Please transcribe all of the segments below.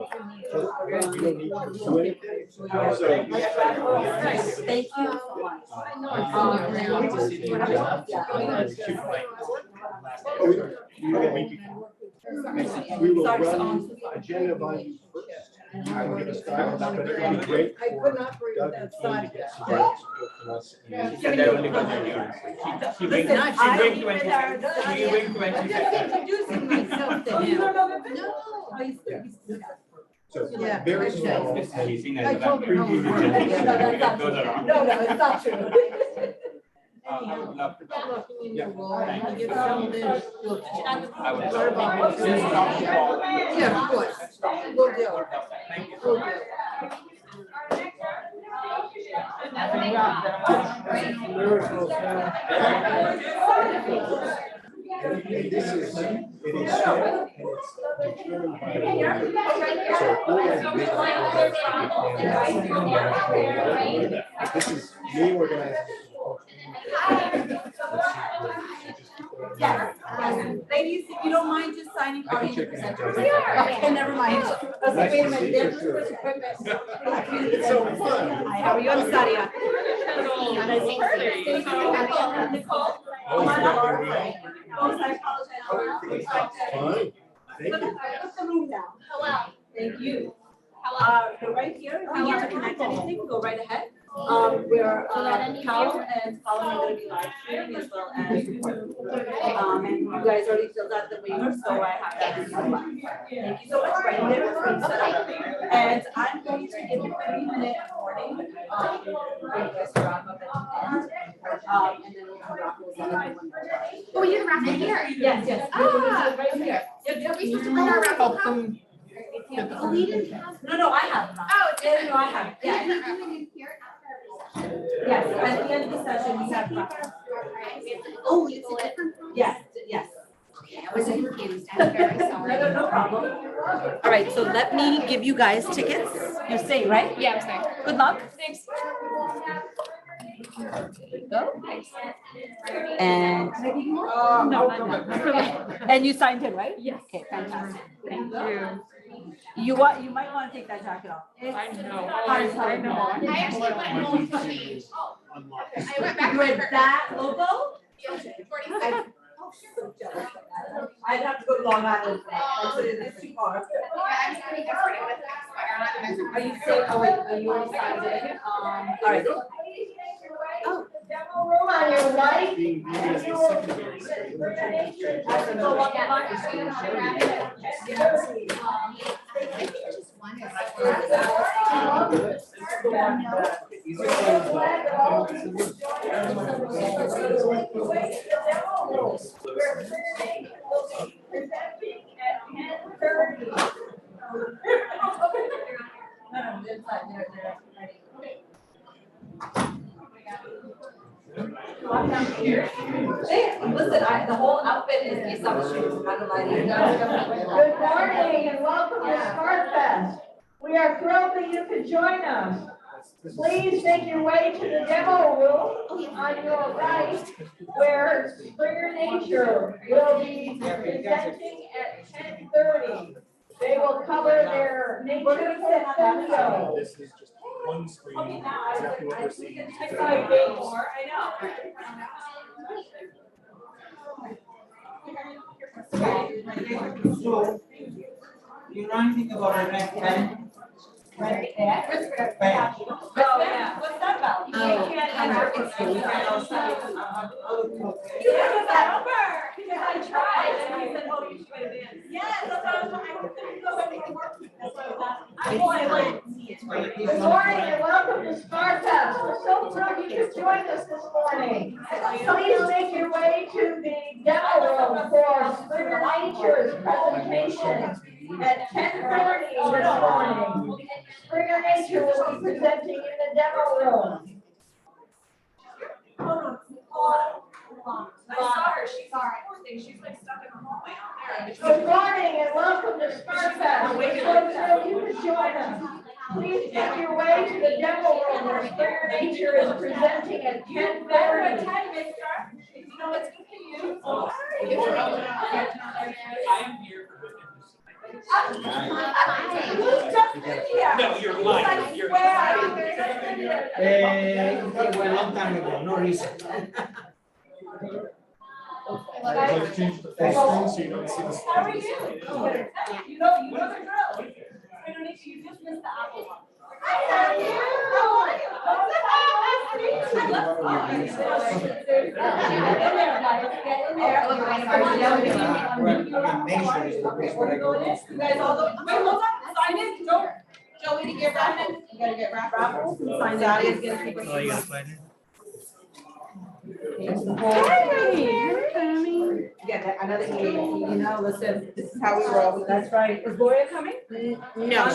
You don't need to do anything. Thank you. We will run agenda by you first. I will give a style, but it would be great I could not believe Doug that and side. Katie to get some support from us. She went to Introducing myself to him. So very small. I told her no. Previewed No, agenda. it's not true. I would love to. Yeah. I would Yeah, of course. We'll do. Thank you. We'll do. This is, it is shared and it's determined by the board. So all that this is me organizing. Yes. Ladies, if you don't mind just signing. I can check it out. Okay, never mind. Nice to see you, sure. It's so fun. Hi, how are you? I'm Sadia. Nicole. Oh, I apologize. Fine. Thank you. What's the room now? Hello. Thank you. So right here, if you need to connect anything, go right ahead. We're Cal and Colin are going to be live streaming as well as and you guys already filled out the waiver, so I have that. Thank you so much. Right there, it's been set up. And I'm going to give you a 3-minute warning. For you guys to wrap up at the end. And then we'll come back with another one. Oh, you wrap it here? Yes, yes. Right here. Are we supposed to bring our wrap up? Oh, we didn't have. No, I have. Oh, Yeah, no, I have. yeah. Yeah. Yes, at the end of the session, we have. Oh, it's a different one? Yes, yes. Okay, I was confused. I'm very sorry. No problem. All right, so let me give you guys tickets. You're staying, right? Yeah, I'm sorry. Good luck. Thanks. Go. And. No. And you signed in, right? Yes. Okay, fantastic. Thank you. You might want to take that jacket off. I know. I know. I actually went home to change. I went back to my With that logo? Yeah, 45. I'd have to go to Long Island. It's too far. I'm starting yesterday with this, but you're not. Are you saying, oh wait, are you already signed in? All right. Oh. Demo room on your right. Being viewed as a secondary school. Just one is. Listen, the whole outfit is based on shoes. I'm not gonna lie to you. Good morning and welcome to SMARTFest. We are thrilled that you could join us. Please make your way to the demo room on your right, where Springer Nature will be presenting at 10:30. They will cover their nature portfolio. This is just one screen, exactly what we're seeing. I know. So, you know anything about a red pen? Right there. Oh, yeah. What's that about? You have that over. Because I tried and he said, oh, you should advance. Yes, that's what I was Good morning and welcome to SMARTFest. We're so thrilled you could join us this morning. Please make your way to the demo room for Springer Nature's presentation at 10:30 this morning. Springer Nature will be presenting in the demo room. I saw her. She's like stuck in the hallway out there. Good morning and welcome to SMARTFest. We're so thrilled you could join us. Please make your way to the demo room where Springer Nature is presenting at 10:30. You know it's good for you. I am here for good news. No, you're lying. You're lying. Yeah, well, a long time ago, no reason. Let's change the first thing so you don't see the. How are you? You know the drill. You just missed the apple one. Nation is the place where I go. You guys all go, wait, hold on, sign in, Joey to get raffles, you gotta get raffles, sign in. Zadia's gonna keep us. Oh, you gotta sign in? Yeah, another game, you know, listen, this is how we roll. That's right. Is Gloria coming? No,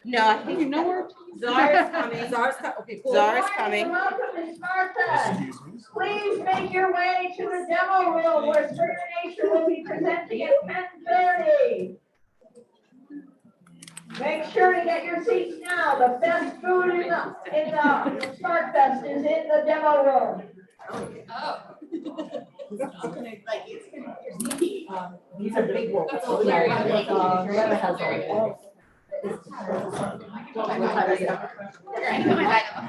no, I think you know her. Zara's coming. Okay, cool. Zara's coming. Welcome to SMARTFest. Excuse me. Please make your way to the demo room where Springer Nature will be presenting at 10:30. Make sure to get your seats now. The best food in the SMARTFest is in the demo room. These are big ones. That's all very good. Loretta has all. What time is it? What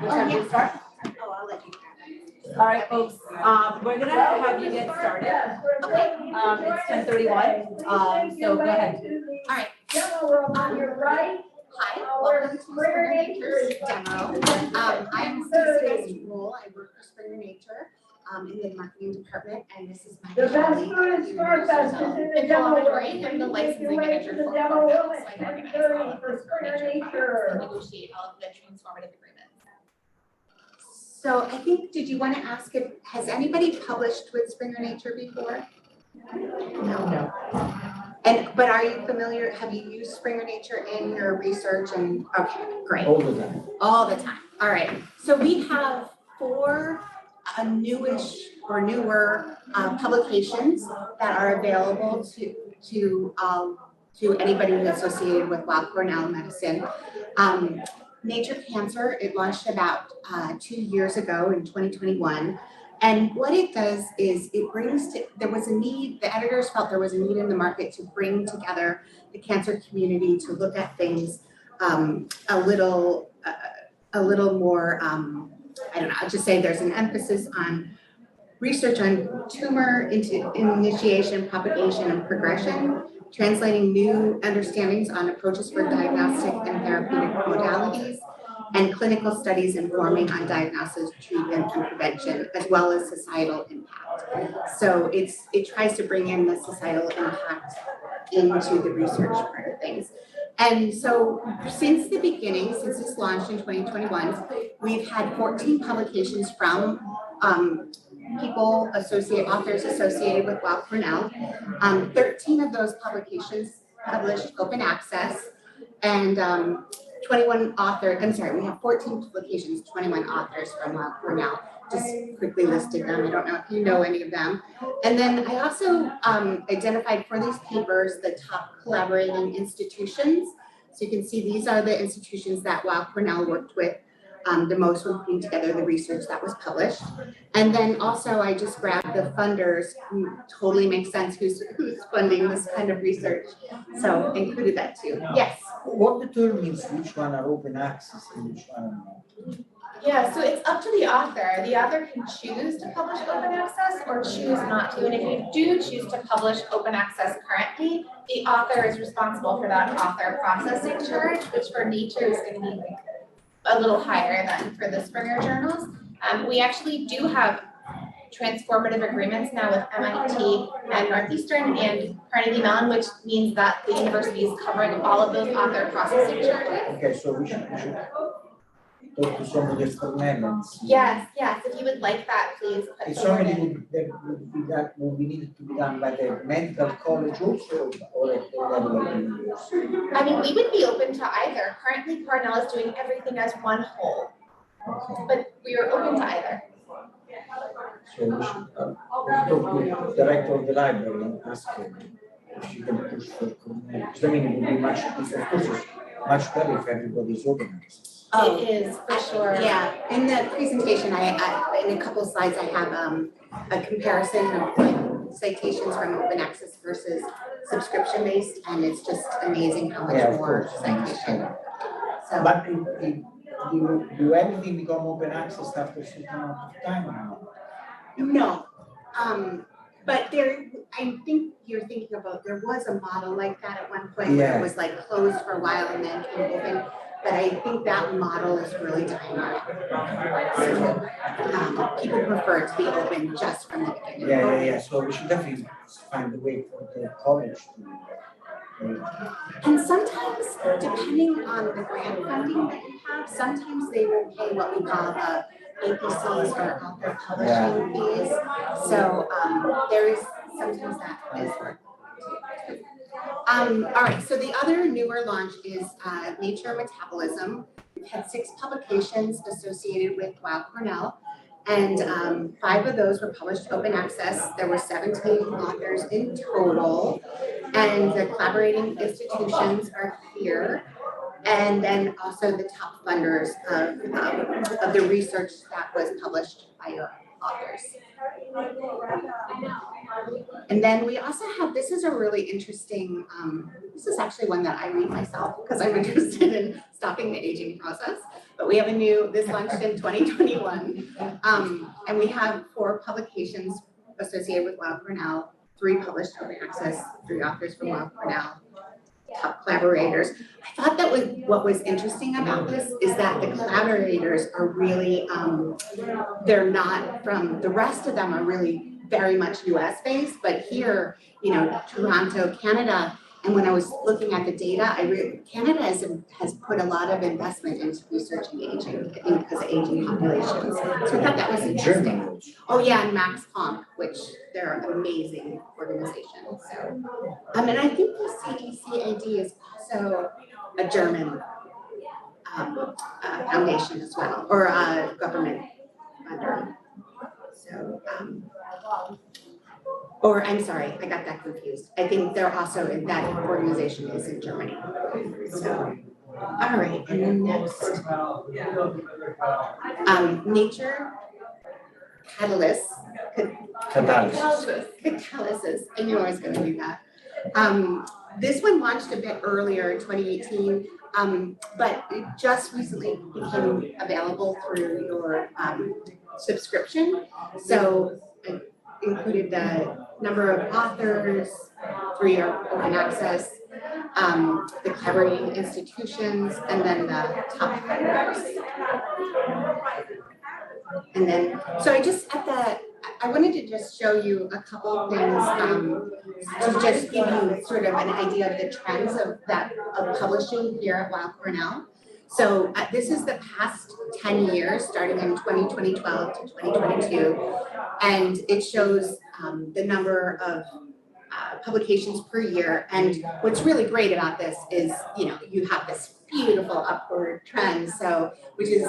time do you start? All right, folks, we're gonna have you get started. It's 10:31, so go ahead. All right. Demo room on your right. Hi, Where welcome to Springer Springer Nature Nature's demo. I'm Stacey Rule. I work for Springer Nature in the marketing department, and this is my The best colleague. food in SMARTFest is in the And demo room. Right, I'm the Please make licensing your way to manager the for demo Cornell, room so at I organize 10:30 all of for the Springer Springer products and Nature. negotiate all of the transformative agreements. So I think, did you want to ask if, has anybody published with Springer Nature before? No. And, but are you familiar, have you used Springer Nature in your research and, okay, great. All the time. All the time. All right. So we have 4 newish or newer publications that are available to anybody who's associated with Weill Cornell medicine. Nature Cancer, it launched about 2 years ago in 2021. And what it does is it brings to, there was a need, the editors felt there was a need in the market to bring together the cancer community to look at things a little more, I don't know, I'll just say there's an emphasis on research on tumor initiation, propagation, and progression, translating new understandings on approaches for diagnostic and therapeutic modalities, and clinical studies informing on diagnosis, treatment, and prevention, as well as societal impact. So it tries to bring in the societal impact into the research part of things. And so since the beginning, since it's launched in 2021, we've had 14 publications from authors associated with Weill Cornell. 13 of those publications published open access, and 21 we have 14 publications, 21 authors from Weill Cornell. Just quickly listed them. I don't know if you know any of them. And then I also identified for these papers the top collaborating institutions. So you can see these are the institutions that Weill Cornell worked with the most when putting together the research that was published. And then also I just grabbed the funders who totally makes sense who's funding this kind of research. So included that too. Yes. What determines which one are open access and which one are not? Yeah, so it's up to the author. The author can choose to publish open access or choose not to. And if you do choose to publish open access currently, the author is responsible for that author processing charge, which for Nature is going to be like a little higher than for the Springer journals. We actually do have transformative agreements now with MIT and Northeastern and Carnegie Mellon, which means that the university is covering all of those author processing charges. Okay, so we should talk to somebody else from Netherlands. Yes, if you would like that, please put It's someone something in. that would be needed to be done by the medical college also, or at the level of the university. I mean, we would be open to either. Currently, Cornell is doing everything as one whole, but we are open to either. So we should talk to the director of the library and ask her if she can push for Cornell. I mean, it would be much, of course, it's much better if everybody's open access. It is, for sure. Yeah, in the presentation, I in a couple slides, I have a comparison of like citations from open access versus subscription based, and it's just amazing how much Yeah, of more course. citation. So, But do everything become open access after a certain amount of time or not? no, but there, I think you're thinking about, there was a model like that at one point where Yeah. it was like closed for a while and then came open. But I think that model is really dying out. So, people prefer to be open just from the beginning. Yeah. So we should definitely find a way for the college to. And sometimes, depending on the grant funding that you have, sometimes they will pay what we call the APCs or author publishing fees. So there is sometimes that is worth. All right, so the other newer launch is Nature Metabolism. We've had 6 publications associated with Weill Cornell, and 5 of those were published open access. There were 17 authors in total, and the collaborating institutions are here. And then also the top funders of the research that was published by your authors. And then we also have, this is a really interesting, this is actually one that I read myself because I'm interested in stopping the aging process. But we have a new, this launched in 2021. And we have 4 publications associated with Weill Cornell, 3 published open access, 3 authors from Weill Cornell, top collaborators. I thought that was what was interesting about this is that the collaborators are really, they're not from, the rest of them are really very much US based, but here, you know, Toronto, Canada, and when I was looking at the data, Canada has put a lot of investment into researching aging, I think because of aging populations. So I thought that was interesting. Oh yeah, and Max Planck, which they're an amazing organization. So, and I think the CECAD is also a German foundation as well, or a government funder. So, or I'm sorry, I got that confused. I think they're also in that organization is in Germany. So, all right, and then next, Nature Catalysis. I knew I was going to do that. This one launched a bit earlier in 2018, but it just recently became available through your subscription. So it included the number of authors through your open access, the collaborating institutions, and then the top funders. And then, so I wanted to just show you a couple of things to just give you sort of an idea of the trends of publishing here at Weill Cornell. So this is the past 10 years, starting in 2012 to 2022, and it shows the number of publications per year. And what's really great about this is, you know, you have this beautiful upward trend, so which is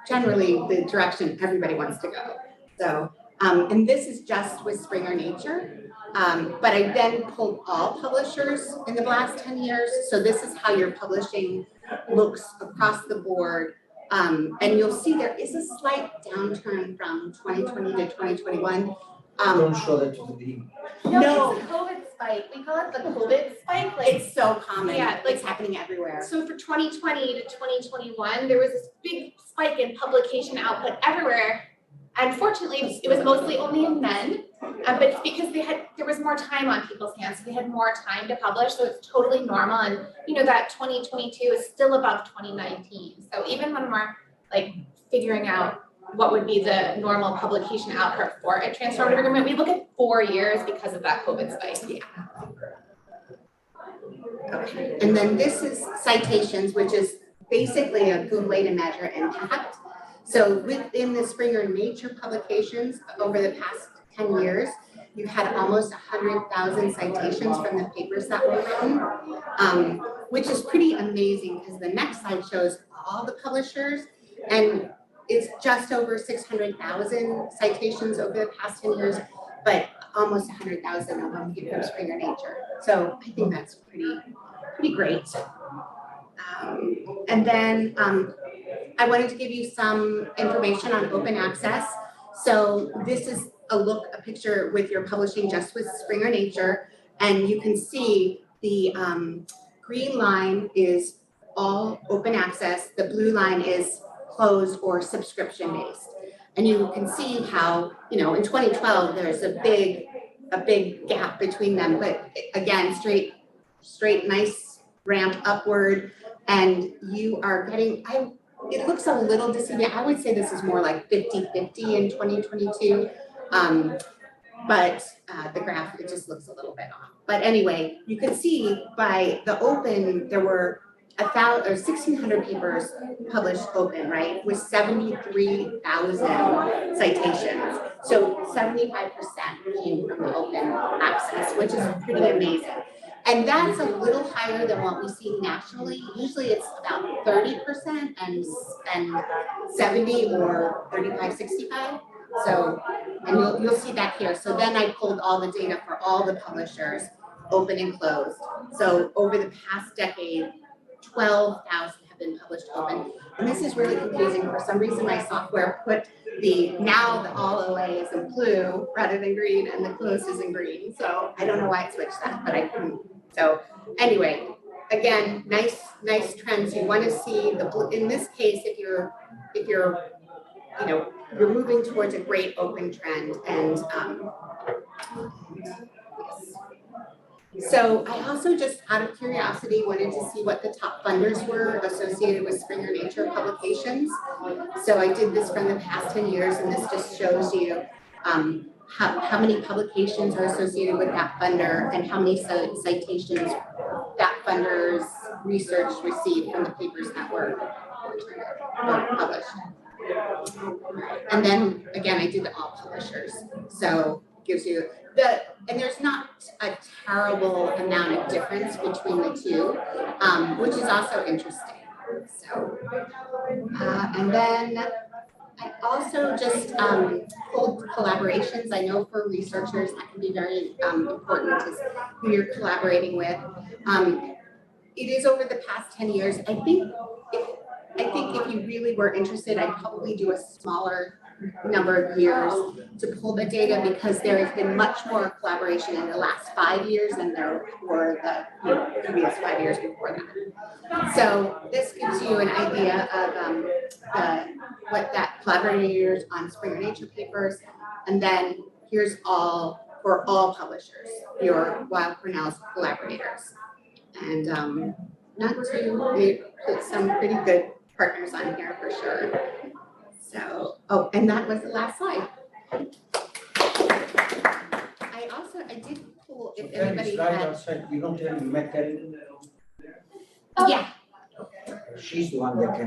generally the direction everybody wants to go. So, and this is just with Springer Nature, but I then pulled all publishers in the last 10 years. So this is how your publishing looks across the board. And you'll see there is a slight downturn from 2020 to 2021. Don't show that to the video. No. It's a COVID spike. We call it the COVID spike. Like, It's so common. Yeah, like- It's happening everywhere. so for 2020 to 2021, there was this big spike in publication output everywhere. Unfortunately, it was mostly only in men, but it's because there was more time on people's hands, so they had more time to publish, so it's totally normal. And you know that 2022 is still above 2019. So even when we're like figuring out what would be the normal publication output for a transformative agreement, we look at 4 years because of that COVID spike. Yeah. Okay. And then this is citations, which is basically a good way to measure impact. So within the Springer Nature publications over the past 10 years, you've had almost 100,000 citations from the papers that were written, which is pretty amazing because the next slide shows all the publishers, and it's just over 600,000 citations over the past 10 years, but almost 100,000 of them came from Springer Nature. So I think that's pretty great. And then I wanted to give you some information on open access. So this is a picture with your publishing just with Springer Nature, and you can see the green line is all open access. The blue line is closed or subscription based. And you can see how, in 2012, there's a big gap between them, but again, straight, nice ramp upward. And you are getting, it looks a little deceiving. I would say this is more like 50-50 in 2022. But the graph, it just looks a little bit off. But anyway, you can see by the open, there were 1,600 papers published open, right, with 73,000 citations. So 75% came from the open access, which is pretty amazing. And that's a little higher than what we see nationally. Usually it's about 30% and 70 or 35, 65. So, and you'll see that here. So then I pulled all the data for all the publishers, open and closed. So over the past decade, 12,000 have been published open. And this is really confusing. For some reason, my software put the all OA is in blue rather than green, and the closed is in green. So I don't know why it switched that, but I couldn't. So anyway, again, nice trends. You want to see the blue. In this case, if you're you're moving towards a great open trend. And so I also just out of curiosity wanted to see what the top funders were associated with Springer Nature publications. So I did this from the past 10 years, and this just shows you how many publications are associated with that funder and how many citations that funder's research received from the papers that were published. And then again, I did all publishers. So it gives you and there's not a terrible amount of difference between the two, which is also interesting. So, and then I also just pulled collaborations. I know for researchers that can be very important is who you're collaborating with. It is over the past 10 years. I think if you really were interested, I'd probably do a smaller number of years to pull the data, because there has been much more collaboration in the last 5 years than there were the previous 5 years before that. So this gives you an idea of what that collaborators on Springer Nature papers, and then here's all for all publishers, your Weill Cornell's collaborators, and not to we put some pretty good partners on here for sure. So, and that was the last slide. I did pull, if anybody had. You don't tell me you met Karen? Yeah. She's the one that we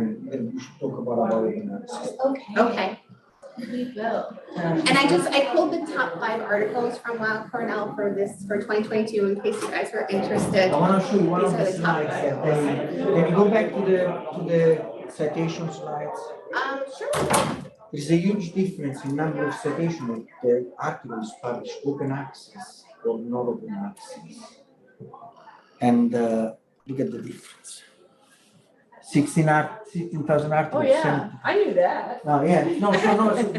should talk about analysis. Okay. We will. And I pulled the top 5 articles from Weill Cornell for 2022 in case you guys were interested. I want to show you one of the slides. Can you go back to the citation slides? Sure. There's a huge difference in number of citations of the articles published open access or not open access. And look at the difference. 16,000 articles. Oh, yeah, I knew that.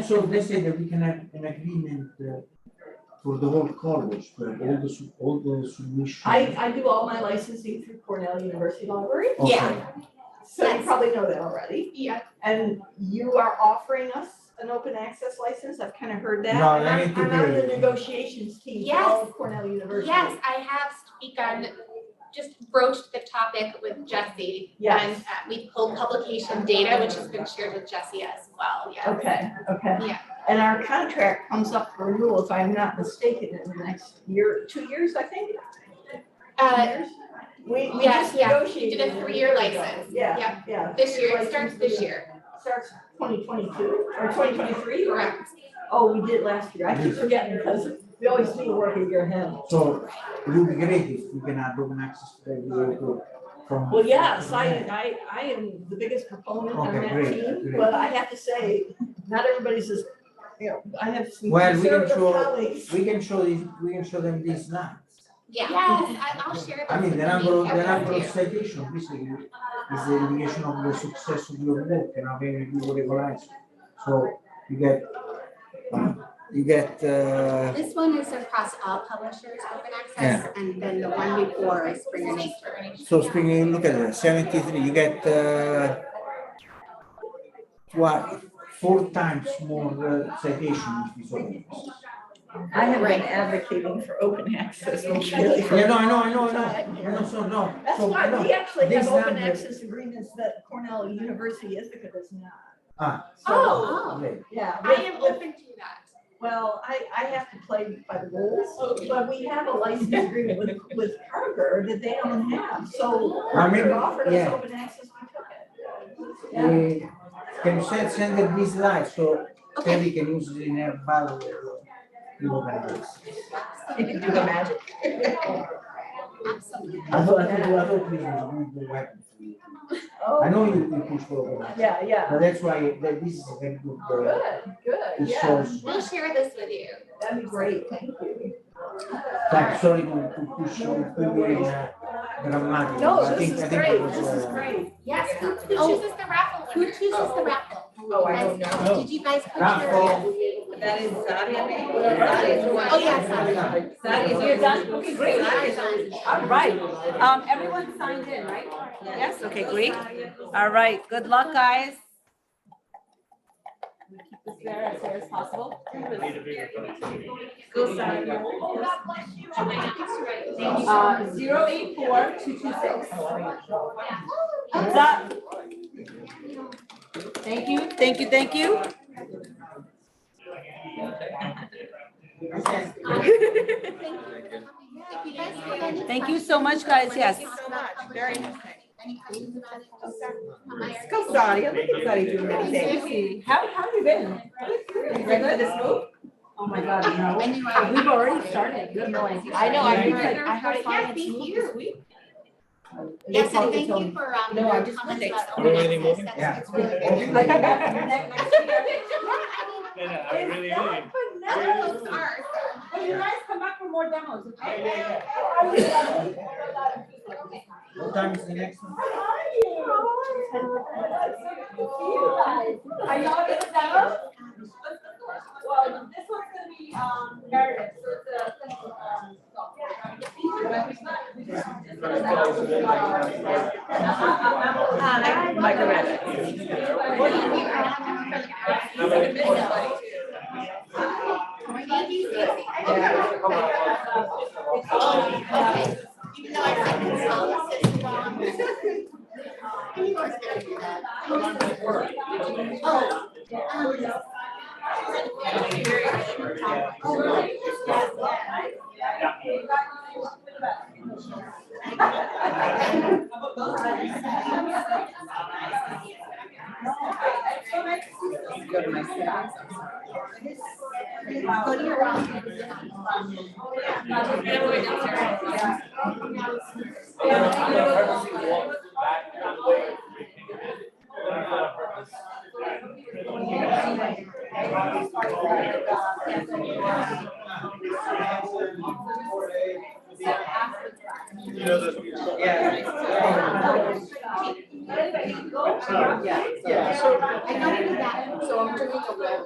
So they say that we can have an agreement for the whole college, for all the submissions. I do all my licensing through Cornell University Library. Okay. Yeah. So you probably know that already. Yeah. And you are offering us an open access license. I've kind of heard that. No, And I'm on the negotiations team for Yes. all of Cornell University. Yes, I have just broached the topic with Jesse. Yes. And we pulled publication data, which has been shared with Jesse as well, yes. Okay. Yeah. And our contract comes up for renewal, if I'm not mistaken, in the next year, 2 years, I think? 2 years? We Yes, just yeah, we negotiated. did a 3-year license. Yeah. This year, it starts this year. Starts 2022 or 2023? Correct. Oh, we did last year. I keep forgetting because we always need to work a year ahead. So it would be great if we can have open access to every from. Well, yes, I am the biggest proponent on Okay, that great, team, great. but I have to say, not everybody's as, I have some Well, we can conservative show, colleagues. we can show them these slides. Yes, I'll share I this mean, with the the number meeting. of citations basically is the indication of the success of your work and how very you regularized. So you get You get, This one is across all publishers, open access, and then the one before is Springer Nature. so speaking, look at it, 73, you get, what, 4 times more citation if it's open access. I have been advocating for open access. Yeah, no, I know. No. That's So, why no, we actually this have open number- access agreements that Cornell University Ithaca does not. Ah. Oh. Okay. Yeah. I am open to that. Well, I have to play by the rules, but we have a license agreement with Parker that they don't have, so I mean, Parker offered us yeah. open access, we took it. Yeah. Can you send it this slide so Kelly can use it in her file? You can do the magic. Absolutely. I thought this was a good weapon for you. I know you push for it, Yeah, but that's why this is a very good. good, It yeah, shows. We'll share this with you. that'd be great, thank you. Sorry to push you dramatic. No, I this think is it great, was, this is great. Yes, who chooses the raffle Who winner? chooses the raffle? Oh, I don't know. Did you guys put Raffle. your? That is Zadia. Oh, yes. You're done? Okay, great. All right. Everyone signed in, right? Yes, okay, great. All right, good luck, guys. Keep this there as fair as possible. Go sign. 084226. What's up? Thank you. Thank you so much, guys, yes. Very nice. Any questions about it? Let's go, Zadia, look at Zadia doing everything. How have you been? Ready for this move? Oh my God, no. I knew I- We've already started. You have no idea. I know, I heard- I heard Yeah, finance thank moved you. this week. Yes, and thank you for, No, I your just comments think- about open access. Yeah. That's, it's really good. Like, next year. I really mean. Well, you guys come back for more demos, okay? What time is the next one? Are you all getting demos? Well, this one's gonna be, narrative, so it's Okay. Even though I said consult system wrong. I knew I was gonna do that. Go to my settings. Go to your You know those people? Yeah. Yeah. So I don't do that. So I'm doing a web.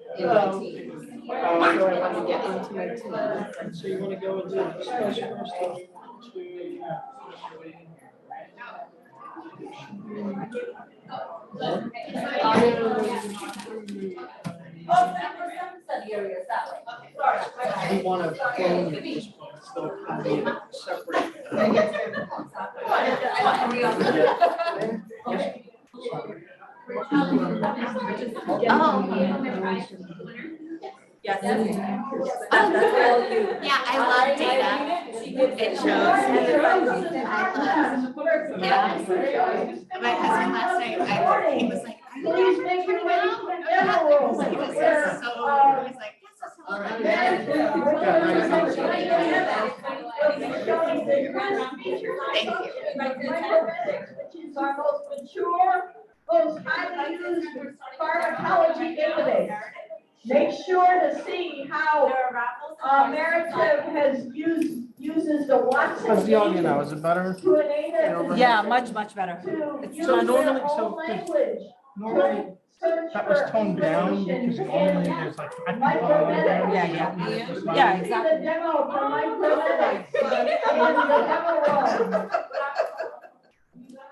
In my team. So I want to get into my team. So you wanna go and do the special stuff We want to phone at this point, instead of having it separate. Yes. Oh, That's all you. Yeah, I love data. It shows. My husband last night, he was like, are you Please ready make for your way now? to the demo room. He was just so, he was like, yes, thank you. Which is our most mature, most highly used pharmacology database. Make sure to see how Meritive uses the So once How's the audio again, now? Is it better? to enable Yeah, much better. to It's use So their normally- own so language. Normally, Search that was for toned down because information normally in there's like five people online. Yeah, Yeah, See exactly. the demo for micromedics in the demo room.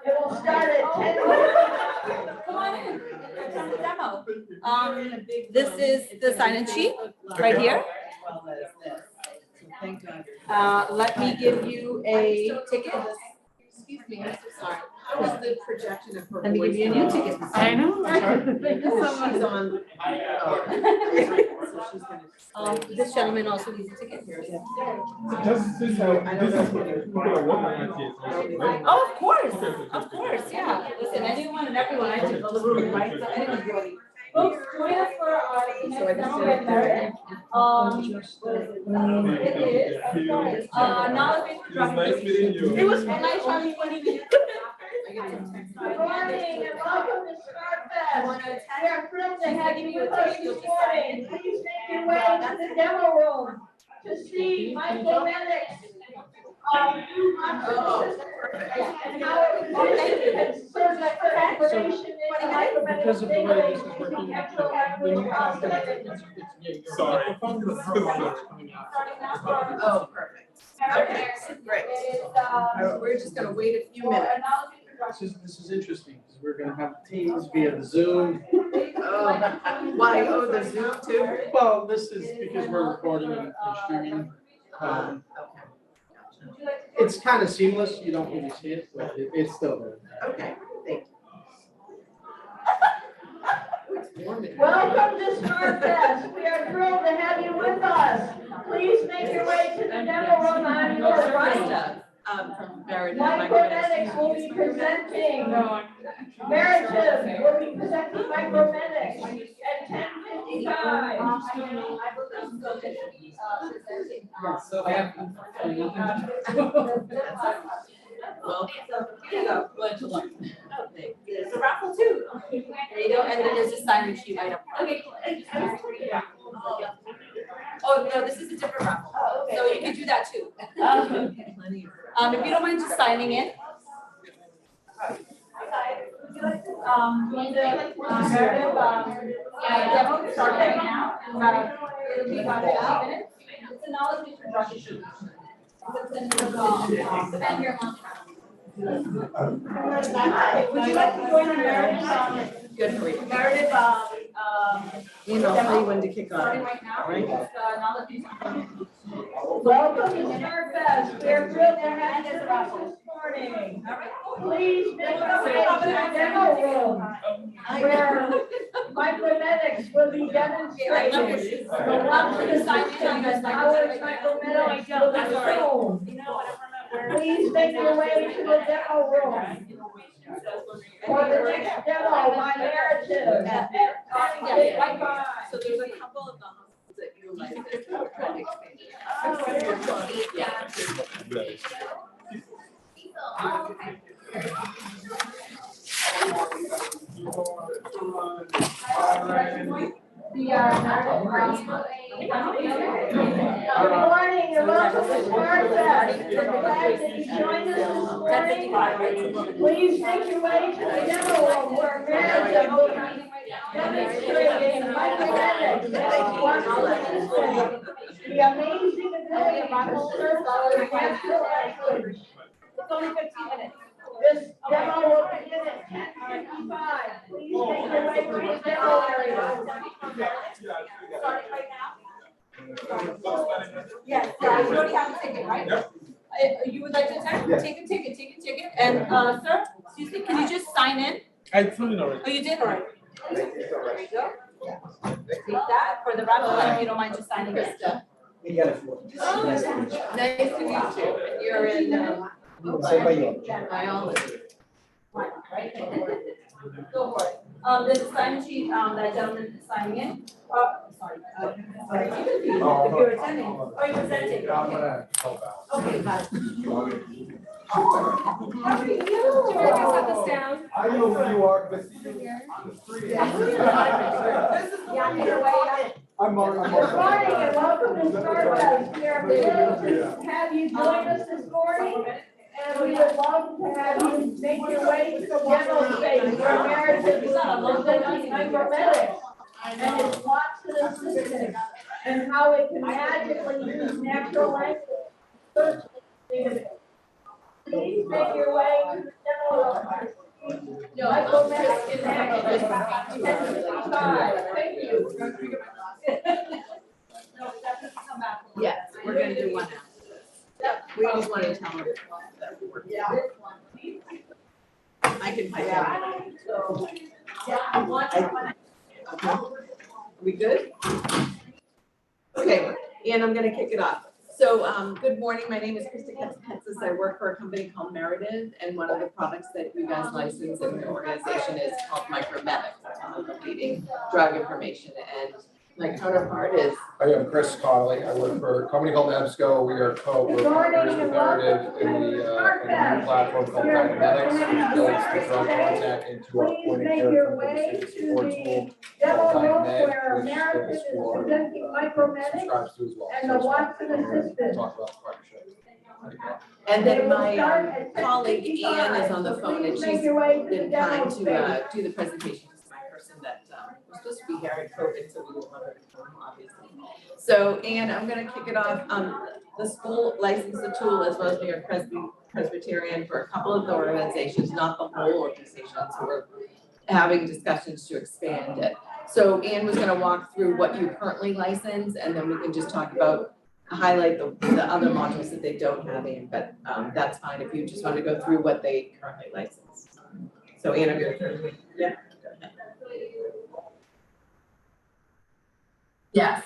It will start at 10. Come on in. Come to demo. This is the sign-in sheet right here. Let me give you a ticket. Excuse me, I'm so sorry. How is the projection of her Let me give voice? you a new ticket. I know. Thank you so much. She's on. So she's gonna. This gentleman also needs a ticket. Oh, of course, yeah. Listen, anyone and everyone, I took a little bit, right? So anyone's really. Folks, join us for our next demo with Meredith. It is, of course, knowledge based drug. Nice meeting you. It was nice having you. Good morning and welcome to SMARTFest. We are thrilled to have you with us this morning. Please make your way to the demo room to see micromedics. New hospital system and how it can search for information in the micromedics Because of the way this is database working, using natural language processing. Sorry. Oh, perfect. Okay, great. We're just gonna wait a few minutes. This is interesting because we're gonna have teams via the Zoom. Oh, why, oh, the Zoom too? Well, this is because we're recording and streaming. It's kind of seamless. You don't really see it, but it's still there. Okay, thank you. Welcome to SMARTFest. We are thrilled to have you with us. Please make your way to the demo room on your right. From Meredith. Micromedics will be presenting. Meredith will be presenting micromedics at 10:55. So I have. Well, Here you go. There's a raffle too. There you go, and then there's a sign-in sheet item. Okay. Oh, no, this is a different raffle, so you can do that too. If you don't mind just signing in. Meredith, demo start right now. It'll be about 5 minutes. It's a knowledge base for drug issue. And your mom. Would you like to join our Meredith? good for you. Meredith, I'll tell you when to kick starting off. right now. Right. Knowledge base. Welcome to SMARTFest. We are thrilled to have you with us this morning. Please make your way to the demo room where micromedics will be demonstrated. The ones who sign in on this, how is micromedics will be shown. Please make your way to the demo room for the next demo by narrative. So there's a couple of them that you like that we're trying to Good morning and welcome to SMARTFest. We're glad that you joined us this morning. Please make your way to the demo room where Meredith will be demonstrating micromedics and quantum the amazing ability to search for natural language. It's only 15 minutes. This demo will begin at 10:55. Please make your way to the demo area. Starting right now? Yes, you already have a ticket, right? You would like to take a ticket, and, sir, excuse me, can you just sign in? I filled in already. Oh, you did already? There you go. Take that for the raffle, and if you don't mind just signing this. You got it for. Nice to meet you. You're in, biology. Right? Go for it. There's a sign sheet, that gentleman is signing in. Sorry. If you're attending, or you're presenting. Okay, got it. How are you? Do you want to set this down? I know who you are, but on the street. Yeah, get away. I'm Mark. Good morning and welcome to SMARTFest. We are thrilled to have you join us this morning. And we would love to have you make your way to the demo space where Meredith is presenting micromedics and its Watson assistant and how it can magically use natural language search. Please make your way to the demo room. Micromedics in action. Thank you. Yes, we're gonna do one now. We always want to tell them that we work. Yeah. I can find out. We good? Okay, and I'm gonna kick it off. So, good morning, my name is Krista Katzis. I work for a company called Meredith, and one of the products that you guys license in your organization is called micromedics, the leading drug information, and my counterpart is. I am Chris Connolly. I work for a company called EBSCO. We are partners with Meredith in the new platform called Dynamics, which builds the drug content into our point of care clinical decision support tool called Dynamic, which the school subscribes to as well. And the Watson assistant. Talk about the partnership. And then my colleague Ann is on the phone, and she's been kind to do the presentation. She's my person that was supposed to be here at COVID, so we didn't want her to come, obviously. So Ann, I'm gonna kick it off. The school licensed the tool as well as New York Presbyterian for a couple of the organizations, not the whole organization, so we're having discussions to expand it. So Ann was gonna walk through what you currently license, and then we can just talk about highlight the other modules that they don't have in, but that's fine if you just want to go through what they currently license. So Anna, your turn. Yeah. Yes.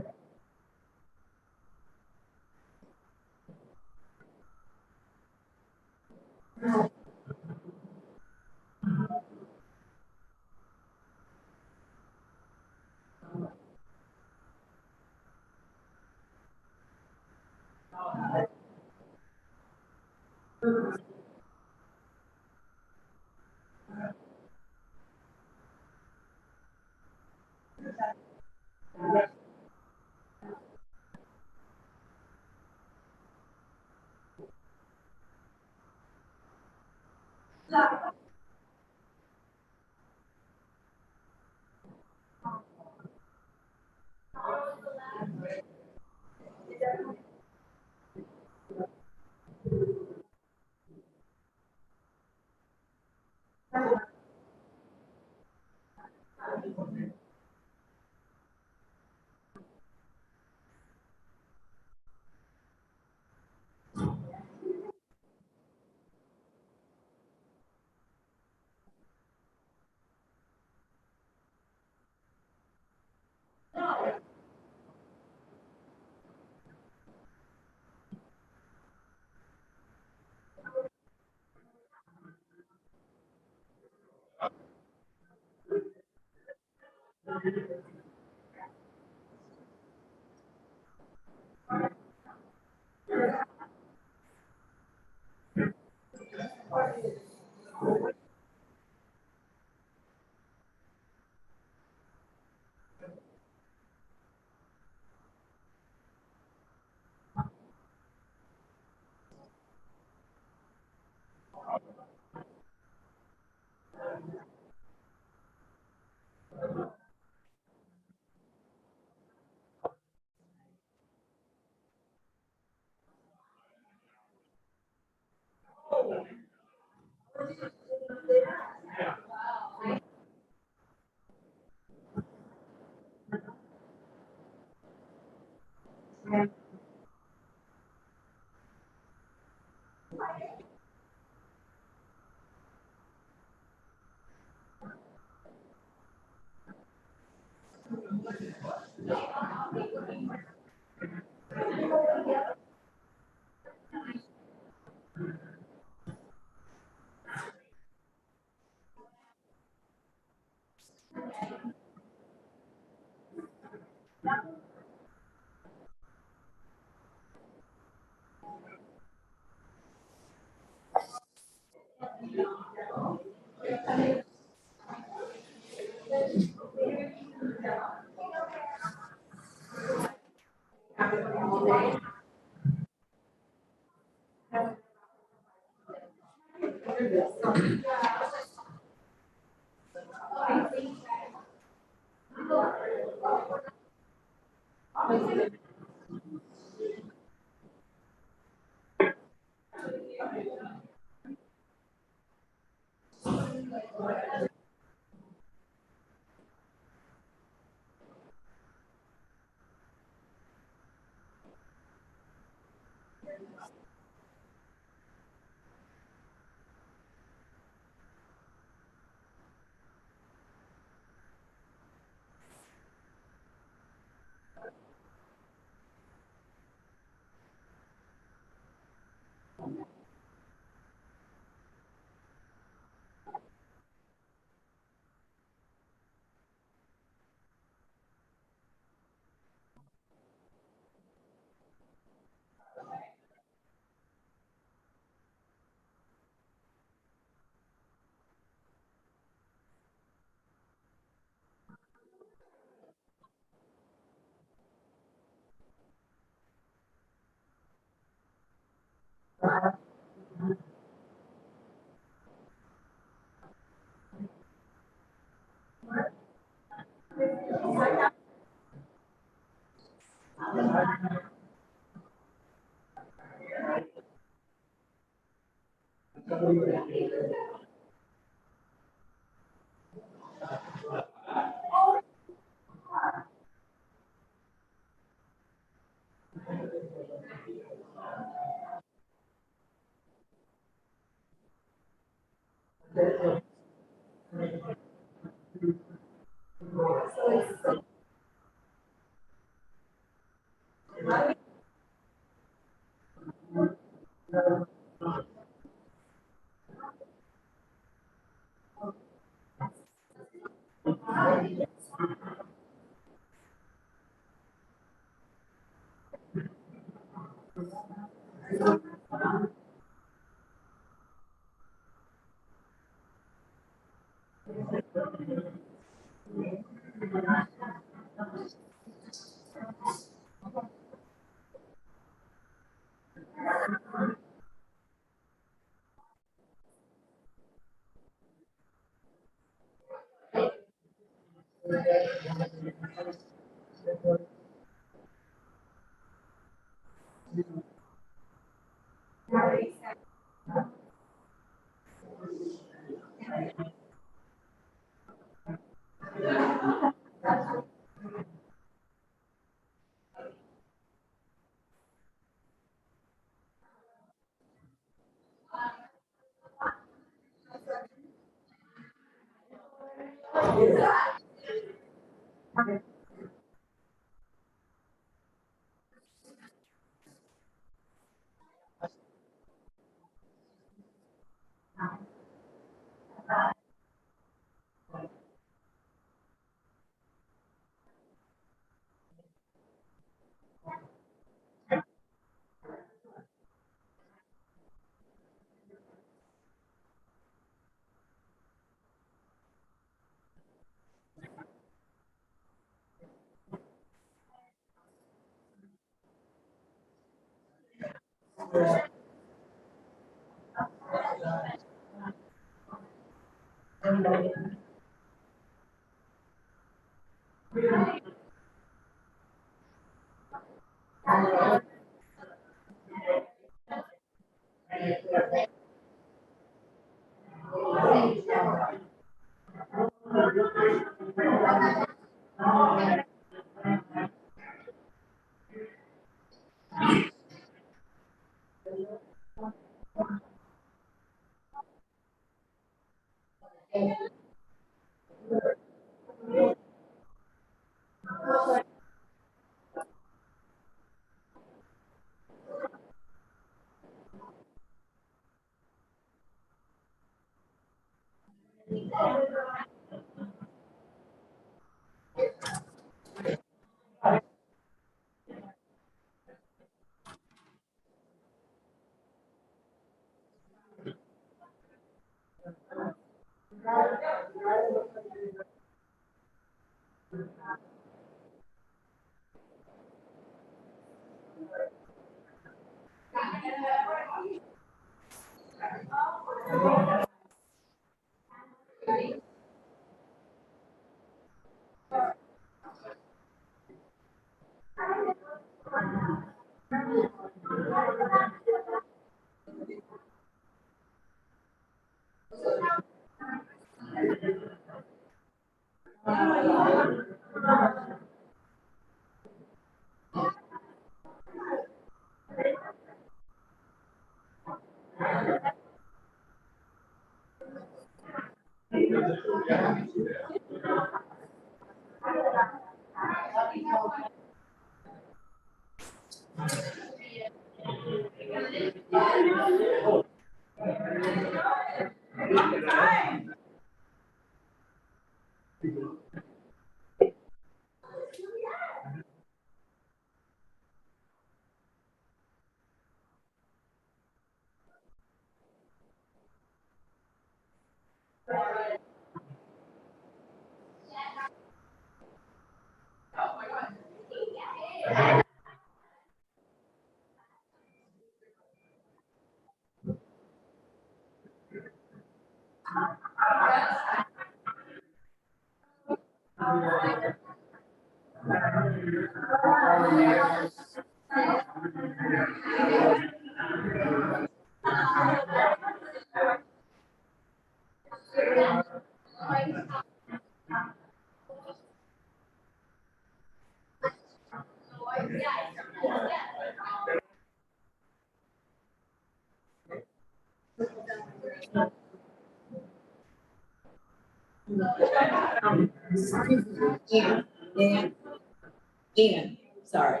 Ian, sorry,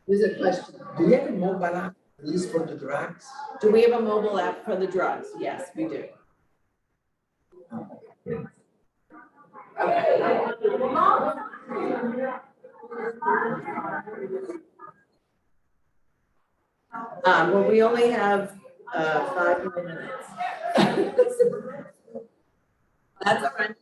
there's a question. Do you have a mobile app, at least for the drugs? Do we have a mobile app for the drugs? Yes, we do. Well, we only have 5 more minutes. That's all right.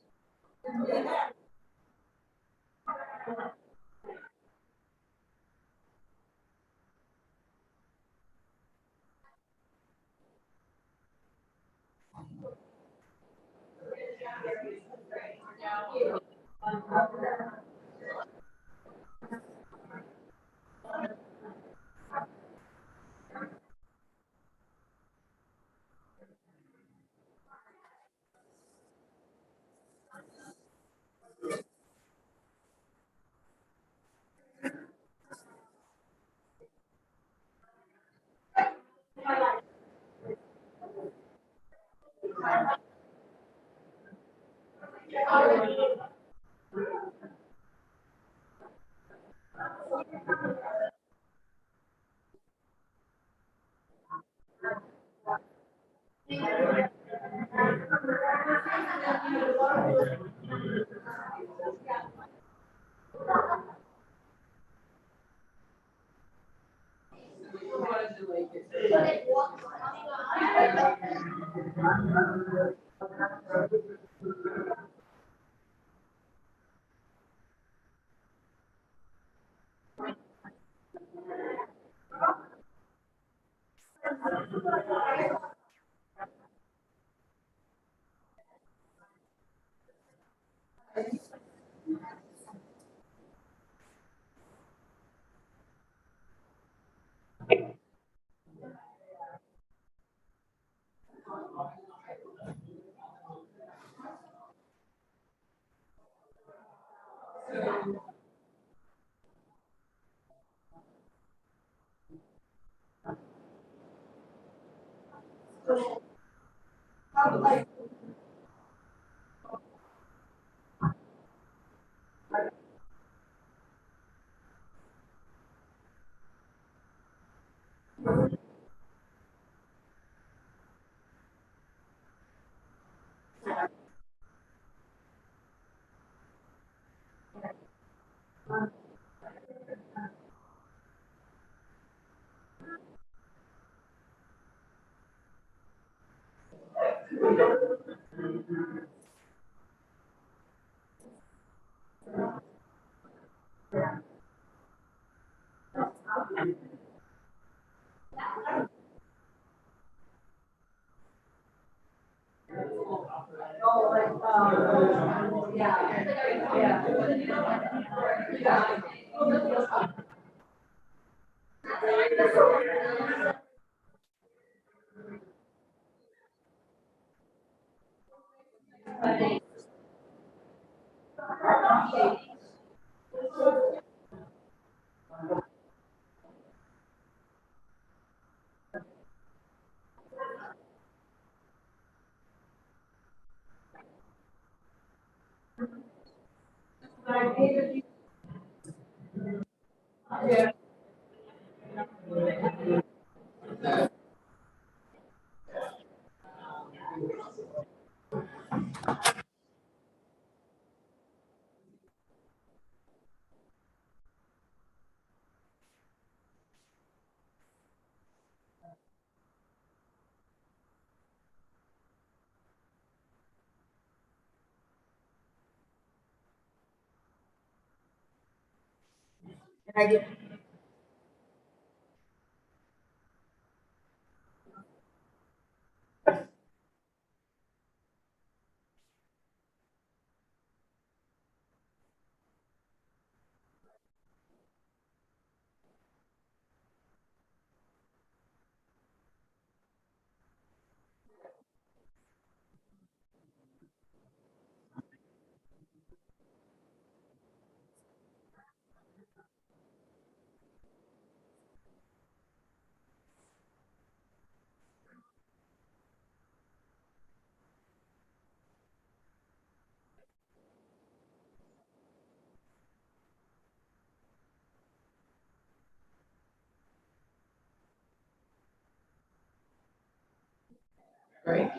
Great.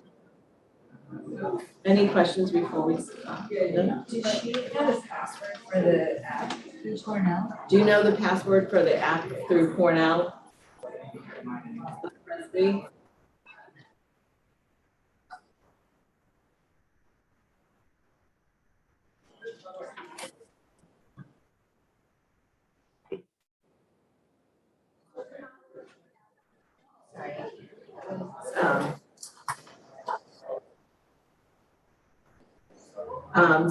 Any questions before we start? No? Does she have a password for the app through Cornell? Do you know the password for the app through Cornell?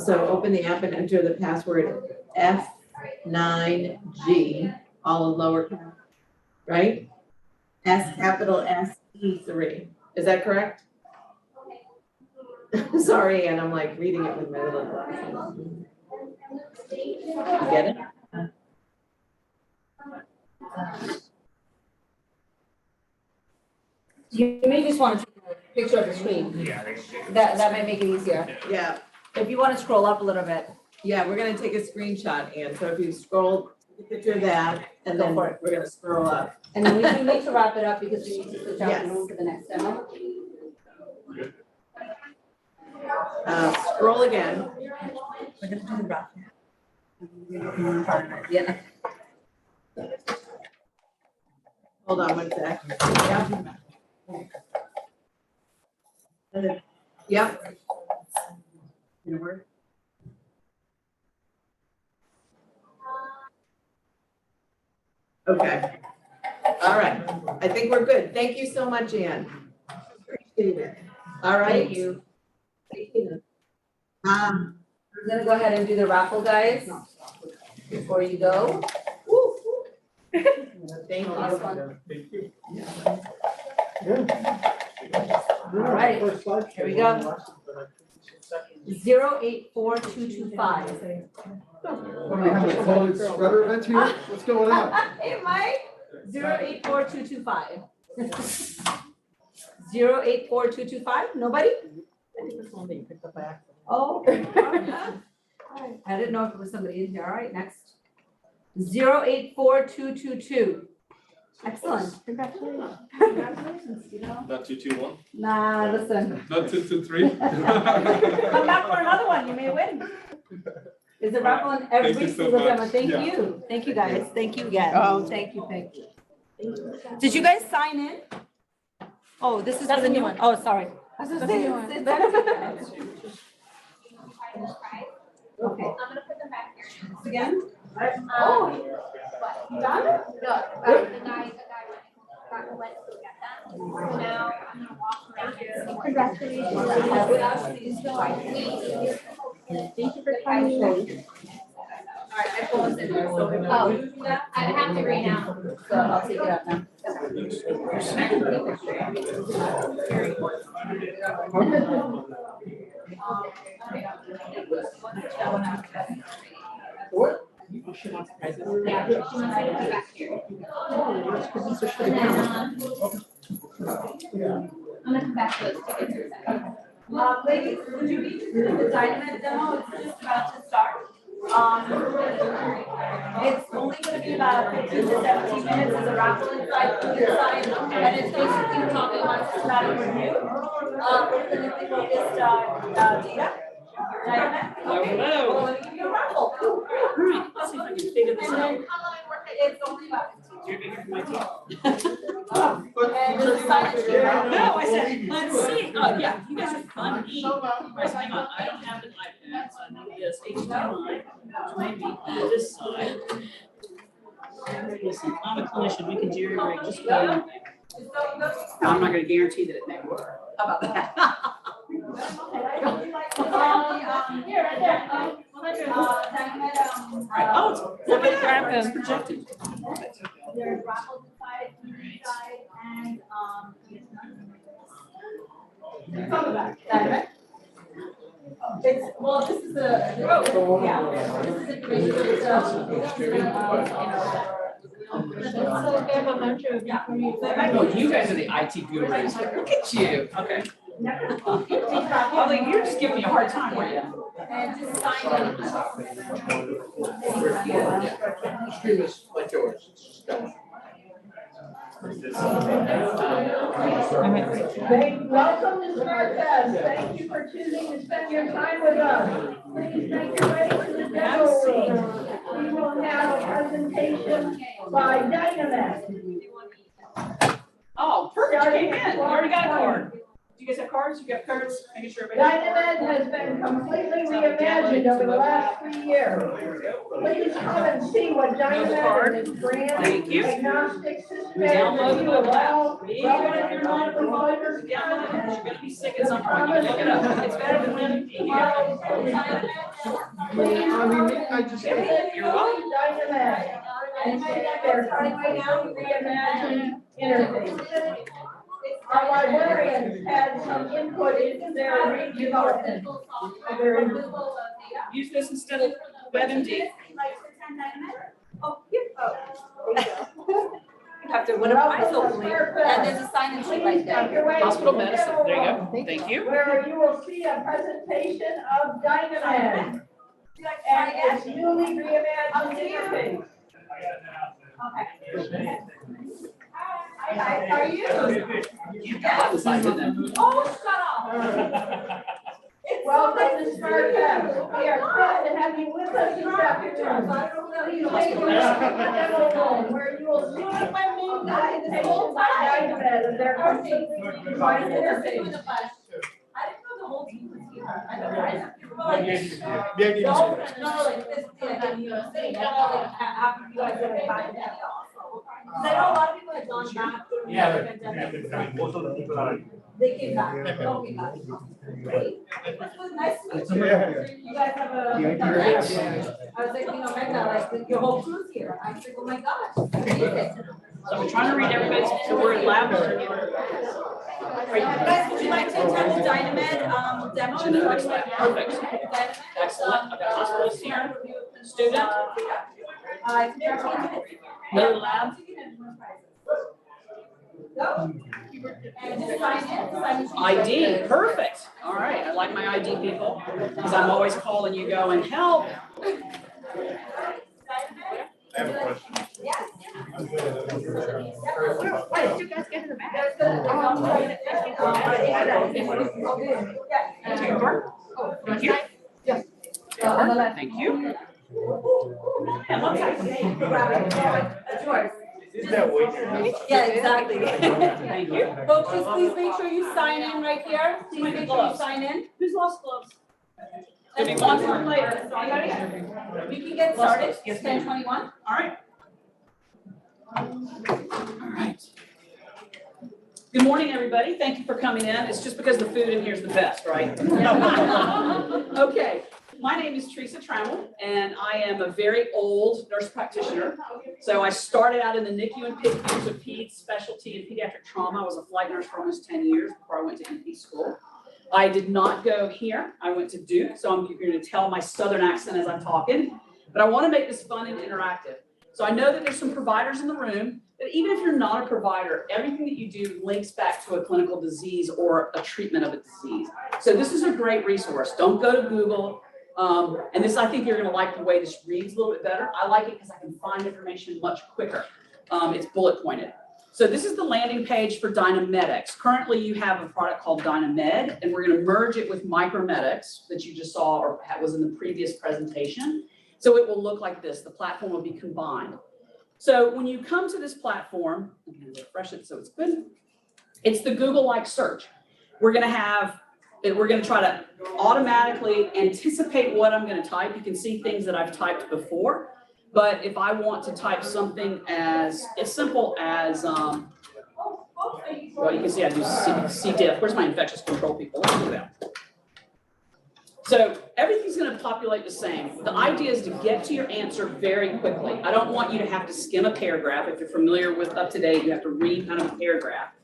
So open the app and enter the password F9G, all in lower, right? S, capital SE3. Is that correct? Sorry, Ann, I'm like reading it with my little glasses. You get it? You may just want to take a picture of the screen. Yeah. That might make it easier. Yeah, If you want to scroll up a little bit. yeah, we're gonna take a screenshot, Ann. So if you scroll, take a picture of that, and Go then for we're gonna scroll up. And then we do need to wrap it up because we need to switch out Yes. and move to the next demo. Scroll again. We're gonna do the wrap. Yeah. Hold on one sec. Yep. Okay. All right, I think we're good. Thank you so much, Ann. Appreciate it. All right. Thank you. We're gonna go ahead and do the raffle, guys, before you go. Thank you. All right, here we go. 084225. Somebody have a clothes sweater event here? What's going on? Hey, Mike. 084225. 084225. Nobody? Oh. I didn't know if it was somebody in here. All right, next. 084222. Excellent. Congratulations. Congratulations, you know. Not 221? Nah, listen. Not 223? Come back for another one. You may win. Is a raffle in every Thank you so single demo. much. Thank Yeah. you. Thank you, guys. Thank you again. Oh, thank you. Thank you. Did you guys sign in? Oh, this is for the new one. Oh, sorry. I was gonna say, it's empty. Okay. I'm gonna put them back here. Again? Oh. What? You got it? No, the guy went to get them. So now I'm gonna walk around here. Congratulations. Thank you for coming. All right, my phone's in there. So Oh, I have to read now. So I'll take it out now. What? Yeah, she wants me to come back here. And then, I'm gonna come back to those tickets in a second. Ladies, would you be interested in the Dynamite demo? It's just about to start. It's only gonna be about 15 to 17 minutes. There's a raffle inside, food inside, and it's basically talking about systematic review. We're gonna think of this data. Dynamite. Okay. Well, let me give you a raffle. All right. Let's see if I can figure this out. It's only about 15. And there's a sign in here. No, I said, let's see. Oh, yeah, you guys are funny. Whereas, hang on, I don't have an iPad, so I need this HDMI, which may be on this side. Listen, I'm a clinician, we can jerry-rig just about anything. Now, I'm not gonna guarantee that it may work. How about that? Here, right there. Right, oh, look at that, it's projected. There's raffles inside, food inside, and some of that. Dynamite. It's, well, this is the, yeah, this is information that's, So they have a bunch of Oh, you guys are the IT gurus. Look at you. Okay. Oh, you're just giving me a hard time, were you? and just sign in. Stream is like yours. It's just going. Welcome to SMARTFest. Thank you for choosing to spend your time with us. Please make your way to the demo room. We will have a presentation by Dynamite. Oh, perfect, you came in. You already got a card. Do you guys have cards? You got cards? Making sure everybody. Dynamite has been completely reimagined over the last 3 years. Please come and see what Dynamite and its brand Thank you. agnostic system Download the of mobile app. all Even if you're not a providers provider, download it. You're gonna be sick at some point. You can look it up. It's better than living here. I just. You're welcome. Dynamite. And they're completely reimagined interface. Our librarians had some input into their redevelopment. Use this instead of WebMD. Oh, here. Oh. You have to win a prize hopefully. And there's a sign-in sheet right there. Hospital medicine. There you go. Thank you. Where you will see a presentation of Dynamite and its newly reimagined interface. Okay. Hi, how are you? Yeah. Oh, shut up. Welcome to SMARTFest. We are glad to have you with us this afternoon. Please make your way to the demo room where you will see my main presentation by Dynamite and their completely redesigned interface. I didn't know the whole team was here. I know, right? No, like this, like, you know, saying, like, after you guys are back in that. I know a lot of people had gone gone back to the Yeah. pandemic. Most of the people are. They came back, okay, got it. Great. It was nice to meet you. You guys have a. I was like, Magna, like, your whole crew's here. I was like, oh my gosh, amazing. So I'm trying to read everybody's, so we're in lab. Guys, would you like to attend the Dynamed demo? Genomics lab, perfect. Excellent, I've got hospitalists here, student, no lab. Go. And just sign in. ID, perfect. All right, I like my ID people, because I'm always calling you going, help. I have a question. Yes. Why did you guys get in the back? Thank you. Thank you. And one second. Yeah, exactly. Thank you. Folks, just please make sure you sign in right here. Please make sure you sign in. Who's lost gloves? Give me one for later. Anybody? We can get started. It's 10:21. All right. All right. Good morning, everybody. Thank you for coming in. It's just because the food in here is the best, right? Okay. My name is Teresa Trammell, and I am a very old nurse practitioner. So I started out in the NICU and PICU with peds specialty in pediatric trauma. I was a flight nurse for almost 10 years before I went to NP school. I did not go here. I went to Duke, so I'm going to tell my southern accent as I'm talking. But I want to make this fun and interactive. So I know that there's some providers in the room, but even if you're not a provider, everything that you do links back to a clinical disease or a treatment of a disease. So this is a great resource. Don't go to Google. And this, I think you're going to like the way this reads a little bit better. I like it because I can find information much quicker. It's bullet pointed. So this is the landing page for Dynamedics. Currently, you have a product called Dynamed, and we're going to merge it with Micromedics that you just saw or was in the previous presentation. So it will look like this. The platform will be combined. So when you come to this platform, I'm going to refresh it so it's good. It's the Google-like search. We're going to try to automatically anticipate what I'm going to type. You can see things that I've typed before, but if I want to type something as simple as, well, you can see I do C. diff. Where's my infectious control people? Let's do that. So everything's going to populate the same. The idea is to get to your answer very quickly. I don't want you to have to skim a paragraph. If you're familiar with UpToDate, you have to read kind of a paragraph.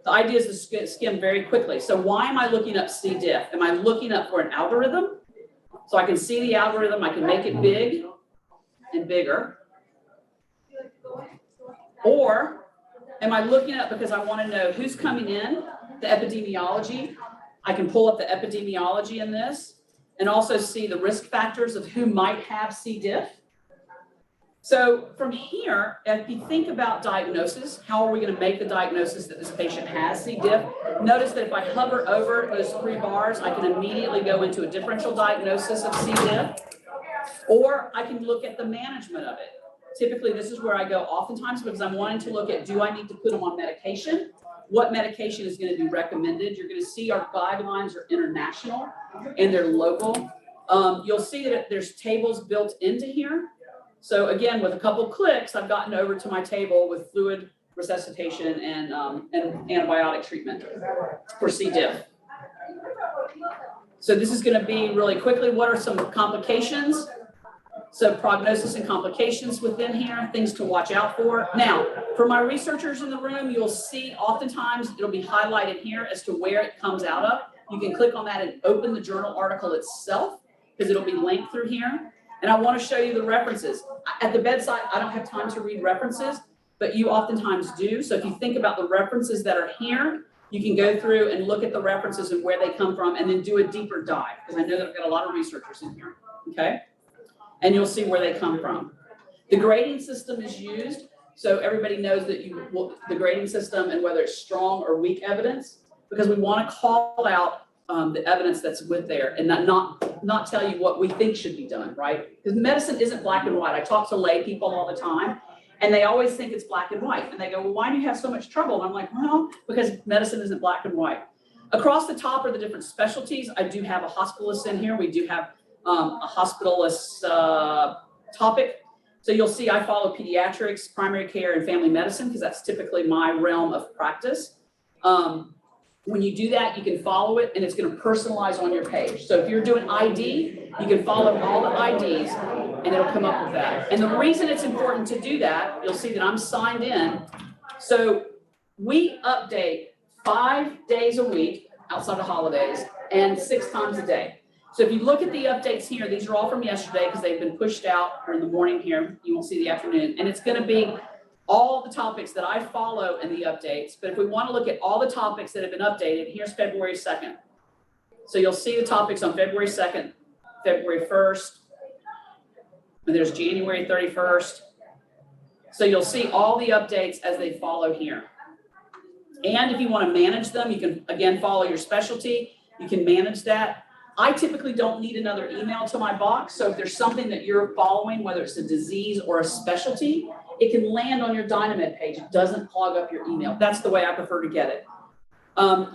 The idea is to skim very quickly. So why am I looking up C. diff? Am I looking up for an algorithm? So I can see the algorithm, I can make it big and bigger. Or am I looking up because I want to know who's coming in, the epidemiology? I can pull up the epidemiology in this and also see the risk factors of who might have C. diff. So from here, if you think about diagnosis, how are we going to make the diagnosis that this patient has C. diff? Notice that if I hover over those 3 bars, I can immediately go into a differential diagnosis of C. diff, or I can look at the management of it. Typically, this is where I go oftentimes because I'm wanting to look at, do I need to put them on medication? What medication is going to be recommended? You're going to see our guidelines are international and they're local. You'll see that there's tables built into here. So again, with a couple clicks, I've gotten over to my table with fluid resuscitation and antibiotic treatment for C. diff. So this is going to be really quickly, what are some complications? So prognosis and complications within here, things to watch out for. Now, for my researchers in the room, you'll see oftentimes it'll be highlighted here as to where it comes out of. You can click on that and open the journal article itself because it'll be linked through here. And I want to show you the references. At the bedside, I don't have time to read references, but you oftentimes do. So if you think about the references that are here, you can go through and look at the references and where they come from and then do a deeper dive, because I know that I've got a lot of researchers in here, okay? And you'll see where they come from. The grading system is used, so everybody knows that the grading system and whether it's strong or weak evidence, because we want to call out the evidence that's with there and not tell you what we think should be done, right? Because medicine isn't black and white. I talk to lay people all the time, and they always think it's black and white. And they go, well, why do you have so much trouble? And I'm like, well, because medicine isn't black and white. Across the top are the different specialties. I do have a hospitalist in here. We do have a hospitalist topic. So you'll see I follow pediatrics, primary care, and family medicine because that's typically my realm of practice. When you do that, you can follow it and it's going to personalize on your page. So if you're doing ID, you can follow all the IDs and it'll come up with that. And the reason it's important to do that, you'll see that I'm signed in. So we update 5 days a week outside of holidays and 6 times a day. So if you look at the updates here, these are all from yesterday because they've been pushed out for in the morning here. You won't see the afternoon. And it's going to be all the topics that I follow in the updates. But if we want to look at all the topics that have been updated, here's February 2nd. So you'll see the topics on February 2nd, February 1st, and there's January 31st. So you'll see all the updates as they follow here. And if you want to manage them, you can, again, follow your specialty. You can manage that. I typically don't need another email to my box. So if there's something that you're following, whether it's a disease or a specialty, it can land on your Dynamed page. It doesn't clog up your email. That's the way I prefer to get it.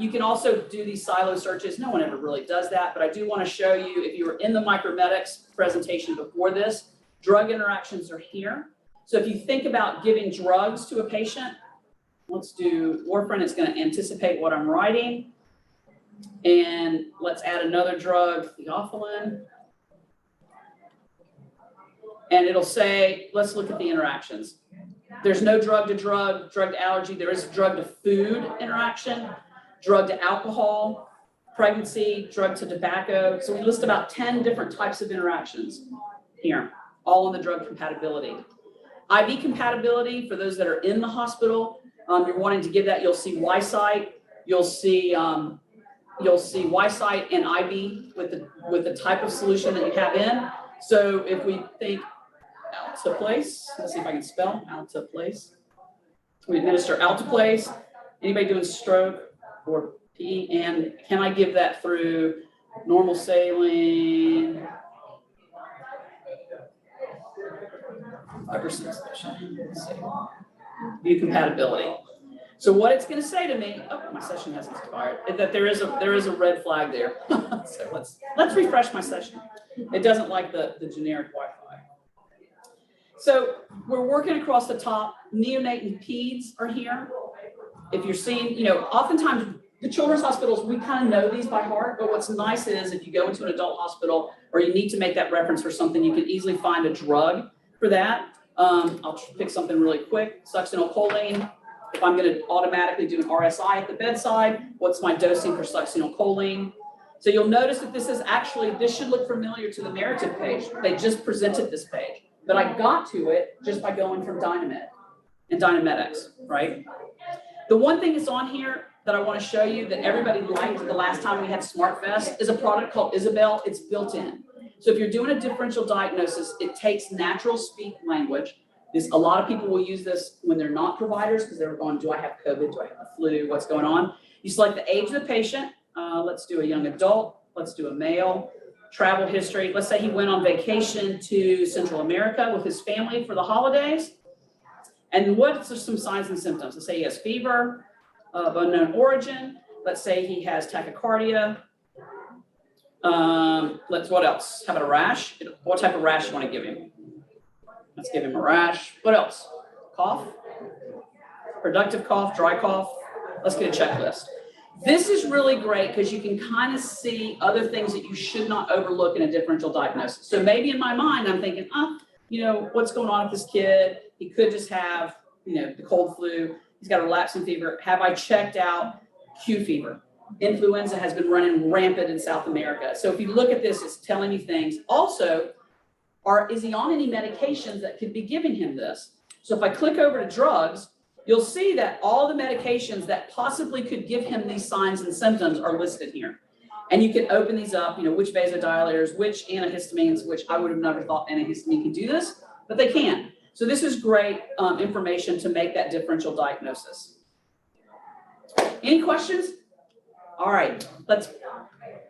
You can also do these silo searches. No one ever really does that, but I do want to show you, if you were in the micromedics presentation before this, drug interactions are here. So if you think about giving drugs to a patient, let's do warfarin. It's going to anticipate what I'm writing. And let's add another drug, theophylline. And it'll say, let's look at the interactions. There's no drug to drug, drug to allergy. There is a drug to food interaction, drug to alcohol, pregnancy, drug to tobacco. So we list about 10 different types of interactions here, all on the drug compatibility. IV compatibility, for those that are in the hospital, you're wanting to give that, you'll see Y-site, you'll see Y-site and IV with the type of solution that you have in. So if we think alteplase, let's see if I can spell alteplase. We administer alteplase. Anybody doing stroke or P, and can I give that through normal saline? 5% solution. Let's see. View compatibility. So what it's going to say to me, oh, my session hasn't expired, is that there is a red flag there. So let's refresh my session. It doesn't like the generic Wi-Fi. So we're working across the top. Neonate and peds are here. If you're seeing, oftentimes the children's hospitals, we kind of know these by heart, but what's nice is if you go into an adult hospital or you need to make that reference for something, you can easily find a drug for that. I'll pick something really quick, succinylcholine. If I'm going to automatically do an RSI at the bedside, what's my dosing for succinylcholine? So you'll notice that this should look familiar to the narrative page. They just presented this page, but I got to it just by going from Dynamed and Dynamedics, right? The one thing that's on here that I want to show you that everybody liked the last time we had SMARTFest is a product called Isabel. It's built in. So if you're doing a differential diagnosis, it takes natural speak language. A lot of people will use this when they're not providers because they're going, do I have COVID? Do I have the flu? What's going on? You select the age of the patient. Let's do a young adult. Let's do a male. Travel history. Let's say he went on vacation to Central America with his family for the holidays. And what are some signs and symptoms? Let's say he has fever of unknown origin. Let's say he has tachycardia. What else? How about a rash? What type of rash do you want to give him? Let's give him a rash. What else? Cough? Productive cough, dry cough. Let's get a checklist. This is really great because you can kind of see other things that you should not overlook in a differential diagnosis. So maybe in my mind, I'm thinking, what's going on with this kid? He could just have, the cold flu. He's got a relapsing fever. Have I checked out Q fever? Influenza has been running rampant in South America. So if you look at this, it's telling you things. Also, is he on any medications that could be giving him this? So if I click over to drugs, you'll see that all the medications that possibly could give him these signs and symptoms are listed here. And you can open these up, which vasodilators, which antihistamines, which I would have never thought antihistamine could do this, but they can. So this is great information to make that differential diagnosis. Any questions? All right,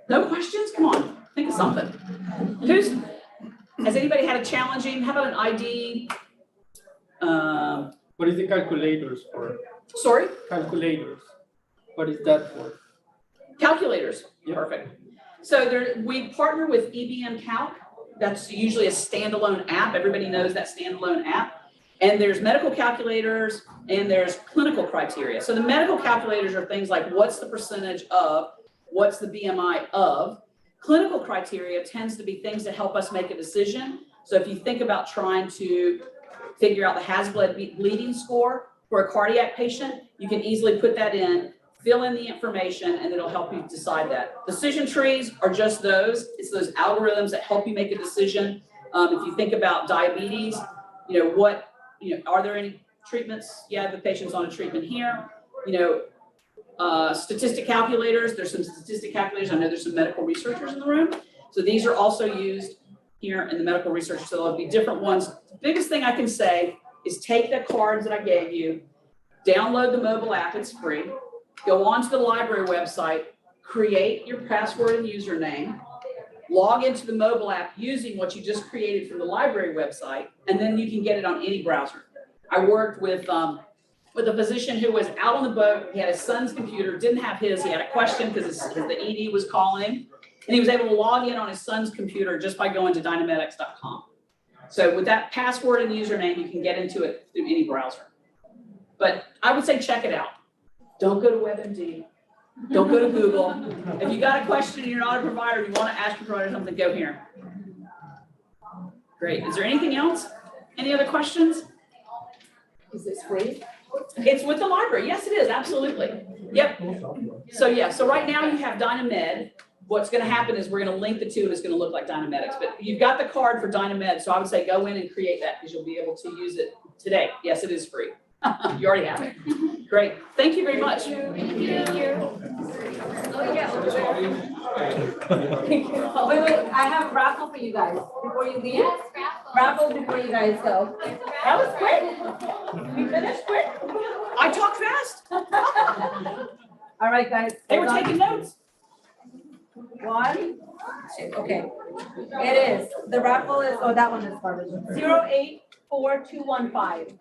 no questions? Come on, think of something. Has anybody had a challenging, how about an ID? What is the calculators for? Sorry? Calculators. What is that for? Calculators, Yeah. Perfect. So we partner with EBM Calc. That's usually a standalone app. Everybody knows that standalone app. And there's medical calculators and there's clinical criteria. So the medical calculators are things like what's the percentage of, what's the BMI of. Clinical criteria tends to be things that help us make a decision. So if you think about trying to figure out the Hasbled bleeding score for a cardiac patient, you can easily put that in, fill in the information, and it'll help you decide that. Decision trees are just those. It's those algorithms that help you make a decision. If you think about diabetes, are there any treatments? Yeah, the patient's on a treatment here. Statistic calculators, there's some statistic calculators. I know there's some medical researchers in the room. So these are also used here in the medical research. So there'll be different ones. The biggest thing I can say is take the cards that I gave you, download the mobile app, it's free. Go onto the library website, create your password and username, log into the mobile app using what you just created from the library website, and then you can get it on any browser. I worked with a physician who was out on the boat. He had his son's computer, didn't have his. He had a question because the ED was calling him, and he was able to log in on his son's computer just by going to dynamedics.com. So with that password and username, you can get into it through any browser. But I would say check it out. Don't go to WebMD. Don't go to Google. If you got a question and you're not a provider, you want to ask your provider something, go here. Great. Is there anything else? Any other questions? Is this free? It's with the library. Yes, it is. Absolutely. Yep. So right now you have Dynamed. What's going to happen is we're going to link the two and it's going to look like Dynamedics. But you've got the card for Dynamed, so I would say go in and create that because you'll be able to use it today. Yes, it is free. You already have it. Great. Thank you very much. Thank you. Oh, yeah, over there. Oh, wait, I have a raffle for you guys before you leave. Yes, Raffle before you guys go. That was quick. We finished quick. I talk fast. All right, guys. They were taking notes. 1, 2, okay. It is. The raffle is, oh, that one is garbage. 084215.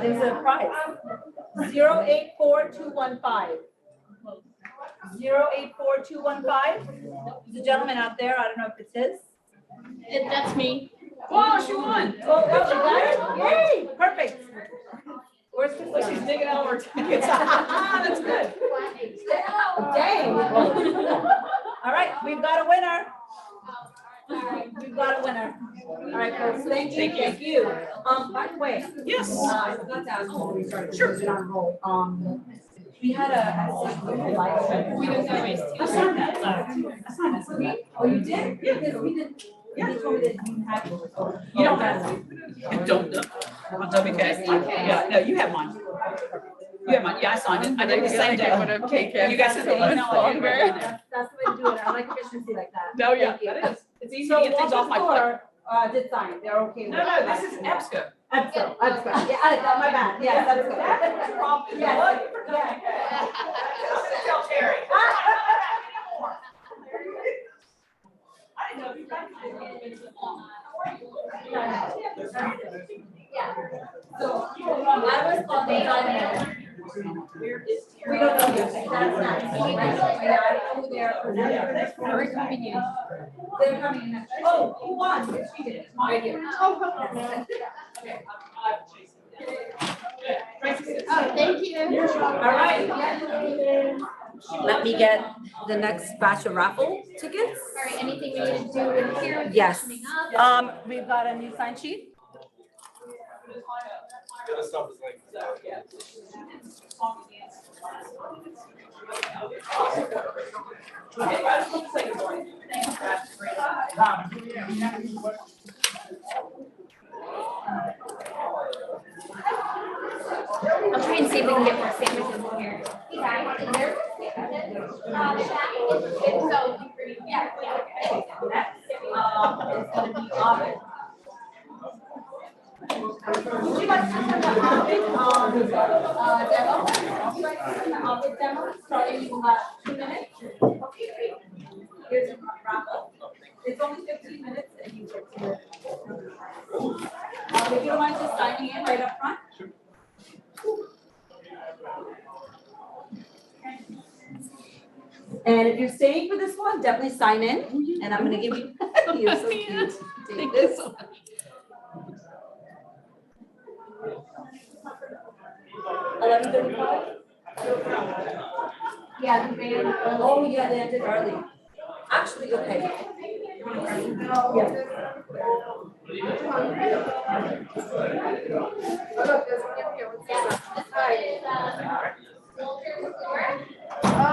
There's a prize. 084215. 084215. There's a gentleman out there. I don't know if it's his. That's me. Wow, she won. Oh, you got it? Yay! Perfect. Where's Chris? She's digging out her tickets. That's good. Dang. All right, we've got a winner. We've got a winner. All right, folks. Thank you. Thank you. By the way. Yes. I forgot to ask before we started. Sure. On hold. We had we didn't know. I signed that. Oh, you did? Yeah. Because we did. Yeah. They told me that you had. You don't have to. Don't. On WK. Yeah. No, you have mine. You have mine. Yeah, I signed it. I did the same day. Would have taken You guys so have the much email. longer. That's the way to do it. I like efficiency like that. No, yeah, Thank you. that is. It's easy So to get things off my plate. did sign. They're okay with No, it. this is EBSCO. EBSCO. Yeah, my bad. Yeah, that's good. That's the problem. Yeah. Tell Terry. I didn't know if you guys. So, I was called the we don't know yet. That's nice. Yeah, I don't know who they are. Very convenient. They're coming next. Oh, who won? She did. Right here. Oh, thank you. All right. Let me get the next batch of raffle tickets. All right, anything we need to do in here? Yes. Coming up? We've got a new sign sheet. I'll try and see if we can get more sandwiches in here. Hey guys, is there so, yeah. It's gonna be oven. Would you like to send the oven, demo? Would you like to send the oven demo, starting in about 2 minutes? Okay. Here's a raffle. It's only 15 minutes and you get to it. If you don't mind just signing in right up front. And if you're staying for this one, definitely sign in, and I'm gonna give you, you're so cute. Take this. 11:35? Yeah, the band. Oh, yeah, they ended early. Actually, okay. Yeah.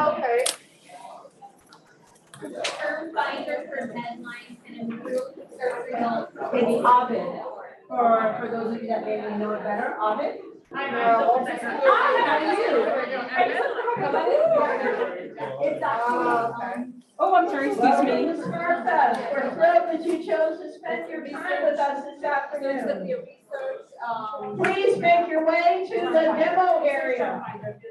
Okay. Term binder for deadlines and improved search results. It's Ovid, for those of you that maybe know it better, Ovid. I know. Hi, how are you? It's actually, oh, I'm sorry, excuse Welcome me. to SMARTFest. We're thrilled that you chose to spend your time with us this afternoon. Please make your way to the demo area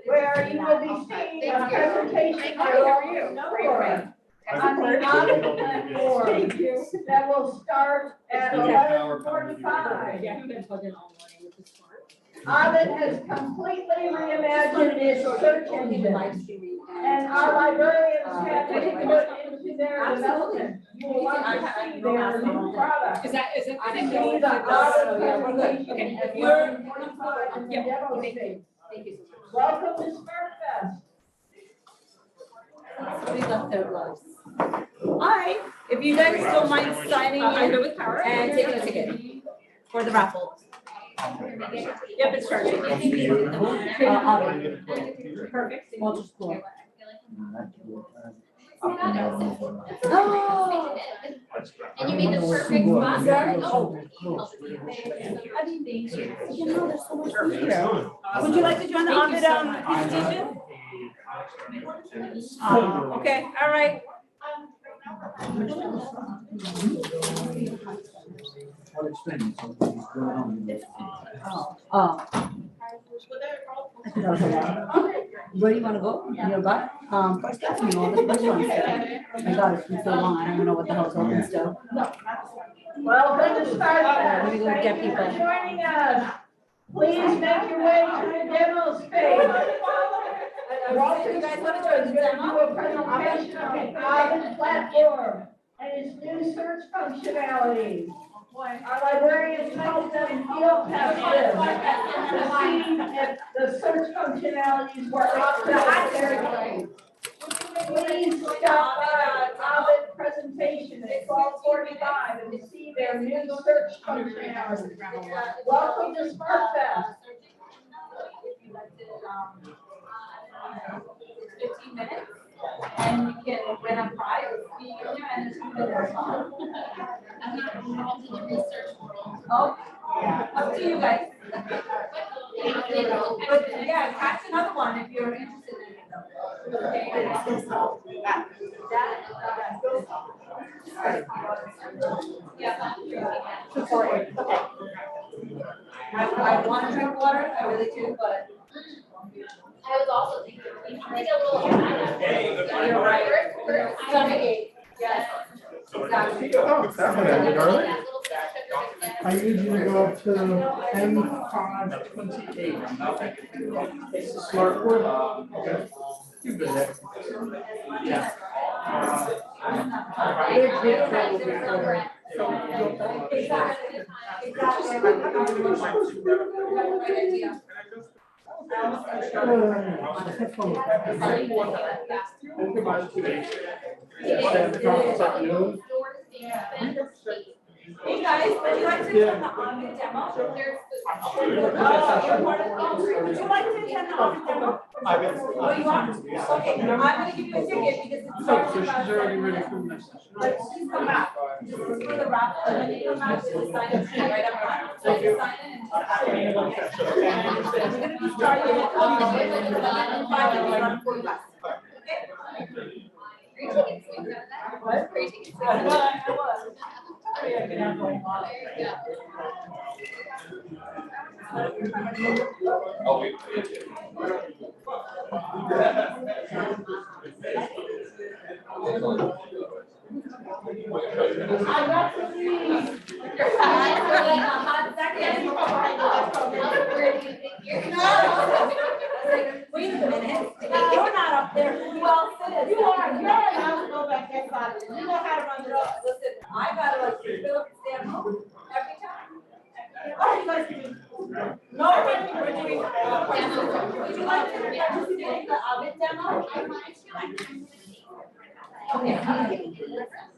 where you will be seeing a presentation of your snowboard on the Ovid platform. Thank you. That will start at 11:45. Ovid has completely reimagined its search engine, and our librarians have input into their development. You will want to see their new product. Is that? See the Ovid presentation at 11:45 in the demo stage. Thank you so much. Welcome to SMARTFest. We left their gloves. Hi, if you guys don't mind signing in and taking a ticket for the raffle. Yep, it's charging. Perfect. I'll just pull. Oh. And you made the perfect spot. Oh. I mean, you know, there's so much food here. Would you like to join the Ovid presentation? Okay, all right. Oh. Where do you want to go? Your butt? First class, you know, the first one. My God, it's been so long, I don't even know what the hell's open still. Welcome to SMARTFest. Let me go Thank get you for people. joining us. Please make your way to the demo space. Walter, You guys want to is join going the to demo? do a presentation on the Ovid platform and its new search functionality. Our librarians help them field test this to see if the search functionalities were up to their. Please stop by Ovid presentation at 12:45 and see their new search functionality. Welcome to SMARTFest. 15 minutes, and you can win a prize, be in there, and it's good as well. I'm not involved in the research world. Oh, up to you guys. But yeah, catch another one if you're interested in it. I want to drink water, I really do, but. I was also thinking, we should take a little. You're right. First, Stomach, yes. Exactly. Oh, it's happening, darling. that little bit of sugar. I need you to go up to M528. It's a smart board. Okay. You've been there. Yeah. Hey guys, would you like to attend the Ovid demo? Would you like to attend the Ovid demo? Oh, you are? Okay, I'm gonna give you a ticket because it's So starting she's about. already ready for the next session. But please come back. This is for the wrap, and when you come back, there's a sign in sheet right up front. So you sign in and just back in. We're gonna be starting at 11:45 and 11:45. Okay? Are you taking swings out of that? What? Are you taking swings I out of was. that? I was. There you I got to see. Wait a minute, you're not up there, who else is? You are. to participate in the oven demo? Okay.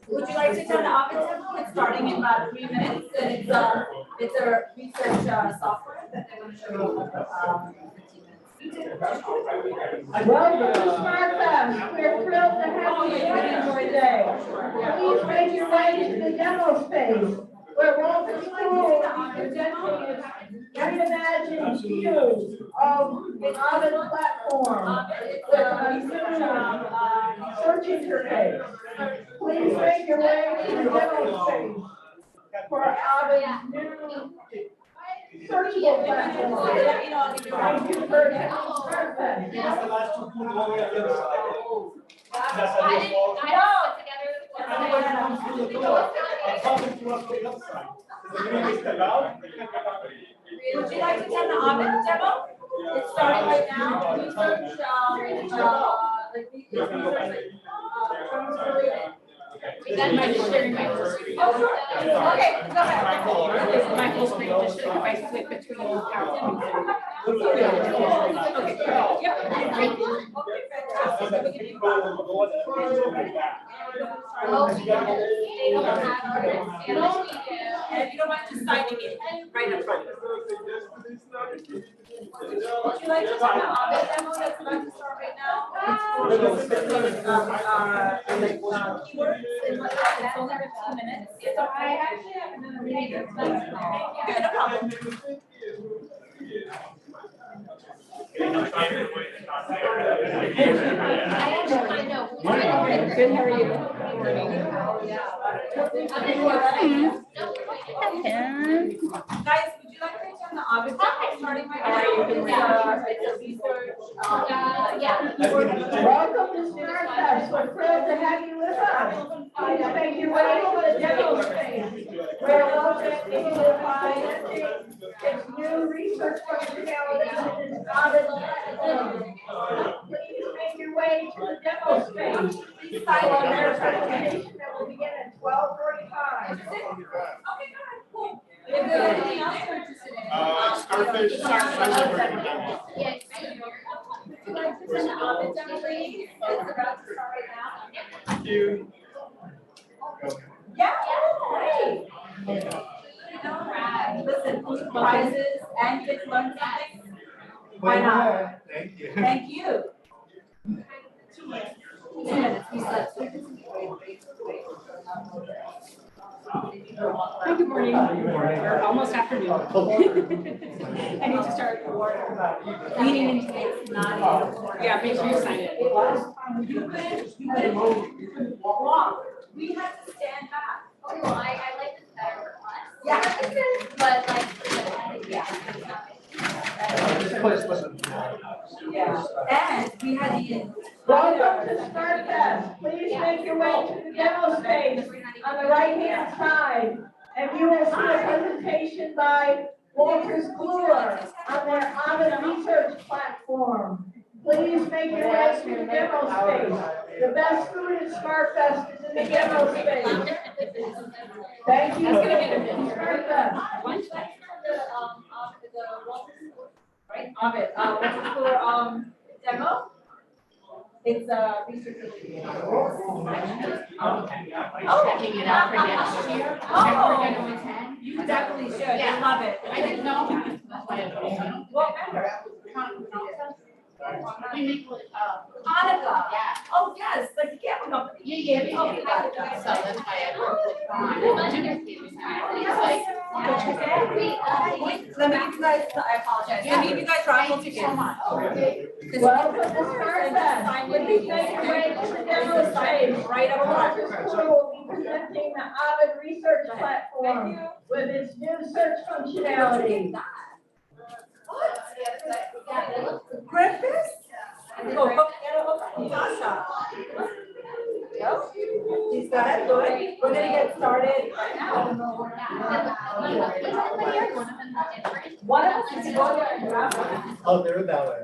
Would you like to attend the oven demo? It's starting in about 3 minutes, and it's a research software that they're going to show you. 15 minutes. Welcome to SMARTFest. We're thrilled to have you join us today. Please make your way to the demo space where Walter School will be presenting its reimagined view of an oven platform with a new search interface. Please make your way to the demo space for Oven's new searchable platform. Thank you for attending SMARTFest. Would you like to attend the oven demo? It's starting right now. Research, Oh, sure. Okay, go ahead. My full screen, just if I flip between PowerPoint. Okay, And if you don't mind just signing it right up front. Would you like to talk about the demo that's about to start right now? It's keywords and whatnot. It's only 15 minutes. So I actually have another meeting. Okay, no problem. Good, how are you? Guys, would you like to attend the oven demo starting right now? It's a research. Welcome to SMARTFest. We're thrilled to have you with us. Please make your way to the demo space where Walter will find its new research functionality in its oven platform. Please make your way to the demo space for their presentation that will begin at 12:45. Okay, good, cool. If there's anything else you're interested in. Starfish. Yes. Would you like to attend the oven demo, please? It's about to start right now. Thank you. Yeah, great. Listen, prizes and kids learn something. Why not? Thank you. Thank you. 2 minutes. 2 minutes. We said. Hi, good morning. Or almost afternoon. I need to start leaning into it. Yeah, make sure you sign it. You couldn't walk. We had to stand back. Okay, well, I like this better for us. Yeah. But like, Yeah. And we had the. Welcome to SMARTFest. Please make your way to the demo space on the right-hand side, and you will see a presentation by Walter Kluwer on their oven research platform. Please make your way to the demo space. The best food at SMARTFest is in the demo space. Thank you. SMARTFest. Right, of it. What's for demo? It's a research. checking it out for next year. Oh, you definitely should. I love it. I didn't know that. That's why I don't know. What member? Hanukkah. Yeah. Oh, yes, like the camera company. Yeah. Okay, got it. So that's why I wrote it wrong. It's like, Let me give you guys, I apologize. Let me give you guys raffle tickets. So much. Welcome to SMARTFest. Please make your way to the demo space. Right up front. Walter School will be presenting the oven research platform with its new search functionality. Breakfast? Tasha. She's got it, good. We're gonna get started right now. One of us is go there and grab one. Oh, they're that way.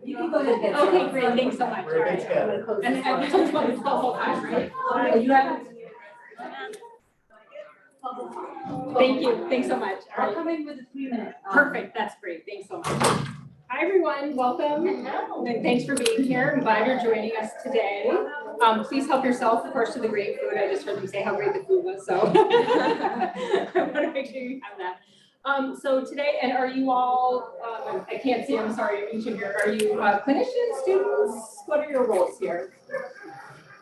You can go ahead and get Okay, started. great, thanks so much. We're a big together. And I told you this the whole time, right? You have. Thank you, thanks so much. I'll come in with a 3 minute. Perfect, that's great, thanks so much. Hi, everyone, welcome. And thanks for being here. I'm glad you're joining us today. Please help yourself, of course, to the great food. I just heard them say how great the food was, so I want to make sure you have that. So today, and are you all, I can't see, I'm sorry, each of you, are you clinicians, students? What are your roles here?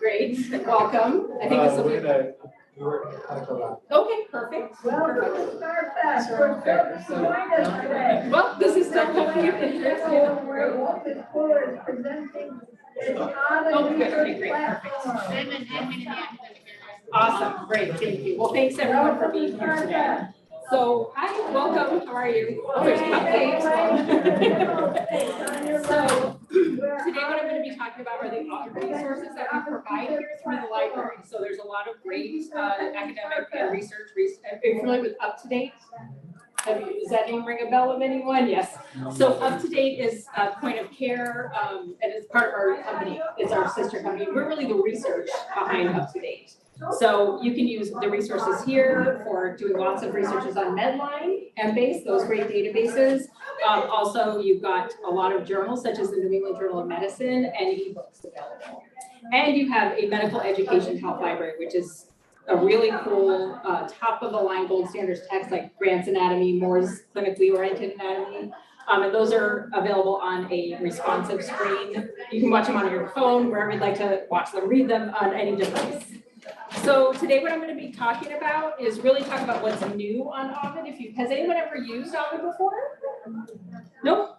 Great, welcome. I think this will be. Okay, perfect. Welcome to SMARTFest. We're thrilled to join us today. Well, this is still coming up. Where Open School is presenting its Ovid research platform. Awesome, great, thank you. Well, thanks everyone for being here today. So, hi, welcome, how are you? Oh, there's cupcakes. So, today what I'm going to be talking about are the resources that we provide here through the library. So there's a lot of great academic and research. Are you familiar with UpToDate? Does that name ring a bell of anyone? Yes. So UpToDate is point of care, and it's part of our company. It's our sister company. We're really the research behind UpToDate. So you can use the resources here for doing lots of researches on Medline, Embase, those great databases. Also, you've got a lot of journals such as the New England Journal of Medicine and ebooks available. And you have a medical education health library, which is a really cool top of the line gold standards text like Grant's Anatomy, Moore's Clinically Oriented Anatomy. And those are available on a responsive screen. You can watch them on your phone, wherever you'd like to watch them, read them on any device. So today what I'm going to be talking about is really talk about what's new on Ovid. Has anyone ever used Ovid before? Nope?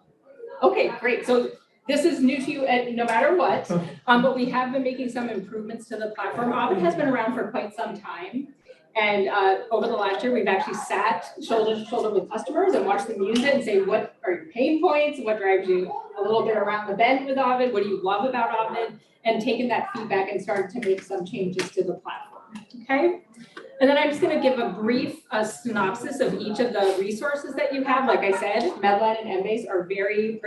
Okay, great. So this is new to you no matter what, but we have been making some improvements to the platform. Ovid has been around for quite some time. And over the last year, we've actually sat shoulder to shoulder with customers and watched them use it and say, what are your pain points? What drives you a little bit around the bend with Ovid? What do you love about Ovid? And taken that feedback and started to make some changes to the platform, okay? And then I'm just gonna give a brief synopsis of each of the resources that you have. Like I said, Medline and Embase are very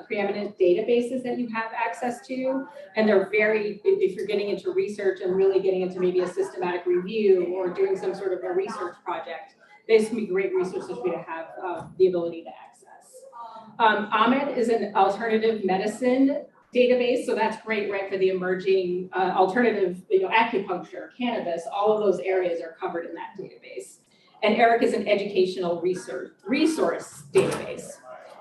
preeminent databases that you have access to. And they're very, if you're getting into research and really getting into maybe a systematic review or doing some sort of a research project, these can be great resources for you to have the ability to access. Ahmed is an alternative medicine database, so that's great, right, for the emerging alternative, acupuncture, cannabis, all of those areas are covered in that database. And Eric is an educational resource database.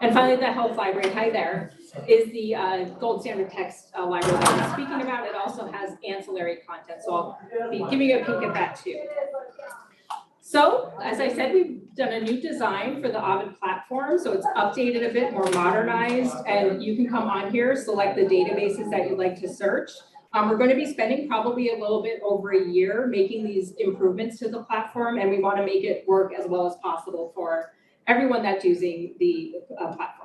And finally, the health library, hi there, is the gold standard text library that I'm speaking about. It also has ancillary content, so I'll be giving you a peek at that too. So, as I said, we've done a new design for the Ovid platform, so it's updated a bit, more modernized, and you can come on here, select the databases that you'd like to search. We're going to be spending probably a little bit over a year making these improvements to the platform, and we want to make it work as well as possible for everyone that's using the platform.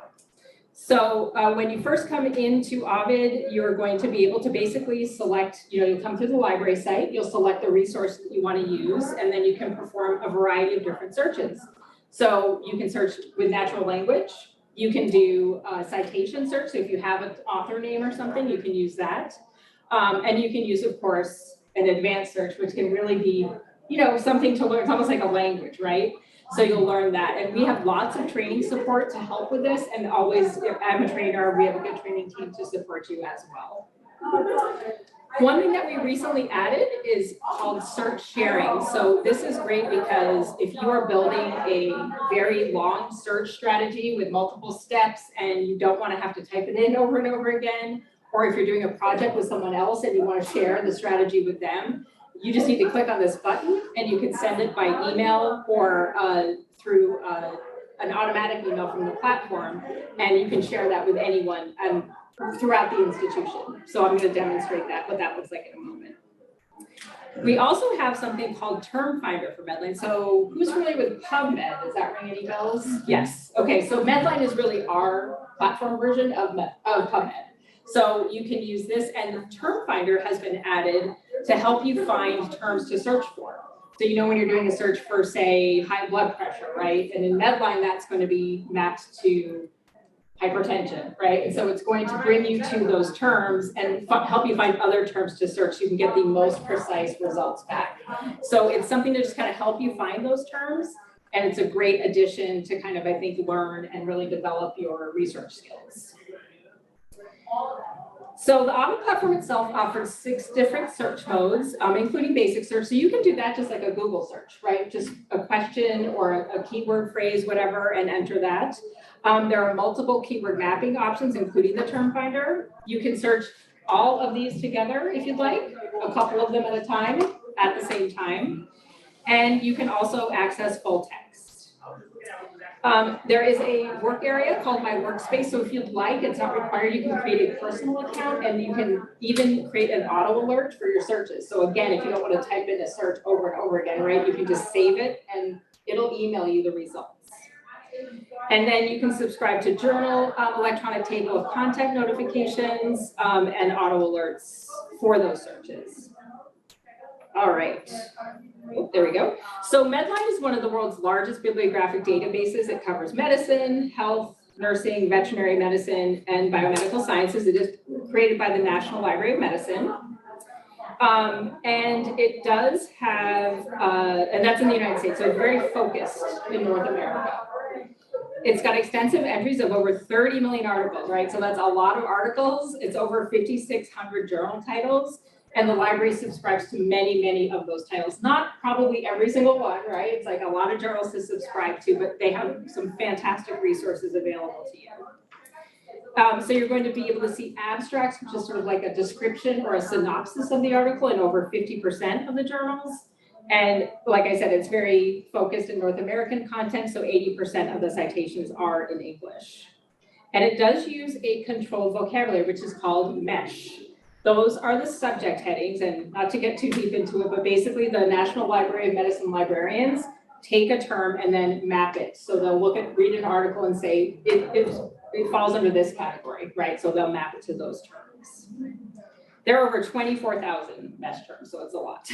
So when you first come into Ovid, you're going to be able to basically select, you'll come through the library site, you'll select the resource that you want to use, and then you can perform a variety of different searches. So you can search with natural language, you can do a citation search, so if you have an author name or something, you can use that. And you can use, of course, an advanced search, which can really be, something to learn. It's almost like a language, right? So you'll learn that. And we have lots of training support to help with this. And always, if I'm a trainer, we have a good training team to support you as well. One thing that we recently added is called search sharing. So this is great because if you are building a very long search strategy with multiple steps and you don't want to have to type it in over and over again, or if you're doing a project with someone else and you want to share the strategy with them, you just need to click on this button and you can send it by email or through an automatic email from the platform, and you can share that with anyone throughout the institution. So I'm going to demonstrate what that looks like in a moment. We also have something called Term Finder for Medline. So who's familiar with PubMed? Does that ring any bells? Yes. Okay, so Medline is really our platform version of PubMed. So you can use this, and Term Finder has been added to help you find terms to search for. So when you're doing a search for, say, high blood pressure, right? And in Medline, that's going to be mapped to hypertension, right? And so it's going to bring you to those terms and help you find other terms to search so you can get the most precise results back. So it's something to just kind of help you find those terms And it's a great addition to kind of, I think, learn and really develop your research skills. So the Ovid platform itself offers 6 different search modes, including basic search. So you can do that just like a Google search, right? Just a question or a keyword phrase, whatever, and enter that. There are multiple keyword mapping options, including the term finder. You can search all of these together if you'd like, a couple of them at a time, at the same time. And you can also access full text. There is a work area called My Workspace. So if you'd like, it's not required, you can create a personal account and you can even create an auto alert for your searches. So again, if you don't want to type in a search over and over again, right, you can just save it and it'll email you the results. And then you can subscribe to Journal, electronic table of contact notifications, and auto alerts for those searches. All right. Oh, there we go. So Medline is one of the world's largest bibliographic databases. It covers medicine, health, nursing, veterinary medicine, and biomedical sciences. It is created by the National Library of Medicine. And it does have, and that's in the United States, so it's very focused in North America. It's got extensive entries of over 30 million articles, right? So that's a lot of articles. It's over 5,600 journal titles. And the library subscribes to many, many of those titles. Not probably every single one, right? It's like a lot of journals to subscribe to, but they have some fantastic resources available to you. So you're going to be able to see abstracts, which is sort of like a description or a synopsis of the article in over 50% of the journals. And like I said, it's very focused in North American content, so 80% of the citations are in English. And it does use a controlled vocabulary, which is called MESH. Those are the subject headings, and not to get too deep into it, but basically the National Library of Medicine librarians take a term and then map it. So they'll read an article and say, it falls under this category, right? So they'll map it to those terms. There are over 24,000 MESH terms, so it's a lot.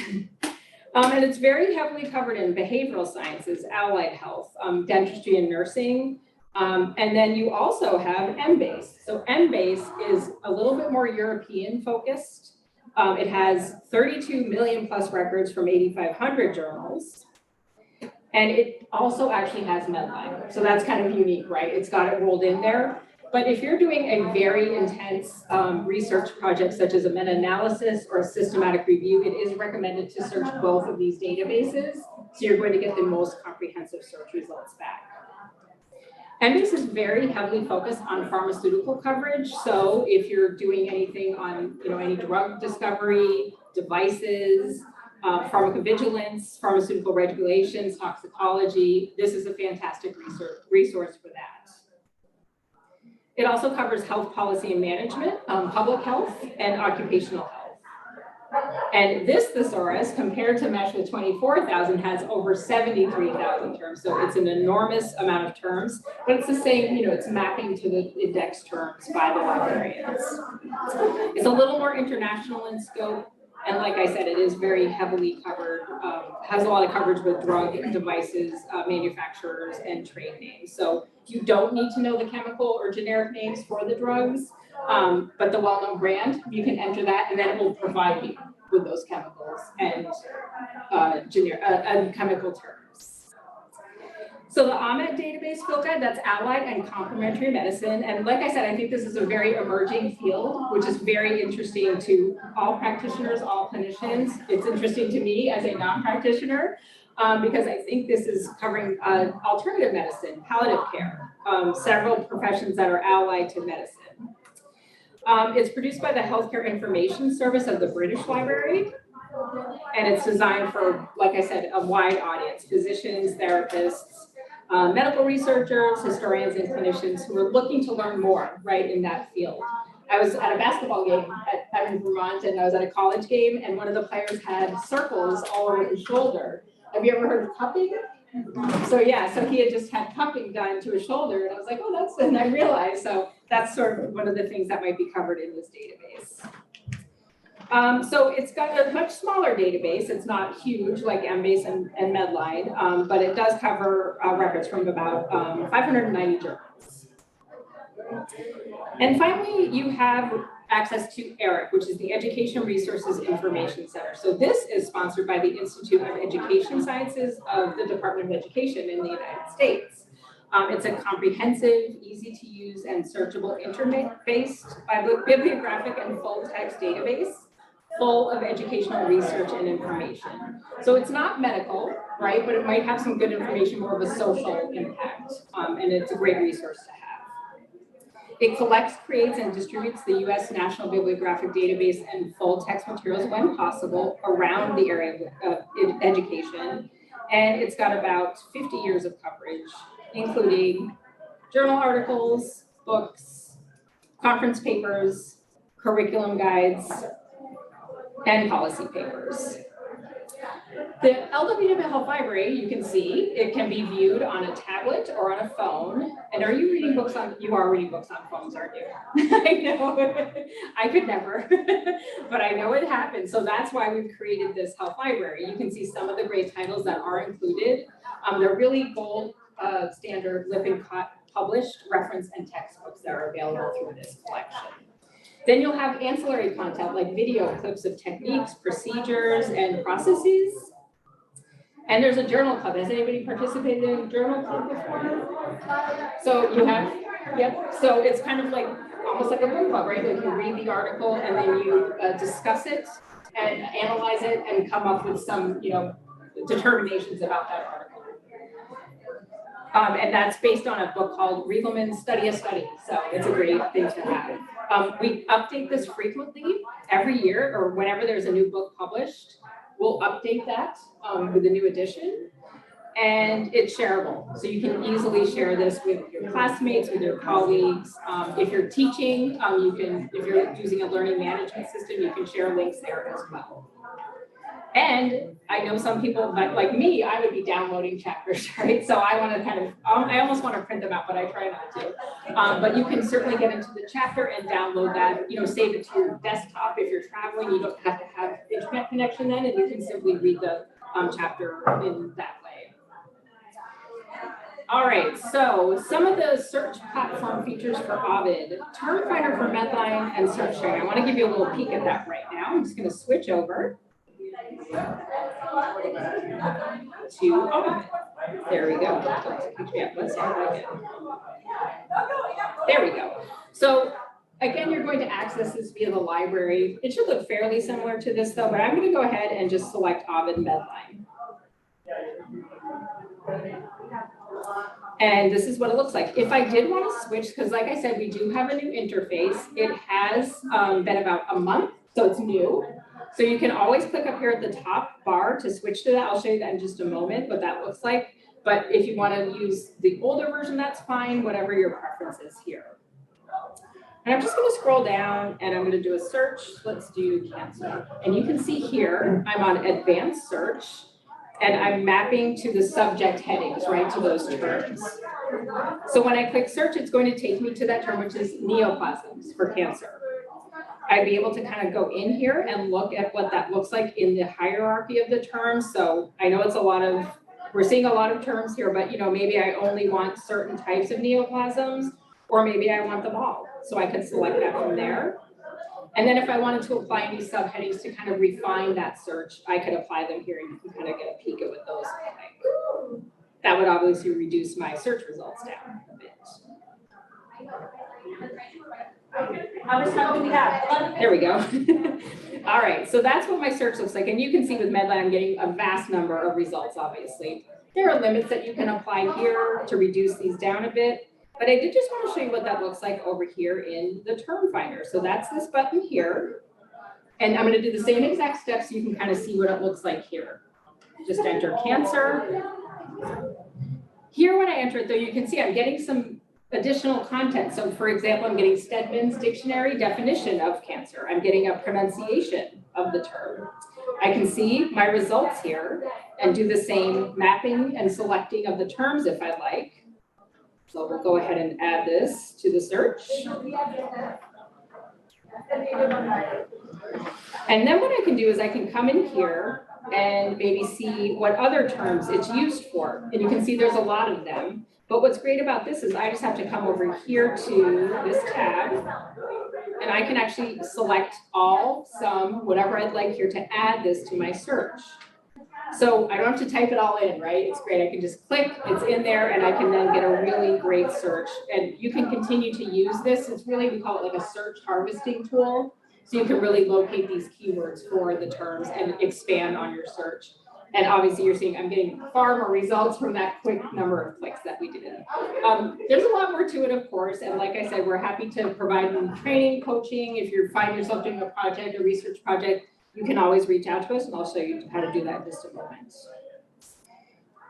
And it's very heavily covered in behavioral sciences, allied health, dentistry and nursing. And then you also have Embase. So Embase is a little bit more European focused. It has 32 million plus records from 8,500 journals. And it also actually has Medline. So that's kind of unique, right? It's got it rolled in there. But if you're doing a very intense research project, such as a meta-analysis or a systematic review, it is recommended to search both of these databases. So you're going to get the most comprehensive search results back. Embase is very heavily focused on pharmaceutical coverage. So if you're doing anything on, any drug discovery, devices, pharmacovigilance, pharmaceutical regulations, toxicology, this is a fantastic resource for that. It also covers health policy and management, public health, and occupational health. And this thesaurus, compared to MESH with 24,000, has over 73,000 terms. So it's an enormous amount of terms, but it's the same, it's mapping to the index terms by the librarians. It's a little more international in scope. And like I said, it is very heavily covered, has a lot of coverage with drug devices, manufacturers, and trade names. So you don't need to know the chemical or generic names for the drugs, but the well-known brand, you can enter that, and then it will provide you with those chemicals and chemical terms. So the AMED database field guide, that's allied and complementary medicine. And like I said, I think this is a very emerging field, which is very interesting to all practitioners, all clinicians. It's interesting to me as a non-practitioner, because I think this is covering alternative medicine, palliative care, several professions that are allied to medicine. It's produced by the Healthcare Information Service of the British Library. And it's designed for, like I said, a wide audience, physicians, therapists, medical researchers, historians, and clinicians who are looking to learn more, right, in that field. I was at a basketball game in Vermont, and I was at a college game, and one of the players had circles all over his shoulder. Have you ever heard of cupping? So yeah, so he had just had cupping done to his shoulder, and I was like, oh, that's, and I realized, so that's sort of one of the things that might be covered in this database. So it's got a much smaller database. It's not huge like Embase and Medline, but it does cover records from about 590 journals. And finally, you have access to ERIC, which is the Education Resources Information Center. So this is sponsored by the Institute of Education Sciences of the Department of Education in the United States. It's a comprehensive, easy to use and searchable internet-based bibliographic and full text database full of educational research and information. So it's not medical, right? But it might have some good information, more of a social impact. And it's a great resource to have. It collects, creates, and distributes the U.S. National Bibliographic Database and full text materials when possible around the area of education. And it's got about 50 years of coverage, including journal articles, books, conference papers, curriculum guides, and policy papers. The LWW Health Library, you can see, it can be viewed on a tablet or on a phone. And are you reading books on, you are reading books on phones, aren't you? I know, I could never, but I know it happens. So that's why we've created this health library. You can see some of the great titles that are included. They're really gold standard Lippincott published reference and textbooks that are available through this collection. Then you'll have ancillary content like video clips of techniques, procedures, and processes. And there's a journal club. Has anybody participated in a journal club before? So you have, yep. So it's kind of like, almost like a book club, right? Like you read the article and then you discuss it and analyze it and come up with some, determinations about that article. And that's based on a book called Riegelman's Study a Study. So it's a great thing to have. We update this frequently every year or whenever there's a new book published, we'll update that with a new edition. And it's shareable. So you can easily share this with your classmates, with your colleagues. If you're teaching, if you're using a learning management system, you can share links there as well. And I know some people, like me, I would be downloading chapters, right? So I want to kind of, I almost want to print them out, but I try not to. But you can certainly get into the chapter and download that, save it to your desktop. If you're traveling, you don't have to have internet connection then, and you can simply read the chapter in that way. All right, so some of the search platform features for Ovid, Term Finder for Medline and Search Sharing. I want to give you a little peek at that right now. I'm just going to switch over to Ovid. There we go. There we go. So again, you're going to access this via the library. It should look fairly similar to this though, but I'm going to go ahead and just select Ovid Medline. And this is what it looks like. If I did want to switch, because like I said, we do have a new interface. It has been about a month, so it's new. So you can always click up here at the top bar to switch to that. I'll show you that in just a moment, what that looks like. But if you want to use the older version, that's fine, whatever your preference is here. And I'm just going to scroll down and I'm going to do a search. Let's do cancer. And you can see here, I'm on advanced search and I'm mapping to the subject headings, right, to those terms. So when I click search, it's going to take me to that term, which is neoplasms for cancer. I'd be able to kind of go in here and look at what that looks like in the hierarchy of the terms. So I know it's we're seeing a lot of terms here, but maybe I only want certain types of neoplasms, or maybe I want them all. So I could select that from there. And then if I wanted to apply any subheadings to kind of refine that search, I could apply them here and you can kind of get a peek at what those look like. That would obviously reduce my search results down a bit. How much time do we have? There we go. All right, so that's what my search looks like. And you can see with Medline, I'm getting a vast number of results, obviously. There are limits that you can apply here to reduce these down a bit. But I did just want to show you what that looks like over here in the term finder. So that's this button here. And I'm going to do the same exact steps so you can kind of see what it looks like here. Just enter cancer. Here when I enter it though, you can see I'm getting some additional content. So for example, I'm getting Stedman's dictionary definition of cancer. I'm getting a pronunciation of the term. I can see my results here and do the same mapping and selecting of the terms if I like. So we'll go ahead and add this to the search. And then what I can do is I can come in here and maybe see what other terms it's used for. And you can see there's a lot of them. But what's great about this is I just have to come over here to this tab, and I can actually select all, some, whatever I'd like here to add this to my search. So I don't have to type it all in, right? It's great. I can just click, it's in there, and I can then get a really great search. And you can continue to use this. It's really, we call it like a search harvesting tool. So you can really locate these keywords for the terms and expand on your search. And obviously you're seeing I'm getting far more results from that quick number of clicks that we did. There's a lot more to it, of course. And like I said, we're happy to provide training, coaching. If you find yourself doing a project, a research project, you can always reach out to us, and I'll show you how to do that in just a moment.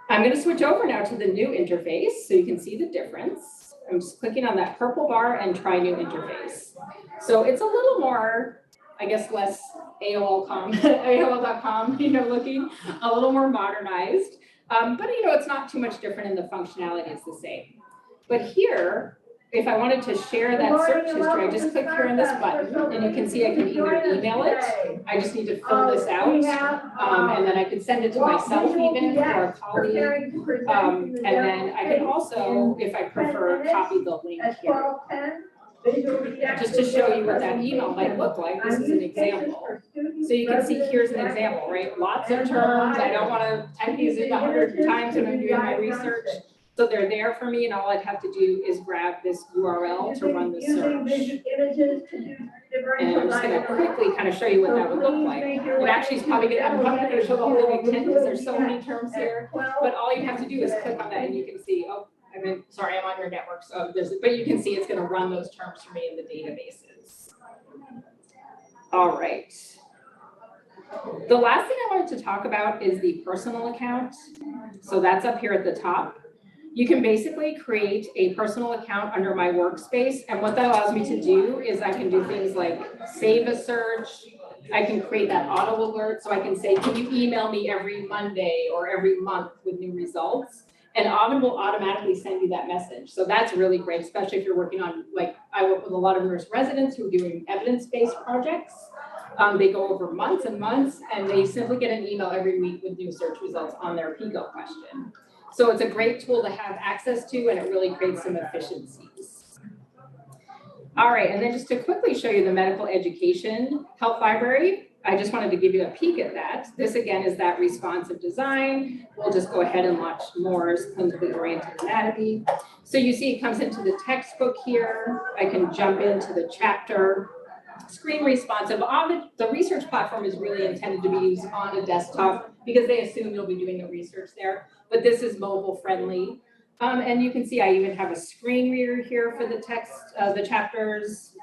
I'm going to switch over now to the new interface so you can see the difference. I'm just clicking on that purple bar and try new interface. So it's a little more, I guess, less AOL.com, looking a little more modernized. But it's not too much different in the functionality, it's the same. But here, if I wanted to share that search history, I just click here on this button, and you can see I can either email it, I just need to fill this out, and then I can send it to myself even, or a colleague, and then I can also, if I prefer, copy the link here. Just to show you what that email might look like, this is an example. So you can see here's an example, right? Lots of terms, I don't want to type these in 100 times when I'm doing my research. So they're there for me, and all I'd have to do is grab this URL to run the search. And I'm just going to quickly kind of show you what that would look like. It actually is probably I'm probably going to show the whole thing again because there's so many terms here. But all you have to do is click on that, and you can see, oh, sorry, I'm on your network, so but you can see it's going to run those terms for me in the databases. All right. The last thing I wanted to talk about is the personal account. So that's up here at the top. You can basically create a personal account under my workspace, and what that allows me to do is I can do things like save a search. I can create that auto alert, so I can say, can you email me every Monday or every month with new results? And Ovid will automatically send you that message. So that's really great, especially if you're working on, like, I work with a lot of nurse residents who are doing evidence-based projects. They go over months and months, and they simply get an email every week with new search results on their PIGO question. So it's a great tool to have access to, and it really creates some efficiencies. All right, and then just to quickly show you the medical education health library, I just wanted to give you a peek at that. This again is that responsive design. We'll just go ahead and launch Moore's clinically oriented anatomy. So you see it comes into the textbook here. I can jump into the chapter. Screen responsive. The research platform is really intended to be used on a desktop because they assume you'll be doing the research there, but this is mobile friendly. And you can see I even have a screen reader here for the text, the chapters.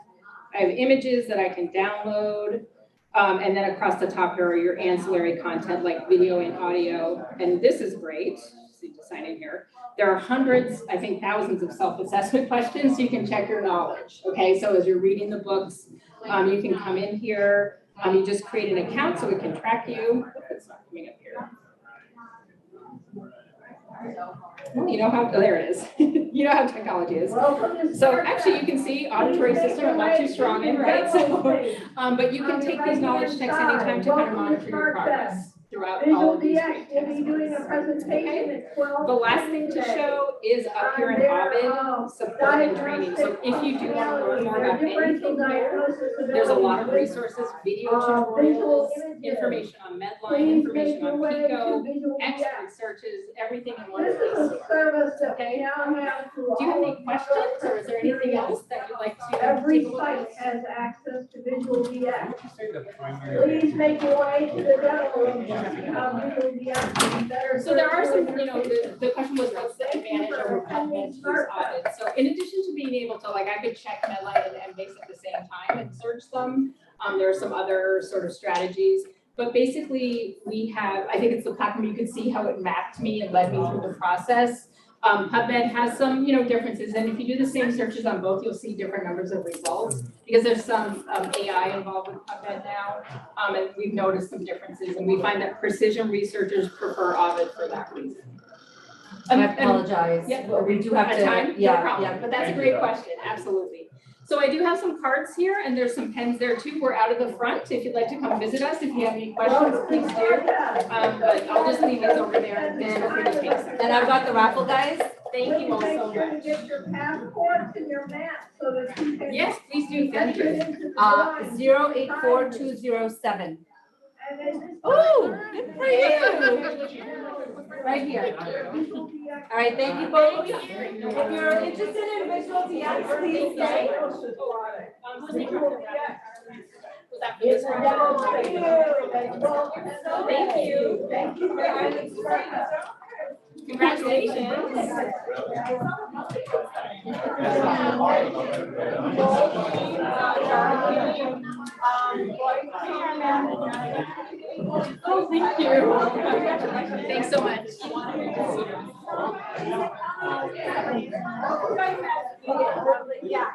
I have images that I can download. And then across the top here are your ancillary content like video and audio. And this is great. Just need to sign in here. There are hundreds, I think thousands of self-assessment questions so you can check your knowledge. Okay, so as you're reading the books, you can come in here. You just create an account so it can track you. It's not coming up here. You know how, oh, there it is. You know how technology is. So actually you can see auditory system, I'm not too strong in, right? So, but you can take these knowledge checks anytime to kind of monitor your progress throughout all of these great textbooks. Okay. The last thing to show is up here in Ovid, support and training. So if you do want to learn more about anything here, there's a lot of resources, video tutorials, information on Medline, information on PICO, expert searches, everything in one place. Okay. Do you have any questions, or is there anything else that you'd like to Every take a look site at? has access to visual DX. Please make your way to the demo room to see how visual DX is better. So there are some, the question was what's the advantage over PubMed to use Ovid? So in addition to being able to, like, I could check Medline and Embase at the same time and search them, there are some other sort of strategies. But basically we have, I think it's the platform, you can see how it mapped me and led me through the process. PubMed has some, differences, and if you do the same searches on both, you'll see different numbers of results because there's some AI involved with PubMed now, and we've noticed some differences, and we find that precision researchers prefer Ovid for that reason. I apologize. Yeah. We do have to. Time? Yeah, no problem. yeah. But that's a great question. Absolutely. So I do have some cards here, and there's some pens there too. We're out of the front. If you'd like to come visit us, if you have any questions, please do. But I'll just leave these over there and feel free to take some. And I've got the raffle guys. Thank you all Please so make sure you much. get your passports and your maps so that you can. Yes, please do. Thank enter you. into the line. 084207. And then this. Oh, good for you. Right here. All right, thank you both. If you're interested in visual DX, please stay. It's a demonstration. Thank you. Thank you very much. Congratulations. Oh, thank you. Thanks so much. Yeah.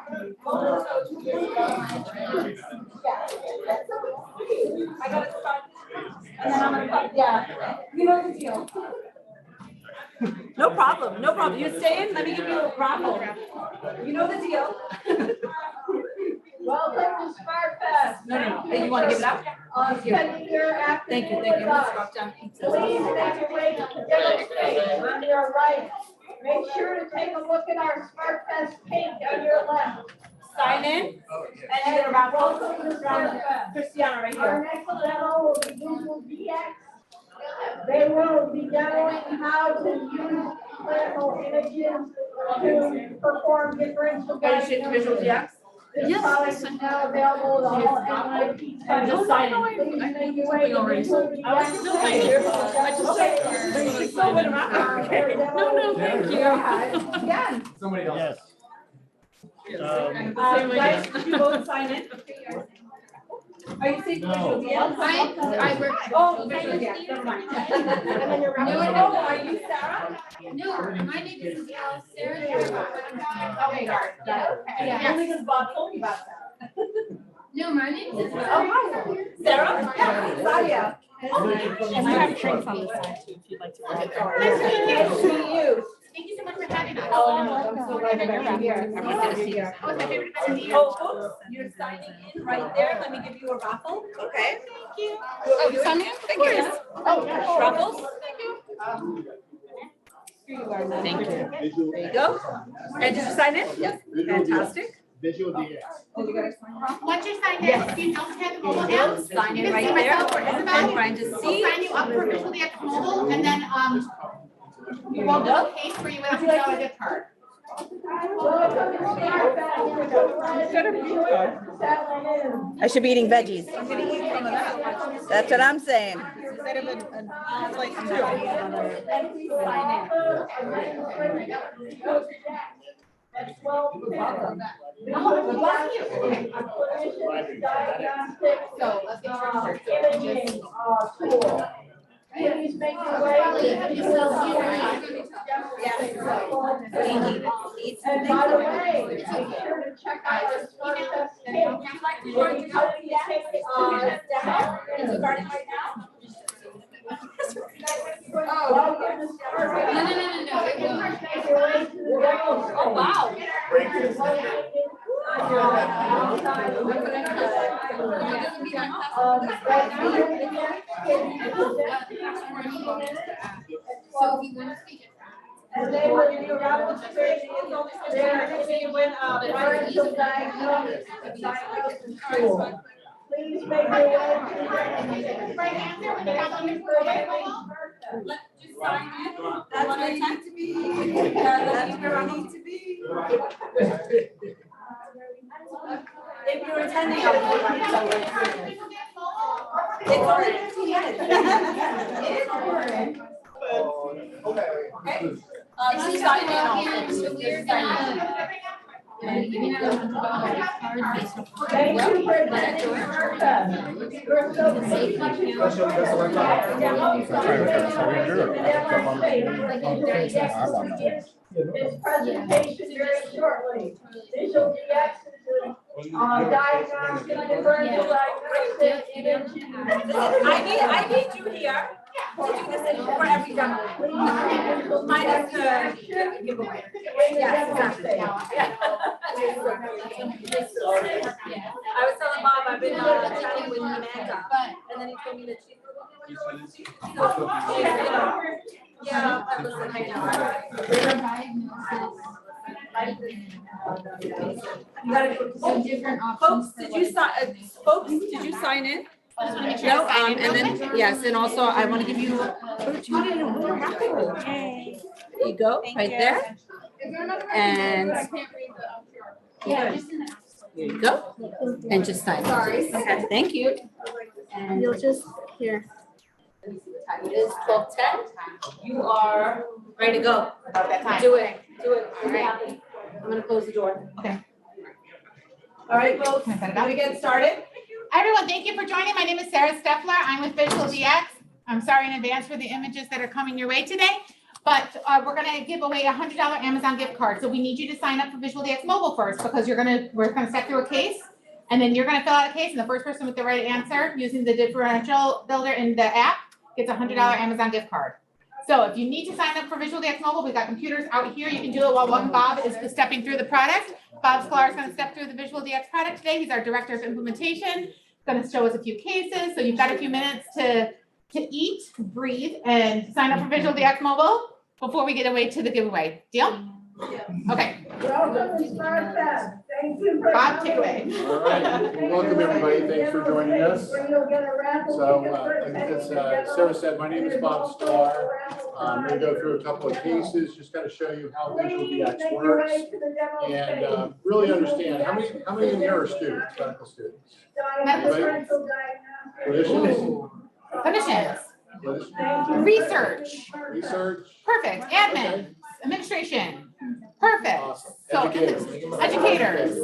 I gotta start. And then I'm gonna cut, yeah. You know the deal. No problem, no problem. You stay in, let me give you a raffle. You know the deal. Welcome to SmartFest. No. Hey, you wanna give it out? Spending your Thank you, afternoon thank you. with I'm gonna us. drop down pizza. Please make your way to the demo station on your right. Make sure to take a look at our SmartFest cake on your left. Sign in. And you're about Welcome to SmartFest. Christiana right Our here. next demo will be Visual DX. They will be demoing how to use clinical images to perform differential Guys, you diagnosis. visual DX? This product is now available to all NYP sites. Just sign in. Please make your way to Visual DX. No, thank you. Yeah. Somebody else. Guys, did you both sign in? Are you saying visual DX? I work. Oh, visual DX, never mind. And then you're No, are you Sarah? No, my name is Sarah. Okay, got it. Yeah. Only because Bob told me about that. No, my name is. Oh, hi. Sarah? Yeah, Sadia. And I have drinks on the side too, if you'd like to. Nice to meet you. Thank you so much for having us. Oh, no, I'm so glad you're here. Everyone's gonna see this. That was my favorite event of the year. Oh, oops, you're signing in right there. Let me give you a raffle. Okay. Thank you. Oh, sign in? Thank you. Oh, yeah. Raffles? Thank you. There you go. And did you sign in? Yes. Fantastic. Visual DX. Oh, you gotta sign in. Once you're signed in, Yes. you don't have the mobile There you go. app. Sign You in can see right there. myself or And Isabel. find a We'll seat. sign you up for Visual DX Mobile, and then, we won't do a case for you without you have a gift card. I should be eating veggies. That's what I'm saying. So let's get your Tool. Please make your way to the visual DX. And by the way, make sure to check out our SmartFest page. Where you help you take demo. It's starting right now. Welcome to SmartFest. No. It won't. Make your way to the demo. Oh, wow. So if you want to speak it. And they will be demonstrating their differential diagnosis tool. Please make your way to Right answer when you have on your mobile. Just sign in. That's where you need to be. That's where I need to be. If you're attending, I'll be right. It's only 15 minutes. It is important. Okay. Just sign in. So we're gonna. Thank you for attending SmartFest. You're so much. This presentation very shortly. Visual DX is a diagnostic differential diagnostic image. I need you here to do this for every demo. Minus the giveaway. Yes, exactly. Yeah. I was telling Bob, I've been chatting with Amanda, and then he told me that she's Yeah, but listen, I know. You gotta go to different options. Folks, did you sign in? I just wanna make sure No, to sign in and real then, quick. yes, and also I want to give you opportunity to wear a hat. There you go, right there. And Yeah, just in the. here you go. And just sign. Sorry. Okay, thank you. And you'll just, here. Let me see what time it is, 12:10. You are ready to go. About that time. Do it, do it. All right. I'm gonna close the door. Okay. All right, folks, Can I set it how up? we get started? Hi, everyone. Thank you for joining. My name is Sarah Steffler. I'm with Visual DX. I'm sorry in advance for the images that are coming your way today, but we're gonna give away a $100 Amazon gift card. So we need you to sign up for Visual DX Mobile first because we're gonna step through a case, and then you're gonna fill out a case, and the first person with the right answer using the differential builder in the app gets a $100 Amazon gift card. So if you need to sign up for Visual DX Mobile, we've got computers out here. You can do it while Bob is stepping through the product. Bob Sklar is going to step through the Visual DX product today. He's our director of implementation. Going to show us a few cases. So you've got a few minutes to eat, breathe, and sign up for Visual DX Mobile before we get away to the giveaway. Deal? Okay. Welcome to SmartFest. Thank you for Bob, take coming. away. All right, well, welcome everybody, thanks for joining us. Where you'll get a raffle So, ticket for as attending the Sarah demo. said, my name is Bob Sklar. I'm going to go through a couple of cases, just kind of show you how Visual Please DX make your works. way to the demo And stage. really understand, how many in here are students, medical students? Differential diagnostics. Clinicians? Clinicians, Clinicians? research, Research? perfect, admin, Okay. administration, perfect. Awesome. So, educators.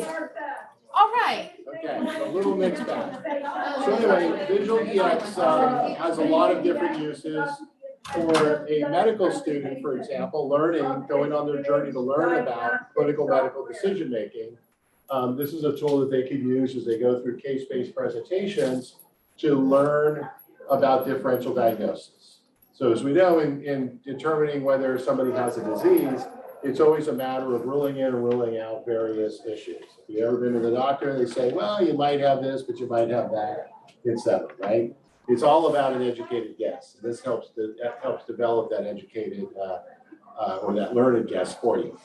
All right. Okay, so a little mixed bag. So anyway, Visual DX has a lot of different uses. For a medical student, for example, going on their journey to learn about clinical medical decision making, this is a tool that they could use as they go through case-based presentations to learn about differential diagnosis. So as we know, in determining whether somebody has a disease, it's always a matter of ruling in and ruling out various issues. If you've ever been to the doctor, they say, well, you might have this, but you might have that, etc., right? It's all about an educated guess. This helps develop that educated or that learned guess for you.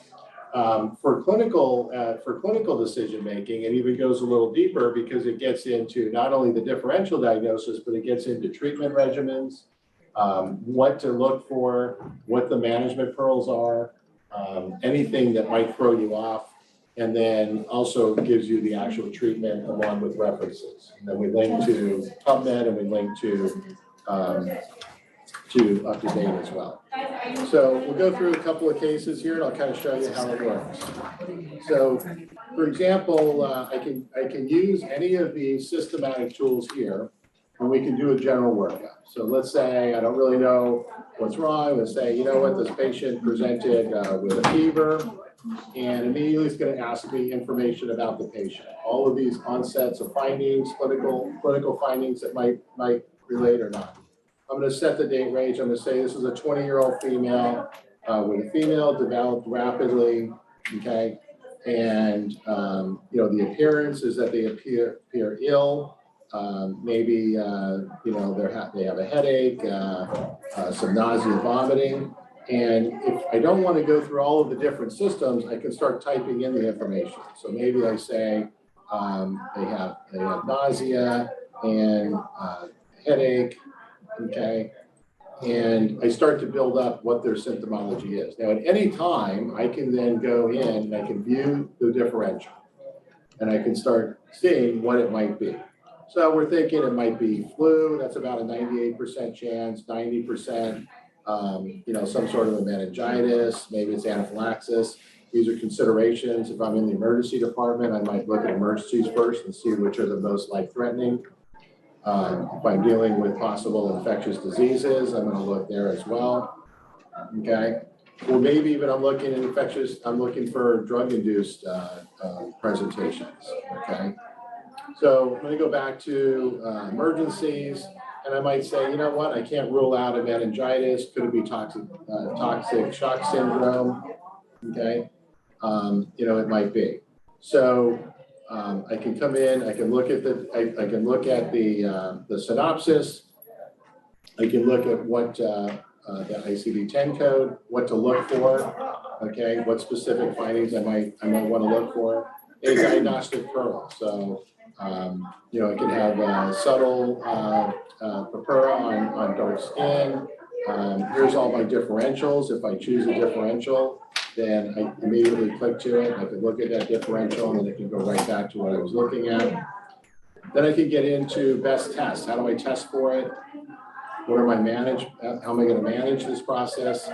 For clinical decision making, it even goes a little deeper because it gets into not only the differential diagnosis, but it gets into treatment regimens, what to look for, what the management pearls are, anything that might throw you off, and then also gives you the actual treatment along with references. And then we link to PubMed and we link to UpToDate as well. So we'll go through a couple of cases here and I'll kind of show you how it works. So for example, I can use any of these systematic tools here and we can do a general workup. So let's say I don't really know what's wrong. Let's say, you know what, this patient presented with a fever, and immediately it's going to ask me information about the patient. All of these onsets of findings, clinical findings that might relate or not. I'm going to set the date range. I'm going to say this is a 20-year-old female with a female developed rapidly, okay? And the appearance is that they appear ill. Maybe they have a headache, some nausea, vomiting. And if I don't want to go through all of the different systems, I can start typing in the information. So maybe I say they have nausea and headache, okay? And I start to build up what their symptomology is. Now, at any time, I can then go in and I can view the differential. And I can start seeing what it might be. So we're thinking it might be flu. That's about a 98% chance, 90%. Some sort of a meningitis, maybe it's anaphylaxis. These are considerations. If I'm in the emergency department, I might look at emergencies first and see which are the most life-threatening. If I'm dealing with possible infectious diseases, I'm going to look there as well. Okay. Or maybe even I'm looking for drug-induced presentations. Okay. So I'm going to go back to emergencies. And I might say, you know what, I can't rule out a meningitis. Could it be toxic shock syndrome? Okay, it might be. So I can come in. I can look at the synopsis. I can look at what the ICD-10 code, what to look for, okay, what specific findings I might want to look for. A diagnostic pearl, so you know, it can have a subtle purpura on dark skin. Here's all my differentials. If I choose a differential, then I immediately click to it. I can look at that differential and then it can go right back to what I was looking at. Then I can get into best tests. How do I test for it? What am I how am I going to manage this process?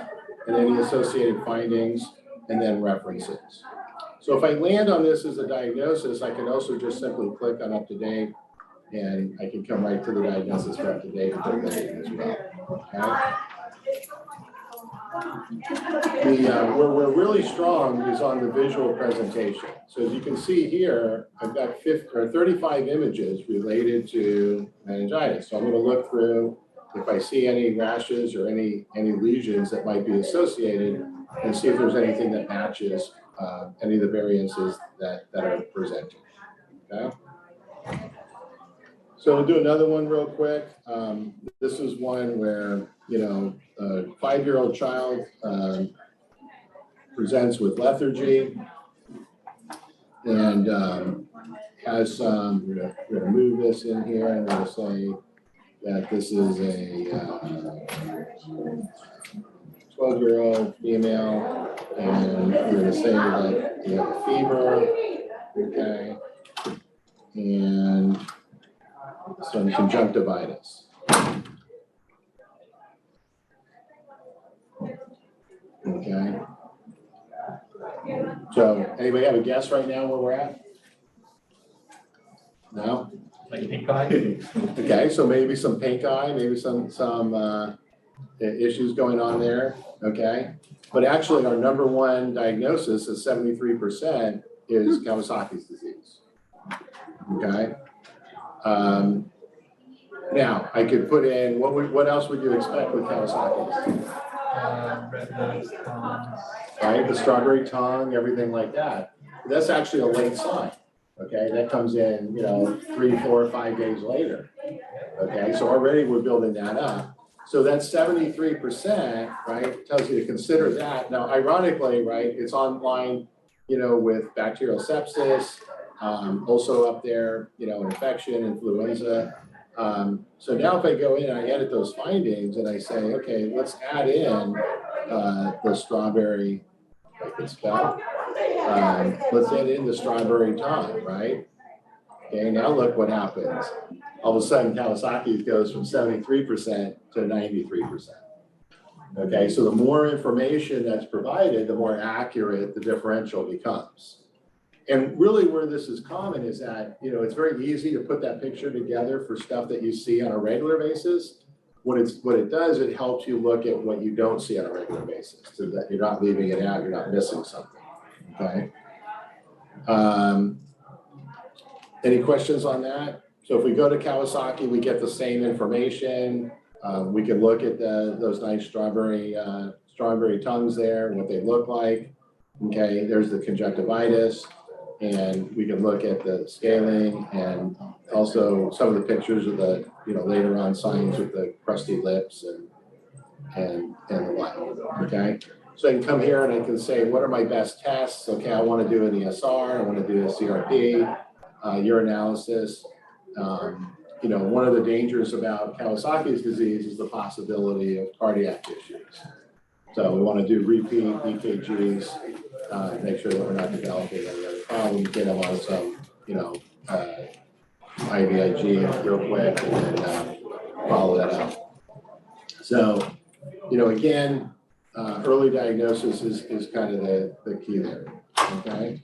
And any associated findings, and then references. So if I land on this as a diagnosis, I can also just simply click on up to date, and I can come right to the diagnosis for up to date as well. Okay. Where we're really strong is on the visual presentation. So as you can see here, I've got 35 images related to meningitis. So I'm going to look through if I see any rashes or any lesions that might be associated, and see if there's anything that matches any of the variances that are presented. Okay. So we'll do another one real quick. This is one where, you know, a 5-year-old child presents with lethargy and has some, we're going to move this in here and we're going to say that this is a 12-year-old female, and we're going to say that you have a fever, okay, and some conjunctivitis. Okay. So, anybody have a guess right now where we're at? No? Like pink eye? Okay, so maybe some pink eye, maybe some issues going on there, okay? But actually our number one diagnosis is 73% is Kawasaki's disease, okay? Now, I could put in, what else would you expect with Kawasaki's? Red nose, Right, the strawberry tongue, everything like that. That's actually a late sign, okay? That comes in, you know, 3, 4, 5 days later, okay? So already we're building that up. So that's 73%, right, tells you to consider that. Now, ironically, right, it's online, you know, with bacterial sepsis, also up there, you know, infection, influenza. So now if I go in and I edit those findings and I say, okay, let's add in the strawberry, if I can spell, let's add in the strawberry tongue, right? Okay, now look what happens. All of a sudden, Kawasaki's goes from 73% to 93%. Okay, so the more information that's provided, the more accurate the differential becomes. And really where this is common is that, you know, it's very easy to put that picture together for stuff that you see on a regular basis. What it does, it helps you look at what you don't see on a regular basis, so that you're not leaving it out, you're not missing something, okay? Any questions on that? So if we go to Kawasaki, we get the same information. We can look at those nice strawberry tongues there, what they look like. Okay, there's the conjunctivitis, and we can look at the scaling and also some of the pictures of the, you know, later on signs with the crusty lips and the like. Okay, so I can come here and I can say, what are my best tests? Okay, I want to do an ESR, I want to do a CRP, urinalysis. You know, one of the dangers about Kawasaki's disease is the possibility of cardiac issues. So we want to do repeat EKGs, make sure that we're not developing any other problems, get them on some, you know, IVIG real quick and then follow that up. So, you know, again, early diagnosis is kind of the key there, okay?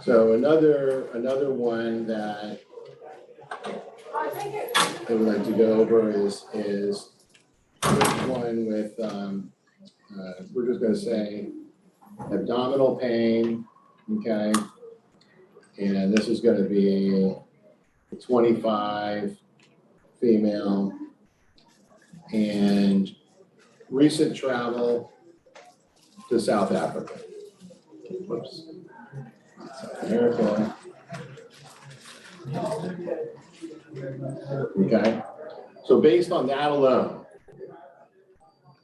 So another one that I would like to go over is this one with, we're just gonna say abdominal pain, okay? And this is gonna be 25, female, and recent travel to South Africa. Whoops. South America. Okay, so based on that alone,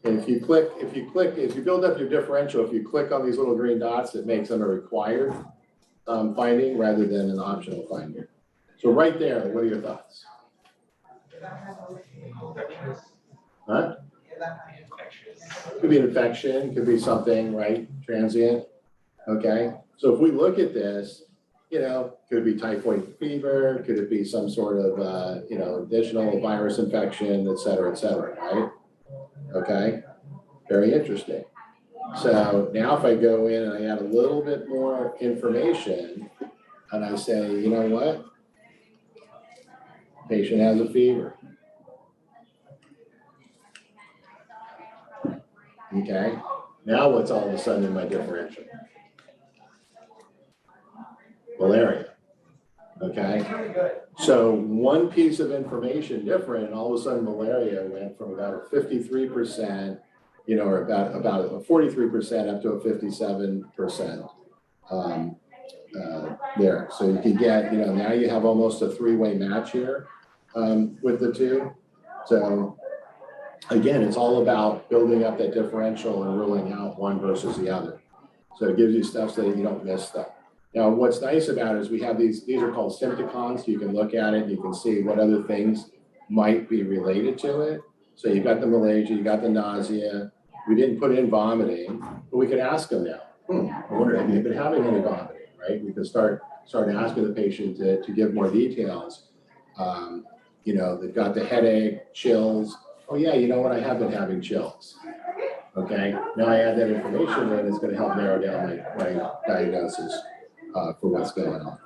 And if you build up your differential, if you click on these little green dots, it makes them a required finding rather than an optional finding. So right there, what are your thoughts? Huh? Could be an infection, could be something, right? Transient. Okay. So if we look at this, could it be typhoid fever? Could it be some sort of, additional virus infection, et cetera, right? Okay. Very interesting. So now if I go in and I add a little bit more information and I say, you know what? Patient has a fever. Okay. Now what's all of a sudden in my differential? Malaria. Okay. So one piece of information different, and all of a sudden malaria went from about a 53%, or about a 43% up to a 57% there. So you can get, now you have almost a three-way match here with the two. So again, it's all about building up that differential and ruling out one versus the other. So it gives you stuff so that you don't miss stuff. Now, what's nice about it is we have these are called sympticons. You can look at it and you can see what other things might be related to it. So you've got the malaria, you got the nausea. We didn't put in vomiting, but we could ask them now. I wonder if they've been having any vomiting, right? We could start asking the patient to give more details. They've got the headache, chills. Oh yeah, you know what? I have been having chills. Okay, now I add that information and it's going to help narrow down my diagnosis for what's going on.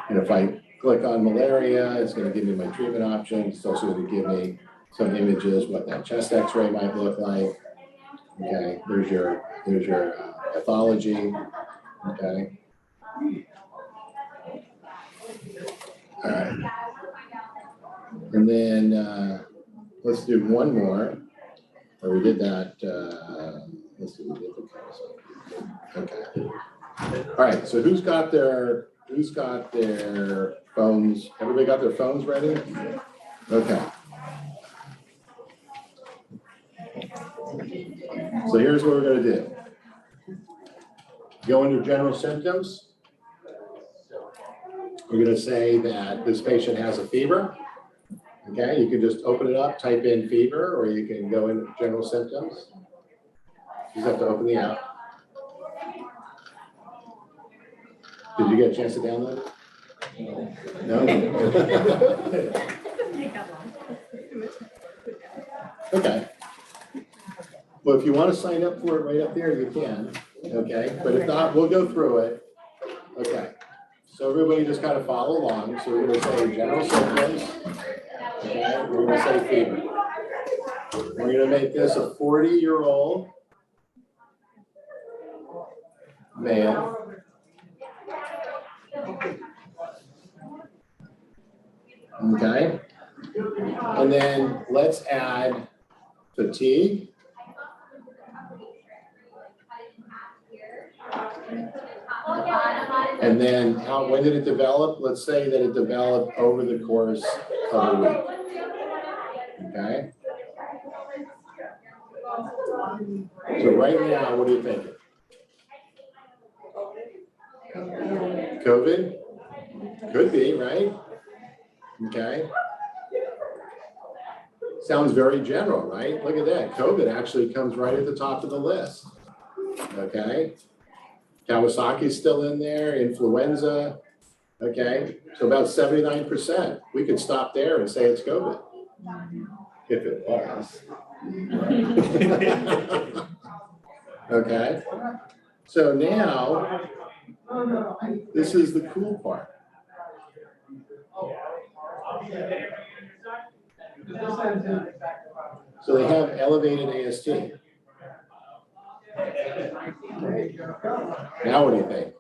And if I click on malaria, it's going to give me my treatment options. It's also going to give me some images, what that chest x-ray might look like. Okay, there's your pathology. Okay. All right. And then let's do one more. Or we did that. Let's see, we did the okay. All right. So who's got their phones? Everybody got their phones ready? Okay. So here's what we're going to do. Go into general symptoms. We're going to say that this patient has a fever. Okay, you can just open it up, type in fever, or you can go into general symptoms. You just have to open the app. Did you get a chance to download it? No? Okay. Well, if you want to sign up for it right up there, you can. Okay, but if not, we'll go through it. Okay. So everybody just kind of follow along. So we're going to say general symptoms. Okay, we're going to say fever. We're going to make this a 40-year-old male. Okay. And then let's add fatigue. And then when did it develop? Let's say that it developed over the course of a week. Okay. So right now, what are you thinking? COVID? Could be, right? Okay. Sounds very general, right? Look at that. COVID actually comes right at the top of the list. Okay. Kawasaki's still in there, influenza. Okay. So about 79%. We could stop there and say it's COVID. If it was. Okay. So now, this is the cool part. So they have elevated AST. Now what do you think?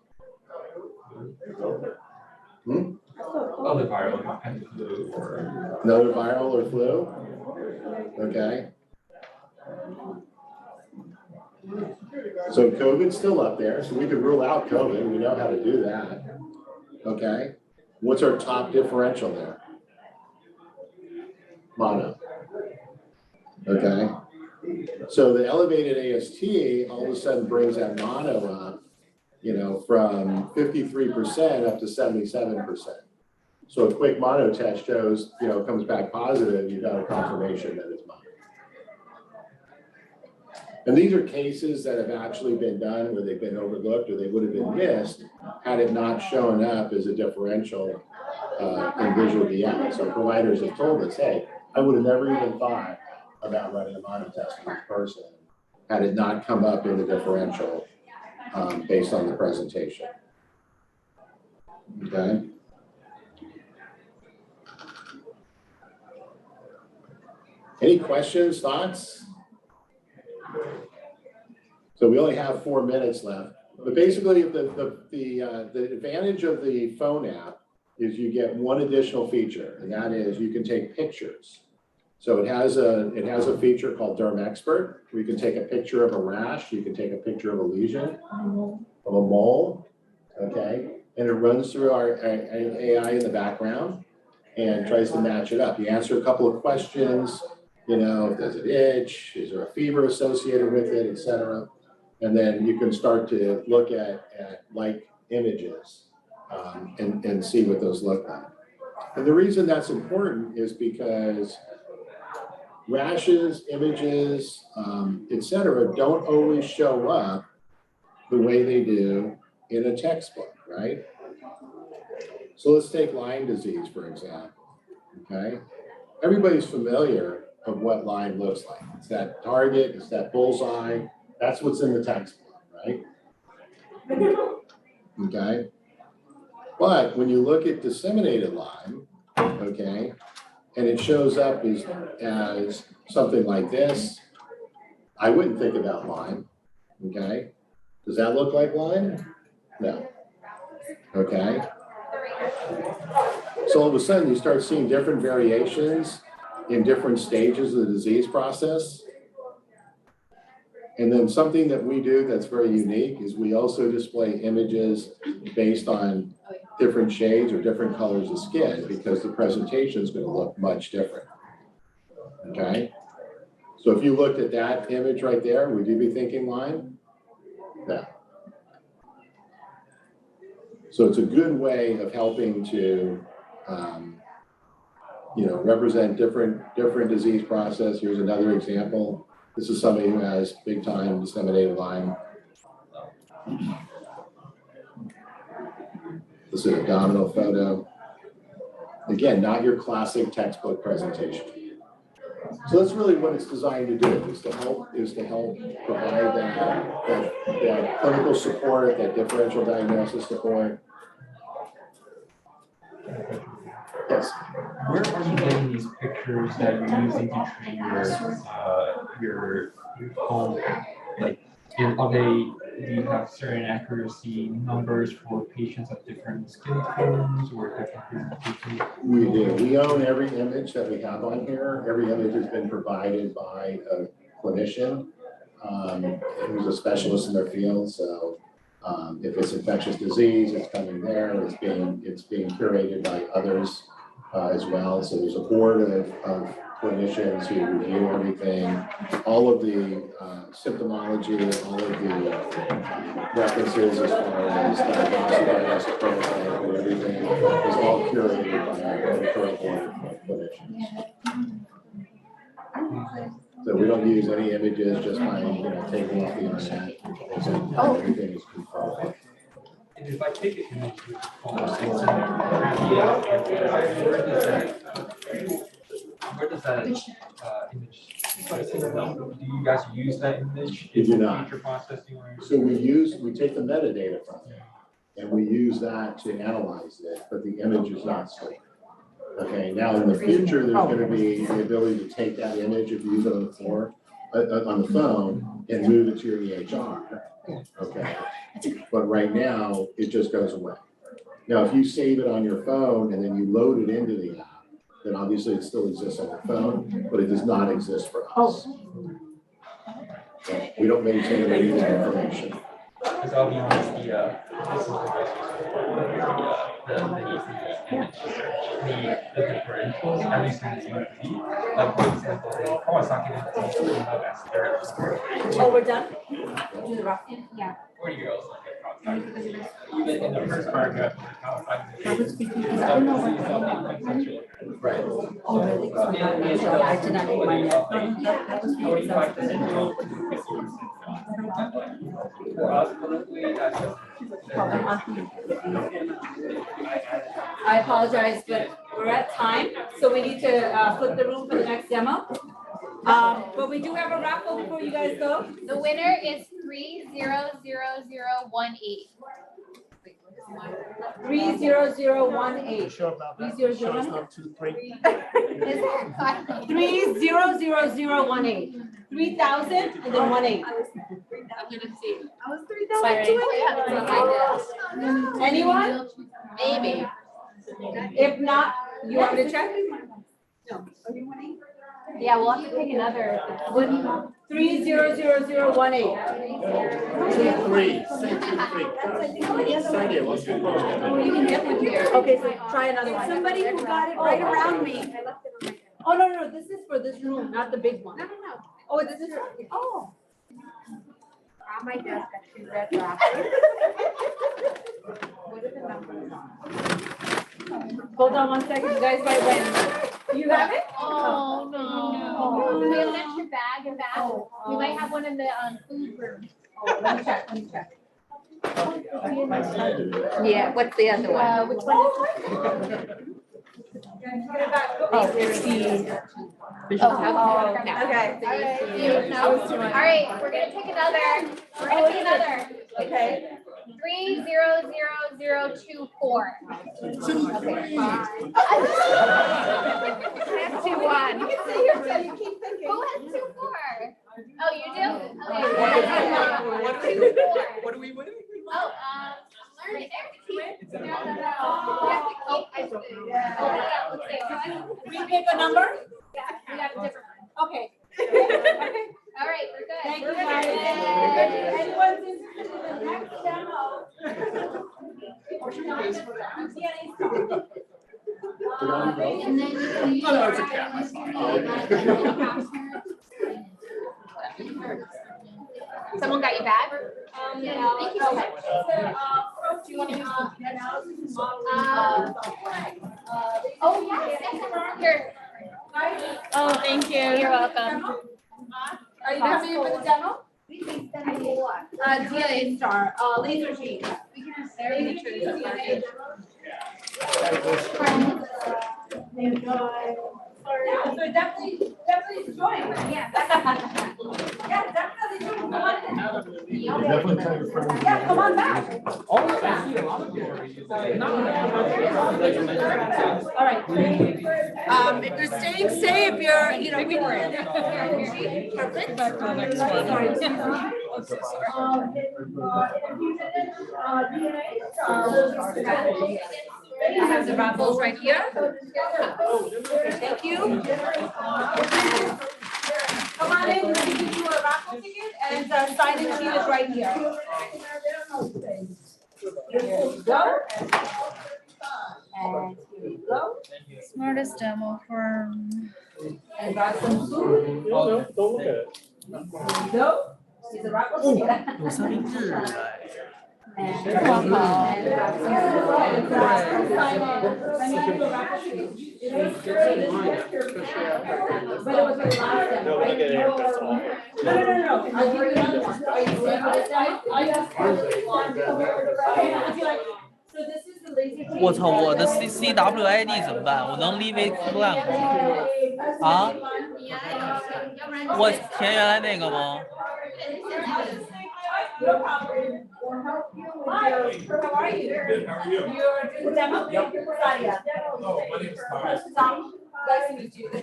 Other viral and flu or Another viral or flu? Okay. So COVID's still up there, so we could rule out COVID. We know how to do that. Okay. What's our top differential there? Mono. Okay. So the elevated AST all of a sudden brings that mono up, you know, from 53% up to 77%. So a quick mono test shows, you know, comes back positive, you've got a confirmation that it's mono. And these are cases that have actually been done where they've been overlooked or they would have been missed had it not shown up as a differential in visual DX. So providers have told us, hey, I would have never even thought about running a mono test on this person had it not come up in the differential based on the presentation. Okay. Any questions, thoughts? So we only have 4 minutes left, but basically the advantage of the phone app is you get one additional feature, and that is you can take pictures. So it has a feature called Derm Expert, where you can take a picture of a rash, you can take a picture of a lesion, of a mole, okay? And it runs through our AI in the background and tries to match it up. You answer a couple of questions, you know, does it itch? Is there a fever associated with it, et cetera? And then you can start to look at like images and see what those look like. And the reason that's important is because rashes, images, et cetera, don't always show up the way they do in a textbook, right? So let's take Lyme disease, for example, okay? Everybody's familiar of what Lyme looks like. It's that target, it's that bullseye, that's what's in the textbook, right? Okay? But when you look at disseminated Lyme, okay, and it shows up as something like this, I wouldn't think about Lyme, okay? Does that look like Lyme? No. Okay? So all of a sudden you start seeing different variations in different stages of the disease process. And then something that we do that's very unique is we also display images based on different shades or different colors of skin because the presentation is going to look much different. Okay? So if you looked at that image right there, would you be thinking Lyme? No. So it's a good way of helping to, you know, represent different disease process. Here's another example. This is somebody who has big time disseminated Lyme. This is an abdominal photo. Again, not your classic textbook presentation. So that's really what it's designed to do, is to help provide that clinical support, that differential diagnosis support. Yes. Where are you getting these pictures that you're using to treat your home? Like, do you have certain accuracy numbers for patients of different skin tones or different presentations? We do. We own every image that we have on here. Every image has been provided by a clinician who's a specialist in their field. So if it's infectious disease, it's coming there. It's being curated by others as well. So there's a board of clinicians who review everything, all of the symptomology, all of the references as far as diagnostic protocol and everything is all curated by our current board of clinicians. So we don't use any images just by taking off the internet. Everything is controlled. And if I take an image with where does that image do you guys use that image in feature processing? So we take the metadata from it and we use that to analyze it, but the image is not stored. Okay, now in the future, there's going to be the ability to take that image if you use it on the phone and move it to your EHR. Okay, but right now it just goes away. Now, if you save it on your phone and then you load it into the app, then obviously it still exists on your phone, but it does not exist for us. So we don't maintain any of that information. Because I'll be honest, this is the and the differentials every single thing. Like for example, Kawasaki has their Oh, we're done? Do the rough. Yeah. 40 year olds like Kawasaki. Even in the first paragraph of the Kawasaki, Right. Oh, really? I did not make mine yet. That was 45% for us currently, that's I apologize, but we're at time, so we need to flip the room for the next demo. But we do have a raffle before you guys go. The winner is 300018. 30018. 30018. 3,000 and then 18. I'm gonna see. I was 3,000. Anyone? Maybe. If not, you want me to check? No. Yeah, we'll have to pick another. 30018. 2-3. Say 2-3. Oh, you can get one here. Okay, so try another one. Somebody who got it right around me. Oh, no, this is for this room, not the big one. No. Oh, this is, oh. On my desk, I should read that. What are the numbers? Hold on 1 second, you guys might win. You have it? Oh, no. We have an extra bag and bag. We might have one in the food room. Let me check. Yeah, what's the other one? Which one Oh, it's the. Oh, Okay. All right, we're gonna pick another. Okay. 300024. Okay, fine. That's 2-1. You keep thinking. Who has 2-4? Oh, you do? Okay. What do we win? Oh, learning. We pick a number? We got a different one. Okay. All right, we're good. Thank you, We're guys. good. Anyone's interested in the next demo? And then Oh, no, it's a cat. someone got you back? Yeah. Thank you so much. Do you want to use the analysis model? Oh, yes, here. Oh, thank you. You're welcome. Are you coming in for the demo? DNA star, laser gene. Yeah, so definitely enjoy it. Yeah. Yeah, definitely do. Come on in. Definitely tell your friends. Yeah, come on back. Oh, actually, a lot of people are using it. All right. If you're staying safe, you're, we were. Perfect. I have the raffles right here. Thank you. Come on in, we're gonna give you a raffle ticket and the sign-in sheet is right here. Here you go. And here you go. Smartest demo firm. And got some food. Don't look at it. There you go. Here's a raffle ticket. And got some but it was the last demo, No, right? look at it, that's all. No. I'll give you another one. Are you ready for this demo? So this is the laser. 我操，我的 CWID 怎么办？我能 leave it blank 吗？啊？我填原来那个吗？ No problem. Hi, how are you? Good, how are you? You're doing the demo? Yep. Sadia. Oh, my name's Tom. Tom, nice to meet you. Go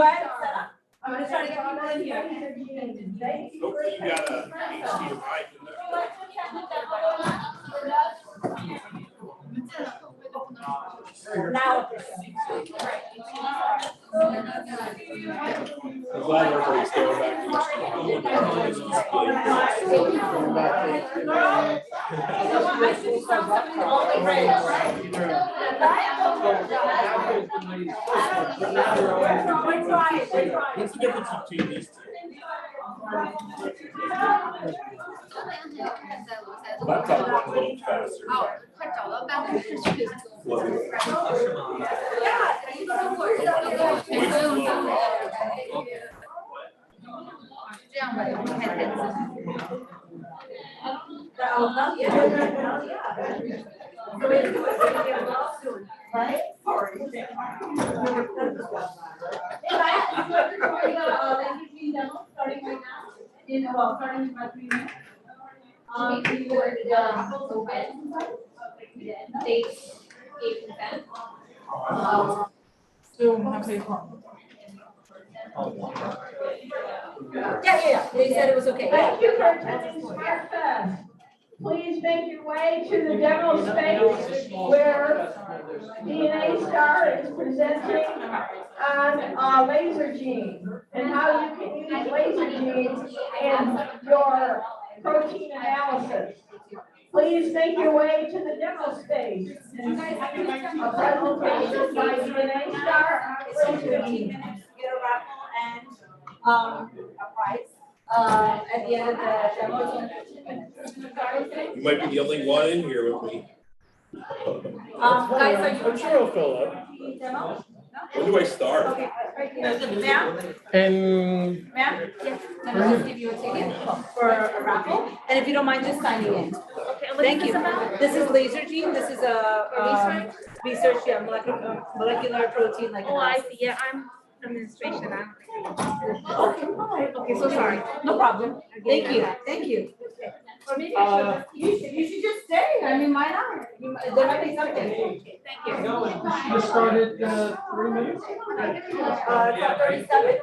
ahead, set up. I'm gonna try to get people in here. Hopefully you got a HDMI in there. Now. I'm glad everybody's going back to I should start something all the way. What's the difference between these two? Laptop runs a little faster. 快找到办公室去。这样吧，你看看字。Right? Starting right now, starting in about 3 minutes. We were open. They gave consent. Yeah. They said it was okay. Thank you for attending SMARTFest. Please make your way to the demo space where DNA Star is presenting on laser gene and how you can use laser genes in your protein analysis. Please make your way to the demo space. A presentation by DNA Star on laser gene. Get a raffle and a prize. At the end of the demo. You might be the only one in here with me. Guys, are you? I'm sure I'll fill up. Demo? When do I start? Okay, right here. Ma'am? And Ma'am? Yes. Let me just give you a ticket for a raffle, and if you don't mind just signing in. Okay, Thank you. This is laser gene. This is a research, yeah, molecular protein like. Oh, I see. Yeah, I'm administration. Okay, so sorry. No problem. Thank you. Thank you. Or maybe I should you should just stay. I mean, why not? There might be something. Thank you. you started 3 minutes? It's 37.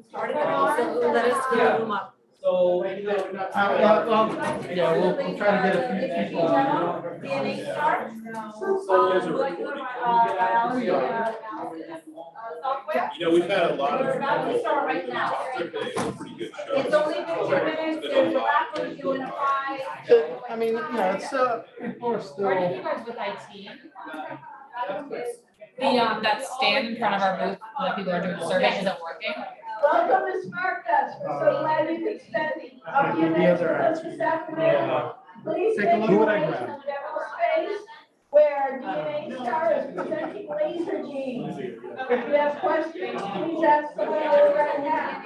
Started so let us clear the room up. So, yeah, we'll try to get a few people. DNA Star. Molecular biology software. You know, we've had a lot of. We're about to start right now. It's a pretty good show. It's only 15 minutes. There's a raffle if you win a prize. I mean, yeah, it's people are still. Are you guys with IT? That stand in front of our booth, where people are doing the survey, isn't working? Welcome to SMARTFest. We're so glad you could spend a few minutes with us this afternoon. Please Take a make look your what way I to grabbed. the demo space where DNA Star is presenting laser genes. If you have questions, please ask someone over right now.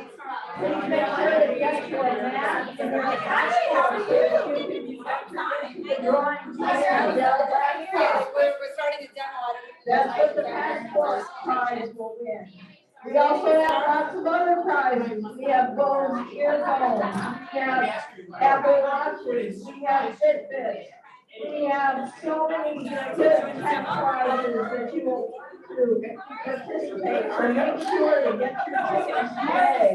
Please make sure that you get your math and your drawing. We're starting the demo. That's what the passport prize will win. We also have lots of other prizes. We have Bose earphones, we have Apple Watches, we have Fitbits. We have so many good tech prizes that you will want to participate. So make sure to get your tickets today.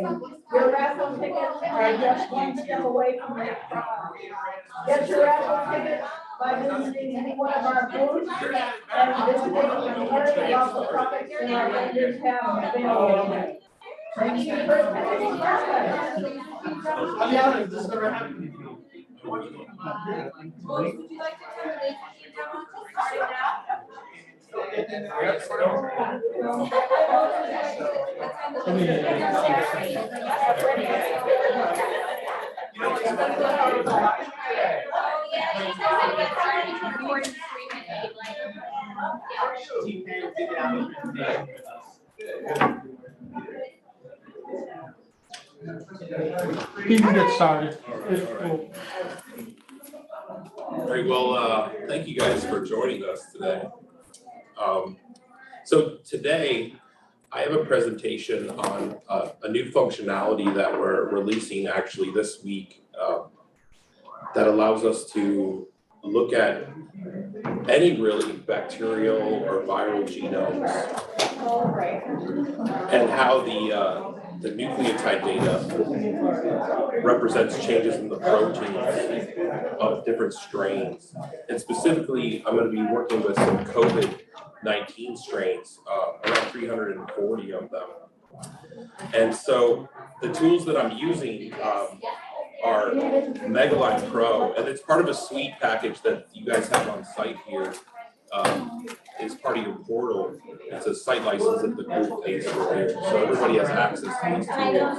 Your raffle tickets are just one step away from that prize. Get your raffle tickets by visiting any one of our booths and visiting and learning about the products that our vendors have available. Thank you for attending SMARTFest. Yeah, this is never happened. Would you like to do a laser gene demo starting now? You can get started. Very well, thank you guys for joining us today. So today, I have a presentation on a new functionality that we're releasing actually this week that allows us to look at any really bacterial or viral genomes and how the nucleotide data represents changes in the proteins of different strains. And specifically, I'm going to be working with some COVID-19 strains, around 340 of them. And so the tools that I'm using our Megaline Pro, and it's part of a suite package that you guys have on site here. Is part of your portal. It's a site license that the group pays for here, so everybody has access to these tools.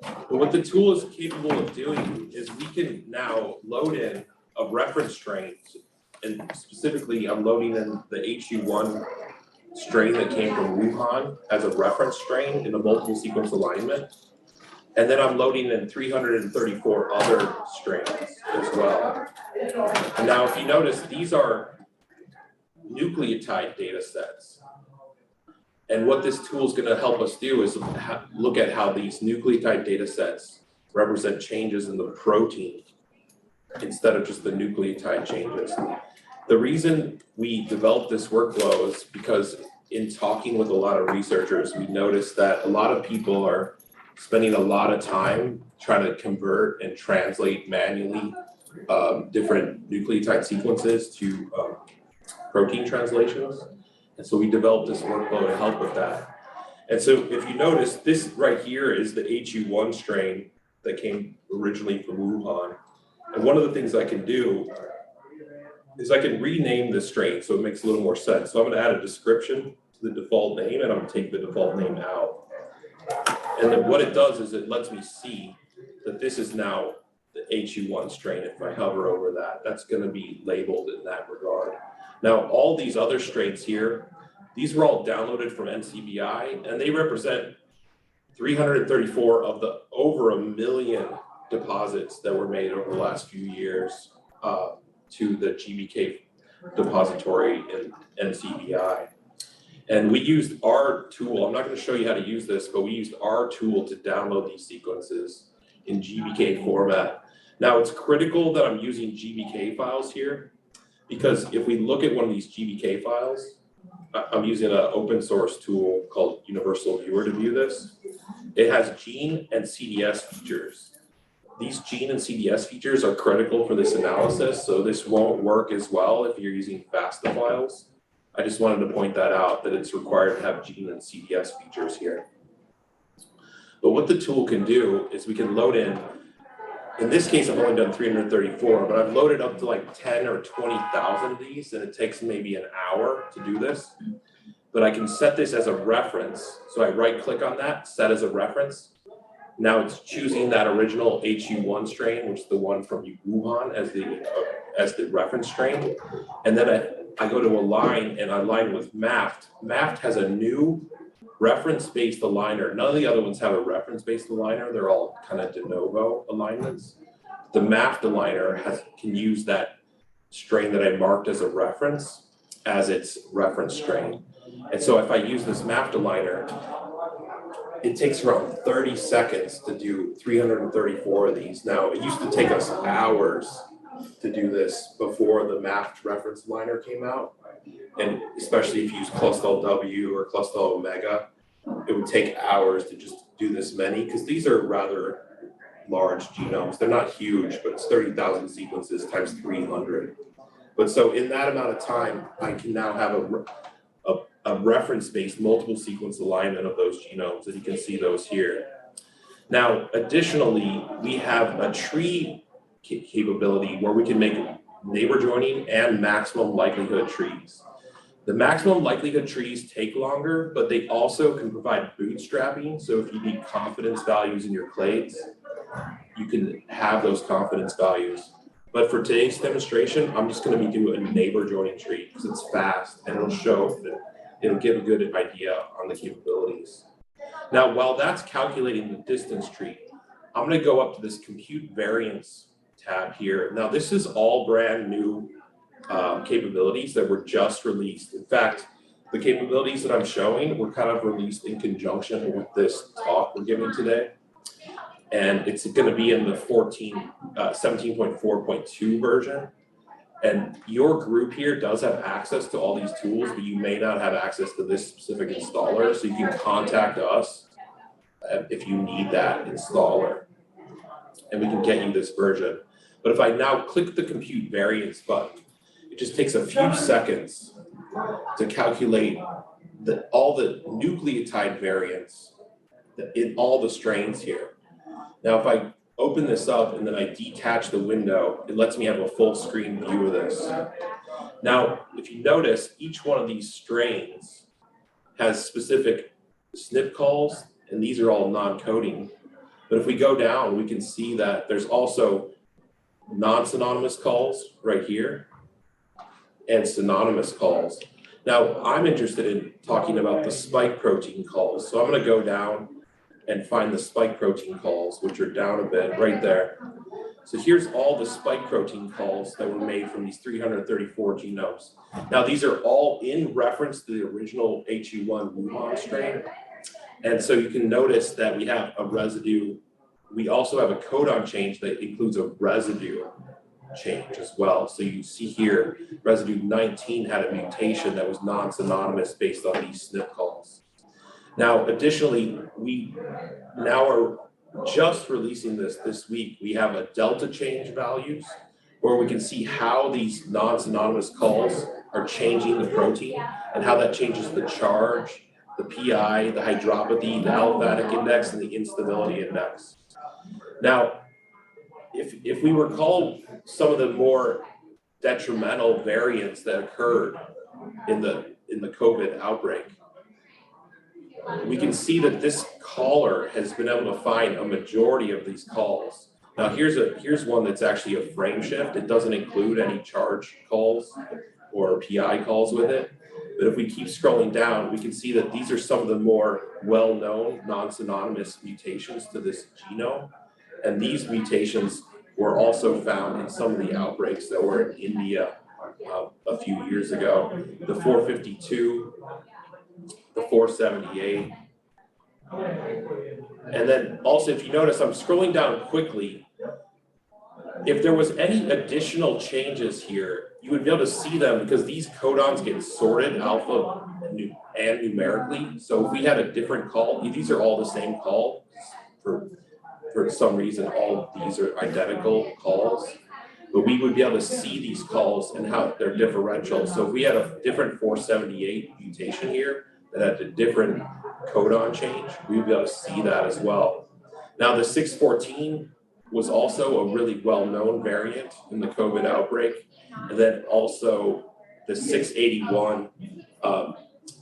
But what the tool is capable of doing is we can now load in a reference strain, and specifically I'm loading in the HU1 strain that came from Wuhan as a reference strain in a multiple sequence alignment. And then I'm loading in 334 other strains as well. And now if you notice, these are nucleotide data sets. And what this tool is going to help us do is look at how these nucleotide data sets represent changes in the protein instead of just the nucleotide changes. The reason we developed this workflow is because in talking with a lot of researchers, we noticed that a lot of people are spending a lot of time trying to convert and translate manually different nucleotide sequences to protein translations. And so we developed this workflow to help with that. And so if you notice, this right here is the HU1 strain that came originally from Wuhan. And one of the things I can do is I can rename the strain so it makes a little more sense. So I'm going to add a description to the default name, and I'm going to take the default name out. And then what it does is it lets me see that this is now the HU1 strain. If I hover over that, that's going to be labeled in that regard. Now, all these other strains here, these were all downloaded from NCBI, and they represent 334 of the over 1 million deposits that were made over the last few years to the GBK depository in NCBI. And we used our tool. I'm not going to show you how to use this, but we used our tool to download these sequences in GBK format. Now, it's critical that I'm using GBK files here, because if we look at one of these GBK files, I'm using an open source tool called Universal Viewer to view this. It has gene and CDS features. These gene and CDS features are critical for this analysis, so this won't work as well if you're using FASTA files. I just wanted to point that out, that it's required to have gene and CDS features here. But what the tool can do is we can load in this case, I've only done 334, but I've loaded up to like 10 or 20,000 of these, and it takes maybe an hour to do this. But I can set this as a reference. So I right click on that, set as a reference. Now it's choosing that original HU1 strain, which is the one from Wuhan as the reference strain. And then I go to align, and I align with MAFT. MAFT has a new reference-based aligner. None of the other ones have a reference-based aligner. They're all kind of de novo alignments. The MAFT aligner can use that strain that I marked as a reference as its reference strain. And so if I use this MAFT aligner, it takes around 30 seconds to do 334 of these. Now, it used to take us hours to do this before the MAFT reference aligner came out. And especially if you use Clustal W or Clustal Omega, it would take hours to just do this many, because these are rather large genomes. They're not huge, but it's 30,000 sequences times 300. But so in that amount of time, I can now have a reference-based multiple sequence alignment of those genomes, and you can see those here. Now, additionally, we have a tree capability where we can make neighbor joining and maximum likelihood trees. The maximum likelihood trees take longer, but they also can provide bootstrapping. So if you need confidence values in your clades, you can have those confidence values. But for today's demonstration, I'm just going to be doing a neighbor joining tree because it's fast and it'll show that it'll give a good idea on the capabilities. Now, while that's calculating the distance tree, I'm going to go up to this compute variance tab here. Now, this is all brand new capabilities that were just released. In fact, the capabilities that I'm showing were kind of released in conjunction with this talk we're giving today. And it's going to be in the 17.4.2 version. And your group here does have access to all these tools, but you may not have access to this specific installer. So you can contact us if you need that installer, and we can get you this version. But if I now click the compute variance button, it just takes a few seconds to calculate all the nucleotide variants in all the strains here. Now, if I open this up and then I detach the window, it lets me have a full screen view of this. Now, if you notice, each one of these strains has specific SNP calls, and these are all non-coding. But if we go down, we can see that there's also non-synonymous calls right here and synonymous calls. Now, I'm interested in talking about the spike protein calls. So I'm going to go down and find the spike protein calls, which are down a bit right there. So here's all the spike protein calls that were made from these 334 genomes. Now, these are all in reference to the original HU1 Wuhan strain. And so you can notice that we have a residue. We also have a codon change that includes a residue change as well. So you see here, residue 19 had a mutation that was non-synonymous based on these SNP calls. Now, additionally, we now are just releasing this week. We have a delta change values where we can see how these non-synonymous calls are changing the protein and how that changes the charge, the PI, the hydropathy, the aliphatic index, and the instability index. Now, if we recall some of the more detrimental variants that occurred in the COVID outbreak, we can see that this caller has been able to find a majority of these calls. Now here's one that's actually a frame shift. It doesn't include any charge calls or PI calls with it. But if we keep scrolling down, we can see that these are some of the more well-known non-synonymous mutations to this genome. And these mutations were also found in some of the outbreaks that were in India a few years ago. The 452, the 478. And then also, if you notice, I'm scrolling down quickly. If there was any additional changes here, you would be able to see them because these codons get sorted alpha and numerically. So if we had a different call, these are all the same call. For some reason, all of these are identical calls. But we would be able to see these calls and how they're differential. So if we had a different 478 mutation here that had a different codon change, we would be able to see that as well. Now the 614 was also a really well-known variant in the COVID outbreak. And then also the 681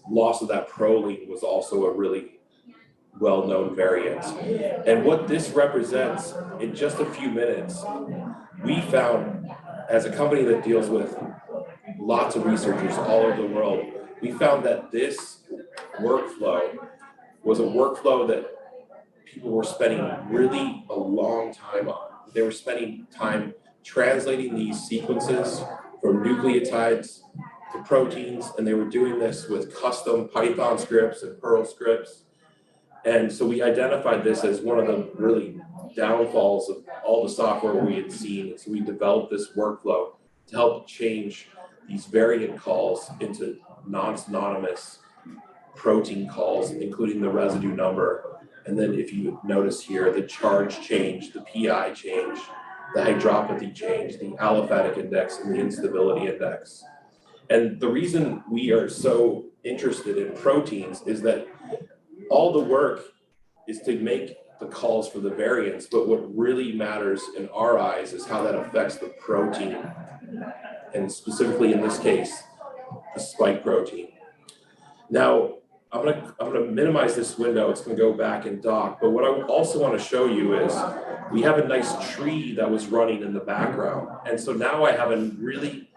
loss of that proline was also a really well-known variant. And what this represents, in just a few minutes, we found, as a company that deals with lots of researchers all over the world, we found that this workflow was a workflow that people were spending really a long time on. They were spending time translating these sequences from nucleotides to proteins, and they were doing this with custom Python scripts and Perl scripts. And so we identified this as one of the really downfalls of all the software we had seen. So we developed this workflow to help change these variant calls into non-synonymous protein calls, including the residue number. And then if you notice here, the charge change, the PI change, the hydropathy change, the aliphatic index, and the instability index. And the reason we are so interested in proteins is that all the work is to make the calls for the variants, but what really matters in our eyes is how that affects the protein, and specifically in this case, the spike protein. Now, I'm gonna minimize this window. It's gonna go back and dock. But what I also want to show you is we have a nice tree that was running in the background. And so now I have a really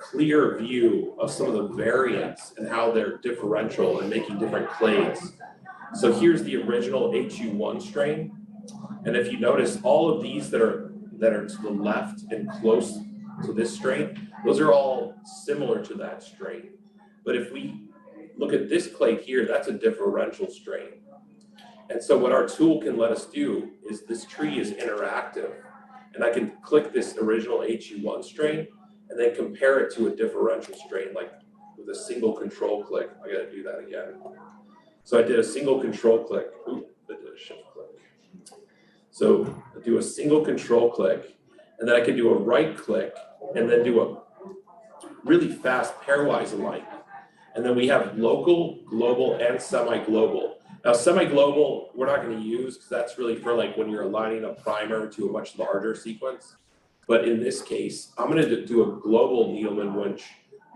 clear view of some of the variants and how they're differential and making different clades. So here's the original HU1 strain. And if you notice, all of these that are to the left and close to this strain, those are all similar to that strain. But if we look at this clade here, that's a differential strain. And so what our tool can let us do is this tree is interactive. And I can click this original HU1 strain and then compare it to a differential strain, like with a single control click. I gotta do that again. So I did a single control click. Oop, I did a shift click. So I do a single control click, and then I can do a right click and then do a really fast pairwise alignment. And then we have local, global, and semi-global. Now, semi-global, we're not gonna use, because that's really for like when you're aligning a primer to a much larger sequence. But in this case, I'm gonna do a global Needleman winch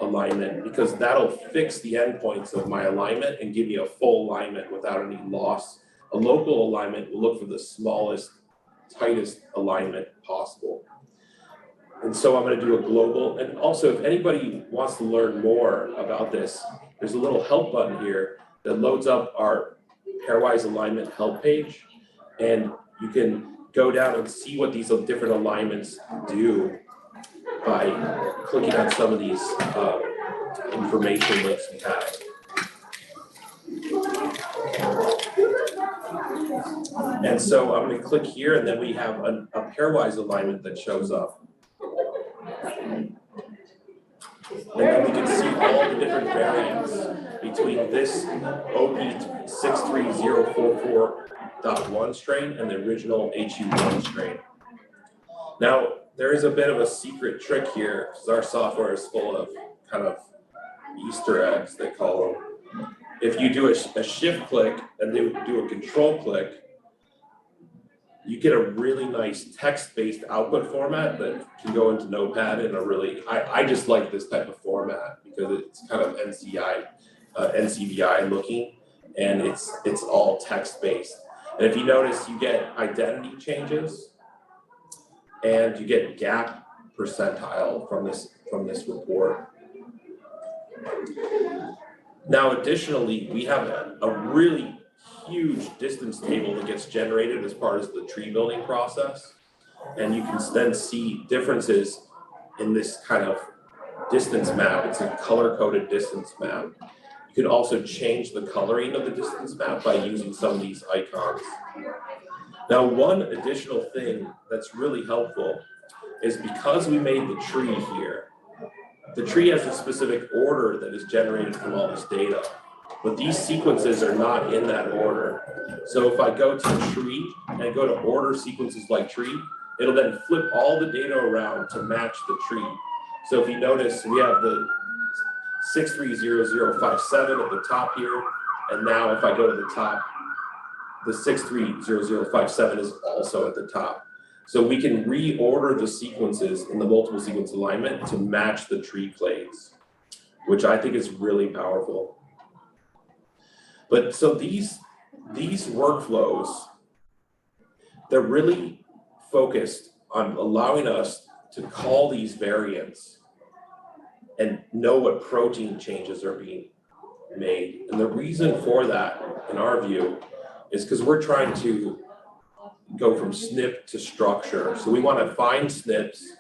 alignment, because that'll fix the endpoints of my alignment and give me a full alignment without any loss. A local alignment will look for the smallest, tightest alignment possible. And so I'm gonna do a global, and also if anybody wants to learn more about this, there's a little help button here that loads up our pairwise alignment help page, and you can go down and see what these different alignments do by clicking on some of these information links we have. And so I'm going to click here, and then we have a pairwise alignment that shows up. And then we can see all the different variants between this OP63044.1 strain and the original HU1 strain. Now, there is a bit of a secret trick here, because our software is full of kind of Easter eggs, they call them. If you do a shift click and then do a control click, you get a really nice text-based output format that can go into Notepad in a really, I just like this type of format because it's kind of NCBI looking, and it's all text-based. And if you notice, you get identity changes and you get gap percentile from this report. Now, additionally, we have a really huge distance table that gets generated as part of the tree building process. And you can then see differences in this kind of distance map. It's a color-coded distance map. You can also change the coloring of the distance map by using some of these icons. Now, one additional thing that's really helpful is because we made the tree here, the tree has a specific order that is generated from all this data, but these sequences are not in that order. So if I go to tree and go to order sequences like tree, it'll then flip all the data around to match the tree. So if you notice, we have the 630057 at the top here, and now if I go to the top, the 630057 is also at the top. So we can reorder the sequences in the multiple sequence alignment to match the tree clades, which I think is really powerful. But so these workflows, they're really focused on allowing us to call these variants and know what protein changes are being made. And the reason for that, in our view, is because we're trying to go from SNP to structure. So we want to find SNPs,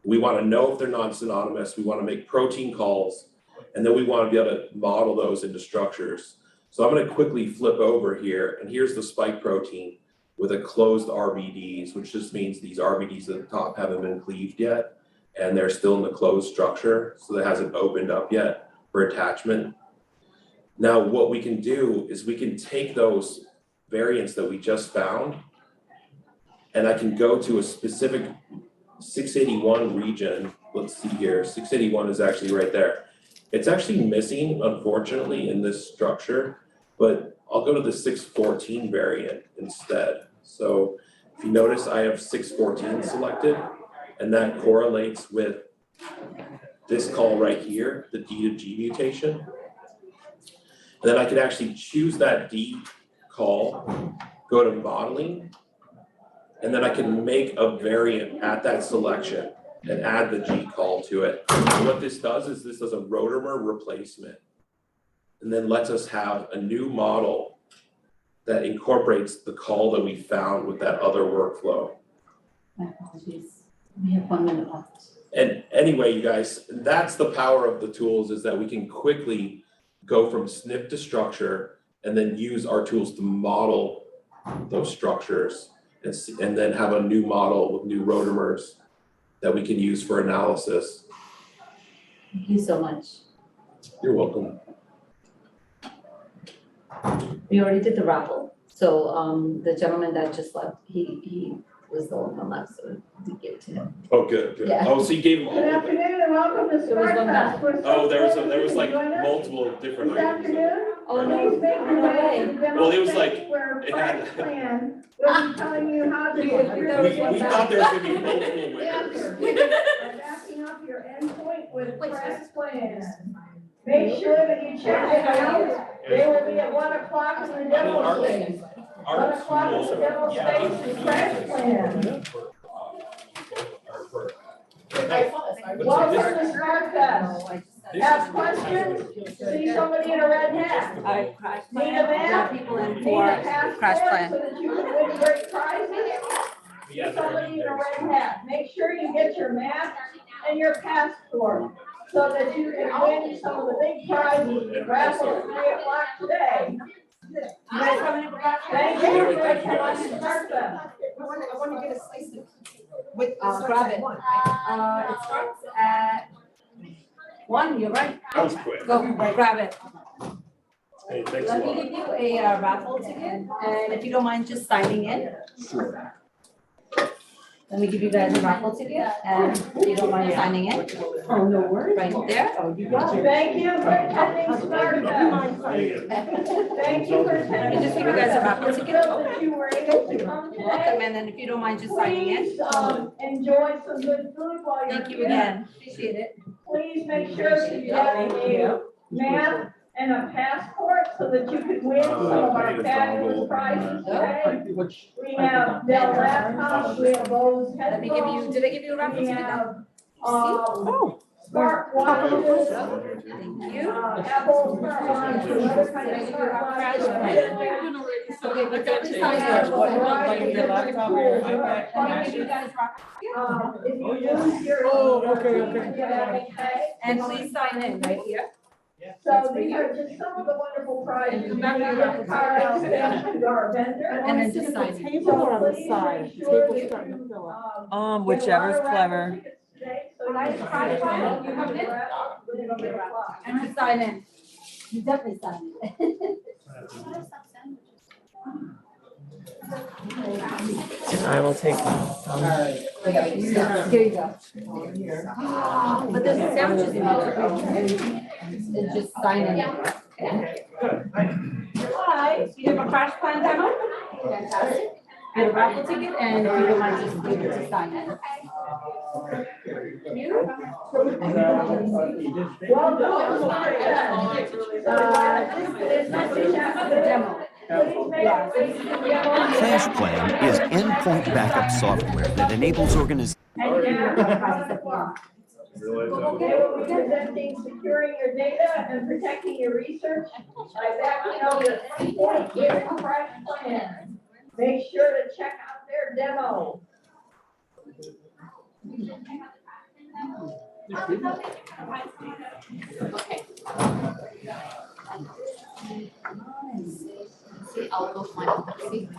we want to know if they're non-synonymous, we want to make protein calls, and then we want to be able to model those into structures. So I'm going to quickly flip over here, and here's the spike protein with a closed RBDs, which just means these RBDs at the top haven't been cleaved yet, and they're still in the closed structure, so that hasn't opened up yet for attachment. Now, what we can do is we can take those variants that we just found, and I can go to a specific 681 region. Let's see here, 681 is actually right there. It's actually missing, unfortunately, in this structure, but I'll go to the 614 variant instead. So if you notice, I have 614 selected, and that correlates with this call right here, the D to G mutation. And then I can actually choose that D call, go to modeling, and then I can make a variant at that selection and add the G call to it. And what this does is this does a rotamer replacement, and then lets us have a new model that incorporates the call that we found with that other workflow. My apologies. We have 1 minute left. And anyway, you guys, that's the power of the tools, is that we can quickly go from SNP to structure and then use our tools to model those structures and then have a new model with new rotamers that we can use for analysis. Thank you so much. You're welcome. We already did the raffle. So the gentleman that just left, he was the one left, so we gave it to him. Oh, good, good. Yeah. Oh, so you gave them all Good of it. afternoon and welcome to There was one SMARTFest. We're so Oh, there thrilled was you like could join us multiple different this items. afternoon. Oh, no. Please make your way to the demo Well, it was like- space where it Frank's had- plan will be telling you how to. We thought there was gonna be multiple winners. By backing up your endpoint with Frank's plan. Make sure that you check it out. They will be at 1 o'clock in the demo space. 1 o'clock in the demo space with Frank's plan. Welcome to SMARTFest. Have questions? See somebody in a red hat? Need a map? People in Need a for passport crash plan. so that you can win great prizes? See somebody in a red hat. Make sure you get your map and your passport so that you can win some of the big prizes in the raffle at 3 o'clock today. You guys coming in? Thank you. Thank you. SMARTFest. I want to get a slice of. Grab it. It starts at 1, you're right. That was quick. Go, grab it. Hey, thanks a Let me lot. give you a raffle ticket, and if you don't mind just signing in. Sure. Let me give you guys a raffle ticket, and if you don't mind signing in. Oh, no worries. Right there. Thank you for attending SMARTFest. Thank you for Let me attending. just give you guys a raffle SMARTFest. ticket. Thrilled that you were able to come Welcome, today. and then if you don't mind just signing in. Please, enjoy some good food while you're Thank you here. again, appreciate it. Please make sure that you get a map and a passport so that you can win some of our fabulous prizes today. We have Dell laptops, we have Bose Let me give you, headphones, did I give you a raffle we ticket? have, Oh. smart watches, Thank you. Apple smart watches, and other kinds of smart watches. Okay, but definitely sign yours. Let me give you guys If you lose your. And please sign in right here. So these are just some of the wonderful prizes. You get cards sent to our vendor. And then just sign. Table or on the side? Whichever's clever. And just sign in. You definitely sign in. I will take Here you go. But there's sandwiches in there. And just sign in. Hi, you have a crash plan demo? Fantastic. You have a raffle ticket, and if you don't mind just leave it to sign in. Crash Plan is endpoint backup software that enables organizations. They will be presenting securing your data and protecting your research by backing up your endpoint with Crash Plan. Make sure to check out their demo. See, I'll go find it. See?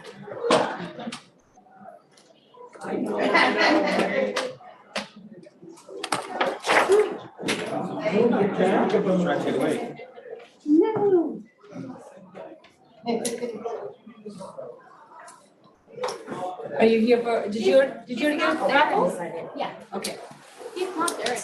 No. Are you here for, did you already get raffles? Yeah. Okay. He's not there.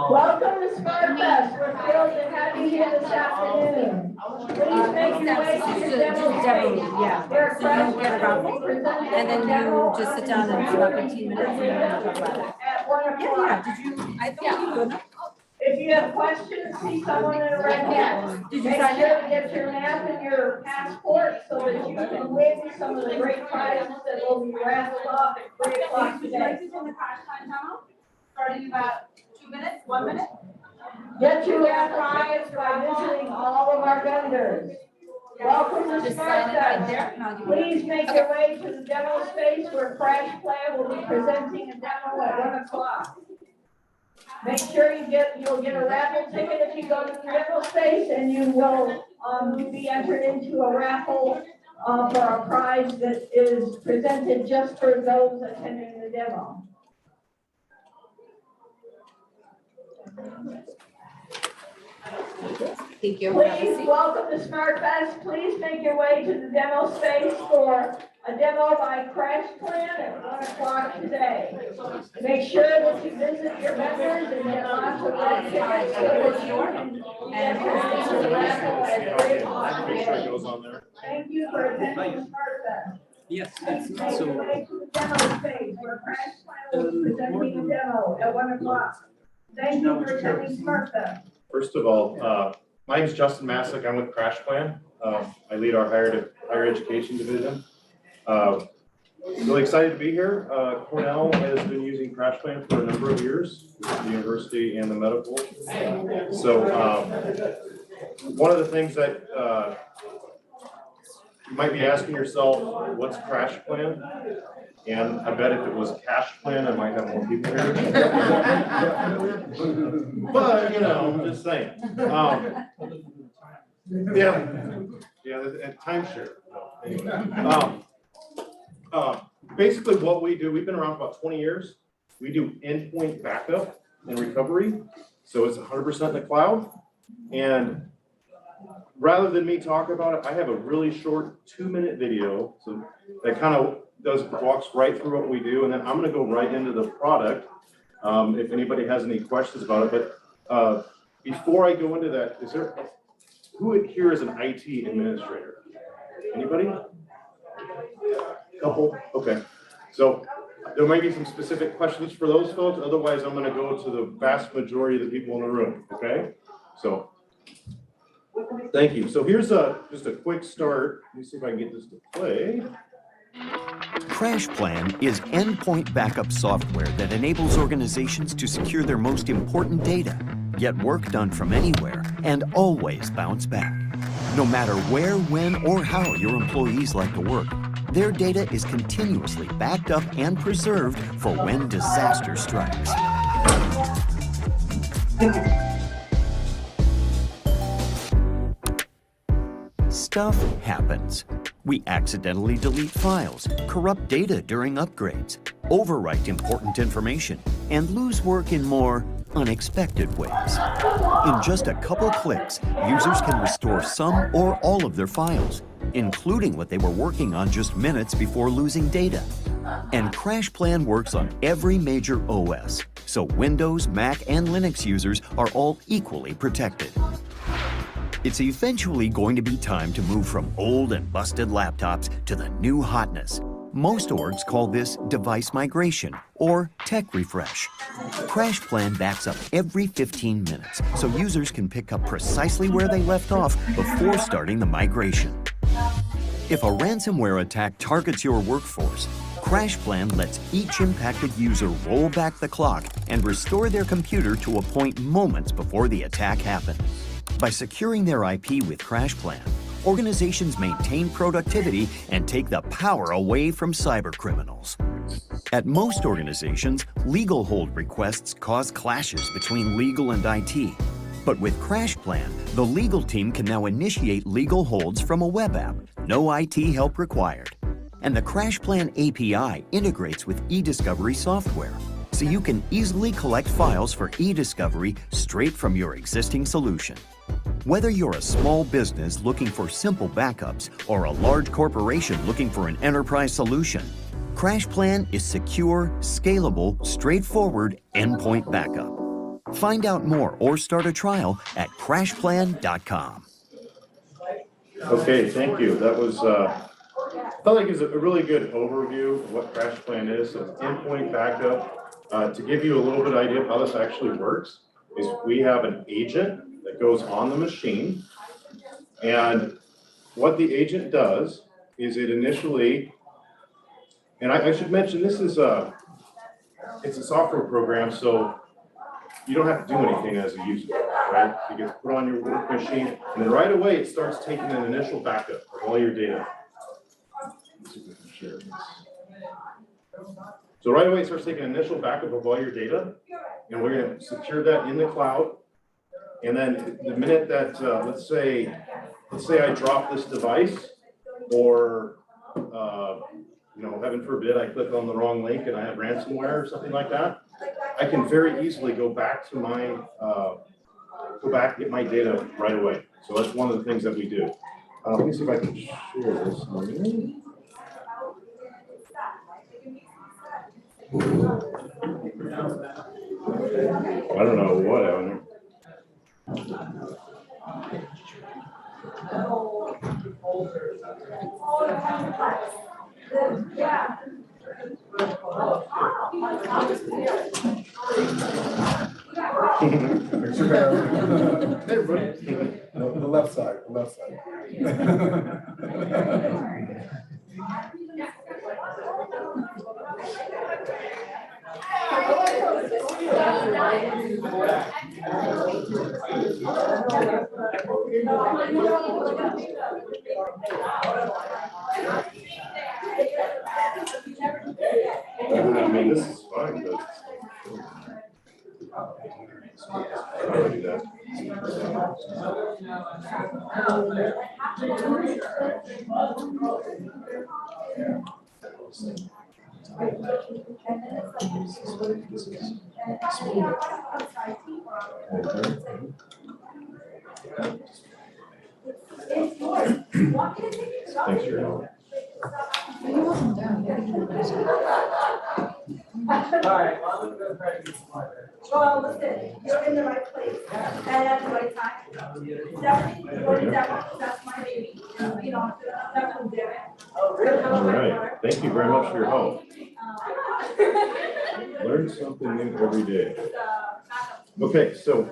Welcome to SMARTFest. We're thrilled to have you here this afternoon. Please make your way to your demo space. Yeah. Where So you Crash get a Plan raffle, will be presenting and then a demo you just sit down and about 15 minutes and then talk about it. at 1 o'clock. Yeah, did you, I thought you would. If you have questions, see someone in a red hat. Did you Make sign sure it? to get your map and your passport so that you can win some of the great prizes that will be raffled off at 3 o'clock today. Starting in about 2 minutes, 1 minute? Get your prize by visiting all of our vendors. Welcome to Just sign it right there, SMARTFest. and I'll give you. Please make your way to the demo space where Crash Plan will be presenting a demo at 1 o'clock. Make sure you'll get a raffle ticket if you go to the demo space, and you will, be entered into a raffle, for a prize that is presented just for those attending the demo. Thank you. Please welcome to SmartFest. Please make your way to the demo space for a demo by Crash Plan at 1 o'clock today. Make sure that you visit your vendors and get lots of red tickets so that you can enter into the raffle at 3 o'clock today. Thank you for attending SmartFest. Yes. Please make your way to the demo space where Crash Plan will be presenting a demo at 1 o'clock. Thank you for attending SmartFest. First of all, my name is Justin Masick. I'm with Crash Plan. I lead our higher education division. Really excited to be here. Cornell has been using Crash Plan for a number of years, the university and the medical. So one of the things that you might be asking yourself, what's Crash Plan? And I bet if it was Cash Plan, I might have more people here. But, you know, I'm just saying. Timeshare. Basically what we do, we've been around for about 20 years. We do endpoint backup and recovery. So it's 100% in the cloud. And rather than me talk about it, I have a really short 2-minute video. So that kind of walks right through what we do. And then I'm going to go right into the product. If anybody has any questions about it, but before I go into that, who here is an IT administrator? Anybody? Couple? Okay. So there might be some specific questions for those folks. Otherwise, I'm going to go to the vast majority of the people in the room. Okay. So thank you. So here's just a quick start. Let me see if I can get this to play. Crash Plan is endpoint backup software that enables organizations to secure their most important data, get work done from anywhere, and always bounce back. No matter where, when, or how your employees like to work, their data is continuously backed up and preserved for when disaster strikes. Stuff happens. We accidentally delete files, corrupt data during upgrades, overwrite important information, and lose work in more unexpected ways. In just a couple clicks, users can restore some or all of their files, including what they were working on just minutes before losing data. And Crash Plan works on every major OS, so Windows, Mac, and Linux users are all equally protected. It's eventually going to be time to move from old and busted laptops to the new hotness. Most orgs call this device migration or tech refresh. Crash Plan backs up every 15 minutes so users can pick up precisely where they left off before starting the migration. If a ransomware attack targets your workforce, Crash Plan lets each impacted user roll back the clock and restore their computer to a point moments before the attack happened. By securing their IP with Crash Plan, organizations maintain productivity and take the power away from cyber criminals. At most organizations, legal hold requests cause clashes between legal and IT. But with Crash Plan, the legal team can now initiate legal holds from a web app, no IT help required. And the Crash Plan API integrates with eDiscovery software, so you can easily collect files for eDiscovery straight from your existing solution. Whether you're a small business looking for simple backups or a large corporation looking for an enterprise solution, Crash Plan is secure, scalable, straightforward endpoint backup. Find out more or start a trial at crashplan.com. Okay, thank you. That was, felt like it was a really good overview of what Crash Plan is. So endpoint backup. To give you a little bit of idea of how this actually works, is we have an agent that goes on the machine, and what the agent does is it initially, and I should mention this is it's a software program, so you don't have to do anything as a user, right? You get put on your work machine, and then right away it starts taking an initial backup of all your data. Let's see if I can share this. So right away it starts taking an initial backup of all your data, and we're going to secure that in the cloud. And then the minute that, let's say I drop this device, or heaven forbid, I click on the wrong link and I have ransomware or something like that, I can very easily go back to my go back and get my data right away. So that's one of the things that we do. Let me see if I can share this. I don't know what happened. Yeah. The left side, the left side. I mean, this is fine, but. How do I do that? Thanks for your help. Well, listen, you're in the right place and at the right time. Definitely, you're in that's my baby. You know, definitely do it. All right, thank you very much for your help. Learn something new every day. Okay, so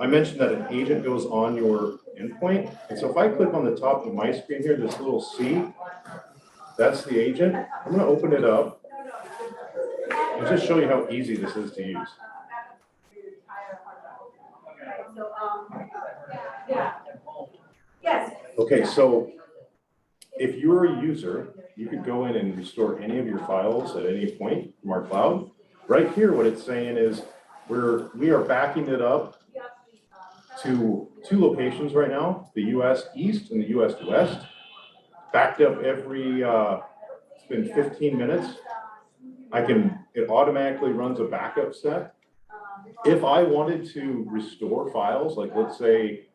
I mentioned that an agent goes on your endpoint. And so if I click on the top of my screen here, this little C, that's the agent. I'm going to open it up and just show you how easy this is to use. Okay, so if you're a user, you could go in and restore any of your files at any point from our cloud. Right here, what it's saying is we are backing it up to 2 locations right now, the US East and the US West. Backed up every, it's been 15 minutes. It automatically runs a backup set. If I wanted to restore files, like let's say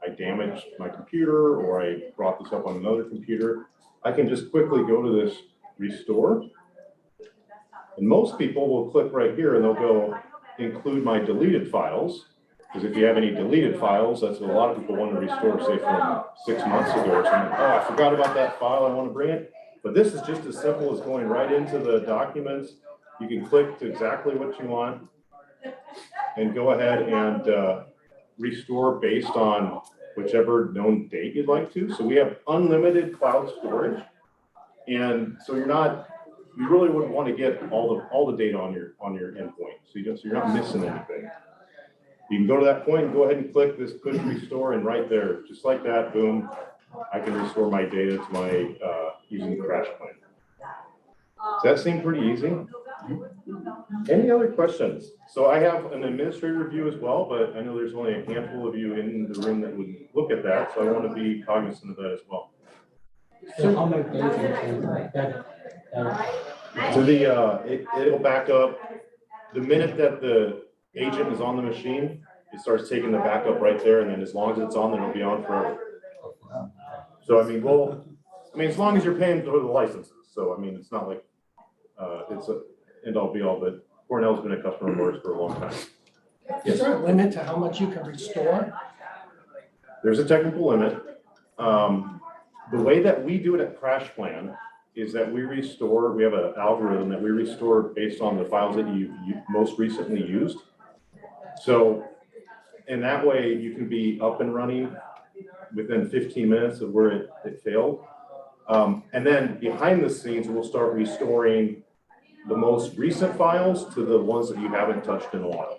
I damaged my computer or I brought this up on another computer, I can just quickly go to this restore. And most people will click right here and they'll go include my deleted files. Because if you have any deleted files, that's what a lot of people want to restore, say from 6 months ago or something. Oh, I forgot about that file, I want to bring it. But this is just as simple as going right into the documents. You can click to exactly what you want and go ahead and restore based on whichever known date you'd like to. So we have unlimited cloud storage. And so you really wouldn't want to get all the data on your endpoint. So you're not missing anything. You can go to that point and go ahead and click this push restore, and right there, just like that, boom, I can restore my data to my using the crash plan. Does that seem pretty easy? Any other questions? So I have an administrator view as well, but I know there's only a handful of you in the room that would look at that, so I want to be cognizant of that as well. So how many pages So it'll back up the minute that the agent is on the machine. It starts taking the backup right there, and then as long as it's on, then it'll be on forever. So I mean, as long as you're paying for the licenses. So I mean, it's not like it's a end all be all, but Cornell's been a customer of ours for a long time. Is there a limit to how much you can restore? There's a technical limit. The way that we do it at Crash Plan is that we have an algorithm that we restore based on the files that you most recently used. So in that way, you can be up and running within 15 minutes of where it failed. And then behind the scenes, we'll start restoring the most recent files to the ones that you haven't touched in a while.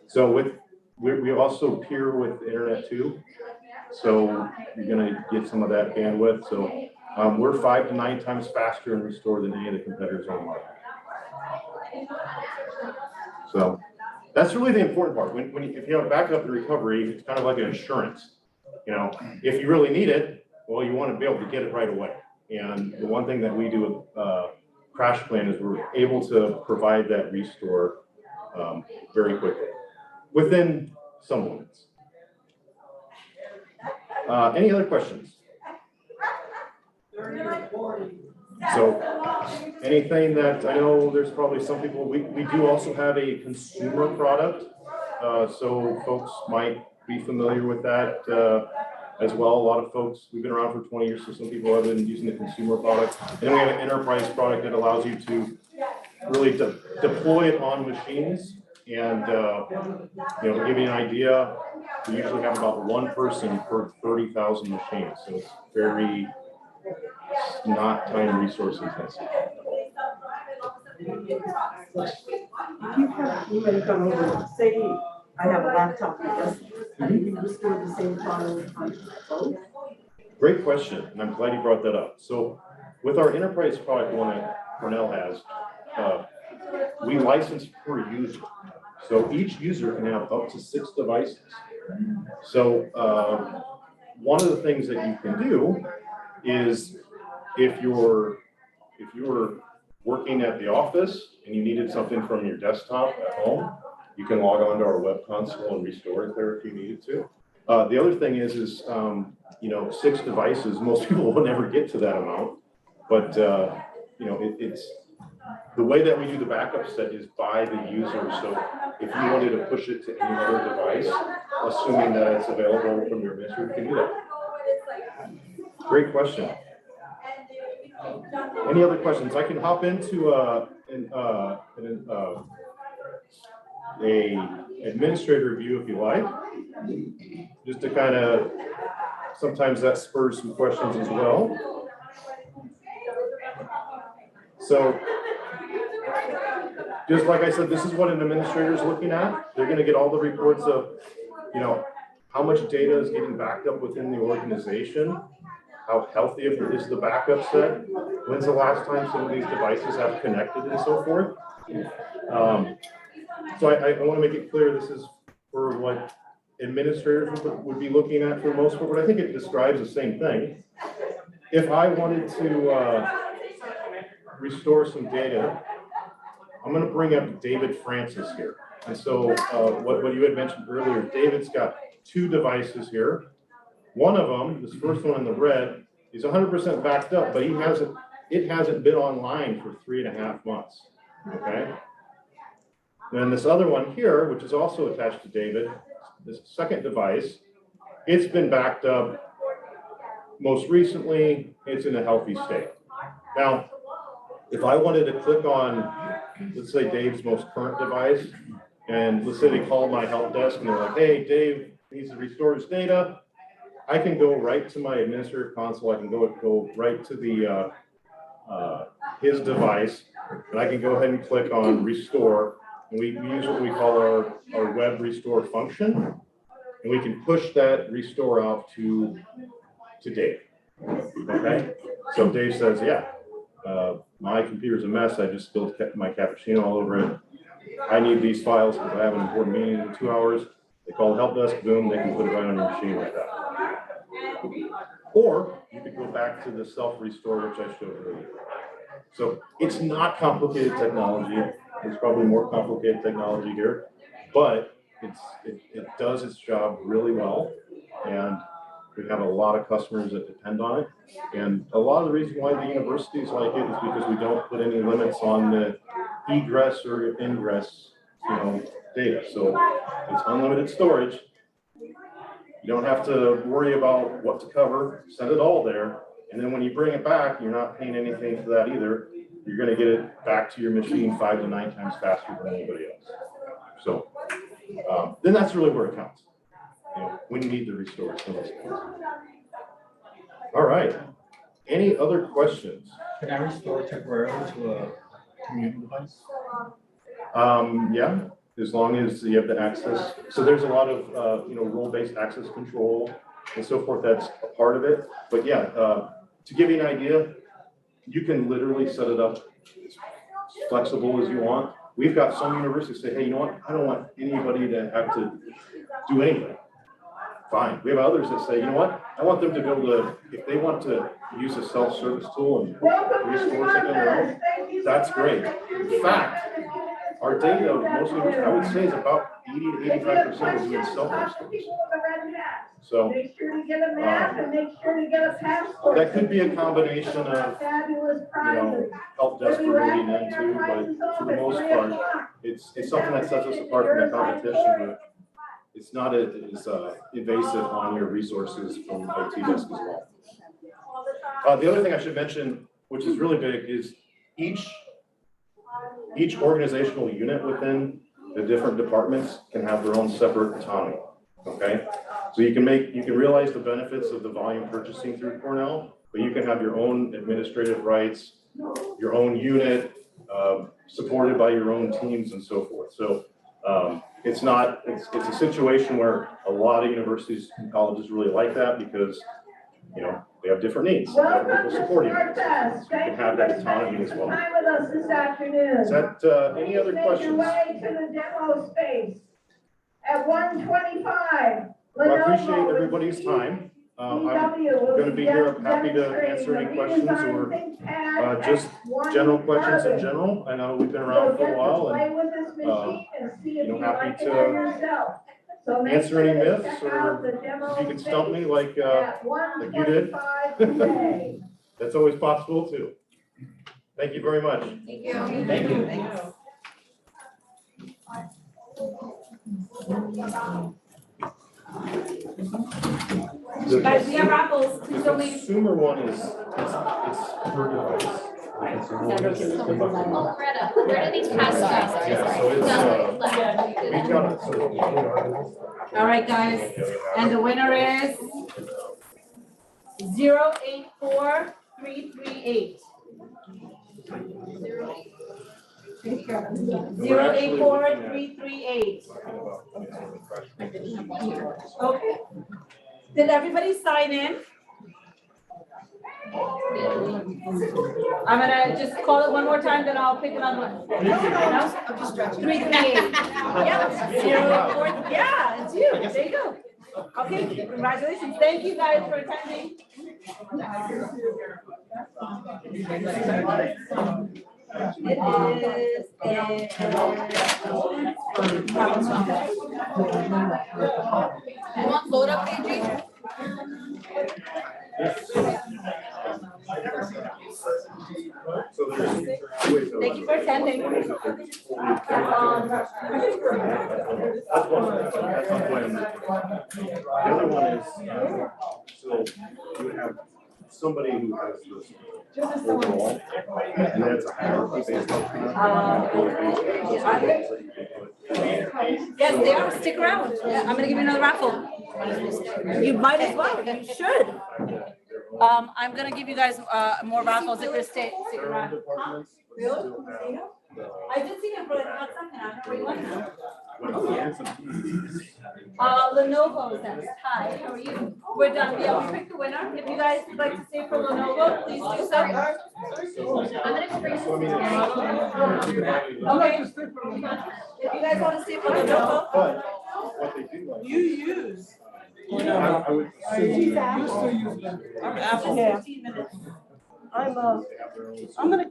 So we also peer with the internet too. So you're gonna get some of that bandwidth. So we're 5 to 9 times faster in restore than any of the competitors on the market. So that's really the important part. If you have backup and recovery, it's kind of like an insurance. You know, if you really need it, well, you want to be able to get it right away. And the one thing that we do with Crash Plan is we're able to provide that restore very quickly, within some limits. Any other questions? So anything that, I know there's probably some people, we do also have a consumer product. So folks might be familiar with that as well. A lot of folks, we've been around for 20 years, so some people have been using the consumer product. And then we have an enterprise product that allows you to really deploy it on machines. And you know, to give you an idea, we usually have about one person per 30,000 machines. So it's very not time resource intensive. If you have, you may come over, say I have a laptop with this, and you restore the same file on both? Great question, and I'm glad you brought that up. So with our enterprise product, one that Cornell has, we license per user. So each user can have up to 6 devices. So one of the things that you can do is if you're working at the office and you needed something from your desktop at home, you can log on to our web console and restore it there if you needed to. The other thing is you know, 6 devices, most people will never get to that amount, but you know, it's the way that we do the backup set is by the user. So if you wanted to push it to any other device, assuming that it's available from your administrator, you can do that. Great question. Any other questions? I can hop into a administrator view if you like, just to kind of, sometimes that spurs some questions as well. So just like I said, this is what an administrator is looking at. They're going to get all the reports of, you know, how much data is getting backed up within the organization, how healthy is the backup set, when's the last time some of these devices have connected and so forth. So I want to make it clear this is for what administrators would be looking at for the most part, but I think it describes the same thing. If I wanted to restore some data, I'm going to bring up David Francis here. And so what you had mentioned earlier, David's got 2 devices here. One of them, this first one in the red, is 100% backed up, but it hasn't been online for 3.5 months, okay? Then this other one here, which is also attached to David, this second device, it's been backed up. Most recently, it's in a healthy state. Now, if I wanted to click on, let's say Dave's most current device, and let's say they call my help desk and they're like, hey, Dave needs to restore his data, I can go right to my administrator console. I can go right to the his device, and I can go ahead and click on restore. And we use what we call our web restore function, and we can push that restore out to Dave. Okay, so Dave says, yeah, my computer's a mess. I just spilled my cappuccino all over it. I need these files because I have an important meeting in 2 hours. They call the help desk, boom, they can put it right on your machine like that. Or you could go back to the self-restore, which I showed earlier. So it's not complicated technology. There's probably more complicated technology here, but it does its job really well. And we have a lot of customers that depend on it. And a lot of the reason why the universities like it is because we don't put any limits on the egress or ingress, you know, data. So it's unlimited storage. You don't have to worry about what to cover, send it all there. And then when you bring it back, you're not paying anything for that either. You're going to get it back to your machine 5 to 9 times faster than anybody else. So then that's really where it counts. You know, when you need to restore some of those things. All right. Any other questions? Can I restore temporarily to a community device? Yeah, as long as you have the access. So there's a lot of you know, role-based access control and so forth. That's a part of it. But yeah, to give you an idea, you can literally set it up as flexible as you want. We've got some universities say, hey, you know what? I don't want anybody to have to do anything. Fine. We have others that say, you know what? I want them to be able to, if they want to use a self-service tool and restore something on their own, that's great. In fact, our data, most of it, I would say, is about 80 to 85% is in cell phone stores. So Make sure to get a map and make sure to get a passport. that could be a combination of, Fabulous prizes. help desk we're moving into, but for the most part, it's something that sets us apart from the competition, but it's not as invasive on your resources from IT desk as well. The other thing I should mention, which is really big, is each organizational unit within the different departments can have their own separate autonomy, okay? So you can realize the benefits of the volume purchasing through Cornell, but you can have your own administrative rights, your own unit, supported by your own teams and so forth. So it's a situation where a lot of universities and colleges really like that because, they have different needs. They have people supporting them. So you can have that autonomy as well. Time with us this afternoon. Is that any other questions? Please make your way to the demo space at 1:25. Well, I appreciate everybody's time. I'm going to be here. I'm happy to answer any questions or just general questions in general. I know we've been around for a while and happy to answer any myths or if you can stump me like you did. That's always possible too. Thank you very much. Thank you. Thank you. Thanks. Guys, we have raffles, please The don't leave. consumer one is per device. Where do these pass out? Yeah, so it's we got it. All right, guys, and the winner is 084338. 084338. Okay. Did everybody sign in? I'm gonna just call it one more time, then I'll pick another one. No? 338. Yep. Yeah, it's you. There you go. Okay, congratulations. Thank you guys for attending. It is You want load up, AJ? Thank you for attending. That's one. That's on plan. The other one is, so you would have somebody who has this overall, and that's a hierarchy based Yes, they are. Stick around. Yeah, I'm gonna give you another raffle. You might as well. You should. I'm gonna give you guys more raffles if you're stick around. Really? I did see him for like 1 second. I don't know where you went. Lenovo says, hi, how are you? We're done. Yeah, we picked the winner. If you guys would like to stay for Lenovo, please do so. I'm gonna bring this. Okay. If you guys want to stay for Lenovo. But what they do like. You use. I would assume that used to use them. I'm Apple. Yeah. 15 minutes. I'm gonna go.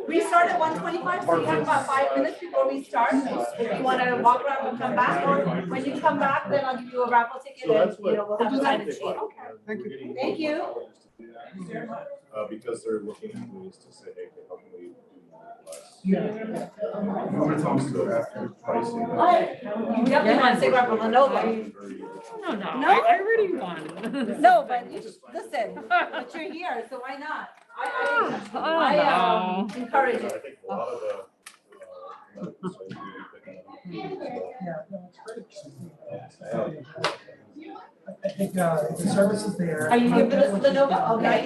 We start at 1:25, so you have about 5 minutes before we start. If you want to walk around and come back, or when you come back, then I'll give you a raffle ticket and we'll have a sign-in sheet. Thank you. Thank you. Because they're looking at ways to say, hey, how can we do less? Yeah. When it comes to after pricing. You definitely want to say grab a Lenovo. No, I already won. No, but you listen, but you're here, so why not? I encourage it. I think a lot of I think the service is there. Are you here for the Lenovo? Okay.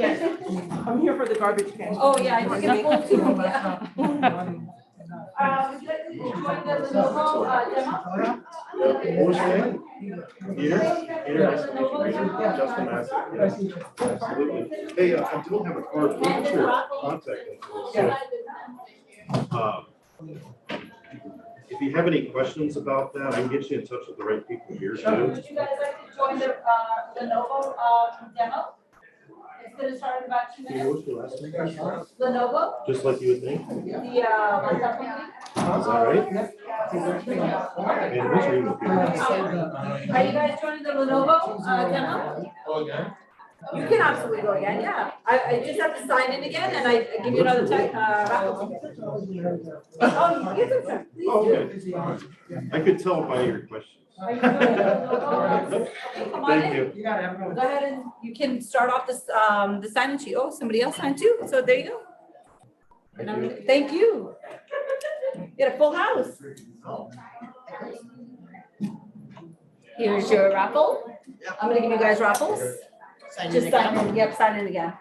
I'm here for the garbage can. Oh, yeah, I think it's full too. Yeah. Would you like to join the Lenovo demo? What was your name? Peter? Peter, nice to meet you, Peter. Justin Massey. Yes, absolutely. Hey, I don't have a card. What's your contact info? So, if you have any questions about that, I can get you in touch with the right people here too. Would you guys like to join the Lenovo demo? It's gonna start in about 2 minutes. What's the last name? Lenovo, Just like you would think. the laptop company. Is that right? And what's your email? Are you guys joining the Lenovo demo? You can absolutely go again, yeah. I just have to sign in again and I give you another raffle ticket. Oh, you can sir. Please Oh, do. okay. I could tell by your questions. Are you doing it? Come on Thank in. you. Go ahead and you can start off this the sign-in sheet. Oh, somebody else signed too. So there you go. Thank you. You got a full house. Here's your raffle. I'm gonna give you guys raffles. Just sign in. Yep, sign in again.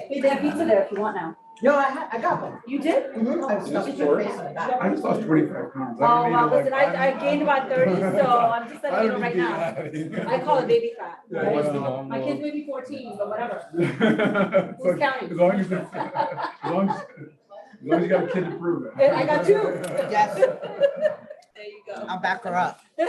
Hey, they have pizza there if you want now. No, I got them. You did? I just lost 25 pounds. Oh, well, listen, I gained about 30, so I'm just letting you know right now. I call it baby fat. Right? My kid's maybe 14, but whatever. Who's counting? As long as you got a kid to prove it. I got 2. Yes. There you go. I'll back her up. I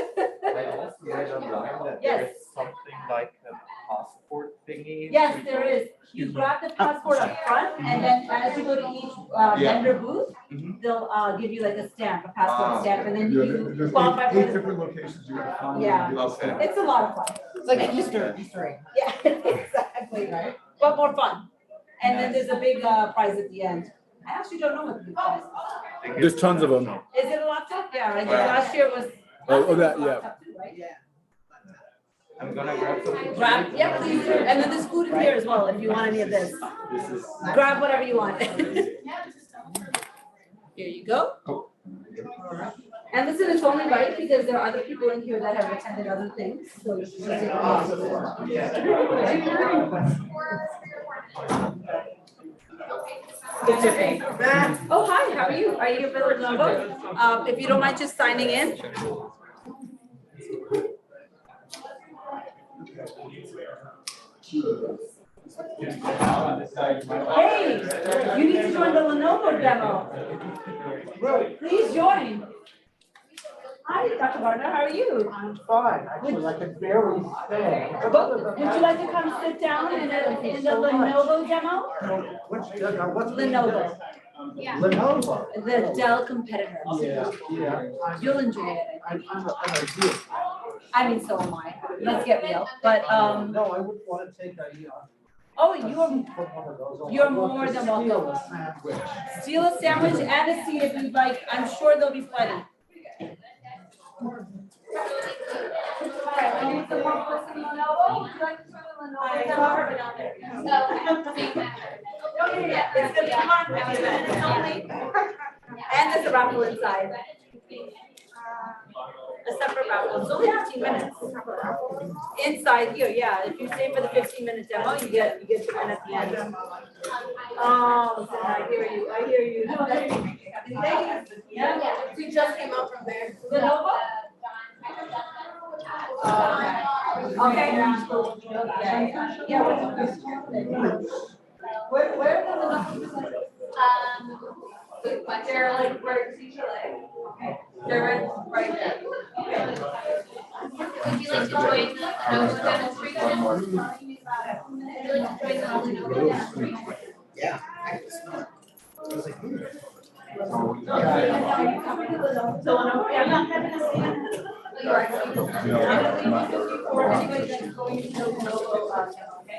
also read online that Yes. there's something like a passport thingy. Yes, there is. You grab the passport up front, and then as you go to each vendor booth, they'll give you like a stamp, a passport stamp, and then you There's qualify for eight the. different locations you gotta find. Yeah. Okay. It's a lot of fun. It's like an Easter egg. Yeah, exactly, right? But more fun. And then there's a big prize at the end. I actually don't know what the big prize is. There's tons of them. Is it a laptop? Yeah, right. Last year was. That, yeah. Laptop too, right? I'm gonna grab something. Grab, yeah, please do. And then there's food in here as well, if you want any of this. This is. Grab whatever you want. Here you go. And listen, it's only right because there are other people in here that have attended other things, so you should take it off. It's okay. Oh, hi, how are you? Are you available? If you don't mind just signing in. Hey, you need to join the Lenovo demo. Please join. Hi, Dr. Gardner, how are you? I'm fine. Actually, I could barely stay. Would you like to come sit down in the Lenovo demo? What's Lenovo. Yeah. Lenovo. The Dell competitor. Yeah. You'll enjoy it. I'm ideal. I mean, so am I. Let's get real. But No, I wouldn't want to take a, oh, you're more than welcome. Steal a sandwich and a seat if you'd like. I'm sure there'll be plenty. It's gonna be fun. And there's a raffle inside. A separate raffle. It's only 15 minutes. Inside here, yeah. If you stay for the 15-minute demo, you get to win at the end. Oh, I hear you. I hear you. Yeah. We just came out from there. Lenovo? Okay. Yeah. Where are the they're like right to each other. Okay. They're right there. Okay. Would you like to join the Lenovo demonstration? Would you like to join the Lenovo demonstration? Yeah.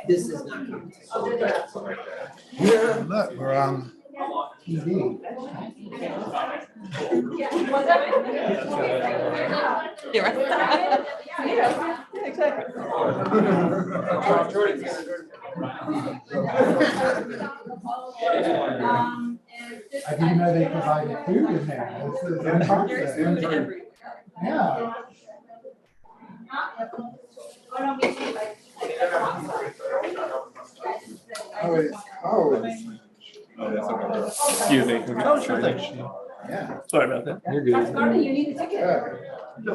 This is not coming. Yeah, look, we're on TV. I didn't know they provided food in there. This is yeah. Oh, that's okay. Excuse me. Oh, sure thing. Yeah. Sorry about that. You're good. Dr. Gardner, you need a ticket. You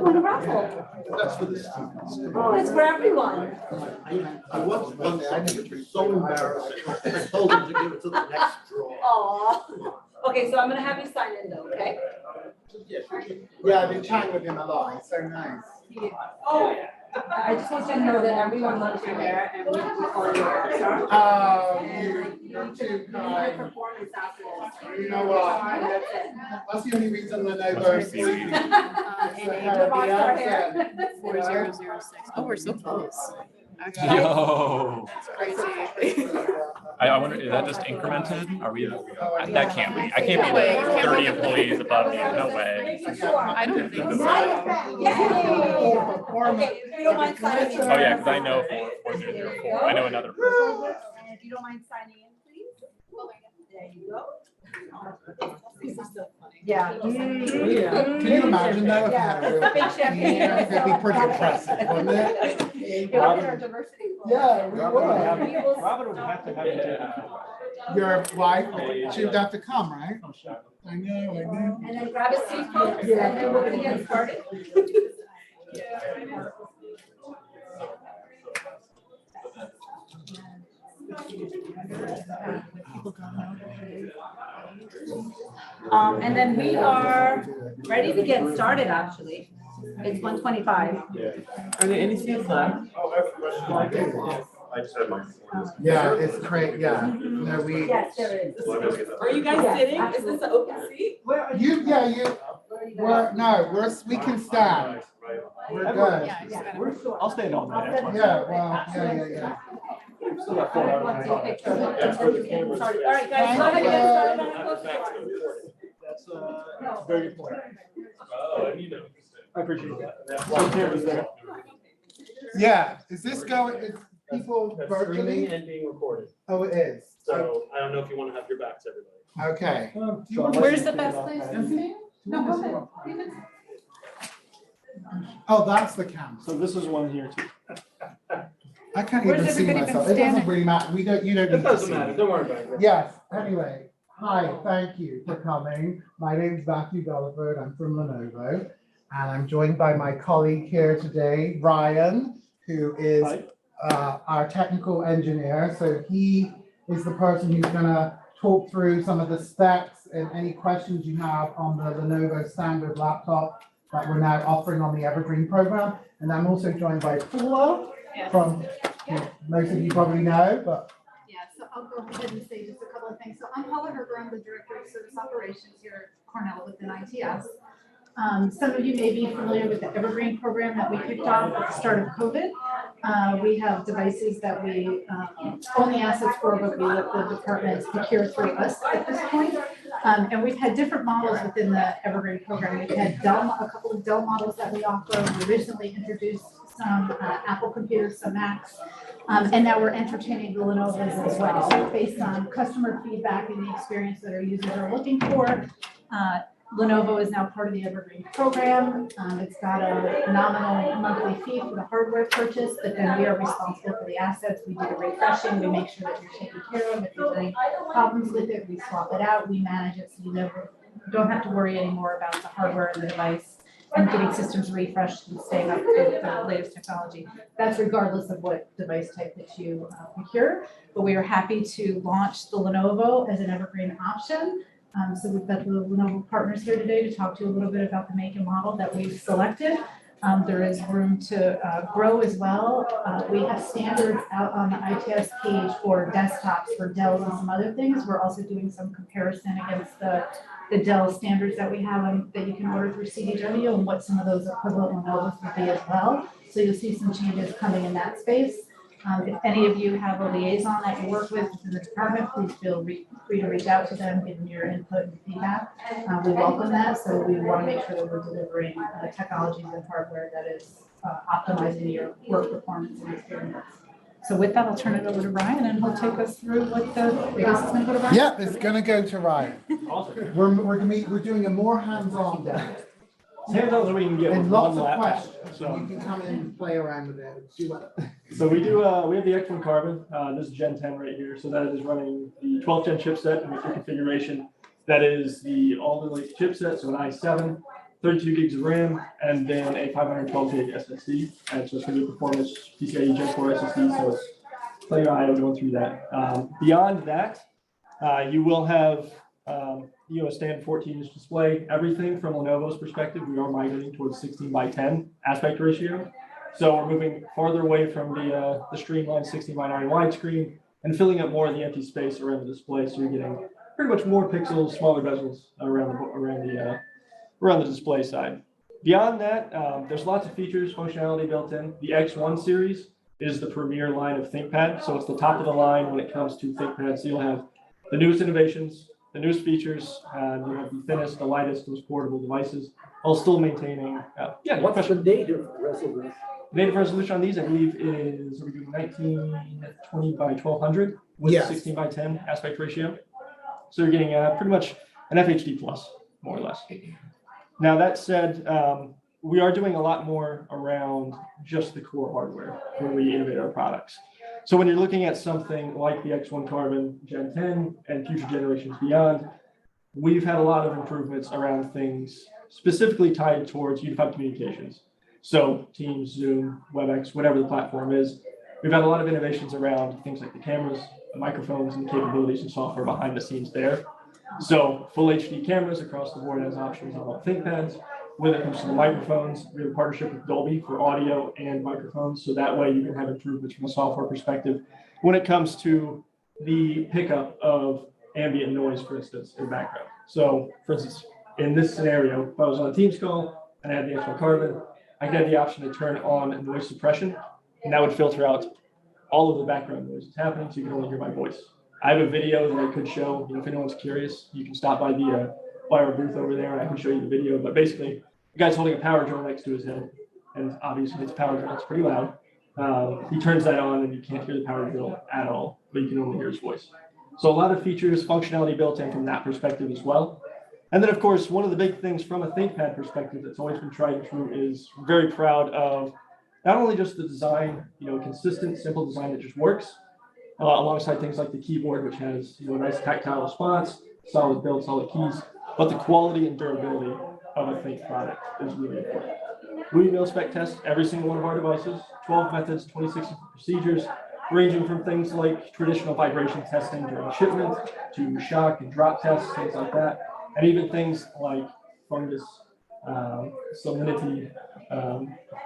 want a raffle? That's for the students. Oh, it's for everyone. I was one second, it was so embarrassing. I told him to give it to the next draw. Aw. Okay, so I'm gonna have you sign in though, okay? Yeah, I've been chatting with him a lot. He's so nice. Oh, I just want you to know that everyone loves your hair and we call you a rock star. You're too Your kind. performance after this. You know what? That's it. That's the only reason Lenovo is sleeping. And the rock star hair. 4006. Oh, we're so close. Actually, Yo. that's crazy. I wonder, is that just incremented? Are we, that can't be. I can't be the 30 employees above you. No way. I don't think so. Okay, if you don't mind signing in. Oh, yeah, because I know 4004. I know another person. And if you don't mind signing in, please. There you go. Yeah. Can you imagine though? Yeah, it's a big champagne. It'd be pretty impressive, wouldn't it? Look at our diversity. Yeah, we would. Robin would have to have you. Your wife, she would have to come, right? I know, I know. And then grab a seat, folks, and then we're gonna get started. And then we are ready to get started, actually. It's 1:25. Are there any seats left? I just had mine. Yeah, it's great, yeah. No, we. Yes, there is. Are you guys sitting? Is this an open seat? We're, we can stand. We're good. I'll stand all night. That's fine. Yeah, well, yeah. Still got 4 hours. All right, guys, go ahead and get started on the close door. That's very good point. Oh, you know. I appreciate that. So Tim is there. Yeah, is this going, is people That's virtually? streaming and being recorded. Oh, it is. So I don't know if you want to have your back to everybody. Okay. Where's the best place to stand? No, go ahead. Oh, that's the camp. So this is one here too. I can't Where's even see everybody myself. been It doesn't standing? really matter. You don't It need to doesn't see matter. me. Don't worry about it. Yes, anyway. Hi, thank you for coming. My name is Matthew Gulliford. I'm from Lenovo. And I'm joined by my colleague here today, Ryan, who is our technical engineer. So he is the person who's gonna talk through some of the specs and any questions you have on the Lenovo standard laptop that we're now offering on the Evergreen program. And I'm also joined by Paula from, who most of you probably know, but Yeah, so I'll go ahead and say just a couple of things. So I'm Paula Herber, I'm the Director of Service Operations here at Cornell within ITS. Some of you may be familiar with the Evergreen program that we kicked off at the start of COVID. We have devices that we own the assets for, but we let the departments procure through us at this point. And we've had different models within the Evergreen program. We've had a couple of Dell models that we offer. We recently introduced some Apple computers, some Macs. And now we're entertaining the Lenovo's as well, based on customer feedback and the experience that our users are looking for. Lenovo is now part of the Evergreen program. It's got a nominal monthly fee for the hardware purchase, but then we are responsible for the assets. We do the refreshing, we make sure that you're taken care of. If there's any problems with it, we swap it out, we manage it, so you never don't have to worry anymore about the hardware and the device and getting systems refreshed and staying up with the latest technology. That's regardless of what device type that you procure. But we are happy to launch the Lenovo as an Evergreen option. So we've got the Lenovo partners here today to talk to you a little bit about the make and model that we've selected. There is room to grow as well. We have standards out on the ITS page for desktops, for Dell and some other things. We're also doing some comparison against the Dell standards that we have that you can order through CDW and what some of those equivalent Lenovo's would be as well. So you'll see some changes coming in that space. If any of you have a liaison that you work with in the department, please feel free to reach out to them, give them your input and feedback. We welcome that, so we want to make sure that we're delivering technologies and hardware that is optimizing your work performance and experience. So with that, I'll turn it over to Ryan and he'll take us through what I guess it's going to go to Ryan. yeah, it's gonna go to Ryan. Awesome. We're doing a more hands-on day. Hands-on so we can get And with lots one of laptop. questions. So. You can come in and play around with it. See what. So we do, we have the X1 Carbon, this is Gen 10 right here. So that is running the 12th gen chipset in the configuration. That is the Alder Lake chipset, so an i7, 32 gigs of RAM, and then a 512 gig SSD. And so it's going to be performance PCIe Gen 4 SSD, so it's plenty of IO going through that. Beyond that, you will have a standard 14-inch display. Everything from Lenovo's perspective, we are migrating towards 16:10 aspect ratio. So we're moving farther away from the streamlined 16:9 widescreen and filling up more of the empty space around the display. So you're getting pretty much more pixels, smaller bezels around the display side. Beyond that, there's lots of features, functionality built in. The X1 series is the premier line of ThinkPad. So it's the top of the line when it comes to ThinkPad. So you'll have the newest innovations, the newest features, you have the thinnest, the lightest, most portable devices, while still maintaining, What's the native resolution? Native resolution on these, I believe, is, we're doing 1920 by 1200 with Yes. 16:10 aspect ratio. So you're getting pretty much an FHD plus, more or less. Now that said, we are doing a lot more around just the core hardware when we innovate our products. So when you're looking at something like the X1 Carbon Gen 10 and future generations beyond, we've had a lot of improvements around things specifically tied towards unified communications. So Teams, Zoom, WebEx, whatever the platform is, we've had a lot of innovations around things like the cameras, the microphones, and the capabilities and software behind the scenes there. So full HD cameras across the board as options on all ThinkPads. When it comes to the microphones, we have a partnership with Dolby for audio and microphones. So that way you can have improvements from a software perspective. When it comes to the pickup of ambient noise, for instance, in background. So for instance, in this scenario, if I was on a Teams call and I had the X1 Carbon, I could have the option to turn on noise suppression, and that would filter out all of the background noise that's happening, so you can only hear my voice. I have a video that I could show, if anyone's curious, you can stop by our booth over there and I can show you the video. But basically, the guy's holding a power drill next to his head, and obviously it's a power drill, it's pretty loud. He turns that on and you can't hear the power drill at all, but you can only hear his voice. So a lot of features, functionality built in from that perspective as well. And then of course, one of the big things from a ThinkPad perspective that's always been tried and true is we're very proud of not only just the design, consistent, simple design that just works, alongside things like the keyboard, which has a nice tactile response, solid build, solid keys, but the quality and durability of a Think product is really important. We mil-spec test every single one of our devices, 12 methods, 26 procedures, ranging from things like traditional vibration testing during shipment to shock and drop tests, things like that, and even things like fungus, salinity,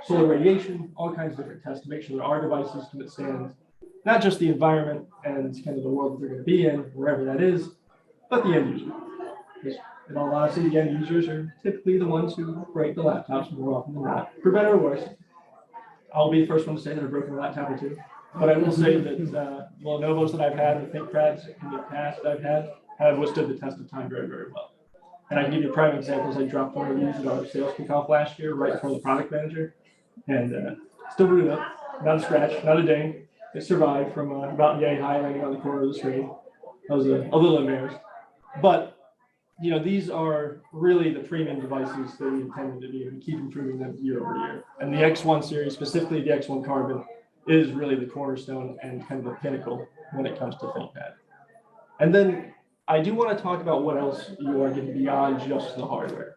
solar radiation, all kinds of different tests to make sure that our devices can withstand not just the environment and kind of the world that they're going to be in, wherever that is, but the end user. Because in all honesty, the end users are typically the ones who break the laptops more often than not, for better or worse. I'll be the first one to say that I've broken a laptop or two, but I will say that Lenovo's that I've had and ThinkPads in the past that I've had have withstood the test of time very, very well. And I can give you prime examples. I dropped one of these at our sales kickoff last year, right before the product manager, and still booted up, not a scratch, not a ding. It survived from about yay high landing on the corner of the screen. I was a little embarrassed. But, these are really the premium devices that we intended to be, and we keep improving them year over year. And the X1 series, specifically the X1 Carbon, is really the cornerstone and kind of the pinnacle when it comes to ThinkPad. And then I do want to talk about what else you are getting beyond just the hardware.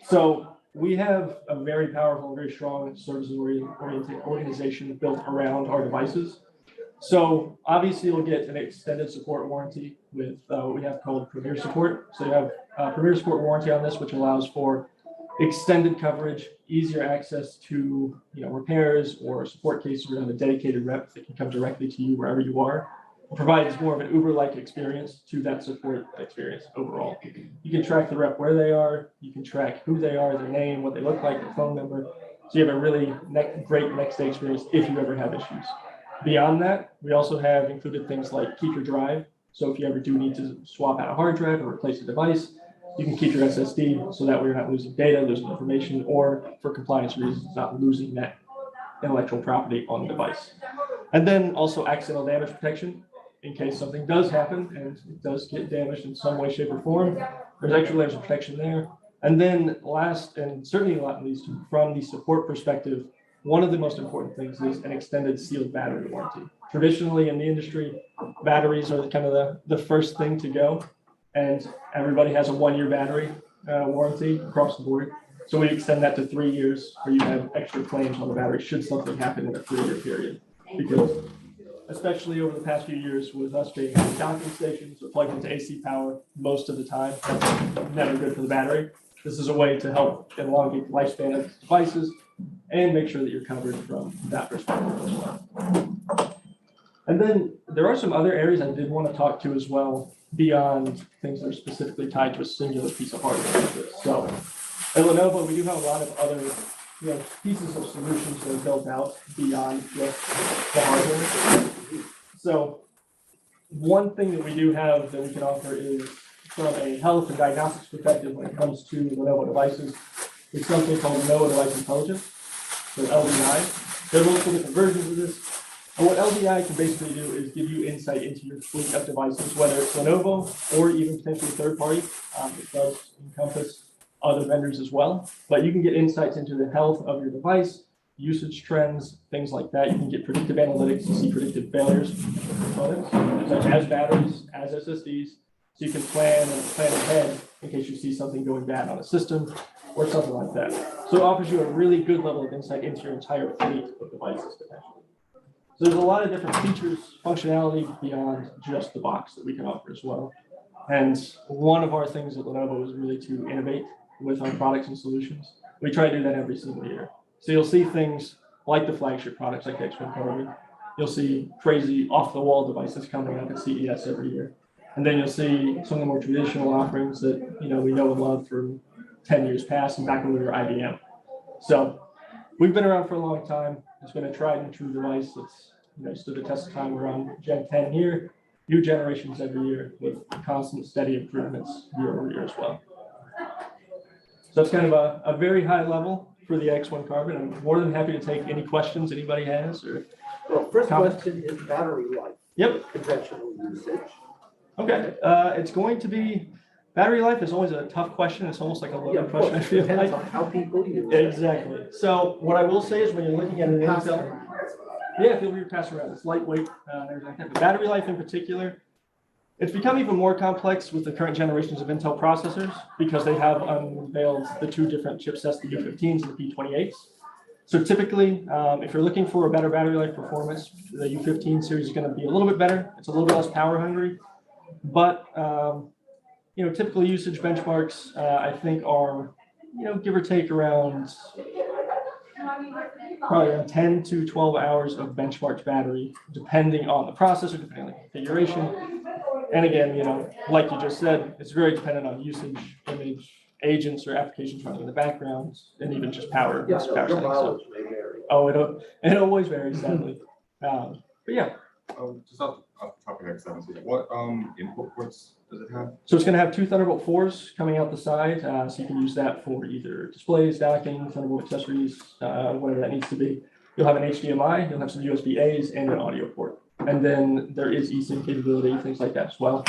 So we have a very powerful, very strong services-oriented organization built around our devices. So obviously you'll get an extended support warranty with what we have called Premier Support. So you have Premier Support warranty on this, which allows for extended coverage, easier access to repairs or support cases where you have a dedicated rep that can come directly to you wherever you are. It provides more of an Uber-like experience to that support experience overall. You can track the rep where they are, you can track who they are, their name, what they look like, their phone number. So you have a really great next day experience if you ever have issues. Beyond that, we also have included things like keep your drive. So if you ever do need to swap out a hard drive or replace a device, you can keep your SSD so that way you're not losing data, losing information, or for compliance reasons, not losing that intellectual property on the device. And then also accidental damage protection. In case something does happen and it does get damaged in some way, shape, or form, there's extra layers of protection there. And then last, and certainly not least, from the support perspective, one of the most important things is an extended sealed battery warranty. Traditionally in the industry, batteries are kind of the first thing to go, and everybody has a 1-year battery warranty across the board. So we extend that to 3 years, where you have extra claims on the battery should something happen in a 3-year period. Because especially over the past few years with us being docking stations or plugged into AC power most of the time. That's never good for the battery. This is a way to help elongate the lifespan of devices and make sure that you're covered from that perspective as well. And then there are some other areas I did want to talk to as well beyond things that are specifically tied to a singular piece of hardware. So at Lenovo, we do have a lot of other pieces of solutions that are built out beyond just the hardware. So one thing that we do have that we can offer is from a health and diagnostics perspective when it comes to Lenovo devices, is something called Lenovo Device Intelligence, so LDI. There are multiple different versions of this. And what LDI can basically do is give you insight into your fleet of devices, whether it's Lenovo or even potentially third party. It does encompass other vendors as well, but you can get insights into the health of your device, usage trends, things like that. You can get predictive analytics to see predictive failures of components, such as batteries, as SSDs, so you can plan ahead in case you see something going bad on a system or something like that. So it offers you a really good level of insight into your entire fleet of devices potentially. So there's a lot of different features, functionality beyond just the box that we can offer as well. And one of our things at Lenovo is really to innovate with our products and solutions. We try to do that every single year. So you'll see things like the flagship products like X1 Carbon. You'll see crazy off-the-wall devices coming up at CES every year. And then you'll see some of the more traditional offerings that we know and love from 10 years past and back when we were IBM. So we've been around for a long time. It's been a tried and true device that's stood the test of time. We're on Gen 10 here, new generations every year with constant steady improvements year over year as well. So that's kind of a very high level for the X1 Carbon. I'm more than happy to take any questions anybody has or Well, first comments. question is battery life. Yep. Conventional usage. Okay, it's going to be, battery life is always a tough question. It's almost like a loaded question, I feel like. Depends on how people use it. Exactly. So what I will say is when you're looking at an Intel, yeah, feel free to pass around. It's lightweight, everything like that. But battery life in particular, it's become even more complex with the current generations of Intel processors because they have unveiled the two different chipsets, the U15s and the P28s. So typically, if you're looking for a better battery life performance, the U15 series is going to be a little bit better. It's a little bit less power hungry, but typical usage benchmarks I think are give or take around probably around 10 to 12 hours of benchmarked battery, depending on the processor, depending on the configuration. And again, like you just said, it's very dependent on usage, image, agents, or applications running in the background, and even just power. Yeah, power your settings. mileage may vary. Oh, it always varies, sadly. But yeah. Just off the topic of X7, what input ports does it have? So it's going to have two Thunderbolt 4s coming out the side, so you can use that for either displays, docking, Thunderbolt accessories, whatever that needs to be. You'll have an HDMI, you'll have some USB-As, and an audio port. And then there is eSIM capability, things like that as well.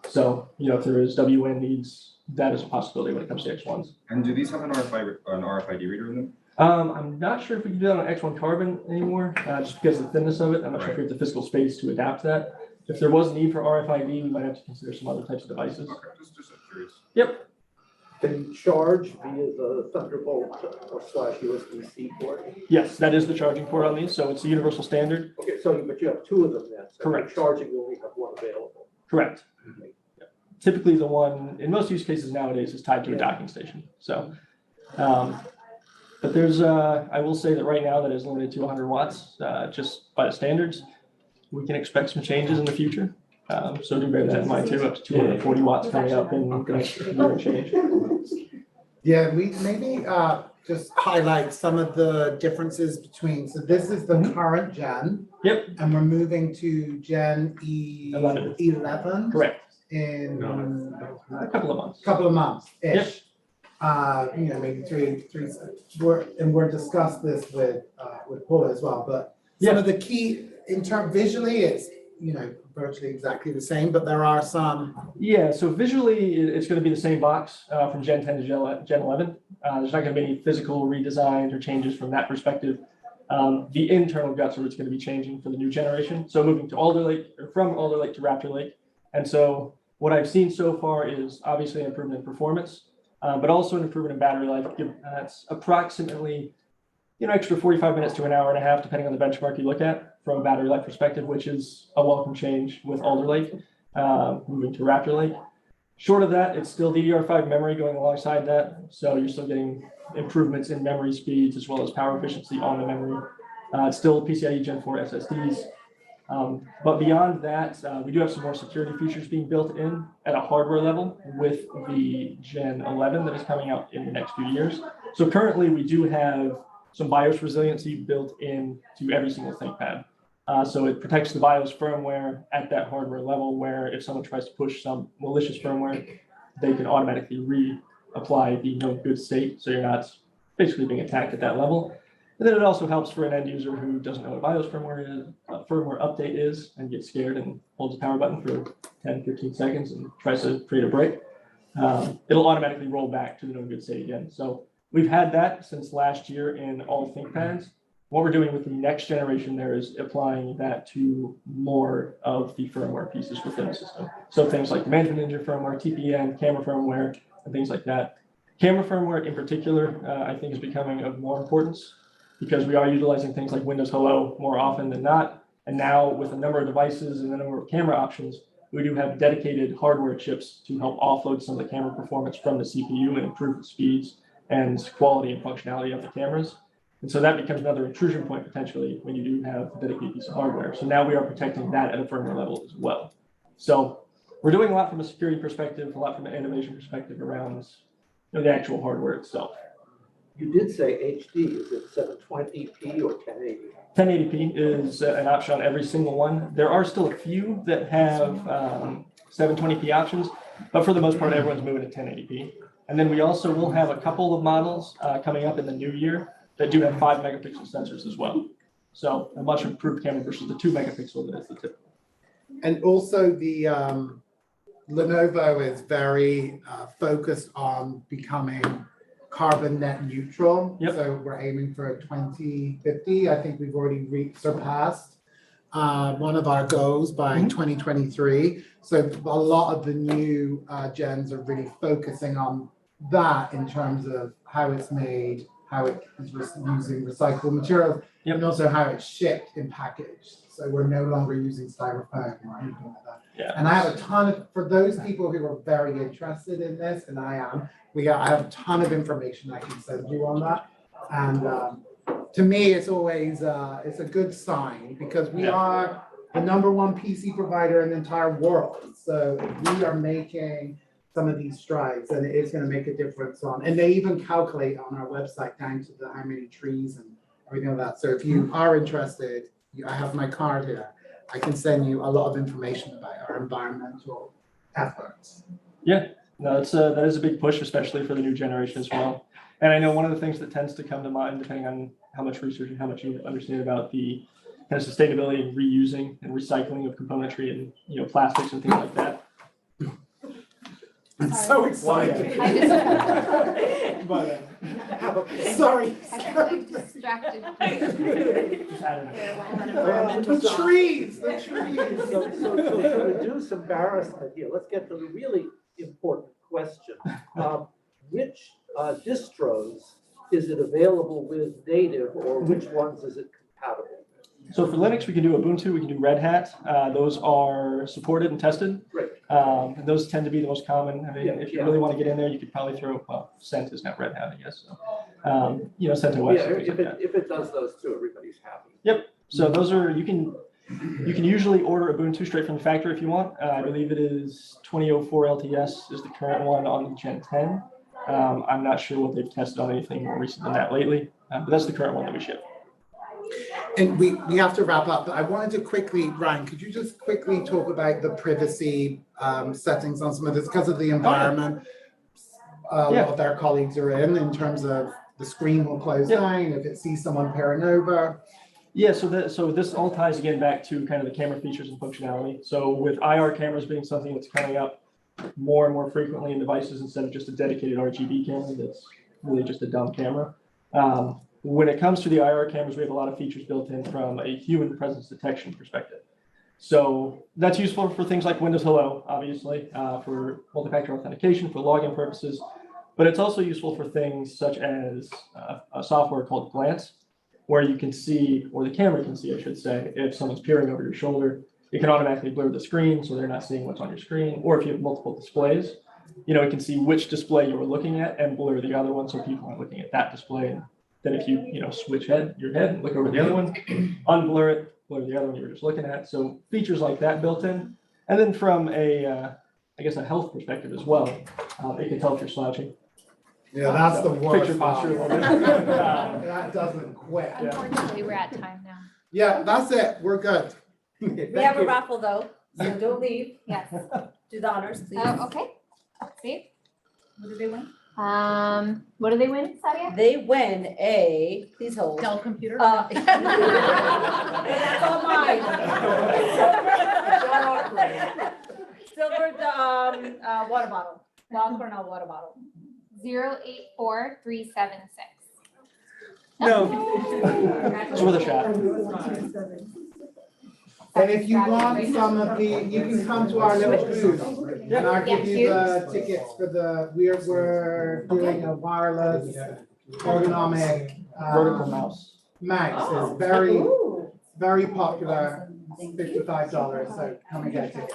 So, if there is WN needs, that is a possibility when it comes to X1s. And do these have an RFID reader in them? I'm not sure if we can do that on X1 Carbon anymore, just because of the thinness of it. I'm not sure if we have the physical space to adapt that. If there was a need for RFID, we might have to consider some other types of devices. Okay, just curious. Yep. Can you charge via the Thunderbolt / USB-C port? Yes, that is the charging port on these, so it's a universal standard. Okay, but you have two of them then. So Correct. for charging, you only have one available. Correct. Yeah. Typically, the one in most use cases nowadays is tied to a docking station. So, but there's, I will say that right now that is limited to 100 watts, just by the standards. We can expect some changes in the future. So do bear that in mind too, up to 240 watts coming up in the next year and change. Yeah, we maybe just highlight some of the differences between, so this is the current gen. Yep. And we're moving to Gen 11. Correct. In a couple of months. Couple-of-months-ish. Yep. Maybe three. We'll discuss this with Paul as well, but some of the key, visually, it's, virtually exactly the same, but there are some. Yeah, so visually, it's going to be the same box from Gen 10 to Gen 11. There's not going to be any physical redesigns or changes from that perspective. The internal guts are what's going to be changing for the new generation. So moving to Alder Lake, or from Alder Lake to Raptor Lake. And so what I've seen so far is obviously an improvement in performance, but also an improvement in battery life. That's approximately extra 45 minutes to an hour and a half, depending on the benchmark you look at from a battery life perspective, which is a welcome change with Alder Lake, moving to Raptor Lake. Short of that, it's still DDR5 memory going alongside that. So you're still getting improvements in memory speeds as well as power efficiency on the memory. It's still PCIe Gen 4 SSDs. But beyond that, we do have some more security features being built in at a hardware level with the Gen 11 that is coming out in the next few years. So currently we do have some BIOS resiliency built in to every single ThinkPad. So it protects the BIOS firmware at that hardware level where if someone tries to push some malicious firmware, they can automatically reapply the no good state. So you're not basically being attacked at that level. And then it also helps for an end user who doesn't know what BIOS firmware update is and gets scared and holds the power button for 10, 15 seconds and tries to create a break. It'll automatically roll back to the no good state again. So we've had that since last year in all ThinkPads. What we're doing with the next generation there is applying that to more of the firmware pieces within the system. So things like the Management Engine firmware, TPM, camera firmware, and things like that. Camera firmware in particular, I think is becoming of more importance because we are utilizing things like Windows Hello more often than not. And now with a number of devices and a number of camera options, we do have dedicated hardware chips to help offload some of the camera performance from the CPU and improve the speeds and quality and functionality of the cameras. And so that becomes another intrusion point potentially when you do have a dedicated piece of hardware. So now we are protecting that at a firmware level as well. So we're doing a lot from a security perspective, a lot from an innovation perspective around the actual hardware itself. You did say HD, is it 720p or 1080? 1080p is an option on every single one. There are still a few that have 720p options, but for the most part, everyone's moving to 1080p. And then we also will have a couple of models coming up in the new year that do have 5 megapixel sensors as well. So a much improved camera versus the 2 megapixel that is the typical. And also the Lenovo is very focused on becoming carbon net neutral. Yep. So we're aiming for 2050. I think we've already surpassed one of our goals by 2023. So a lot of the new gens are really focusing on that in terms of how it's made, how it is using recycled materials, and also how it's shipped and packaged. So we're no longer using styrofoam or anything like that. Yeah. And I have a ton of, for those people who are very interested in this, and I am, I have a ton of information I can send you on that. And to me, it's always, it's a good sign because we are the #1 PC provider in the entire world. So if we are making some of these strides, and it's going to make a difference on, and they even calculate on our website down to how many trees and everything like that. So if you are interested, I have my card here. I can send you a lot of information about our environmental efforts. Yeah, no, that is a big push, especially for the new generation as well. And I know one of the things that tends to come to mind, depending on how much research and how much you understand about the kind of sustainability and reusing and recycling of componentry and plastics and things like that. I'm so excited. Sorry. I'm distracted. The trees. So to reduce embarrassment here, let's get to the really important question. Which distros is it available with native, or which ones is it compatible? So for Linux, we can do Ubuntu, we can do Red Hat. Those are supported and tested. Great. And those tend to be the most common. I mean, if you really want to get in there, you could probably throw, well, Cent is not Red Hat, I guess. So, CentOS. Yeah, if it does those two, everybody's happy. Yep. So those are, you can usually order Ubuntu straight from the factory if you want. I believe it is 2004 LTS is the current one on the Gen 10. I'm not sure what they've tested on anything more recent than that lately, but that's the current one that we ship. And we have to wrap up, but I wanted to quickly, Ryan, could you just quickly talk about the privacy settings on some of this because of the environment a lot of our colleagues are in terms of the screen will close down if it sees someone peering over? Yeah, so this all ties again back to kind of the camera features and functionality. So with IR cameras being something that's coming up more and more frequently in devices instead of just a dedicated RGB camera that's really just a dumb camera. When it comes to the IR cameras, we have a lot of features built in from a human presence detection perspective. So that's useful for things like Windows Hello, obviously, for multi-factor authentication, for login purposes, but it's also useful for things such as a software called Glance. where you can see, or the camera can see, I should say, if someone's peering over your shoulder. It can automatically blur the screen so they're not seeing what's on your screen, or if you have multiple displays, it can see which display you were looking at and blur the other one so people aren't looking at that display. And then if you, switch your head and look over the other one, unblur it, blur the other one you were just looking at. So features like that built in. And then from a health perspective as well, it can tell if you're slouching. Yeah, that's the worst. Fix your posture a little bit. That doesn't quit. Unfortunately, we're at time now. Yeah, that's it. We're good. We have a raffle though, so don't leave. Yes. Do the honors, please. Okay. See? What did they win? What do they win, Sadia? They win a, please hold. Dell computer? That's all mine. Silver, water bottle, Don Cornell water bottle. 084376. No. It's worth a shot. And if you want some of the, you can come to our little booth. And I'll give you the tickets for we're doing a wireless ergonomic Vertical mouse. mouse. It's very, very popular. $55, so come and get it.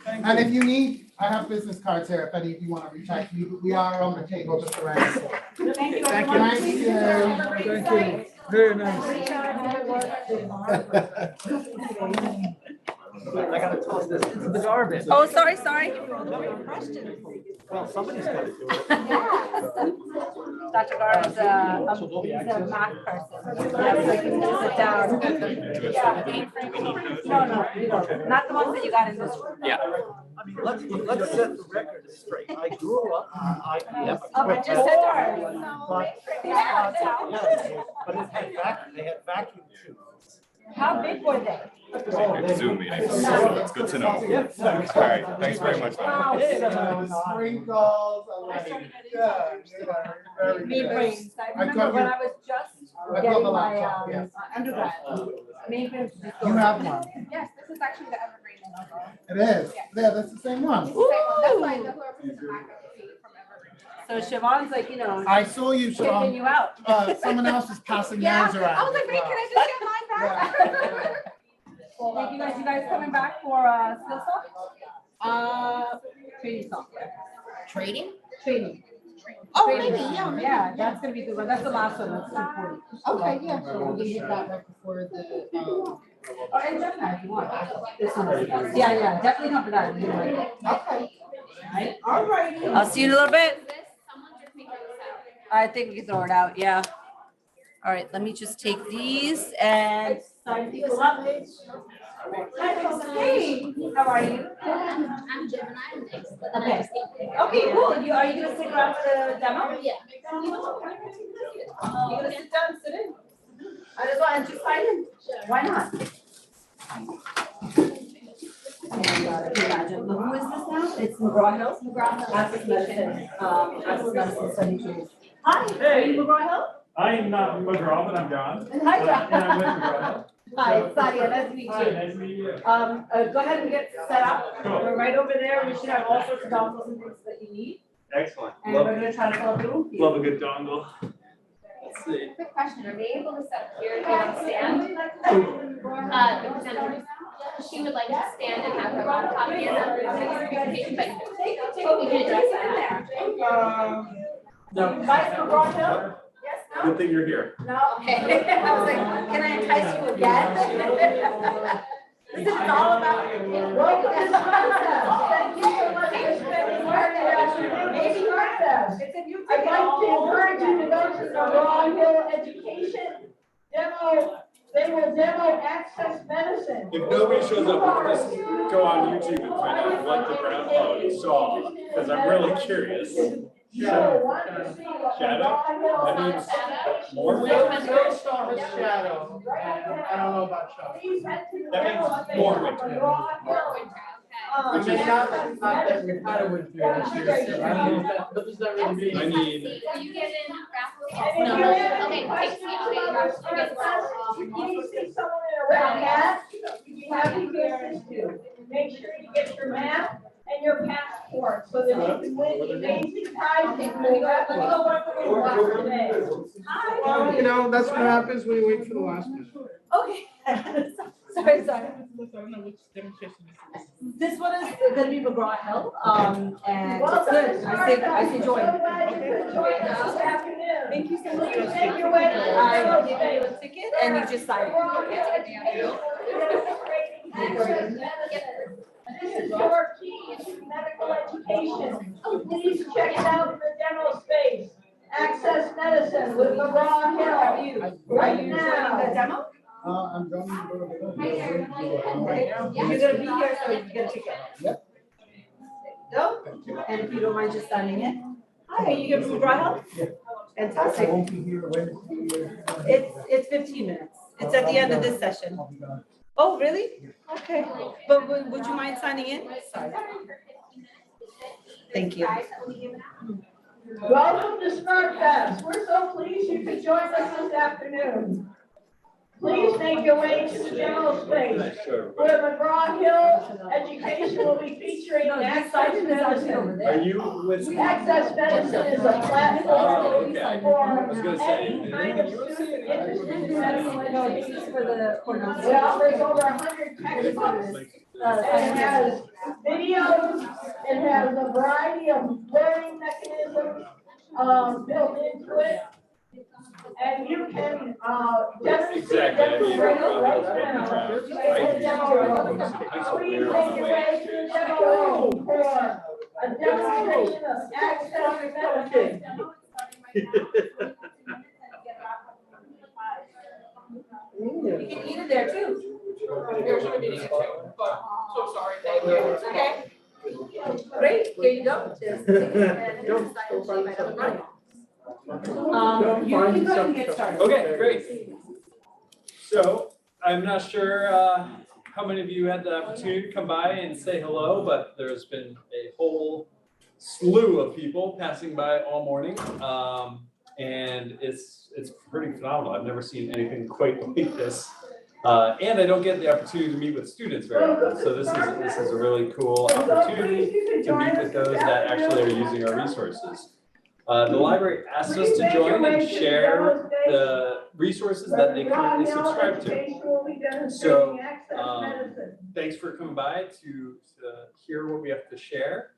And if you need, I have business cards here if any of you want to reach out to me, but we are on the table just around. Thank you. Thank you. Thank you. Very nice. I gotta toss this into the garbage. Oh, sorry. Well, somebody's gotta do it. Dr. Gar is a math person. That's like, you can sit down. No, you don't. Not the ones that you got in this room. Yeah. I mean, let's set the record straight. I grew up on IBM. Oh, I just said ours. But they had vacuum tubes. How big were they? Zoom meeting. That's good to know. All right, thanks very much. Sprinkles. Me brains. I remember when I was just getting my undergrad. Me brains. You have one. Yes, this is actually the Evergreen logo. It is. Yeah, that's the same one. That's why the whoever's in the back of the seat from Evergreen. So Siobhan's like, I saw you, kicking Siobhan. you out. Someone else is passing Yeah, theirs around. I was like, wait, can I just get mine back? Thank you guys coming back for SkillSoft? Training software. Trading? Training. Oh, Training. maybe, yeah. Yeah, that's gonna be the one. That's the last one. That's 240. Okay, yeah, so we'll just get that right before the, Or in Gemini if you want. This one. Yeah, definitely come for that. Okay. All right. I'll see you in a little bit. I think we can throw it out, yeah. All right, let me just take these and sign people up. Hey, how are you? I'm Gemini. Okay. Okay, cool. Are you gonna stick around for the demo? Yeah. You're gonna sit down and sit in? I just wanted to sign in. Why not? Imagine. Who is this now? It's McGraw-Hill? Access Medicine, Access Medicine Study Tools. Hi, are you McGraw-Hill? I'm not McGraw, but I'm John. Hi, John. And I'm with McGraw-Hill. Hi, it's Sadia, nice to meet you. Hi, nice to meet you. Go ahead and get set up. Cool. We're right over there. We should have all sorts of dongles and things that you need. Excellent. And we're gonna try to fill up the room for you. Love a good dongle. Let's see. Quick question, are they able to set up here if they don't stand? The presenter, she would like to stand and have her own copy of the presentation, but we can address that No. Vice McGraw-Hill? Yes, no? Good thing you're here. No, okay. I was like, can I entice you again? This is all about. Thank you so much for spending part of Maybe I'd like to encourage you to go to the McGraw-Hill Education demo. They will demo Access Medicine. If nobody shows up, we'll just go on YouTube and find out what the grandpa saw, because I'm really curious. Shadow? Shadow? That means more. Shadow. I don't know about shadow. That means more winter. I mean, not that we kind of went through this year, so I don't know if that, what does that really mean? I need. Will you get in raffle? No. Okay, thanks, If you see someone in a red hat, you have to get this too. Make sure you get your map and your passport. report so that they can win the amazing prizes from the raffle today. Well, you know, that's what happens when you wait for the last minute. Okay. Sorry. I don't know which demonstration This one is gonna be McGraw Hill, and it's good. I say join. Thank you so much. Take your way. I will give you a ticket and you just sign it. This is your key to medical education. Please check it out in the demo space. Access Medicine with McGraw Hill. Right now. The demo? I'm going to go to the. You're gonna be here, so you get a ticket. Yep. Go, and if you don't mind just signing it. Hi, are you here from McGraw Hill? Yeah. Fantastic. I won't be here Wednesday. It's 15 minutes. It's at the end of this session. Oh, really? Okay. But would you mind signing in? Sorry. Thank you. Welcome to SMARTFest. We're so pleased you could join us this afternoon. Please make your way to the demo space where McGraw Hill Education will be featuring Access Medicine. Are you with? Access Medicine is a platform Okay. for I was gonna say. any kind of student interested in medical No, this education. is for the courthouse. Well, there's over 100 textbooks. It has videos, it has a variety of learning mechanisms built into it. And you can demonstrate that right now. Please make your way to the demo room for a demonstration of Access Medicine. You can eat it there too. There's a meeting at 2, but so sorry, thank you. Okay. Great, here you go. Just take it and just sign it right up and running. You can go ahead and get started. Okay, great. So I'm not sure how many of you had the opportunity to come by and say hello, but there's been a whole slew of people passing by all morning. And it's pretty phenomenal. I've never seen anything quite like this. And I don't get the opportunity to meet with students very often. So this is a really cool opportunity to meet with those that actually are using our resources. The library asked us to join and share the resources that they currently subscribe to. So thanks for coming by to hear what we have to share.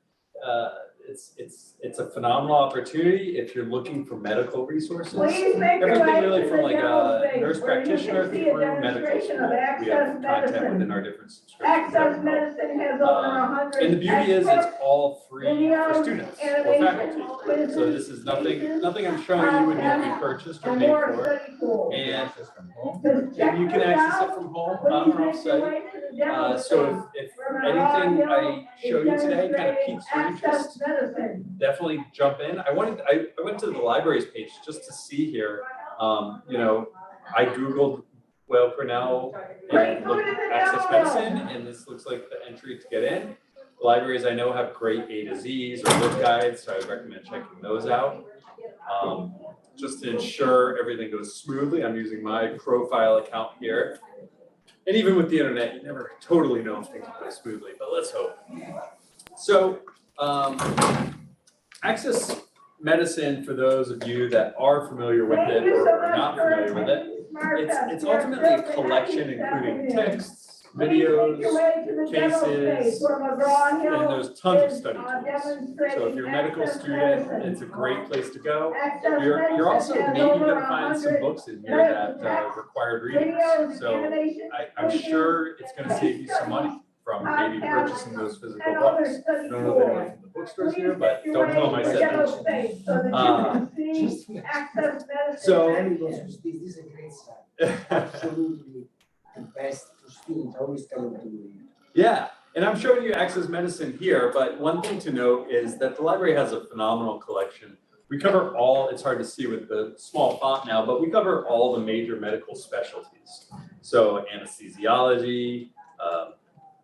It's a phenomenal opportunity if you're looking for medical resources. Everything really from like a nurse practitioner through medical school. We have content within our different subscriptions. Access Medicine has over 100. And the beauty is it's all free for students or faculty. So this is nothing I'm showing you would need to be purchased or paid for. And you can access it from home on or off site. So if anything I show you today kind of piques your interest, definitely jump in. I went to the library's page just to see here. You know, I Googled Weill Cornell and looked at Access Medicine, and this looks like the entry to get in. The libraries I know have great A to Z's or book guides, so I would recommend checking those out. Just to ensure everything goes smoothly, I'm using my profile account here. And even with the internet, you never totally know if things go smoothly, but let's hope. So, Access Medicine, for those of you that are familiar with it or are not familiar with it, it's ultimately a collection including texts, videos, cases, and there's tons of study tools. So if you're a medical student, it's a great place to go. You're also maybe going to find some books in here that required readings. So I'm sure it's going to save you some money from maybe purchasing those physical books. I don't know if anyone from the bookstores here, but don't tell them I said that. So this is a great site. Absolutely the best for students. Always tell them to do it. Yeah, and I'm showing you Access Medicine here, but one thing to note is that the library has a phenomenal collection. We cover all, it's hard to see with the small font now, but we cover all the major medical specialties. So anesthesiology,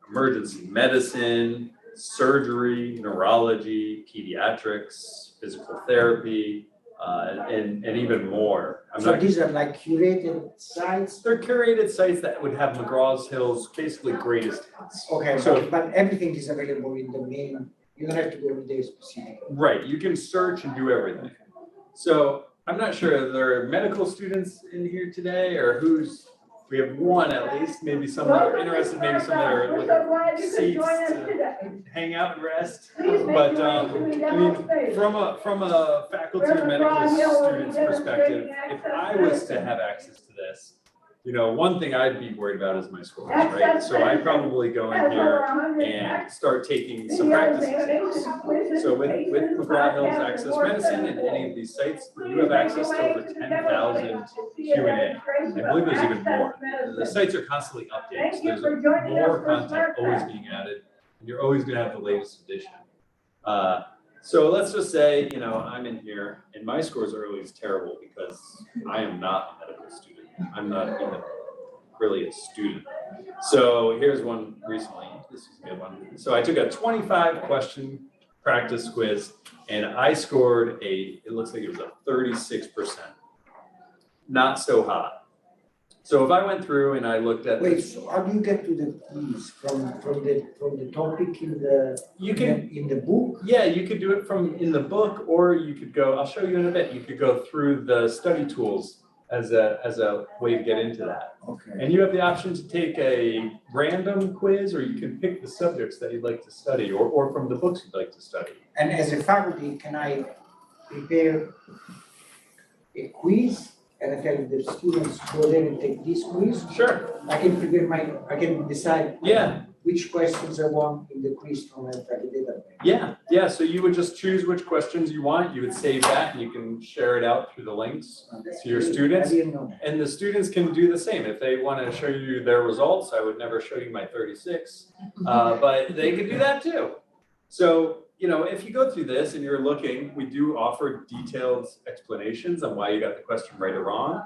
emergency medicine, surgery, neurology, pediatrics, physical therapy, and even more. So these are like curated sites? They're curated sites that would have McGraw Hill's basically greatest hits. Okay, So but everything is available in the main You don't have to go every day specific. Right, you can search and do everything. So I'm not sure, if there are medical students in here today or we have one at least, maybe some that are interested, maybe some that are looking seats to hang out and rest. But I mean, from a faculty or medical student's perspective, if I was to have access to this, one thing I'd be worried about is my scores, right? So I'd probably go in here and start taking some practice exams. So with McGraw-Hill's Access Medicine and any of these sites, you have access to over 10,000 Q&A. I believe there's even more. The sites are constantly updated, so there's more content always being added, and you're always going to have the latest edition. So let's just say, I'm in here, and my scores are always terrible because I am not a medical student. I'm not even really a student. So here's one recently. This is a good one. So I took a 25-question practice quiz, and I scored it looks like it was a 36%. Not so hot. So if I went through and I looked at so how do you get to the quiz from the topic in the book? Yeah, you could do it from in the book, or you could go. I'll show you in a bit. You could go through the study tools as a way to get into that. Okay. And you have the option to take a random quiz, or you can pick the subjects that you'd like to study, or from the books you'd like to study. And as a faculty, can I prepare a quiz? And I tell the students go there and take this quiz? Sure. I can prepare I can decide which questions I want in the quiz from a database. Yeah. So you would just choose which questions you want. You would save that, and you can share it out through the links to your students. And the students can do the same. If they want to show you their results, I would never show you my 36, but they could do that too. So, if you go through this and you're looking, we do offer detailed explanations on why you got the question right or wrong.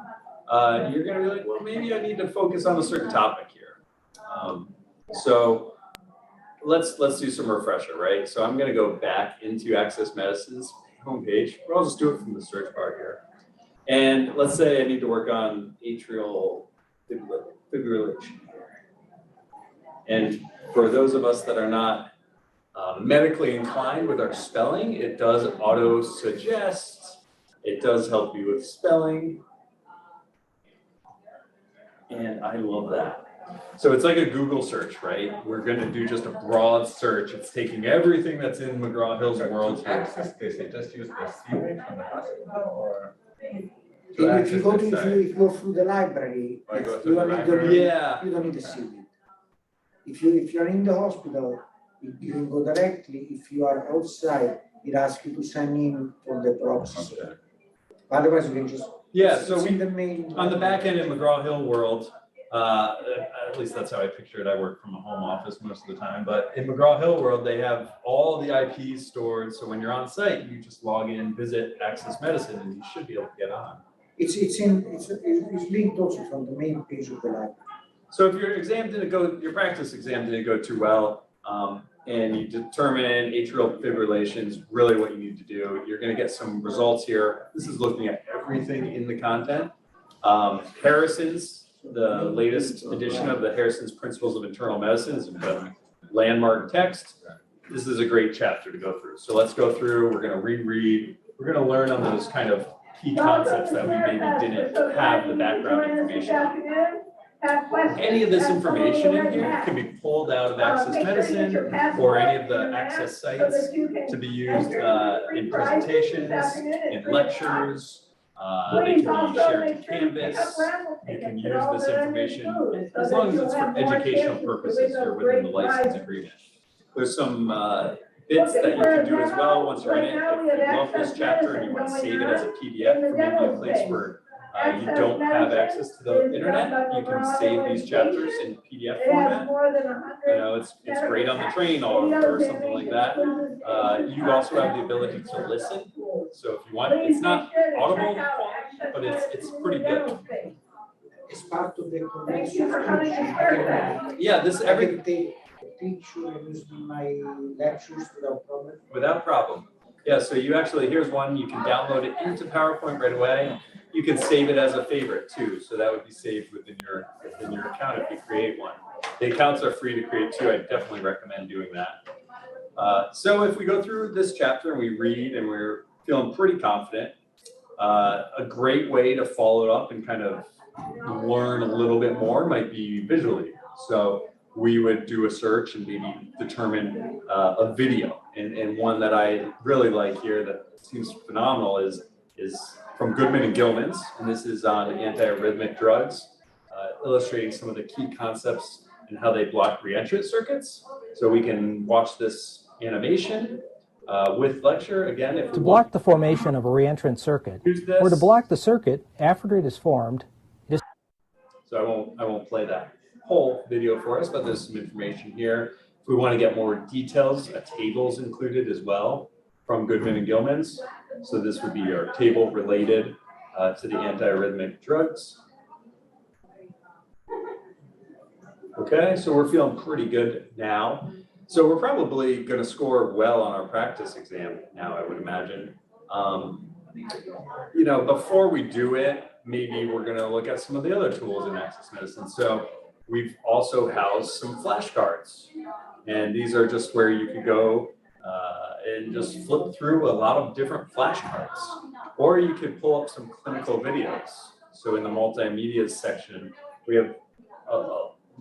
You're going to be like, well, maybe I need to focus on a certain topic here. So let's do some refresher, right? So I'm going to go back into Access Medicine's homepage. I'll just do it from the search bar here. And let's say I need to work on atrial fibrillation. And for those of us that are not medically inclined with our spelling, it does auto-suggest. It does help you with spelling. And I love that. So it's like a Google search, right? We're going to do just a broad search. It's taking everything that's in McGraw-Hill's world. To access this, they just use the CV from the hospital, or? If you go through the library, you don't need a CV. If you're in the hospital, you can go directly. If you are outside, it asks you to sign in for the proxy. Okay. Otherwise, you can just so on the back end in McGraw-Hill world, at least that's how I picture it. I work from a home office most of the time, but in McGraw-Hill world, they have all the IPs stored. So when you're on site, you just log in, visit Access Medicine, and you should be able to get on. It's linked also from the main page of the library. So if your practice exam didn't go too well, and you determine atrial fibrillation is really what you need to do, you're going to get some results here. This is looking at everything in the content. Harrison's, the latest edition of the Harrison's Principles of Internal Medicine, is a landmark text. This is a great chapter to go through. So let's go through, we're going to reread, we're going to learn on those kind of key concepts that we maybe didn't have the background information on. Any of this information in here can be pulled out of Access Medicine or any of the Access sites to be used in presentations, in lectures. They can be shared to Canvas. You can use this information as long as it's for educational purposes or within the license agreement. There's some bits that you can do as well once you're in it. If you love this chapter and you want to save it as a PDF for maybe a place where you don't have access to the internet, you can save these chapters in PDF format. It's great on the train or something like that. You also have the ability to listen. So if you want, it's not audible, but it's pretty good. It's part of the connection. Every picture and use in my lectures without problem. Without problem. Yeah, so here's one, you can download it into PowerPoint right away. You can save it as a favorite too, so that would be saved within your account if you create one. The accounts are free to create too. I definitely recommend doing that. So if we go through this chapter and we read and we're feeling pretty confident, a great way to follow it up and kind of learn a little bit more might be visually. So we would do a search and maybe determine a video. And one that I really like here that seems phenomenal is from Goodman and Gilman's, and this is on antiarrhythmic drugs, illustrating some of the key concepts and how they block reentrant circuits. So we can watch this animation with lecture again. If to block the formation of a reentrant circuit, or to block the circuit after it is formed, so I won't play that whole video for us, but there's some information here. If we want to get more details, a table's included as well from Goodman and Gilman's. So this would be our table related to the antiarrhythmic drugs. Okay, so we're feeling pretty good now. So we're probably going to score well on our practice exam now, I would imagine. You know, before we do it, maybe we're going to look at some of the other tools in Access Medicine. So we've also housed some flashcards, and these are just where you could go and just flip through a lot of different flashcards, or you could pull up some clinical videos. So in the multimedia section, we have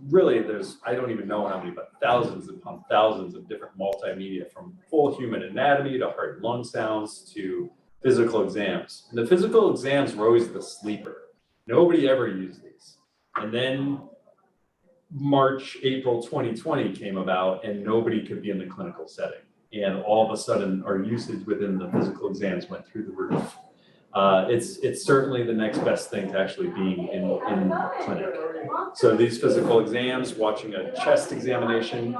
really, I don't even know how many, but thousands upon thousands of different multimedia, from full human anatomy to heart and lung sounds to physical exams. And the physical exams were always the sleeper. Nobody ever used these. And then April 2020 came about and nobody could be in the clinical setting. And all of a sudden our usage within the physical exams went through the roof. It's certainly the next best thing to actually being in clinic. So these physical exams, watching a chest examination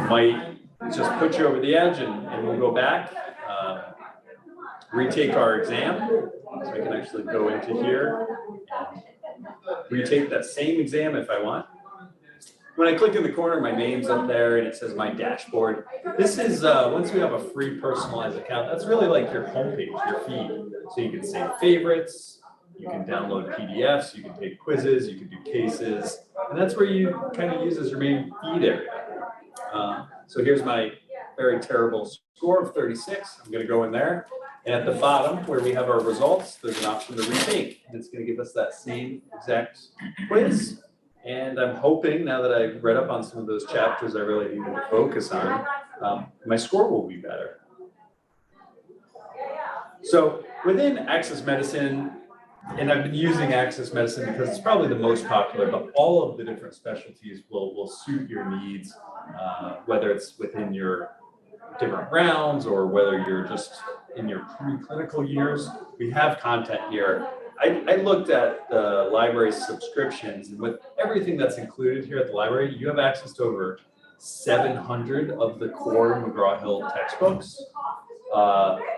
might just put you over the edge, and we'll go back, retake our exam. So I can actually go into here and retake that same exam if I want. When I click in the corner, my name's up there and it says my dashboard. This is, once you have a free personalized account, that's really like your homepage, your feed. So you can save favorites, you can download PDFs, you can take quizzes, you can do cases, and that's where you kind of use as your main feed area. So here's my very terrible score of 36. I'm gonna go in there. And at the bottom where we have our results, there's an option to retake. And it's gonna give us that same exact quiz. And I'm hoping, now that I've read up on some of those chapters I really needed to focus on, my score will be better. So within Access Medicine, and I've been using Access Medicine because it's probably the most popular, but all of the different specialties will suit your needs, whether it's within your different rounds or whether you're just in your preclinical years. We have content here. I looked at the library subscriptions, and with everything that's included here at the library, you have access to over 700 of the core McGraw-Hill textbooks.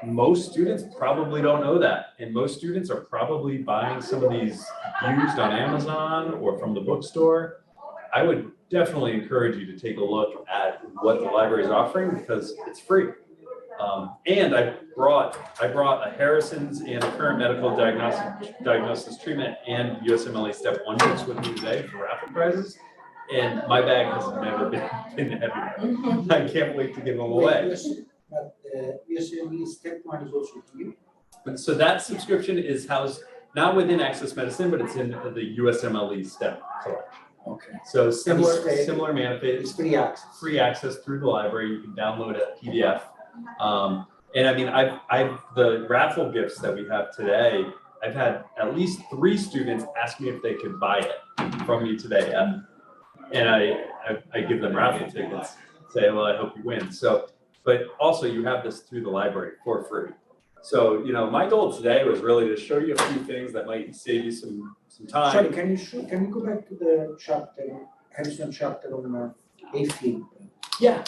Most students probably don't know that, and most students are probably buying some of these used on Amazon or from the bookstore. I would definitely encourage you to take a look at what the library is offering because it's free. And I brought a Harrison's and a current medical diagnosis treatment and USMLE Step 1 books with me today for raffle prizes. And my bag has never been heavier. I can't wait to give them away. But USMLE Step 1 is also here. And so that subscription is housed not within Access Medicine, but it's in the USMLE Step collection. Okay. So similar manifest. Free access through the library. You can download a PDF. And I mean, I've the raffle gifts that we have today, I've had at least 3 students ask me if they could buy it from me today. And I give them raffle tickets, say, well, I hope you win. So, but also you have this through the library for free. So, you know, my goal today was really to show you a few things that might save you some time. Sorry, can you go back to the chapter, Harrison chapter on AFib? Yeah.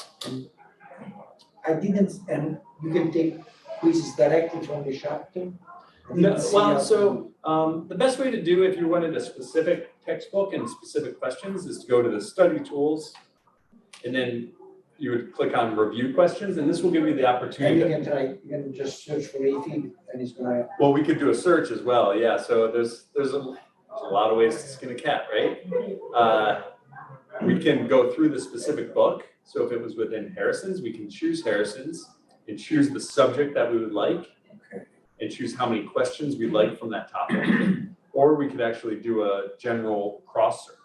I didn't, and you can take quizzes directly from the chapter? No, well, so the best way to do if you wanted a specific textbook and specific questions is to go to the study tools, and then you would click on review questions, and this will give you the opportunity. And you can just search for AFib, and it's gonna. Well, we could do a search as well, yeah. So there's a lot of ways to skin a cat, right? We can go through the specific book So if it was within Harrison's, we can choose Harrison's and choose the subject that we would like and choose how many questions we'd like from that topic. Or we could actually do a general cross search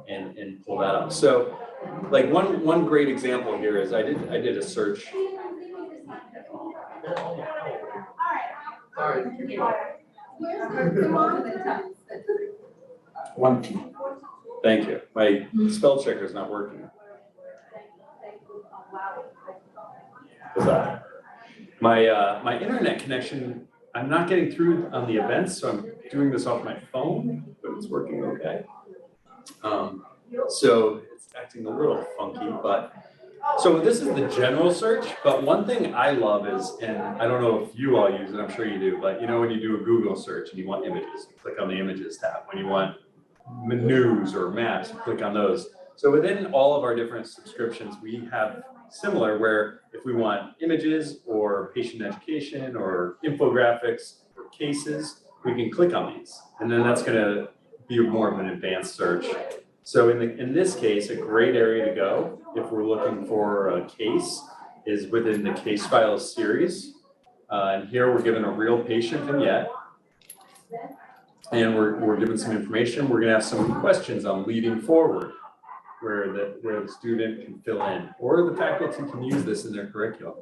and pull that up. So like one great example here is I did a search. One team. Thank you. My spell checker is not working. My internet connection, I'm not getting through on the events, so I'm doing this off my phone, but it's working okay. So it's acting a little funky, but so this is the general search, but one thing I love is, and I don't know if you all use it, I'm sure you do, but you know when you do a Google search and you want images, you click on the images tab. When you want news or maps, you click on those. So within all of our different subscriptions, we have similar where if we want images or patient education or infographics or cases, we can click on these. And then that's gonna be more of an advanced search. So in this case, a great area to go if we're looking for a case is within the case files series. And here we're given a real patient vignette. And we're given some information. We're gonna have some questions on leading forward where the student can fill in, or the faculty can use this in their curriculum.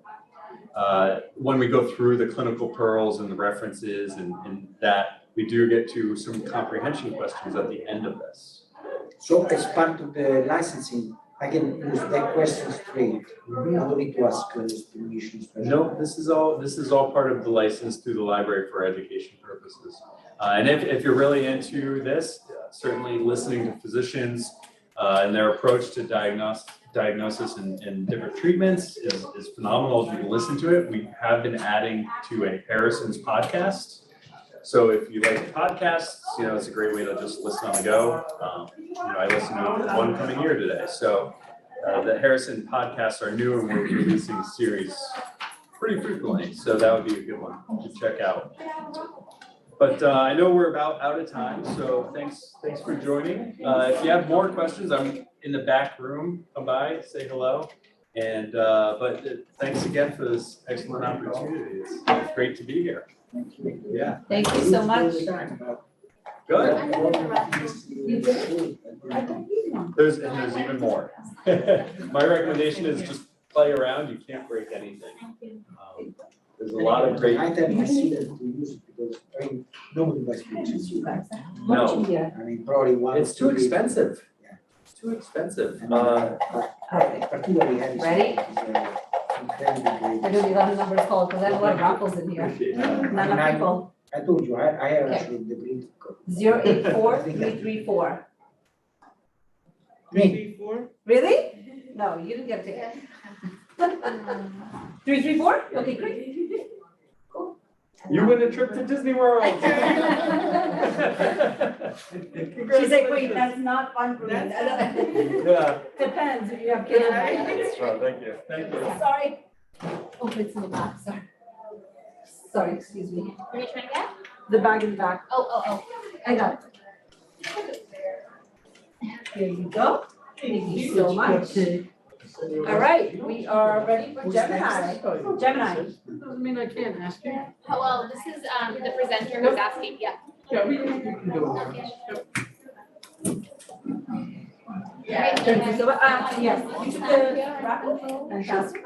When we go through the clinical pearls and the references and that, we do get to some comprehension questions at the end of this. So as part of the licensing, I can use that question straight. I don't need to ask permission. No, this is all part of the license through the library for education purposes. And if you're really into this, certainly listening to physicians and their approach to diagnosis and different treatments is phenomenal. If you can listen to it, we have been adding to a Harrison's podcast. So if you like podcasts, it's a great way to just listen on the go. I listened to one coming here today. So the Harrison podcasts are new and we're releasing series pretty frequently. So that would be a good one to check out. But I know we're about out of time, so thanks for joining. If you have more questions, I'm in the back room. Come by, say hello. And but thanks again for this excellent opportunity. It's great to be here. Yeah. Thank you so much. Good. There's even more. My recommendation is just play around. You can't break anything. There's a lot of great. I see that we use it because nobody buys pictures. No. I mean, probably one. It's too expensive. Yeah. It's too expensive. Particularly Ready? We're doing 11 numbers called because I have a lot of raffles in here. Not enough people. I told you, I have actually the green code. 084334. 334? Really? No, you didn't get a ticket. 334? Okay, great. Cool. You win a trip to Disney World. She's like, wait, that's not fun for me. Yeah. Depends if you have kids. Oh, thank you. Thank you. Sorry. Oh, it's in the back, sorry. Sorry, excuse me. What are you trying to get? The bag in the back. Oh. I got it. Here you go. Thank you so much. All right, we are ready for Gemini. Gemini. Doesn't mean I can't ask you. Hello, this is the presenter who's asking. Yeah. Yeah, we can do it. Thank you so much. Yes, you took the raffle. Fantastic.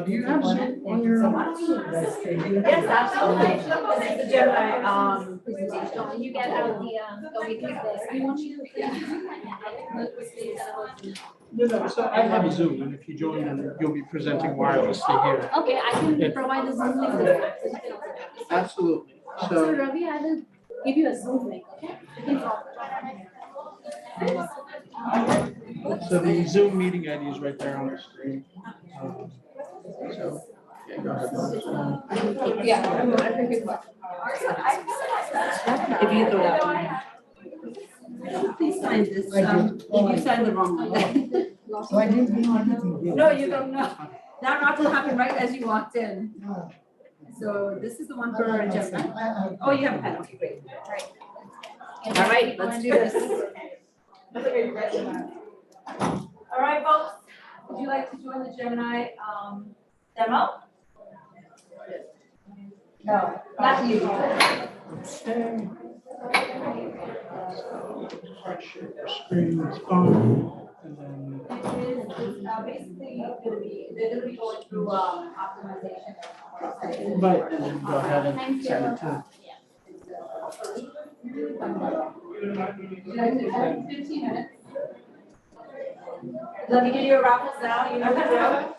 Do you have some Thank on you so your? much. Yes, absolutely. This is the Gemini presentation. When you get out we can No, so I have a Zoom, and if you join, then you'll be presenting wirelessly here. Okay, I can provide the Zoom link. Absolutely. So Ravi, I will give you a Zoom link, okay? So the Zoom meeting ID is right there on the screen. So, yeah, go ahead. If you throw that. Please sign this. You signed the wrong one. So I didn't know anything. No, you don't know. That raffle happened right as you walked in. So this is the one for Gemini. Oh, you have a pen. Okay, great. All right, let's do this. All right, Would you like to join the Gemini demo? No, not you. Screen, phone, and then. Basically they're gonna be going through optimization. Right, and then go ahead and send it to. 15 minutes. Let me give you a raffles now, you know the drill.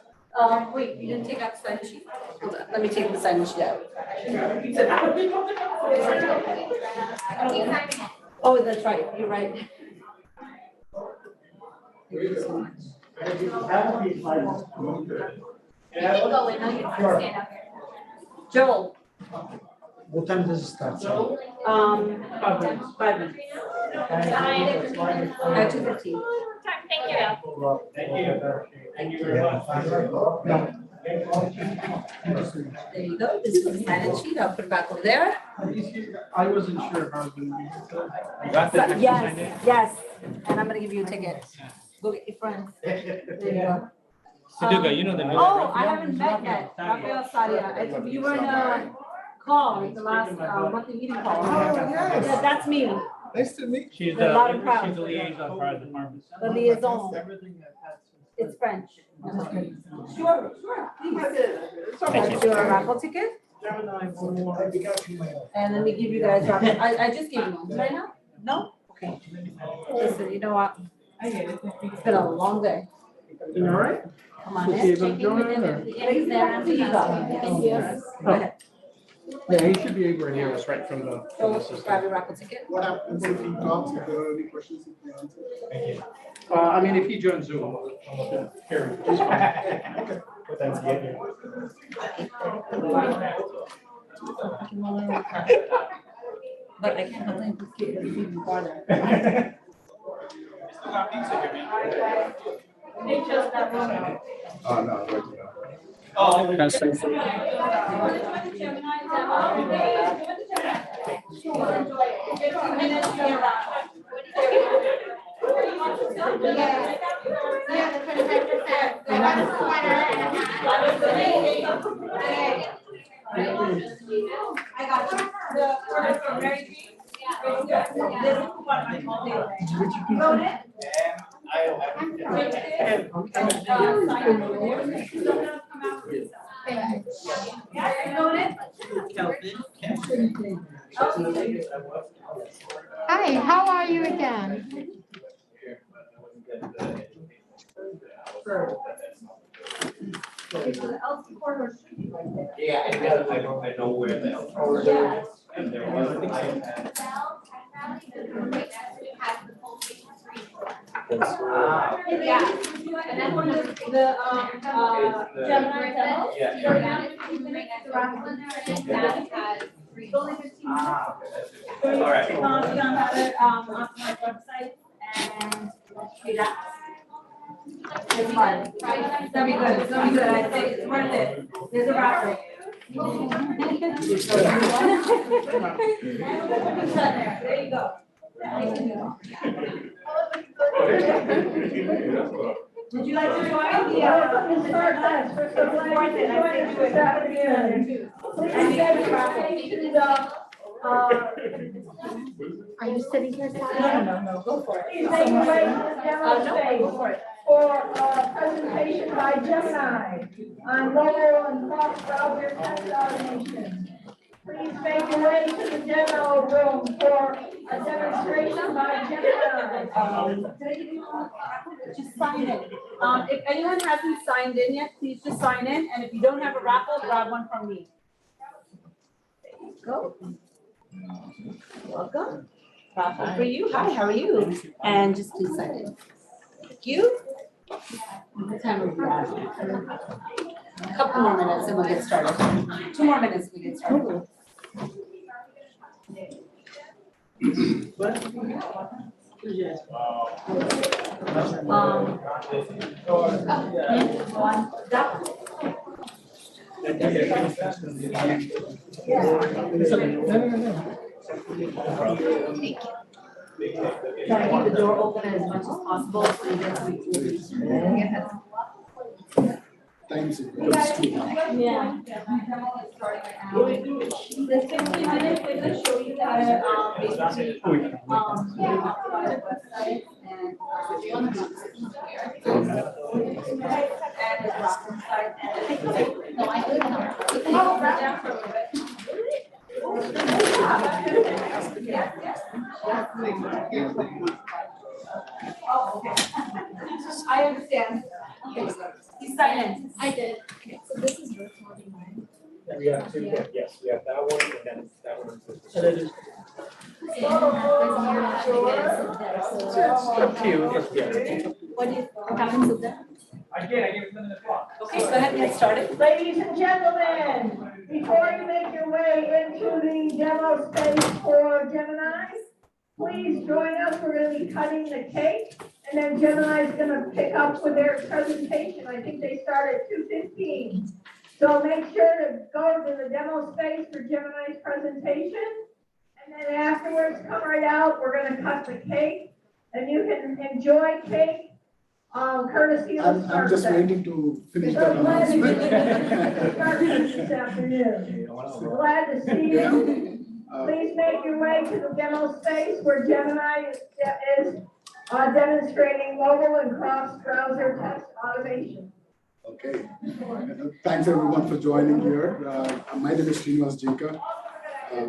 Wait, you didn't take out the sign sheet? Hold on, let me take the sign sheet out. Oh, that's right, you're right. Thank you so much. You can go in, now you can stand up here. Joel. What time does it start? 5 minutes. 5 minutes. 2:15. Thank you. Thank you very much. There you go, this is the sign sheet, I'll put it back over there. I wasn't sure if I was gonna be. Yes, and I'm gonna give you a ticket. Go get your friends. There you go. Saduga, you know the. Oh, I haven't met yet. Rafael Sadia. I think you were in a call, the last monthly meeting call. Oh, yes. Yeah, that's me. Nice to meet you. She's A lot of the proud. liaison for our department. The liaison. It's French. Sure, please. Thank you. Do a raffle ticket? And let me give you guys, I just gave you one. Right now? No? Okay. Listen, you know what? It's been a long day. You all right? Come on in. Check in with him. He's there. After you go. Thank you. Go ahead. Yeah, he should be able to hear us right from the system. Grab your raffle ticket. What happens if he talks? If there are any questions, he can answer? Thank you. I mean, if he joins Zoom, I'll hear him. He's fine. What time to get here? But I can't help him to get even farther. They chose that one. Oh, no, wait. Oh, I got you. The order from Mary Jean. This is what my whole day. Wrote it? Hi, how are you again? Yeah, I know where the L corridor is, and there was Yeah. And then when the Gemini demo. Yeah. It's only 15 minutes. All right. Be on my website and do that. It's fun. It's gonna be good. It's gonna be good. I say it's worth it. There's a raffle. There you go. Would you like to join? Yeah. SMARTFest for some like to join us this afternoon. Please get your application Are you sitting here? No, go for it. Please make your way to the demo No, go for stage it. for a presentation by Gemini on mobile and cross browser test automation. Please make your way to the demo room for a demonstration by Gemini. Just sign in. If anyone hasn't signed in yet, please just sign in. And if you don't have a raffle, grab one from me. There you go. Welcome. Raffle for you. Hi, how are you? And just please sign in. Thank you. What time are we at? A couple more minutes and we'll get started. 2 more minutes and we get started. Try to keep the door open as much as possible so you get to. times it becomes too hard. Yeah. The 60 minutes, we will show you that, basically, I understand. He's silent. I did. Okay, so this is recording, right? We have two, yes, we have that one and then that one. And it is. Up to you. What do you, haven't said that? I gave it 10 minutes. Okay, go ahead, get started. Ladies and gentlemen, before you make your way into the demo space for Gemini, please join us. We're going to be cutting the cake, and then Gemini's going to pick up with their presentation. I think they start at 2:15. So make sure to go to the demo space for Gemini's presentation, and then afterwards come right out. We're going to cut the cake, and you can enjoy cake. Courtesy of the I'm just SMARTFest. waiting to finish So that glad to announcement. SMARTFest this afternoon. Glad to see you. Please make your way to the demo space where Gemini is demonstrating mobile and cross-browser test automation. Okay. Thanks everyone for joining here. My name is Srinivas Jinka.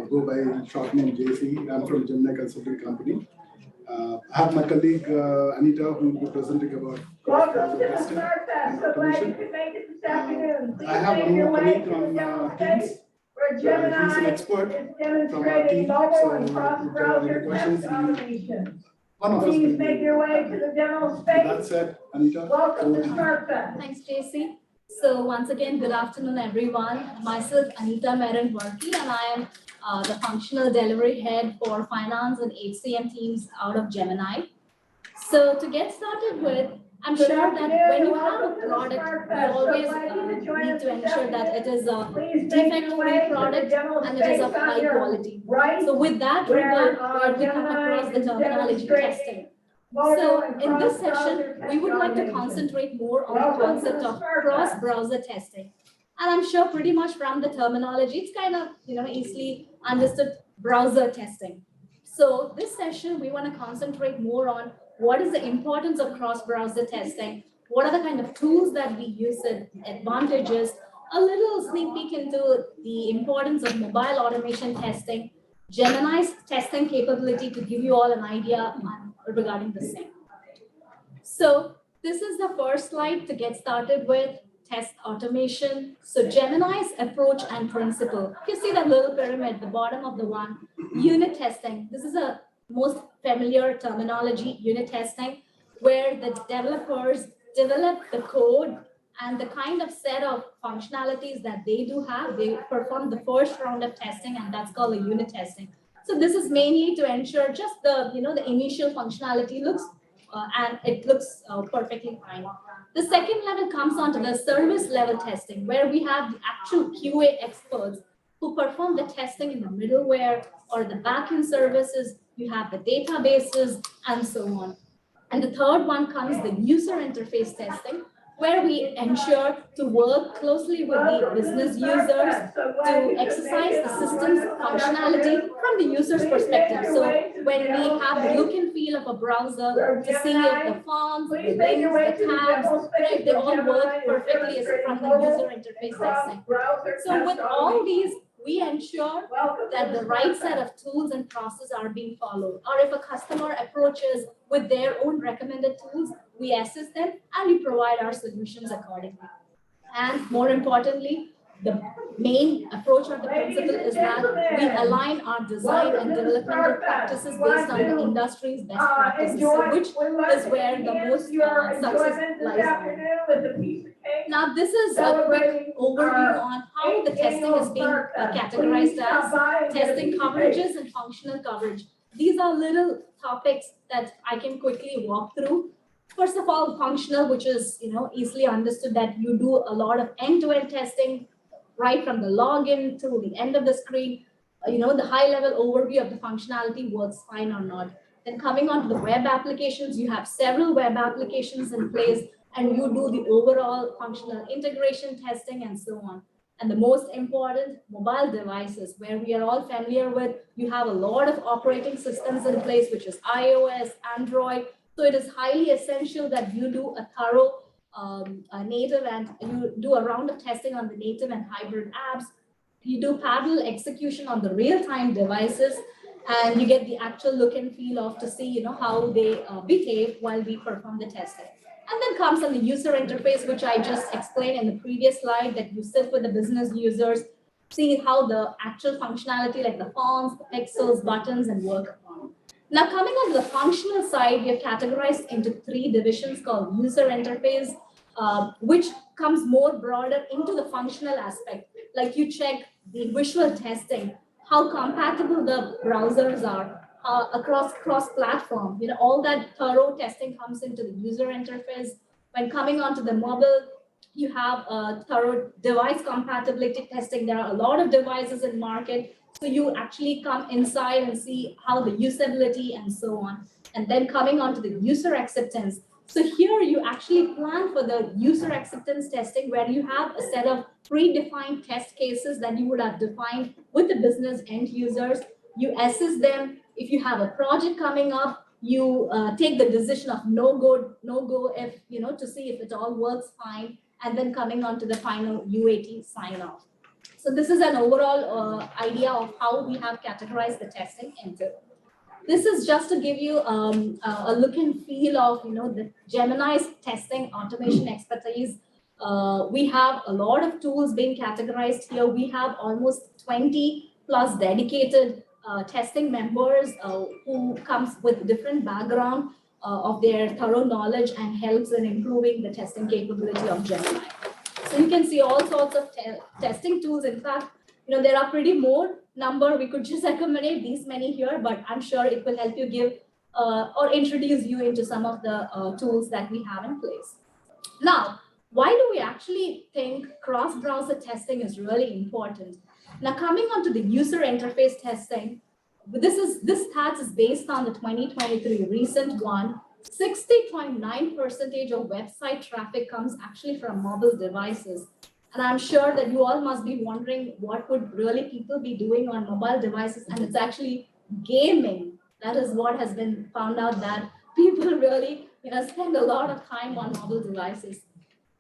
Go by short name JC. I'm from Gemini Consulting Company. I have my colleague Anita who will be presenting about Welcome to the SMARTFest. So glad you could make it this afternoon. Please I have make one your more way colleague to the on demo Teams. space where He's an Gemini expert is from our demonstrating team. mobile So and if there are any cross-browser questions, test automation. one of us Please will make be. your way to the demo With space. that said, Anita. Welcome to SMARTFest. Thanks, JC. So once again, good afternoon, everyone. Myself, Anita Meron-Varki, and I am the functional delivery head for finance and HCM teams out of Gemini. So to get started with, I'm sure that when you have a product, you always need to ensure that it is a defect-free product and it is of high quality. So with that regard, where we come across the terminology testing. So in this session, we would like to concentrate more on the concept of cross-browser testing. And I'm sure pretty much from the terminology, it's kind of, easily understood browser testing. So this session, we want to concentrate more on what is the importance of cross-browser testing, what are the kind of tools that we use and advantages, a little sneak peek into the importance of mobile automation testing, Gemini's testing capability to give you all an idea regarding the same. So this is the first slide to get started with test automation. So Gemini's approach and principle. You see that little pyramid, the bottom of the one, unit testing. This is a most familiar terminology, unit testing, where the developers develop the code and the kind of set of functionalities that they do have. They perform the first round of testing, and that's called a unit testing. So this is mainly to ensure just the, the initial functionality looks and it looks perfectly fine. The second level comes on to the service level testing, where we have the actual QA experts who perform the testing in the middleware or the backend services. You have the databases and so on. And the third one comes the user interface testing, where we ensure to work closely with the business users to exercise the system's functionality from the user's perspective. So when we have the look and feel of a browser to see if the fonts, the links, the tabs, they all work perfectly as from the user interface testing. So with all these, we ensure that the right set of tools and processes are being followed. Or if a customer approaches with their own recommended tools, we assist them and we provide our solutions accordingly. And more importantly, the main approach or the principle is that we align our design and development practices based on the industry's best practices, so which is where the most success lies. Now, this is a quick overview on how the testing is being categorized as testing coverages and functional coverage. These are little topics that I can quickly walk through. First of all, functional, which is easily understood that you do a lot of end-to-end testing, right from the login to the end of the screen. The high-level overview of the functionality works fine or not. Then coming on to the web applications, you have several web applications in place, and you do the overall functional integration testing and so on. And the most important, mobile devices, where we are all familiar with, you have a lot of operating systems in place, which is iOS, Android. So it is highly essential that you do a thorough native, and you do a round of testing on the native and hybrid apps. You do parallel execution on the real-time devices, and you get the actual look and feel of to see, how they behave while we perform the testing. And then comes on the user interface, which I just explained in the previous slide, that you sit with the business users, see how the actual functionality like the fonts, the pixels, buttons, and work upon. Now coming on to the functional side, we have categorized into 3 divisions called user interface, which comes more broader into the functional aspect. Like you check the visual testing, how compatible the browsers are, across cross-platform, all that thorough testing comes into the user interface. When coming onto the mobile, you have a thorough device compatibility testing. There are a lot of devices in market, so you actually come inside and see how the usability and so on. And then coming onto the user acceptance. So here you actually plan for the user acceptance testing, where you have a set of predefined test cases that you would have defined with the business end users. You assess them. If you have a project coming up, you take the decision of no go if, to see if it all works fine, and then coming on to the final UAT sign off. So this is an overall idea of how we have categorized the testing into. This is just to give you a look and feel of, the Gemini's testing automation expertise. We have a lot of tools being categorized here. We have almost 20 plus dedicated testing members who comes with different background of their thorough knowledge and helps in improving the testing capability of Gemini. So you can see all sorts of testing tools. In fact, there are pretty more number. We could just accommodate these many here, but I'm sure it will help you give or introduce you into some of the tools that we have in place. Now, why do we actually think cross-browser testing is really important? Now, coming on to the user interface testing, this stats is based on the 2023 recent one. 60.9% of website traffic comes actually from mobile devices. And I'm sure that you all must be wondering what would really people be doing on mobile devices, and it's actually gaming. That is what has been found out, that people really spend a lot of time on mobile devices.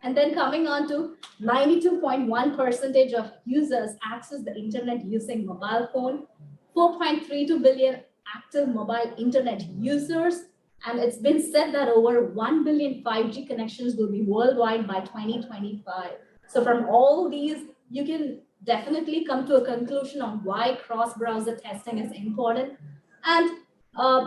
And then coming on to 92.1% of users access the internet using mobile phone, 4.32 billion active mobile internet users, and it's been said that over 1 billion 5G connections will be worldwide by 2025. So from all these, you can definitely come to a conclusion on why cross-browser testing is important. And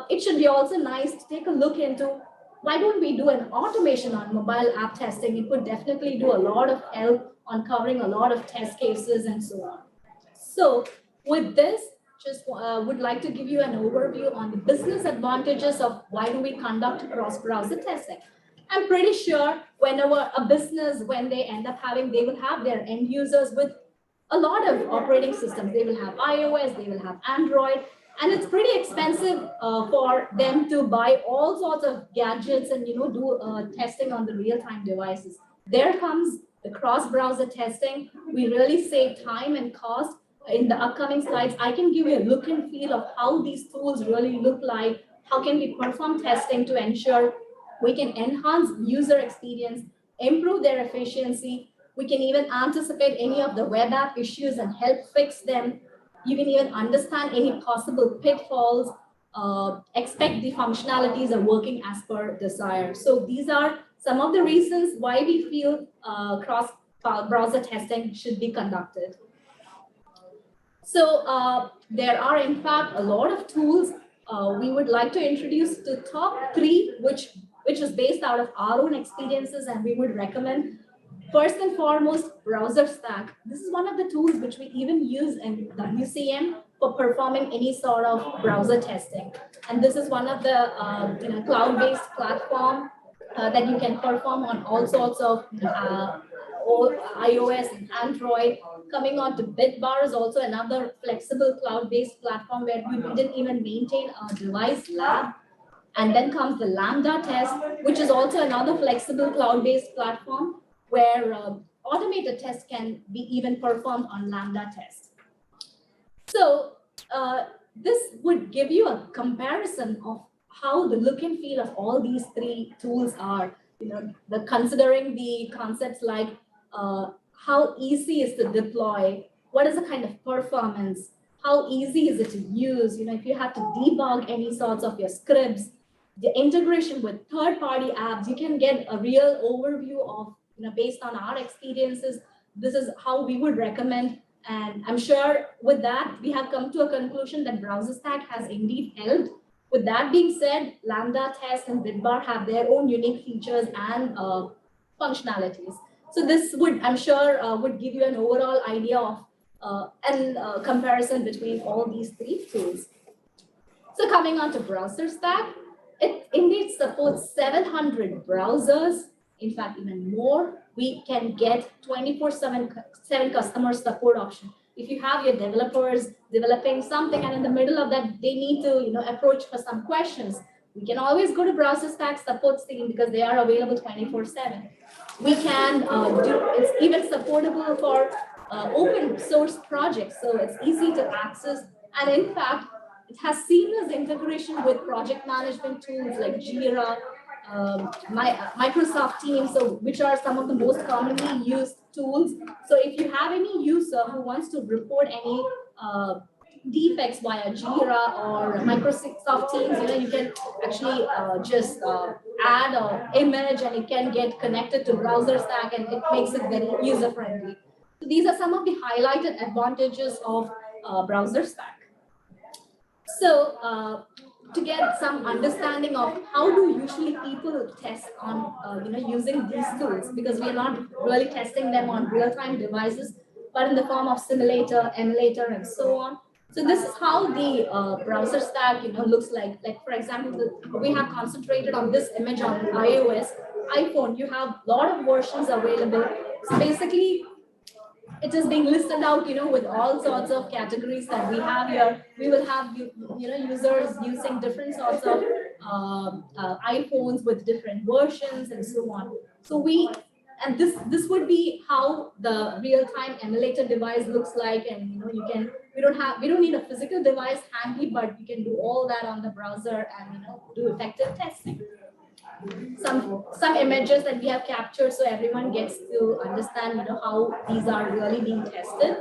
it should be also nice to take a look into, why don't we do an automation on mobile app testing? It would definitely do a lot of help on covering a lot of test cases and so on. So with this, just would like to give you an overview on the business advantages of why do we conduct cross-browser testing. I'm pretty sure whenever a business, when they end up having, they will have their end users with a lot of operating systems. They will have iOS, they will have Android, and it's pretty expensive for them to buy all sorts of gadgets and do testing on the real-time devices. There comes the cross-browser testing. We really save time and cost. In the upcoming slides, I can give you a look and feel of how these tools really look like. How can we perform testing to ensure we can enhance user experience, improve their efficiency. We can even anticipate any of the web app issues and help fix them. You can even understand any possible pitfalls, expect the functionalities are working as per desire. So these are some of the reasons why we feel cross-browser testing should be conducted. So there are, in fact, a lot of tools we would like to introduce. The top 3, which is based out of our own experiences, and we would recommend. First and foremost, Browser Stack. This is one of the tools which we even use in WCM for performing any sort of browser testing. And this is one of the cloud-based platform that you can perform on all sorts of iOS and Android. Coming on to Bitbar is also another flexible cloud-based platform where we didn't even maintain a device lab. And then comes the Lambda test, which is also another flexible cloud-based platform where automated tests can be even performed on Lambda tests. So this would give you a comparison of how the look and feel of all these three tools are. Considering the concepts like how easy is to deploy, what is the kind of performance, how easy is it to use, if you have to debug any sorts of your scripts, the integration with third-party apps, you can get a real overview of, based on our experiences, this is how we would recommend. And I'm sure with that, we have come to a conclusion that BrowserStack has indeed helped. With that being said, Lambda test and Bitbar have their own unique features and functionalities. So this would, I'm sure, would give you an overall idea of comparison between all these three tools. So coming on to BrowserStack, it indeed supports 700 browsers. In fact, even more. We can get 24/7 customer support option. If you have your developers developing something and in the middle of that, they need to approach for some questions, we can always go to BrowserStack support team because they are available 24/7. We can it's even supportable for open source projects, so it's easy to access. And in fact, it has seamless integration with project management tools like Jira, Microsoft Teams, which are some of the most commonly used tools. So if you have any user who wants to report any defects via Jira or Microsoft Teams, you can actually just add an image and it can get connected to BrowserStack and it makes it very user-friendly. So these are some of the highlighted advantages of BrowserStack. So to get some understanding of how do usually people test on using these tools, because we are not really testing them on real-time devices, but in the form of simulator, emulator, and so on. So this is how the BrowserStack looks like. Like for example, we have concentrated on this image on iOS, iPhone. You have a lot of versions available. So basically, it is being listed out, with all sorts of categories that we have here. We will have, users using different sorts of iPhones with different versions and so on. So this would be how the real-time emulator device looks like, and we don't need a physical device handy, but you can do all that on the browser and do effective testing. Some images that we have captured so everyone gets to understand how these are really being tested.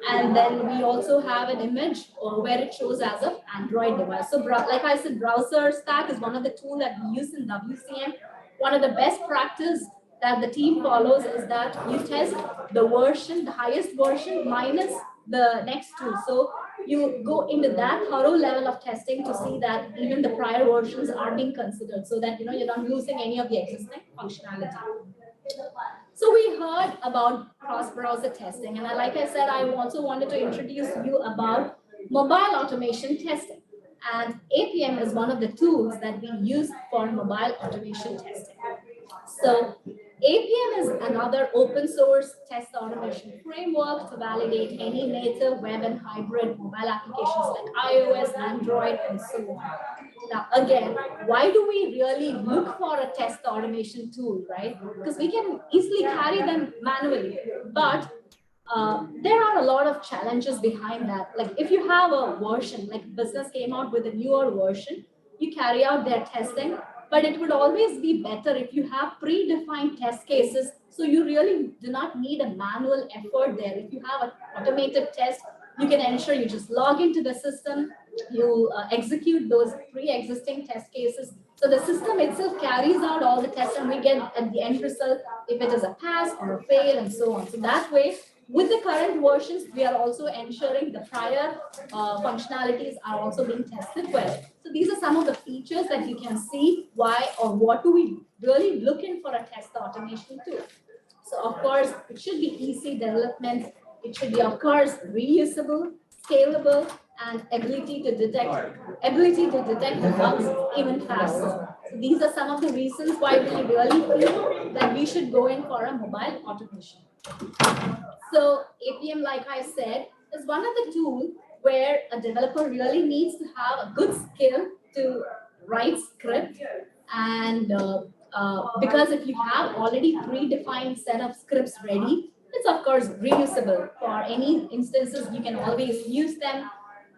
And then we also have an image where it shows as an Android device. So like I said, BrowserStack is one of the tools that we use in WCM. One of the best practice that the team follows is that you test the version, the highest version minus the next two. So you go into that thorough level of testing to see that even the prior versions are being considered, so that you're not losing any of the existing functionality. So we heard about cross-browser testing, and like I said, I also wanted to introduce you about mobile automation testing. And APM is one of the tools that we use for mobile automation testing. So APM is another open source test automation framework to validate any native web and hybrid mobile applications like iOS, Android, and so on. Now, again, why do we really look for a test automation tool, right? Because we can easily carry them manually, but there are a lot of challenges behind that. Like if you have a version, like business came out with a newer version, you carry out their testing, but it would always be better if you have predefined test cases. So you really do not need a manual effort there. If you have an automated test, you can ensure you just log into the system, you execute those pre-existing test cases. So the system itself carries out all the tests and we get at the end result if it is a pass or a fail and so on. So that way, with the current versions, we are also ensuring the prior functionalities are also being tested well. So these are some of the features that you can see why or what do we really look in for a test automation tool. So of course, it should be easy development. It should be, of course, reusable, scalable, and ability to detect the bugs even faster. So these are some of the reasons why we really feel that we should go in for a mobile automation. So APM, like I said, is one of the tools where a developer really needs to have a good skill to write script. And because if you have already predefined set of scripts ready, it's of course reusable. For any instances, you can always use them.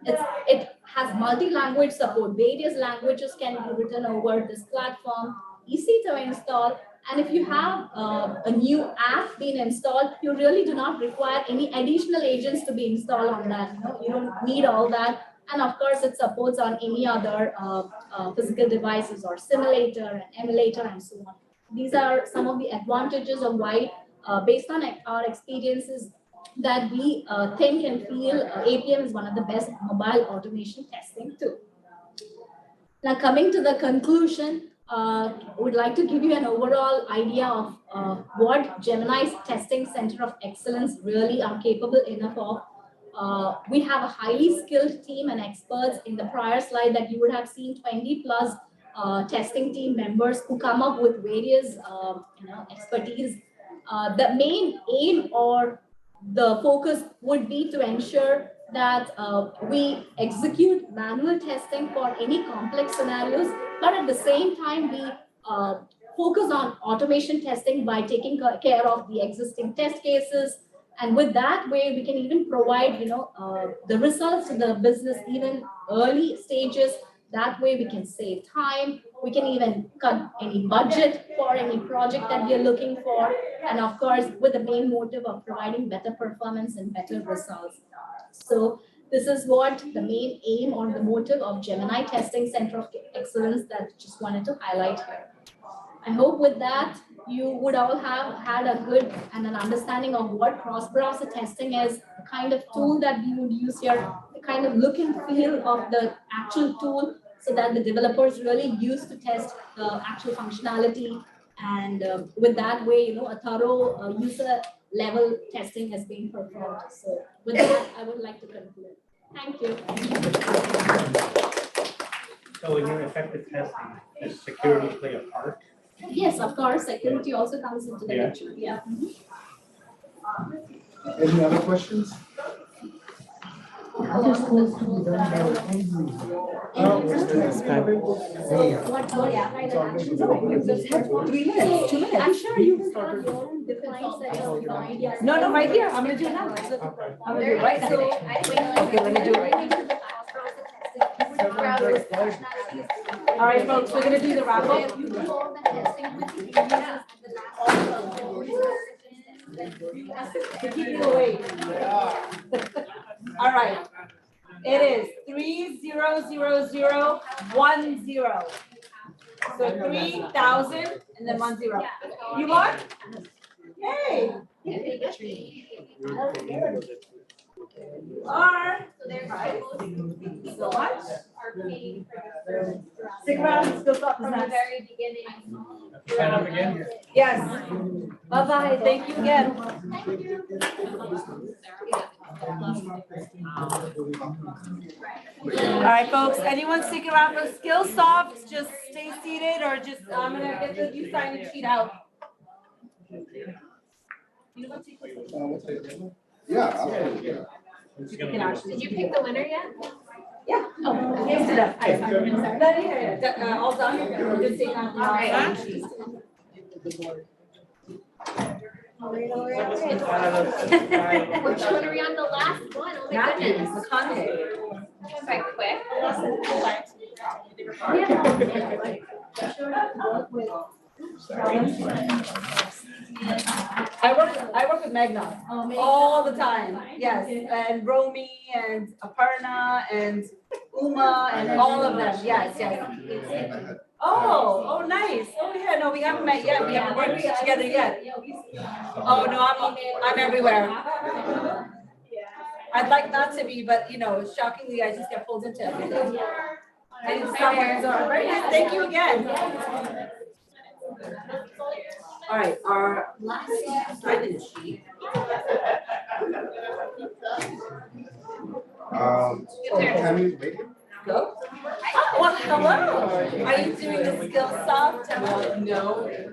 It has multi-language support. Various languages can be written over this platform, easy to install. And if you have a new app being installed, you really do not require any additional agents to be installed on that. You don't need all that. And of course, it supports on any other physical devices or simulator and emulator and so on. These are some of the advantages of why, based on our experiences, that we think and feel APM is one of the best mobile automation testing too. Now, coming to the conclusion, would like to give you an overall idea of what Gemini's Testing Center of Excellence really are capable enough of. We have a highly skilled team and experts. In the prior slide that you would have seen 20 plus testing team members who come up with various expertise. The main aim or the focus would be to ensure that we execute manual testing for any complex scenarios, but at the same time we focus on automation testing by taking care of the existing test cases. And with that way, we can even provide the results to the business even early stages. That way we can save time. We can even cut any budget for any project that we are looking for. And of course, with the main motive of providing better performance and better results. So this is what the main aim or the motive of Gemini Testing Center of Excellence that I just wanted to highlight here. I hope with that, you would all have had a good and an understanding of what cross-browser testing is, the kind of tool that we would use here, the kind of look and feel of the actual tool, so that the developers really use to test the actual functionality. And with that way, a thorough user level testing has been performed. So with that, I would like to conclude. Thank you. So in your effective testing, does security play a part? Yes, of course, security also comes into the picture. Yeah. Any other questions? What kind of actions? 3 minutes, 2 minutes. I'm sure you will have your own defined set of ideas. No, right here. I'm gonna do it now. I'm gonna do it right now. Okay, let me do it right now. All right, folks, we're gonna do the wrap up. To keep you awake. All right. It is 30010. So 3,000 and then 10. You want? Yay. Are so much. Stick around, still thought from the very beginning. Sign up again? Yes. Bye-bye. Thank you again. Thank you. All right, folks. Anyone sticking around for SkillSoft? Just stay seated, or just I'm gonna get the you sign the sheet out. Yeah. Did you pick the winner yet? Yeah. Oh, yes, to that. All done. Just take out the Which one are we on? The last one? Oh my goodness. McConaughey. Quite quick. I work with Magna all the time. Yes, and Romy and Aparna and Uma and all of them. Yes. Oh, nice. Oh yeah, no, we haven't met yet. We haven't worked together yet. Oh no, I'm everywhere. I'd like not to be, but shockingly, I just get pulled into everything. I need somewhere. So very nice. Thank you again. All right, our last sign-in sheet. Can we make it? Go. Well, hello. Are you doing the SkillSoft? No,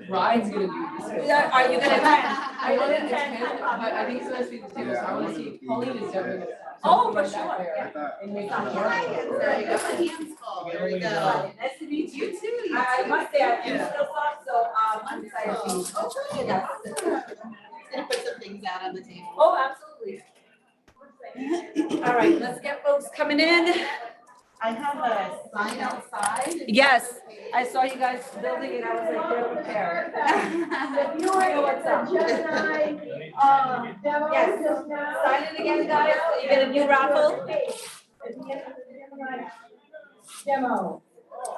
Ryan's gonna do this. Are you gonna attend? I think it's supposed to be the table, so I wanna see, Pauline is definitely gonna. Oh, for sure. There we go. Nice to meet you too. I must say, I'm still soft, so I'm excited to meet you. Oh, good. Yes. Gonna put some things out on the table. Oh, absolutely. All right, let's get folks coming in. I have a sign outside. Yes, I saw you guys building it. I was like, they're prepared. If you I know what's up. Gemini, demo Yes. just now. Sign it again, guys. You get a new raffle. At the end of the Gemini demo.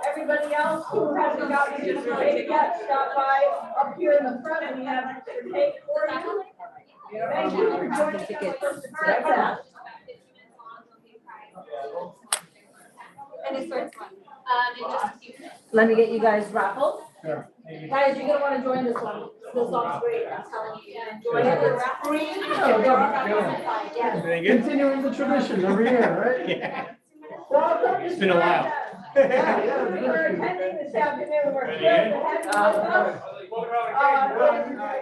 Everybody else who hasn't gotten your cake yet, stop by up here in the front and we have extra cake for you. Thank you for joining us for SMARTFest. Any sorts one? In just a few minutes. Let me get you guys raffles. Sure. Guys, you're gonna wanna join this one. This one's great, I'm telling you. Join it with referee. There are raffles inside, yes. Continuing the tradition every year, right? Yeah. Welcome to It's been a while. SMARTFest. Thank you for attending this afternoon. We're thrilled to have you with us.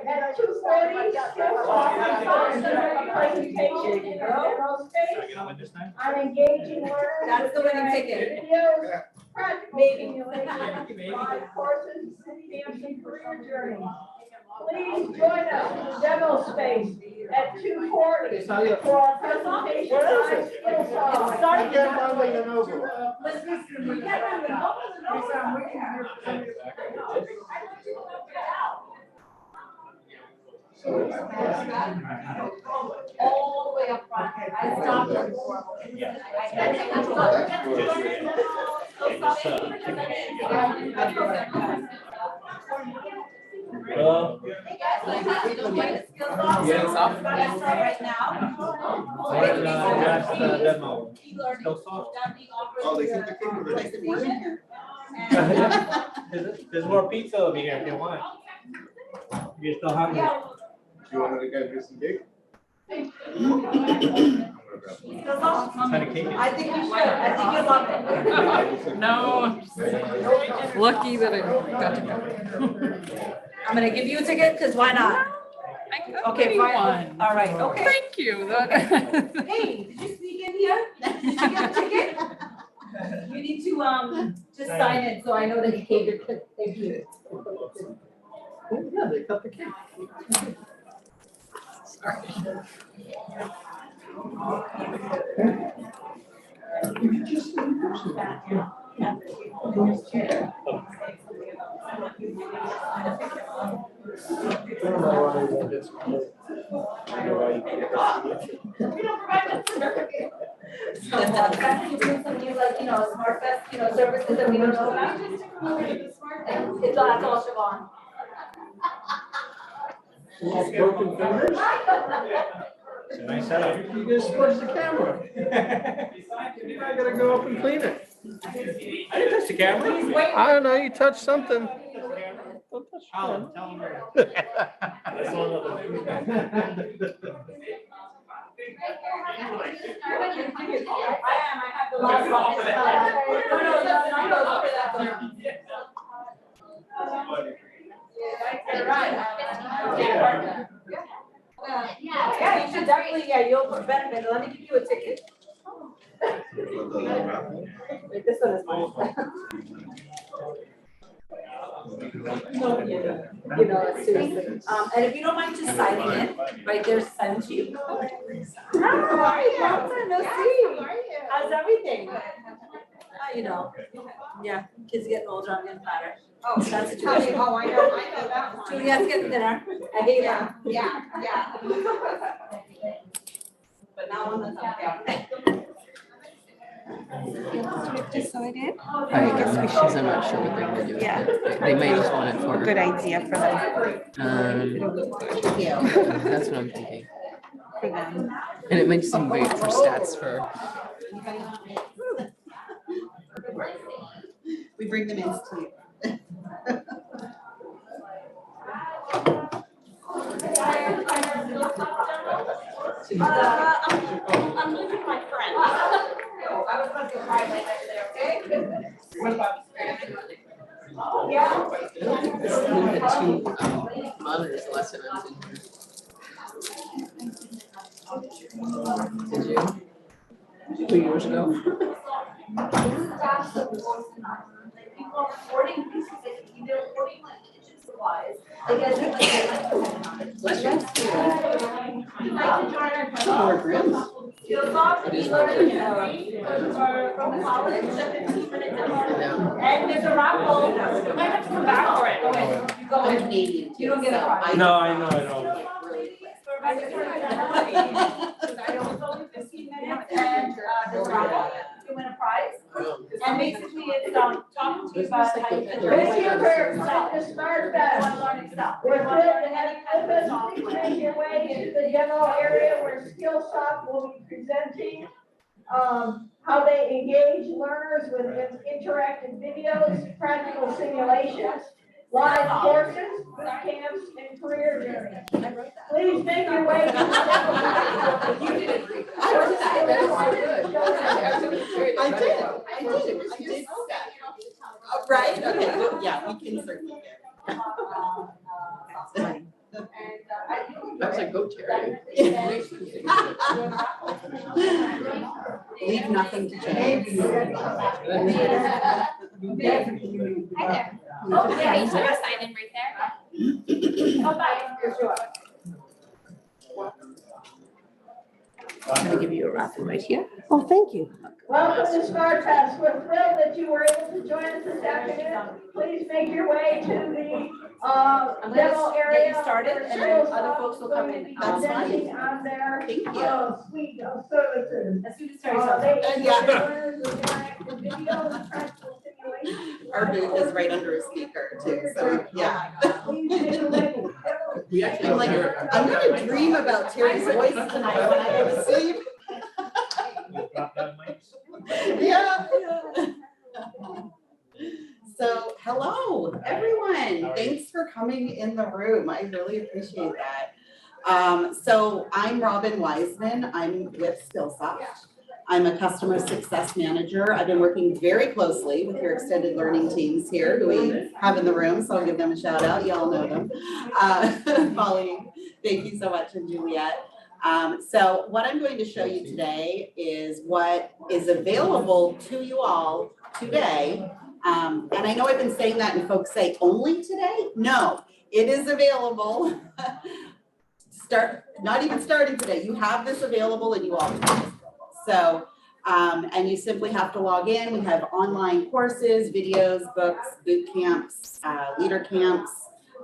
At 2:30, skills officer is a presentation in our demo space on engaging learners. That's the winning ticket. Videos, practical simulations, live courses, camps, and career journeys. Please join us in the demo space at 2:40 for our presentation on skills officer. All the way up front. I stopped it before. Hey guys, so you don't mind the skills officer? Yeah, it's off. That's right now. That's the demo. E-learning. Oh, they sent the cake over there. Presentation. There's more pizza over here if you want. You're still hungry. You want to get me some cake? Kind of cake. I think you should. I think you'll love it. No. Lucky that I got to go. I'm gonna give you a ticket, because why not? Okay, fine. All right, okay. Thank you. Hey, did you sneak in here? Did you get a ticket? You need to, just sign it, so I know that you gave your clip. Thank you. Yeah, they cut the cake. Some new, like, SMARTFest, services that we don't know about. It's all Siobhan. Broken fingers. It's a nice setup. You just squished the camera. I gotta go up and clean it. I didn't touch the camera. I don't know, you touched something. Don't touch the Alan, camera. tell him. I have the last one. Yeah, you should definitely, you'll benefit. Let me give you a ticket. Wait, this one is mine. Seriously. And if you don't mind just signing it, right there's a sign sheet. Hi, no see. How's everything? Yeah, kids getting older, I'm getting fatter. Oh, that's Tell me, oh, I know that one. Juliet's getting thinner. I hate that. Yeah. But now I'm the Decided? I guess because I'm not sure what they're gonna do. Yeah. They may just want it for. Good idea for them. That's what I'm thinking. For them. And it might seem weird for stats for. We bring them in to you. I'm leaving my friend. I was about to go right there, okay? Yeah. The two monitors lesson I was in. Did you? 2 years ago. People are reporting pieces, they're reporting like kitchen supplies. Bless you. You'd like to join our club? More grams. You'll talk, you learn from college, 15 minutes. And there's a raffle, you might have to come back for it. Okay, you go. I'm Canadian You don't get a prize. No, I know. It's only 15 minutes and there's a raffle, you win a prize. And basically it's talking to you about how you can. Thank you for the SMARTFest. We're thrilled to have you with us. Please make your way to the demo area where Skillsoft will be presenting how they engage learners with interactive videos, practical simulations, live courses, boot camps, and career journeys. Please make your way to the demo. You did. I wrote that. That was good. I did. Right? Okay, well, yeah, we can certainly get. That's a goat terrier. Leave nothing to chance. Hi there. Oh, yeah, you should sign in right there. Oh, bye. Here's yours. I'm gonna give you a raffle right here. Oh, thank you. Welcome to SMARTFest. We're thrilled that you were able to join us this afternoon. Please make your way to the I'm demo gonna area. get you started and then other folks will come in. That's fine. On their Thank you. suite of services. As soon as Terry says. Our booth is right under a speaker too, so yeah. We actually I'm like, I'm gonna dream about Terry's voice tonight when I go to sleep. Yeah. So, hello, everyone. Thanks for coming in the room. I really appreciate that. So I'm Robin Wiseman. I'm with Skillsoft. I'm a customer success manager. I've been working very closely with your extended learning teams here who we have in the room, so I'll give them a shout out. You all know them. Polly, thank you so much, and Juliet. So what I'm going to show you today is what is available to you all today. And I know I've been saying that and folks say only today. No, it is available. Not even starting today. You have this available and you all have this. So, and you simply have to log in. We have online courses, videos, books, boot camps, leader camps,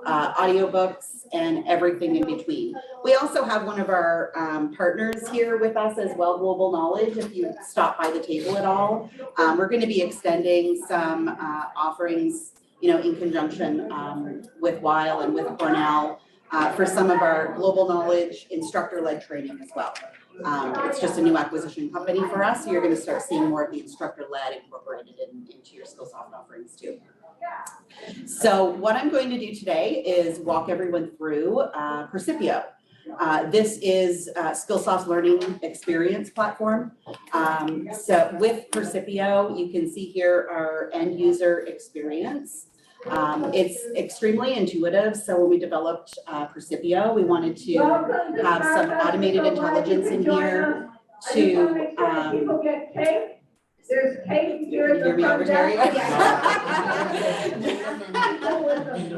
audiobooks, and everything in between. We also have one of our partners here with us as well, Global Knowledge, if you stop by the table at all. We're going to be extending some offerings, in conjunction with Weil and with Cornell for some of our Global Knowledge instructor-led training as well. It's just a new acquisition company for us, so you're going to start seeing more of the instructor-led incorporated into your Skillsoft offerings too. So what I'm going to do today is walk everyone through Percipio. This is Skillsoft's learning experience platform. So with Percipio, you can see here our end user experience. It's extremely intuitive. So when we developed Percipio, we wanted to have some automated intelligence in here to There's cake here. Hear me over, Terry?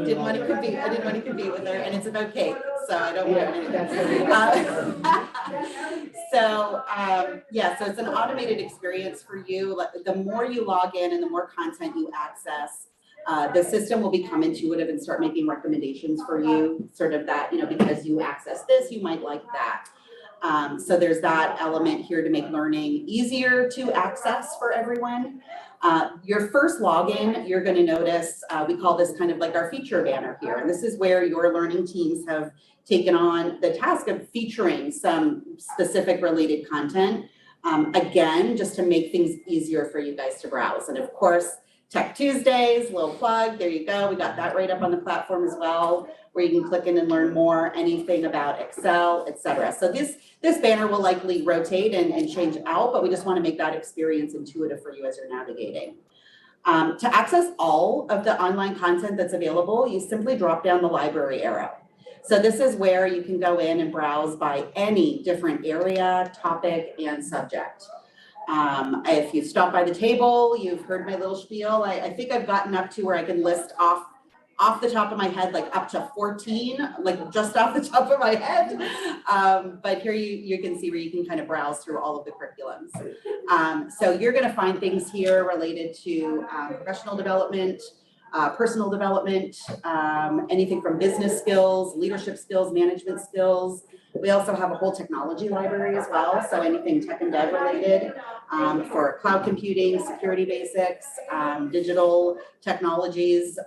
Didn't want to compete with her, and it's about cake, so I don't want to. So it's an automated experience for you. The more you log in and the more content you access, the system will become intuitive and start making recommendations for you, sort of that, because you access this, you might like that. So there's that element here to make learning easier to access for everyone. Your first login, you're going to notice, we call this kind of like our feature banner here. And this is where your learning teams have taken on the task of featuring some specific related content. Again, just to make things easier for you guys to browse. And of course, Tech Tuesdays, little plug, there you go. We got that right up on the platform as well, where you can click in and learn more, anything about Excel, etc. So this banner will likely rotate and change out, but we just want to make that experience intuitive for you as you're navigating. To access all of the online content that's available, you simply drop down the library arrow. So this is where you can go in and browse by any different area, topic, and subject. If you've stopped by the table, you've heard my little spiel. I think I've gotten up to where I can list off the top of my head, like up to 14, like just off the top of my head. But here you can see where you can kind of browse through all of the curriculums. So you're gonna find things here related to professional development, personal development, anything from business skills, leadership skills, management skills. We also have a whole technology library as well, so anything tech and dev related for cloud computing, security basics, digital technologies,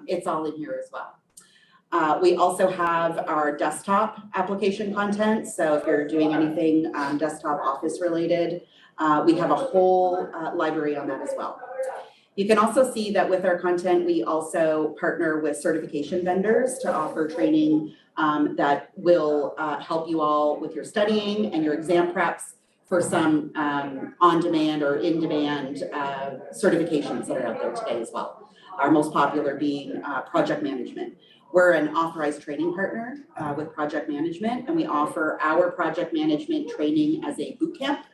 it's all in here as well. We also have our desktop application content, so if you're doing anything desktop office related, we have a whole library on that as well. You can also see that with our content, we also partner with certification vendors to offer training that will help you all with your studying and your exam preps for some on-demand or in-demand certifications that are out there today as well. Our most popular being project management. We're an authorized training partner with project management, and we offer our project management training as a boot camp.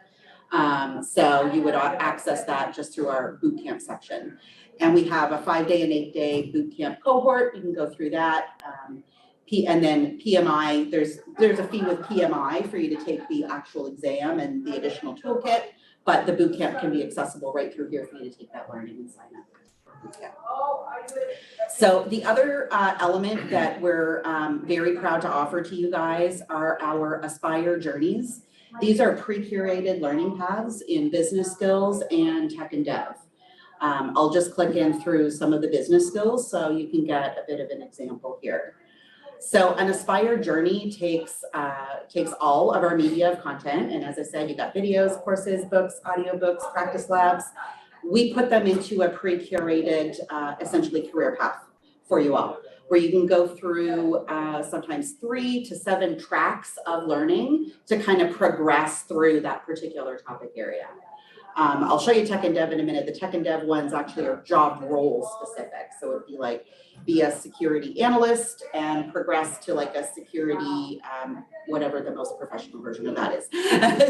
So you would access that just through our boot camp section. And we have a 5-day and 8-day boot camp cohort. You can go through that. And then PMI, there's a fee with PMI for you to take the actual exam and the additional toolkit, but the boot camp can be accessible right through here for you to take that learning and sign up. Yeah. So the other element that we're very proud to offer to you guys are our Aspire Journeys. These are pre-curated learning paths in business skills and tech and dev. I'll just click in through some of the business skills so you can get a bit of an example here. So an Aspire Journey takes all of our media of content, and as I said, you got videos, courses, books, audiobooks, practice labs. We put them into a pre-curated, essentially career path for you all, where you can go through sometimes 3 to 7 tracks of learning to kind of progress through that particular topic area. I'll show you tech and dev in a minute. The tech and dev ones actually are job role specific. So it'd be like, be a security analyst and progress to like a security, whatever the most professional version of that is.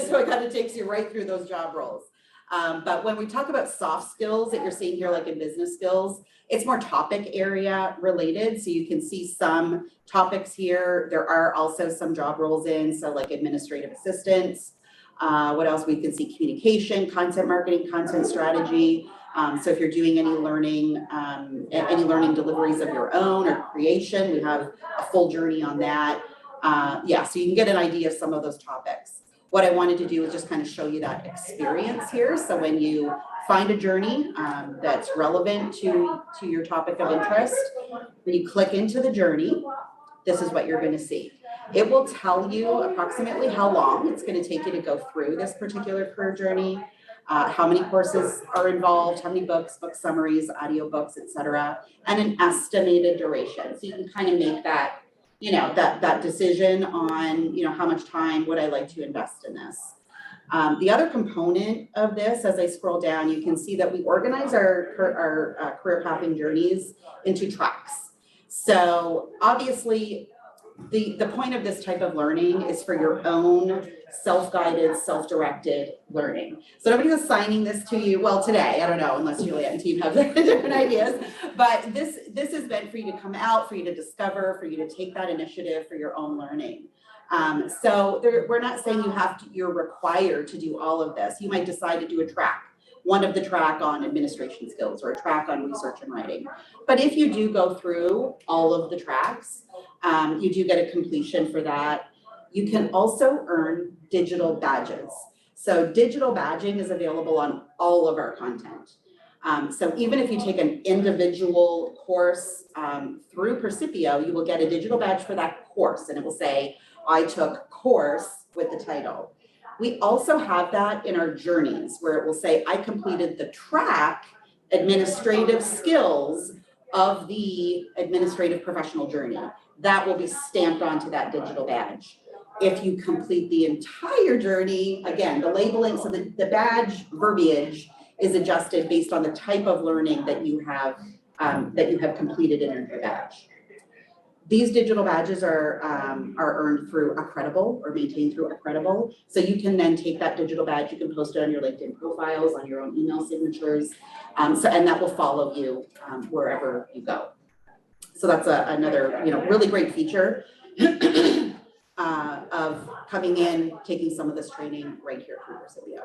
So it kind of takes you right through those job roles. But when we talk about soft skills that you're seeing here, like in business skills, it's more topic area related. So you can see some topics here. There are also some job roles in, so like administrative assistants. What else? We can see communication, content marketing, content strategy. So if you're doing any learning deliveries of your own or creation, we have a full journey on that. Yeah, so you can get an idea of some of those topics. What I wanted to do is just kind of show you that experience here. So when you find a journey that's relevant to your topic of interest, when you click into the journey, this is what you're going to see. It will tell you approximately how long it's going to take you to go through this particular career journey, how many courses are involved, how many books, book summaries, audiobooks, etc., and an estimated duration. So you can kind of make that, that decision on, how much time would I like to invest in this. The other component of this, as I scroll down, you can see that we organize our career pathing journeys into tracks. So obviously, the point of this type of learning is for your own self-guided, self-directed learning. So nobody's assigning this to you. Well, today, I don't know, unless Juliet and team have different ideas, but this is meant for you to come out, for you to discover, for you to take that initiative for your own learning. So we're not saying you're required to do all of this. You might decide to do a track, one of the track on administration skills or a track on research and writing. But if you do go through all of the tracks, you do get a completion for that. You can also earn digital badges. So digital badging is available on all of our content. So even if you take an individual course through Percipio, you will get a digital badge for that course, and it will say, I took course with the title. We also have that in our journeys where it will say, I completed the track administrative skills of the administrative professional journey. That will be stamped onto that digital badge. If you complete the entire journey, again, the labeling, so the badge verbiage is adjusted based on the type of learning that you have completed in your badge. These digital badges are earned through Accredible or maintained through Accredible. So you can then take that digital badge, you can post it on your LinkedIn profiles, on your own email signatures. And that will follow you wherever you go. So that's another, really great feature of coming in, taking some of this training right here through Precipio.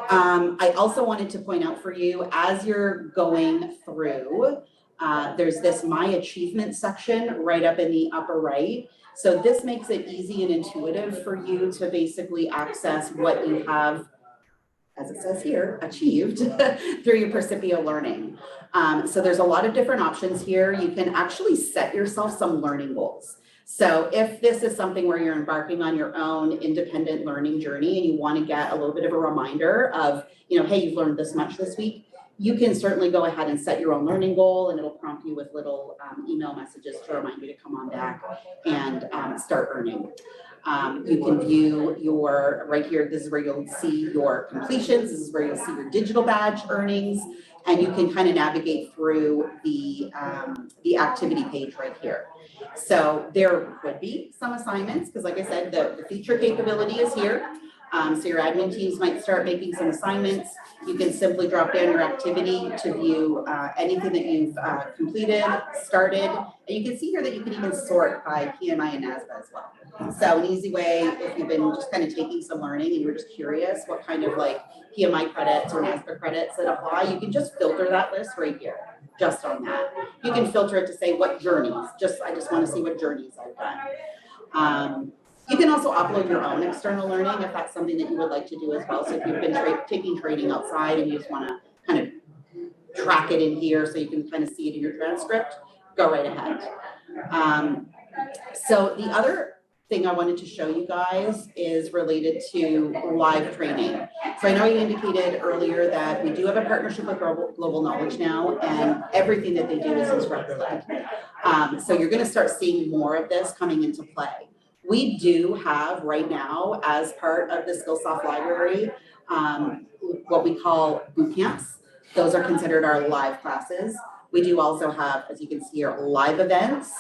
I also wanted to point out for you, as you're going through, there's this My Achievement section right up in the upper right. So this makes it easy and intuitive for you to basically access what you have, as it says here, achieved through your Precipio learning. So there's a lot of different options here. You can actually set yourself some learning goals. So if this is something where you're embarking on your own independent learning journey and you want to get a little bit of a reminder of, hey, you've learned this much this week, you can certainly go ahead and set your own learning goal, and it'll prompt you with little email messages to remind you to come on back and start earning. You can view right here, this is where you'll see your completions, this is where you'll see your digital badge earnings, and you can kind of navigate through the activity page right here. So there could be some assignments, because like I said, the feature capability is here. So your admin teams might start making some assignments. You can simply drop down your activity to view anything that you've completed, started. And you can see here that you can even sort by PMI and NASBA as well. So an easy way, if you've been just kind of taking some learning and you're just curious what kind of like PMI credits or NASBA credits that apply, you can just filter that list right here, just on that. You can filter it to say what journeys, I just want to see what journeys I've done. You can also upload your own external learning if that's something that you would like to do as well. So if you've been taking training outside and you just want to kind of track it in here so you can kind of see it in your transcript, go right ahead. So the other thing I wanted to show you guys is related to live training. So I know you indicated earlier that we do have a partnership with Global Knowledge now, and everything that they do is instructor-led. So you're going to start seeing more of this coming into play. We do have right now, as part of the Skillsoft library, what we call boot camps. Those are considered our live classes. We do also have, as you can see here, live events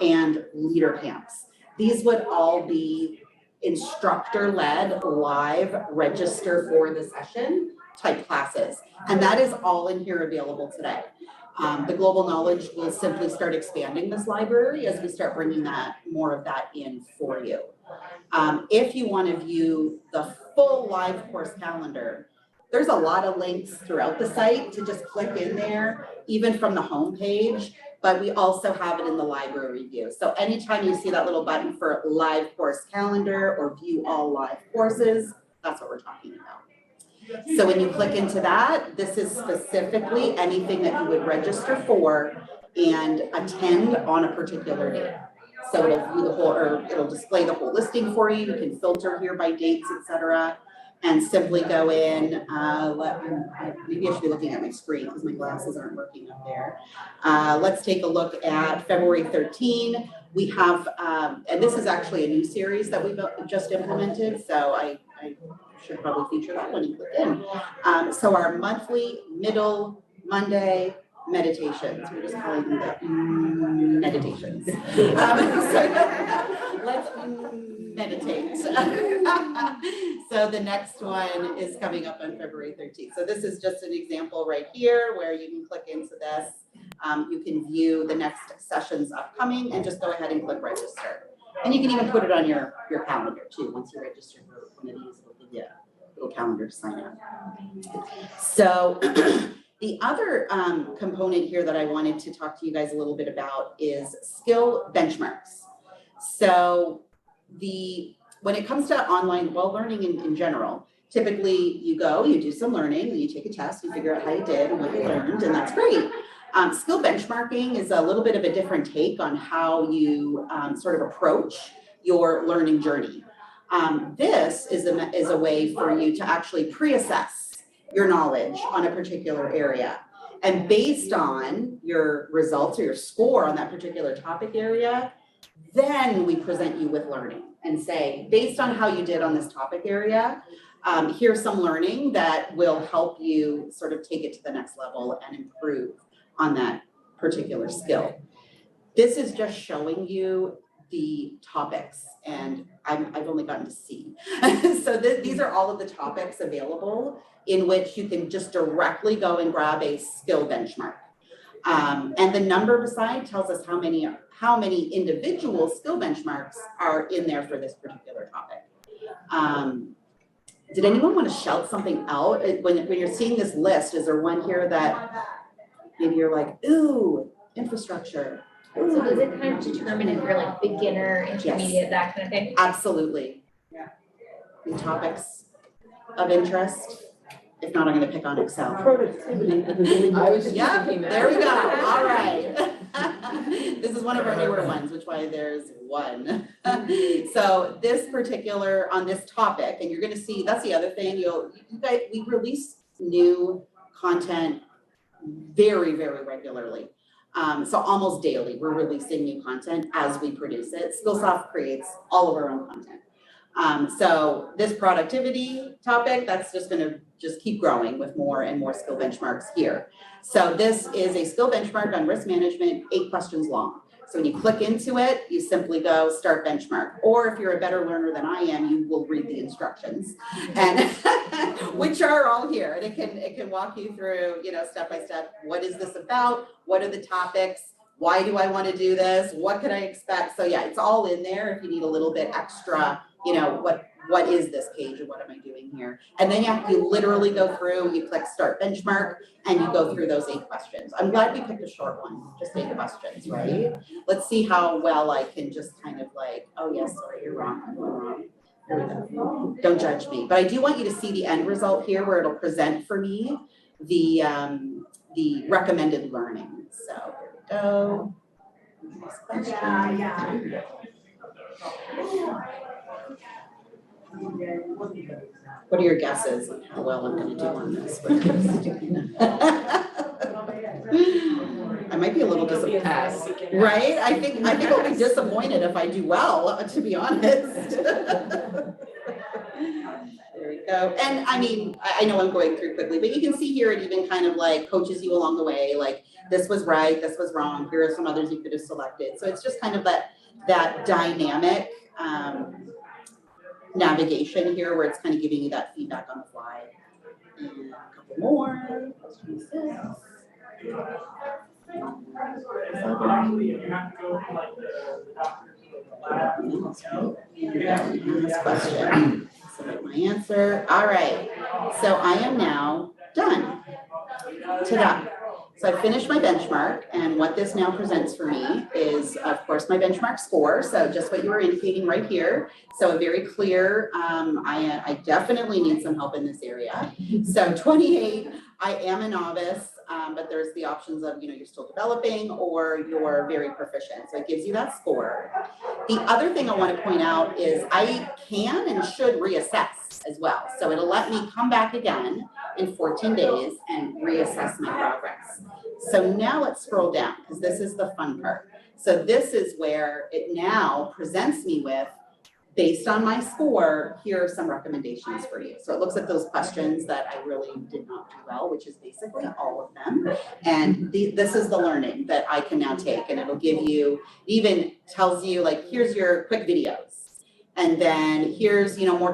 and leader camps. These would all be instructor-led, live, register for the session type classes. And that is all in here available today. The Global Knowledge will simply start expanding this library as we start bringing more of that in for you. If you want to view the full live course calendar, there's a lot of links throughout the site to just click in there, even from the home page, but we also have it in the library view. So anytime you see that little button for live course calendar or view all live courses, that's what we're talking about. So when you click into that, this is specifically anything that you would register for and attend on a particular day. So it'll view the whole, or it'll display the whole listing for you. You can filter here by dates, etc., and simply go in. Maybe I should be looking at my screen because my glasses aren't working up there. Let's take a look at February 13. We have, and this is actually a new series that we've just implemented. So I should probably feature that when you click in. So our monthly middle Monday meditations. We're just calling them the meditations. So let's meditate. So the next one is coming up on February 13th. So this is just an example right here where you can click into this. You can view the next sessions upcoming and just go ahead and click register. And you can even put it on your calendar too. Once you register for one of these, it'll give you a little calendar to sign up. So the other component here that I wanted to talk to you guys a little bit about is skill benchmarks. So when it comes to online learning in general, typically you do some learning, and you take a test, you figure out how you did and what you learned, and that's great. Skill benchmarking is a little bit of a different take on how you sort of approach your learning journey. This is a way for you to actually pre-assess your knowledge on a particular area. And based on your results or your score on that particular topic area, then we present you with learning and say, based on how you did on this topic area, here's some learning that will help you sort of take it to the next level and improve on that particular skill. This is just showing you the topics, and I've only gotten to C. So these are all of the topics available in which you can just directly go and grab a skill benchmark. And the number beside tells us how many individual skill benchmarks are in there for this particular topic. Did anyone want to shout something out? When you're seeing this list, is there one here that maybe you're like, ooh, infrastructure? Ooh. So does it kind of determine if you're like beginner, intermediate, that kind of thing? Absolutely. The topics of interest. If not, I'm going to pick on Excel. Productivity. Yeah, there we go. All right. This is one of our newer ones, which why there's one. So this particular, on this topic, and you're going to see, that's the other thing, we release new content very, very regularly. So almost daily, we're releasing new content as we produce it. Skillsoft creates all of our own content. So this productivity topic, that's just going to just keep growing with more and more skill benchmarks here. So this is a skill benchmark on risk management, 8 questions long. So when you click into it, you simply go start benchmark. Or if you're a better learner than I am, you will read the instructions, and which are all here. And it can walk you through, step by step. What is this about? What are the topics? Why do I want to do this? What can I expect? So yeah, it's all in there if you need a little bit extra, what is this page and what am I doing here? And then you literally go through, you click start benchmark, and you go through those 8 questions. I'm glad we picked a short one, just 8 questions, right? Let's see how well I can just kind of like, oh yes, sorry, you're wrong, I'm wrong. Here we go. Don't judge me. But I do want you to see the end result here where it'll present for me the recommended learning. So here we go. Next question. What are your guesses on how well I'm going to do on this? I might be a little disappointed, right? I think I'll be disappointed if I do well, to be honest. There we go. And I mean, I know I'm going through quickly, but you can see here it even kind of like coaches you along the way, like this was right, this was wrong, here are some others you could have selected. So it's just kind of that dynamic navigation here where it's kind of giving you that feedback on the fly. And a couple more. Last question. Submit my answer. All right. So I am now done. Ta-da. So I finished my benchmark, and what this now presents for me is, of course, my benchmark score. So just what you were indicating right here. So a very clear, I definitely need some help in this area. So 28, I am a novice, but there's the options of, you're still developing or you're very proficient. So it gives you that score. The other thing I want to point out is I can and should reassess as well. So it'll let me come back again in 14 days and reassess my progress. So now let's scroll down because this is the fun part. So this is where it now presents me with, based on my score, here are some recommendations for you. So it looks at those questions that I really did not do well, which is basically all of them. And this is the learning that I can now take, and it'll give you, even tells you like, here's your quick videos. And then here's, more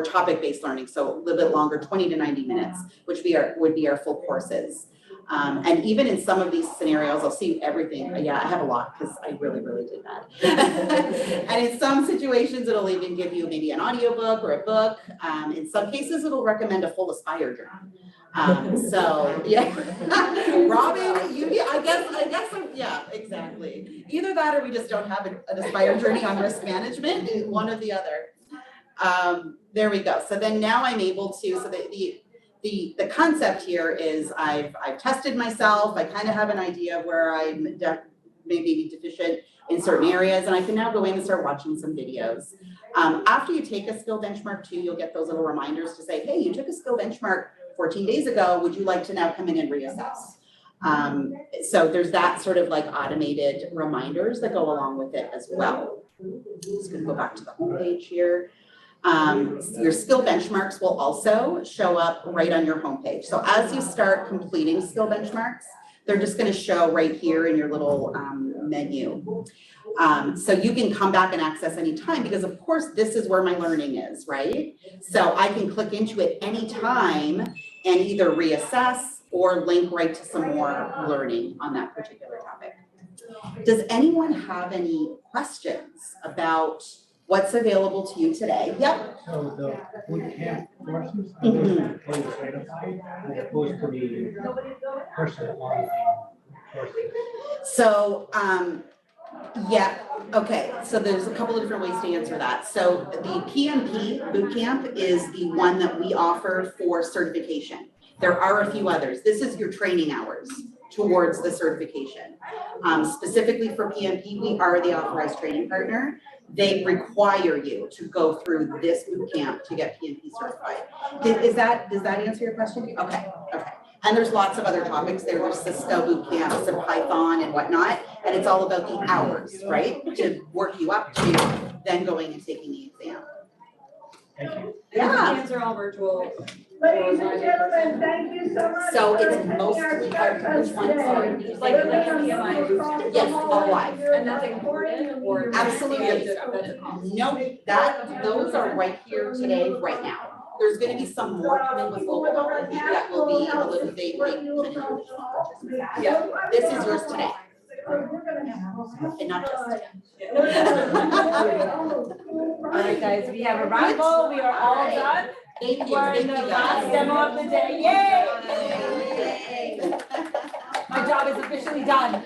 topic-based learning. So a little bit longer, 20 to 90 minutes, which would be our full courses. And even in some of these scenarios, I'll see everything. Yeah, I have a lot because I really, really did that. And in some situations, it'll even give you maybe an audiobook or a book. In some cases, it'll recommend a full Aspire journey. So yeah, Robin, I guess, yeah, exactly. Either that or we just don't have an Aspire journey on risk management, one or the other. There we go. So then now I'm able to, so the concept here is I've tested myself. I kind of have an idea of where I'm maybe deficient in certain areas, and I can now go in and start watching some videos. After you take a skill benchmark too, you'll get those little reminders to say, hey, you took a skill benchmark 14 days ago. Would you like to now come in and reassess? So there's that sort of like automated reminders that go along with it as well. Just gonna go back to the home page here. Your skill benchmarks will also show up right on your homepage. So as you start completing skill benchmarks, They're just gonna show right here in your little menu. So you can come back and access anytime, because of course, this is where my learning is, right? So I can click into it anytime and either reassess or link right to some more learning on that particular topic. Does anyone have any questions about what's available to you today? Yep. So the boot camp courses, are those employee certified as opposed to the personal online courses? So, yeah, okay, so there's a couple of different ways to answer that. So the PMP bootcamp is the one that we offer for certification. There are a few others. This is your training hours towards the certification. Specifically for PMP, we are the authorized training partner. They require you to go through this bootcamp to get PMP certified. Does that answer your question? Okay, okay. And there's lots of other topics there. There's Cisco boot camps and Python and whatnot. And it's all about the hours, right? To work you up to then going and taking the exam. Thank you. Yeah. Exams are all virtual. Ladies and gentlemen, thank you so much. So it's for mostly attending our which one, sorry? Yes, Like Yes, all live. And that's important or? Absolutely. No, those are right here today, right now. There's gonna be some more coming with local government that will be a little bit like. Yeah, this is yours today. And not just today. All right, guys, we have a raffle. We are all done. Thank you. We're in the last demo of the day. Yay! My job is officially done.